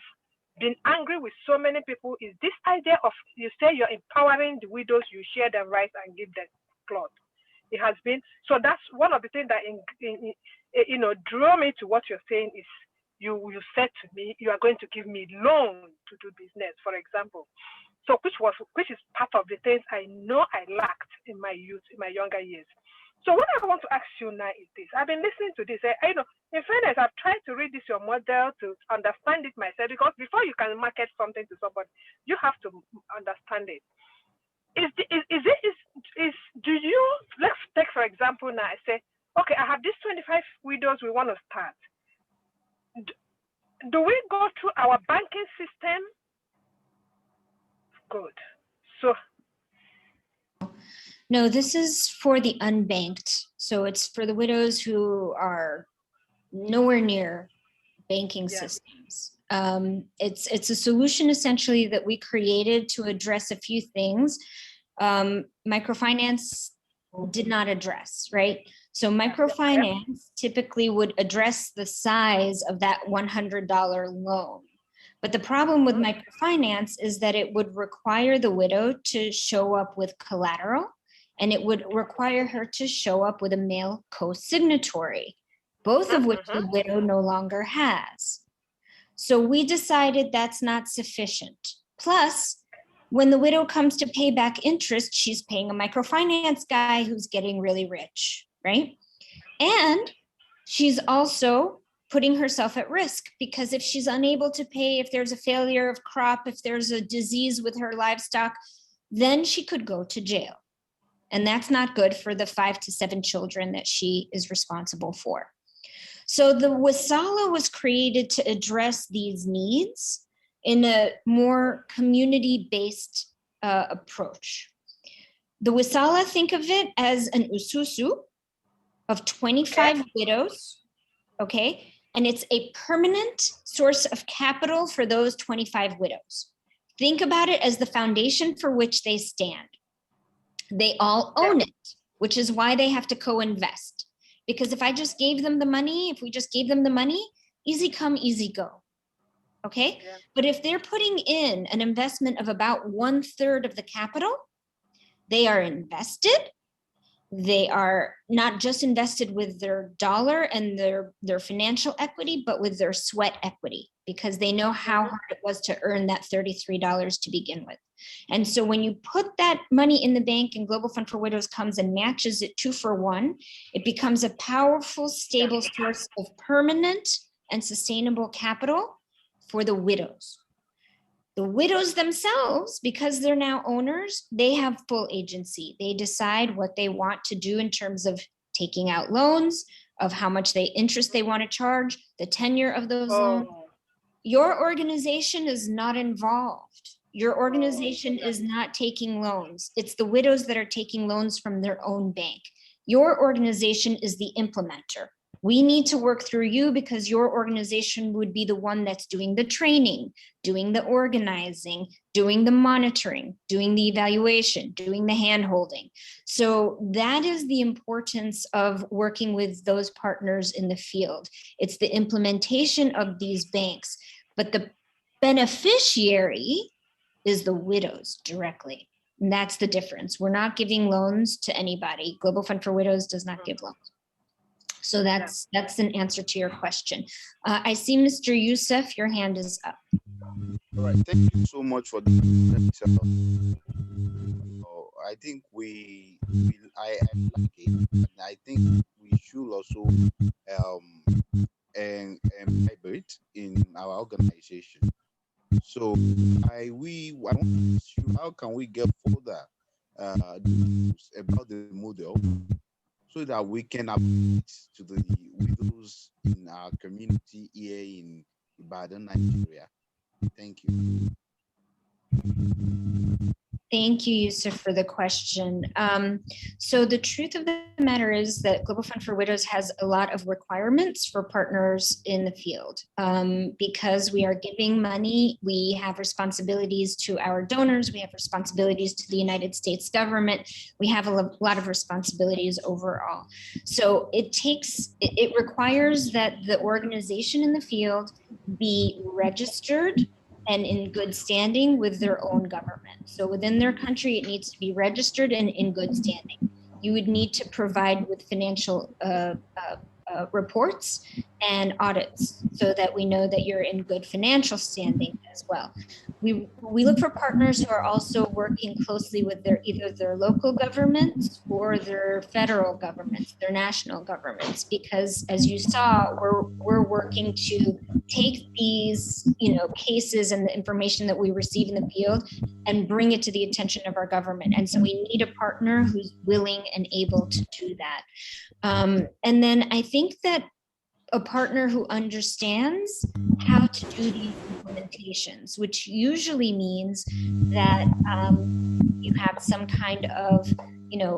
been angry with so many people is this idea of, you say you're empowering the widows, you share their rights and give them cloth. It has been, so that's one of the things that drew me to what you're saying is you said to me, you are going to give me loan to do business, for example. So which is part of the things I know I lacked in my youth, in my younger years. So what I want to ask you now is this. I've been listening to this. In fairness, I've tried to read this, your model, to understand it myself, because before you can market something to somebody, you have to understand it. Let's take, for example, now I say, okay, I have these 25 widows we want to start. Do we go through our banking system? Good. So no, this is for the unbanked. So it's for the widows who are nowhere near banking systems. It's a solution essentially that we created to address a few things. Microfinance did not address, right? So microfinance typically would address the size of that $100 loan. But the problem with microfinance is that it would require the widow to show up with collateral, and it would require her to show up with a male co-signatory, both of which the widow no longer has. So we decided that's not sufficient. Plus, when the widow comes to pay back interest, she's paying a microfinance guy who's getting really rich, right? And she's also putting herself at risk, because if she's unable to pay, if there's a failure of crop, if there's a disease with her livestock, then she could go to jail. And that's not good for the 5 to 7 children that she is responsible for. So the Wasala was created to address these needs in a more community-based approach. The Wasala, think of it as an ususu of 25 widows, okay? And it's a permanent source of capital for those 25 widows. Think about it as the foundation for which they stand. They all own it, which is why they have to co-invest. Because if I just gave them the money, if we just gave them the money, easy come, easy go, okay? Yeah. But if they're putting in an investment of about 1/3 of the capital, they are invested, They are not just invested with their dollar and their financial equity, but with their sweat equity, because they know how hard it was to earn that $33 to begin with. And so when you put that money in the bank and Global Fund for Widows comes and matches it 2-for-1, it becomes a powerful, stable source of permanent and sustainable capital for the widows. The widows themselves, because they're now owners, they have full agency. They decide what they want to do in terms of taking out loans, of how much interest they want to charge, the tenure of those loans. Your organization is not involved. Your organization is not taking loans. It's the widows that are taking loans from their own bank. Your organization is the implementer. We need to work through you because your organization would be the one that's doing the training, doing the organizing, doing the monitoring, doing the evaluation, doing the hand-holding. So that is the importance of working with those partners in the field. It's the implementation of these banks, but the beneficiary is the widows directly. And that's the difference. We're not giving loans to anybody. Global Fund for Widows does not give loans. So that's an answer to your question. I see Mr. Youssef, your hand is up. All right, thank you so much for that. I think I like it, and I think we should also imbibe it in our organization. So I want to ask you, how can we get further about the model so that we can apply it to the widows in our community here in Ibadan, Nigeria? Thank you. Thank you, Yusuf, for the question. So the truth of the matter is that Global Fund for Widows has a lot of requirements for partners in the field. Because we are giving money, we have responsibilities to our donors, we have responsibilities to the United States government, we have a lot of responsibilities overall. So it requires that the organization in the field be registered and in good standing with their own government. So within their country, it needs to be registered and in good standing. You would need to provide with financial reports and audits so that we know that you're in good financial standing as well. We look for partners who are also working closely with either their local governments or their federal governments, their national governments, because as you saw, we're working to take these cases and the information that we receive in the field and bring it to the attention of our government. And so we need a partner who's willing and able to do that. And then I think that a partner who understands how to do these implementations, which usually means that you have some kind of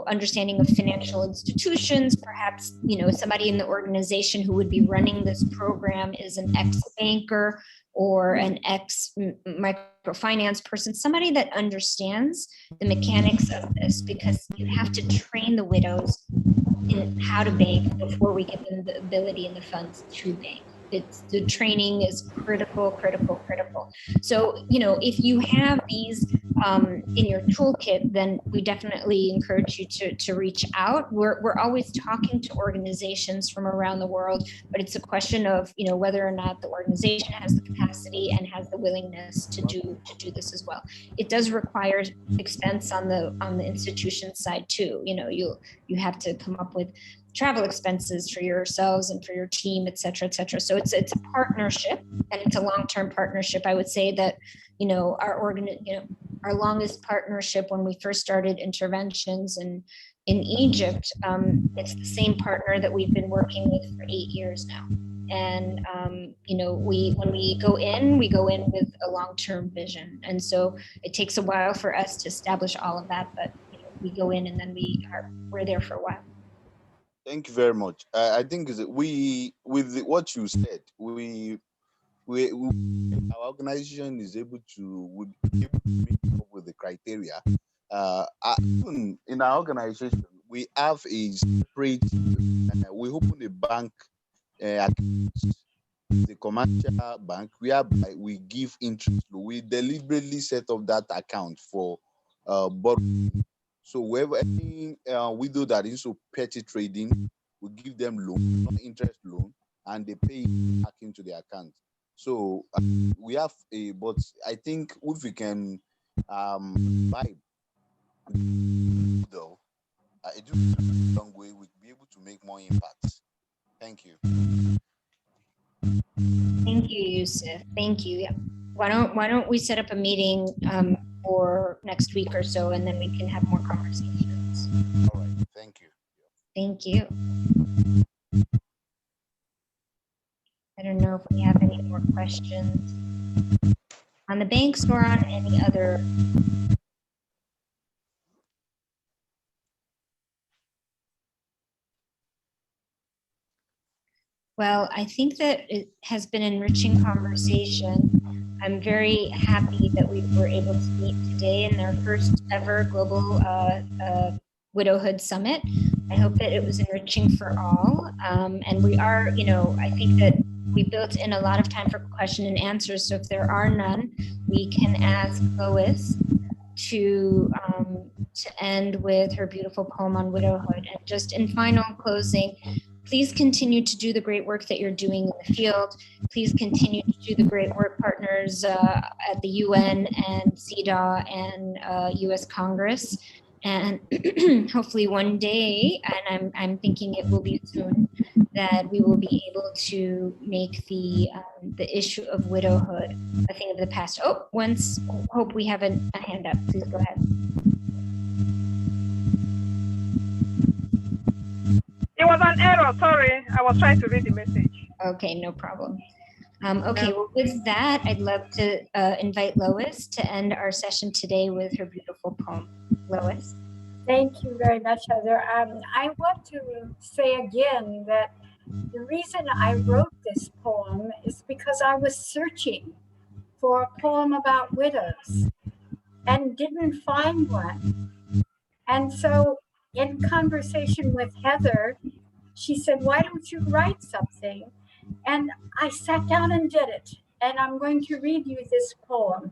understanding of financial institutions, perhaps somebody in the organization who would be running this program is an ex-banker or an ex-microfinance person, somebody that understands the mechanics of this, because you have to train the widows in how to bank before we give them the ability and the funds to bank. The training is critical. So, if you have these in your toolkit, then we definitely encourage you to reach out. We're always talking to organizations from around the world, but it's a question of, whether or not the organization has the capacity and has the willingness to do this as well. It does require expense on the institution side too. You have to come up with travel expenses for yourselves and for your team, et cetera, et cetera. So it's a partnership, and it's a long-term partnership. I would say that, our longest partnership when we first started interventions in Egypt, it's the same partner that we've been working with for 8 years now. And, when we go in with a long-term vision. And so it takes a while for us to establish all of that, but we go in and then we're there for a while. Thank you very much. I think with what you said, our organization is able to meet up with the criteria. Even in our organization, we have a separate. We open a bank, the commercial bank, whereby we give interest. We deliberately set up that account for borrowing So whoever any widow that is into petty trading, we give them loan, non-interest loan, and they pay it back into their account. So we have a, but I think if we can vibe though, it will go a long way. We'll be able to make more impact. Thank you. Thank you, Yusuf. Thank you. Yeah. Why don't we set up a meeting for next week or so, and then we can have more conversations. All right. Thank you. Thank you. I don't know if we have any more questions on the banks or on any other. Well, I think that it has been an enriching conversation. I'm very happy that we were able to meet today in our first ever global Widowhood Summit. I hope that it was enriching for all. And we are, I think that we built in a lot of time for question and answers. So if there are none, we can ask Lois to end with her beautiful poem on widowhood. And just in final closing, please continue to do the great work that you're doing in the field. Please continue to do the great work, partners at the UN and CEDAW and US Congress. And hopefully one day, and I'm thinking it will be soon, that we will be able to make the issue of widowhood a thing of the past. Oh, hope we have a hand up. Please go ahead. It was an error, sorry. I was trying to read the message. Okay, no problem. Okay, well, with that, I'd love to invite Lois to end our session today with her beautiful poem. Lois. Thank you very much, Heather. I want to say again that the reason I wrote this poem is because I was searching for a poem about widows and didn't find one. And so in conversation with Heather, she said, why don't you write something? And I sat down and did it. And I'm going to read you this poem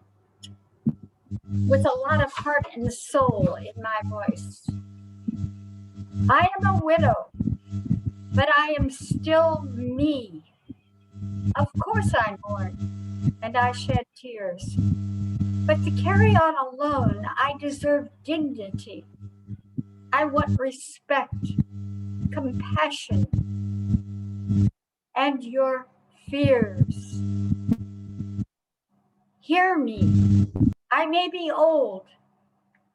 with a lot of heart and soul in my voice. I am a widow, but I am still me. Of course I mourn, and I shed tears. But to carry on alone, I deserve dignity. I want respect, compassion, and your fears. Hear me. I may be old.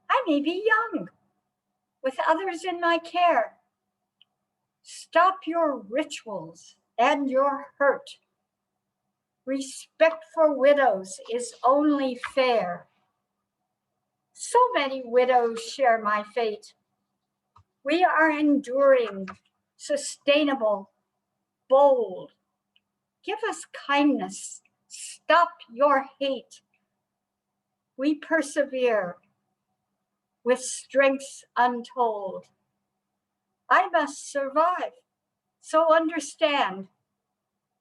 I may be young, with others in my care. Stop your rituals and your hurt. Respect for widows is only fair. So many widows share my fate. We are enduring, sustainable, bold. Give us kindness. Stop your hate. We persevere with strengths untold. I must survive, so understand.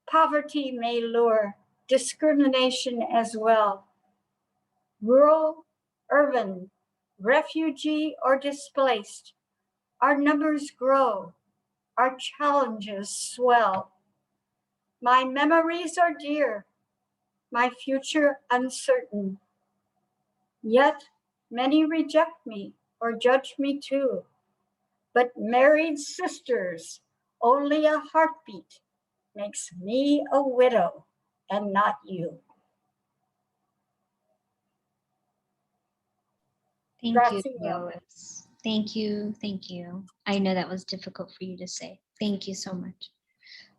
Poverty may lure, discrimination as well. Rural, urban, refugee, or displaced, our numbers grow, our challenges swell. My memories are dear, my future uncertain. Yet many reject me or judge me too. But married sisters, only a heartbeat makes me a widow and not you. Thank you, Lois. Thank you. Thank you. I know that was difficult for you to say. Thank you so much.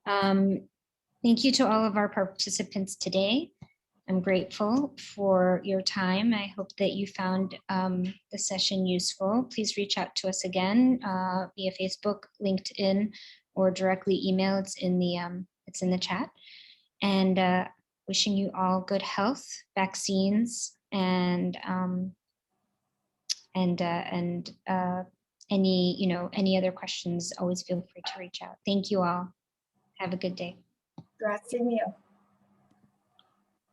Thank you to all of our participants today. I'm grateful for your time. I hope that you found the session useful. Please reach out to us again via Facebook, LinkedIn, or directly email. It's in the chat. And wishing you all good health, vaccines, and any other questions. Always feel free to reach out. Thank you all. Have a good day. Grazie mille.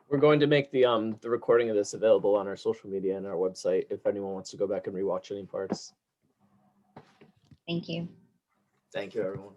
We're going to make the recording of this available on our social media and our website if anyone wants to go back and rewatch any parts. Thank you. Thank you, everyone.